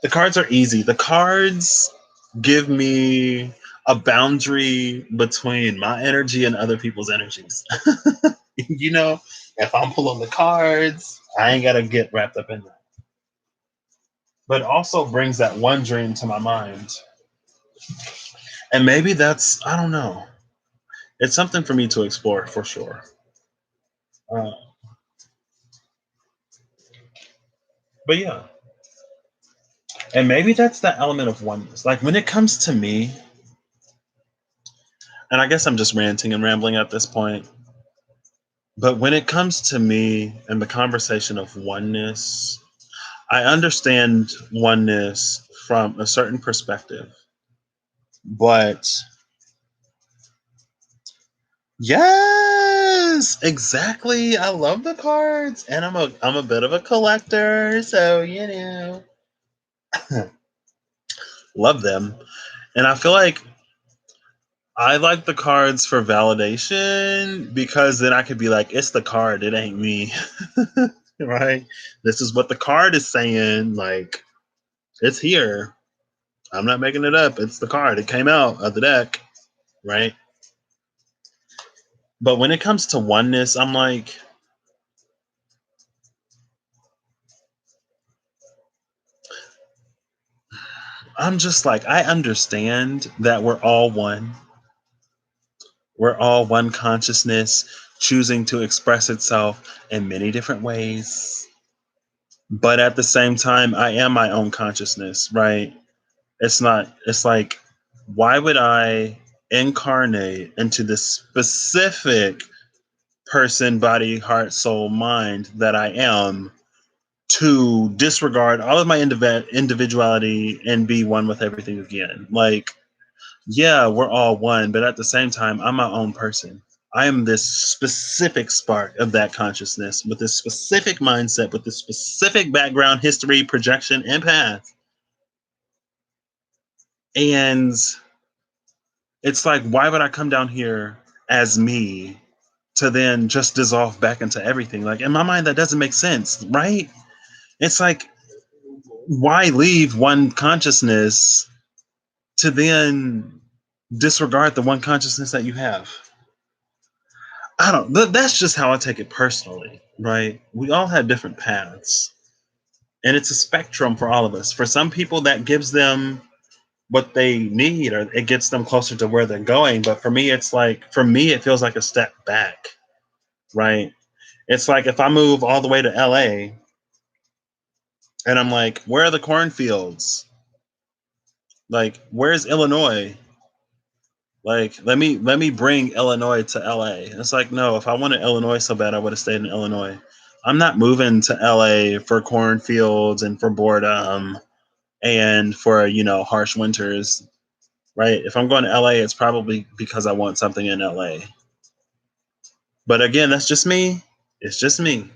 the cards are easy. The cards give me a boundary between my energy and other people's energies. you know, if I'm pulling the cards, I ain't gotta get wrapped up in that. But it also brings that one dream to my mind. And maybe that's, I don't know. It's something for me to explore for sure. Uh, but yeah. And maybe that's the element of oneness. Like when it comes to me, and I guess I'm just ranting and rambling at this point, but when it comes to me and the conversation of oneness, I understand oneness from a certain perspective. But yes, exactly. I love the cards and I'm a bit of a collector, so love them. And I feel like I like the cards for validation because then I could be like, it's the card, it ain't me. right? This is what the card is saying. Like, it's here. I'm not making it up. It's the card. It came out of the deck, right? But when it comes to oneness, I'm like, I'm just like, I understand that we're all one. We're all one consciousness choosing to express itself in many different ways. But at the same time, I am my own consciousness, right? It's like, why would I incarnate into this specific person, body, heart, soul, mind that I am to disregard all of my individuality and be one with everything again? Like, yeah, we're all one, but at the same time, I'm my own person. I am this specific spark of that consciousness with this specific mindset, with this specific background, history, projection, and path. And it's like, why would I come down here as me to then just dissolve back into everything? Like, in my mind, that doesn't make sense, right? It's like, why leave one consciousness to then disregard the one consciousness that you have? I don't, that's just how I take it personally, right? We all have different paths, and it's a spectrum for all of us. For some people, that gives them what they need, or it gets them closer to where they're going. But for me, it's like, for me, it feels like a step back, right? It's like if I move all the way to LA and I'm like, where are the cornfields? Like, where's Illinois? Like, let me bring Illinois to LA. It's like, no, if I wanted Illinois so bad, I would have stayed in Illinois. I'm not moving to LA for cornfields and for boredom and for, harsh winters, right? If I'm going to LA, it's probably because I want something in LA. But again, that's just me. It's just me.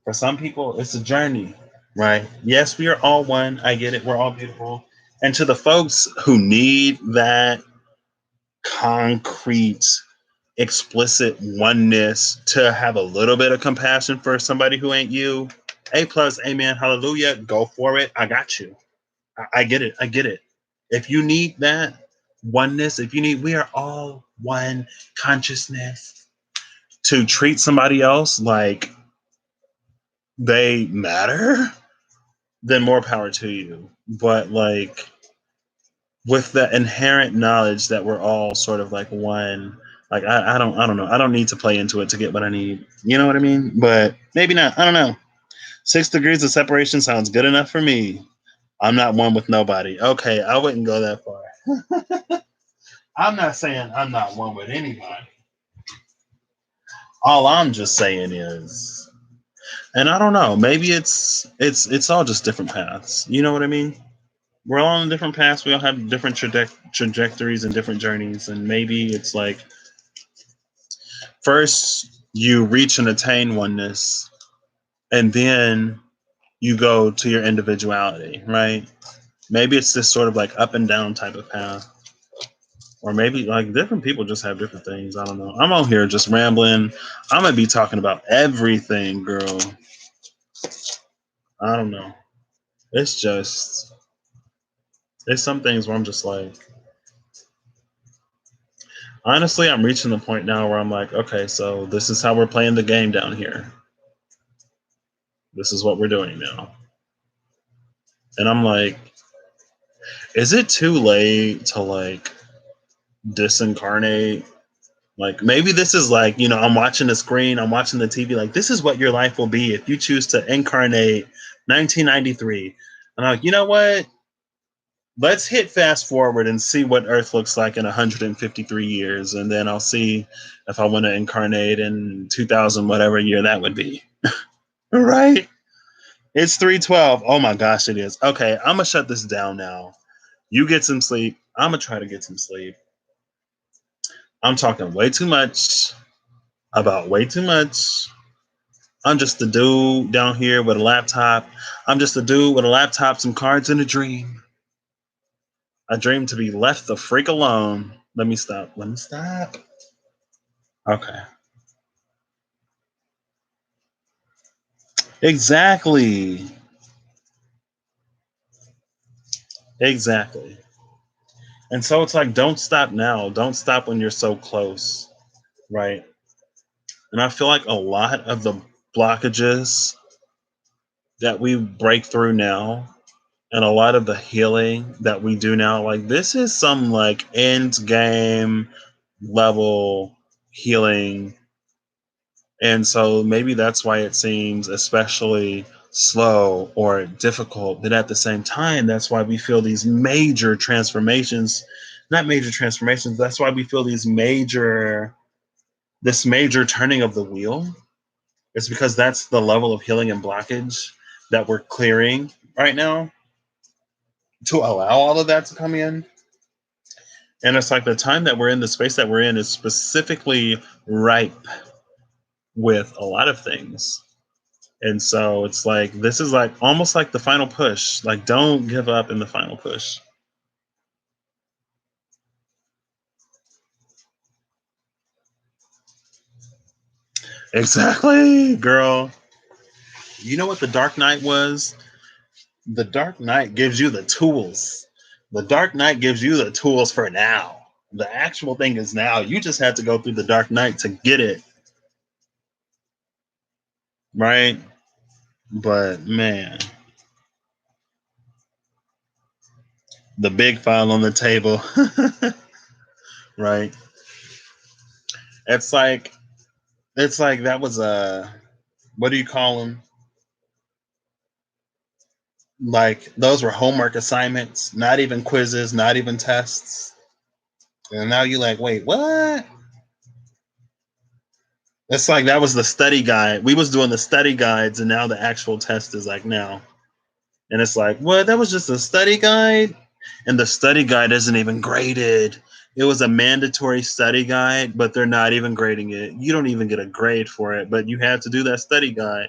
For some people, it's a journey, right? Yes, we are all one. I get it. We're all beautiful. And to the folks who need that concrete, explicit oneness to have a little bit of compassion for somebody who ain't you, A plus, amen, hallelujah, go for it. I got you. I get it. I get it. If you need that oneness, we are all one consciousness. To treat somebody else like they matter, then more power to you. But like with the inherent knowledge that we're all sort of like one, like I don't know. I don't need to play into it to get what I need. You know what I mean? But maybe not. I don't know. 6 degrees of separation sounds good enough for me. I'm not one with nobody. Okay, I wouldn't go that far. I'm not saying I'm not one with anybody. All I'm just saying is, and I don't know, maybe it's all just different paths. You know what I mean? We're all on different paths. We all have different trajectories and different journeys, and maybe it's like first you reach and attain oneness, and then you go to your individuality, right? Maybe it's this sort of like up and down type of path. Or maybe like different people just have different things. I don't know. I'm out here just rambling. I'm gonna be talking about everything, girl. I don't know. It's just it's some things where I'm just like honestly, I'm reaching the point now where I'm like, okay, so this is how we're playing the game down here. This is what we're doing now. And I'm like, is it too late to like disincarnate? Like maybe this is like, I'm watching the screen, I'm watching the TV, like this is what your life will be if you choose to incarnate 1993. And I'm like, you know what? Let's hit fast forward and see what Earth looks like in 153 years. And then I'll see if I want to incarnate in 2000, whatever year that would be. Right? It's 3:12. Oh my gosh, it is. Okay, I'm going to shut this down now. You get some sleep. I'm going to try to get some sleep. I'm talking way too much about way too much. I'm just a dude down here with a laptop. I'm just a dude with a laptop, some cards, and a dream. A dream to be left the freak alone. Let me stop. Let me stop. Okay. Exactly. Exactly. And so it's like, don't stop now. Don't stop when you're so close. Right. And I feel like a lot of the blockages that we break through now and a lot of the healing that we do now, like this is some like end game level healing. And so maybe that's why it seems especially slow or difficult. But at the same time, that's why we feel these major transformations, not major transformations, that's why we feel this major turning of the wheel. It's because that's the level of healing and blockage that we're clearing right now to allow all of that to come in. And it's like the time that we're in, the space that we're in is specifically ripe with a lot of things. And so it's like, this is like almost like the final push. Like, don't give up in the final push. Exactly, girl. You know what the Dark Knight was? The Dark Knight gives you the tools. The Dark Knight gives you the tools for now. The actual thing is now. You just had to go through the Dark Knight to get it. Right? But man, the big file on the table. Right? It's like that was a what do you call them? Like those were homework assignments, not even quizzes, not even tests. And now you're like, wait, what? It's like that was the study guide. We was doing the study guides, and now the actual test is like now. And it's like, what? That was just a study guide, and the study guide isn't even graded. It was a mandatory study guide, but they're not even grading it. You don't even get a grade for it, but you had to do that study guide.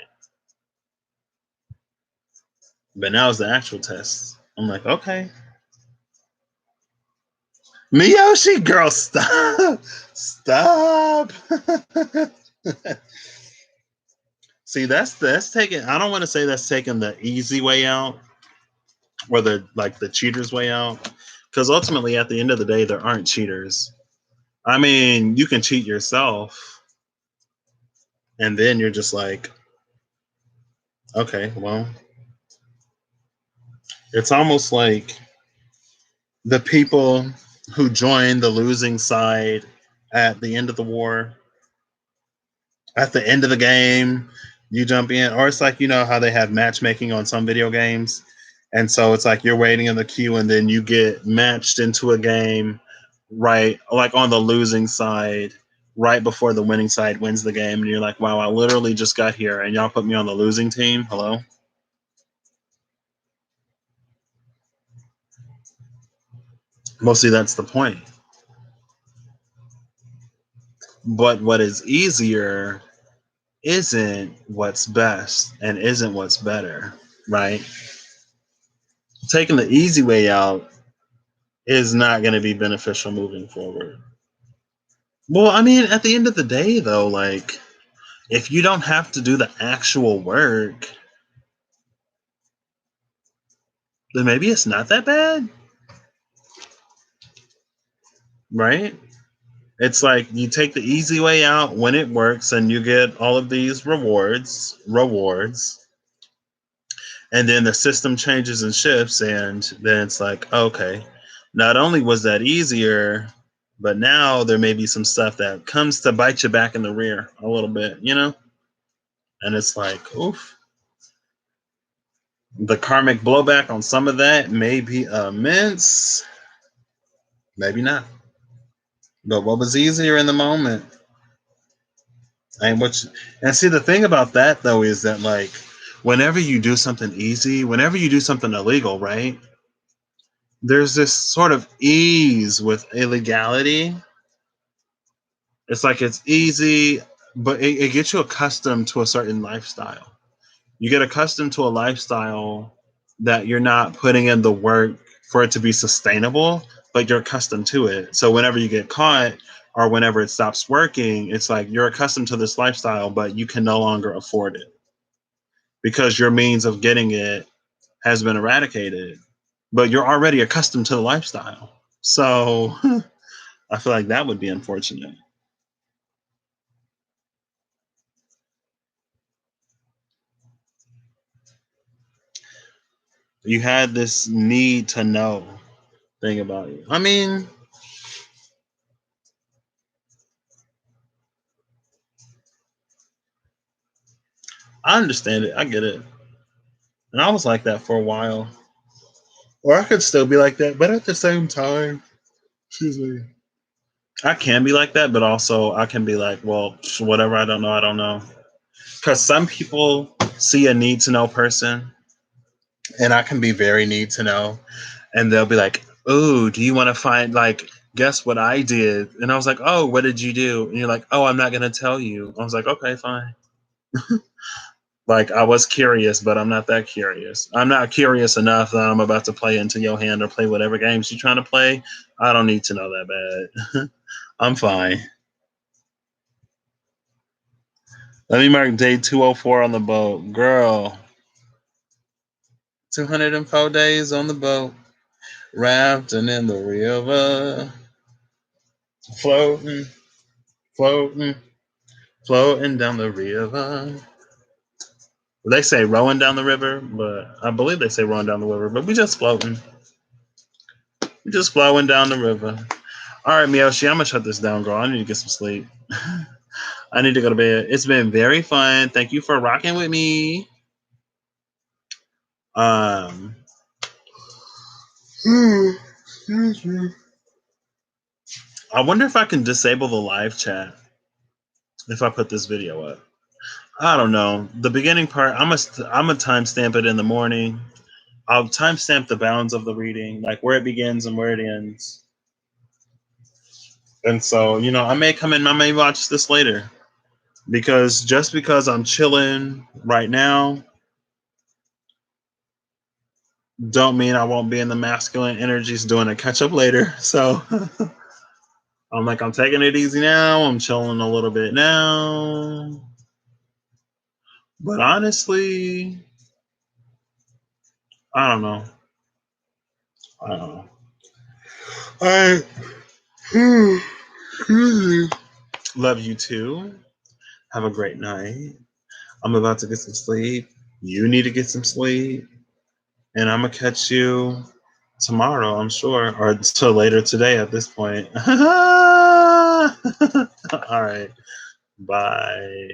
But now it's the actual test. I'm like, okay. Miyoshi, girl, stop. Stop. See, that's taking I don't want to say that's taking the easy way out or the cheaters way out. Because ultimately at the end of the day, there aren't cheaters. I mean, you can cheat yourself, and then you're just like, okay, well, it's almost like the people who joined the losing side at the end of the war, at the end of the game, you jump in, or it's like how they have matchmaking on some video games, and so it's like you're waiting in the queue, and then you get matched into a game, right? Like on the losing side, right before the winning side wins the game, and you're like, wow, I literally just got here, and y'all put me on the losing team. Hello? Mostly that's the point. But what is easier isn't what's best and isn't what's better, right? Taking the easy way out is not going to be beneficial moving forward. Well, I mean, at the end of the day, though, like, if you don't have to do the actual work, then maybe it's not that bad, right? It's like you take the easy way out when it works and you get all of these rewards, and then the system changes and shifts, and then it's like, okay, not only was that easier, but now there may be some stuff that comes to bite you back in the rear a little bit, you know? And it's like, oof. The karmic blowback on some of that may be immense, maybe not. But what was easier in the moment? And see, the thing about that though is that, like, whenever you do something easy, whenever you do something illegal, right? There's this sort of ease with illegality. It's like it's easy, but it gets you accustomed to a certain lifestyle. You get accustomed to a lifestyle that you're not putting in the work for it to be sustainable, but you're accustomed to it. So whenever you get caught or whenever it stops working, it's like you're accustomed to this lifestyle, but you can no longer afford it because your means of getting it has been eradicated, but you're already accustomed to the lifestyle. So I feel like that would be unfortunate. You had this need to know thing about you. I mean, I understand it. I get it. And I was like that for a while. Or I could still be like that, but at the same time, excuse me. I can be like that, but also I can be like, well, whatever, I don't know, I don't know. Because some people see a need to know person, and I can be very need to know. And they'll be like, oh, do you want to find, like, guess what I did? And I was like, oh, what did you do? And you're like, oh, I'm not going to tell you. I was like, okay, fine. Like, I was curious, but I'm not that curious. I'm not curious enough that I'm about to play into your hand or play whatever games you're trying to play. I don't need to know that bad. I'm fine. Let me mark day 204 on the boat. Girl, 204 days on the boat, rafting in the river, floating, floating, floating down the river. They say rowing down the river, but I believe they say rowing down the river, but we just floating. We just flowing down the river. All right, Miyoshi, I'm gonna shut this down, girl. I need to get some sleep. I need to go to bed. It's been very fun. Thank you for rocking with me. Um, I wonder if I can disable the live chat if I put this video up. I don't know. The beginning part, I'm a timestamp it in the morning. I'll timestamp the bounds of the reading, like where it begins and where it ends. And so, I may come in, I may watch this later. Because just because I'm chilling right now, don't mean I won't be in the masculine energies doing a catch up later. So I'm taking it easy now. I'm chilling a little bit now. But honestly, I don't know. I don't know. All right. Love you too. Have a great night. I'm about to get some sleep. You need to get some sleep. And I'm going to catch you tomorrow, I'm sure, or till later today at this point. All right. Bye.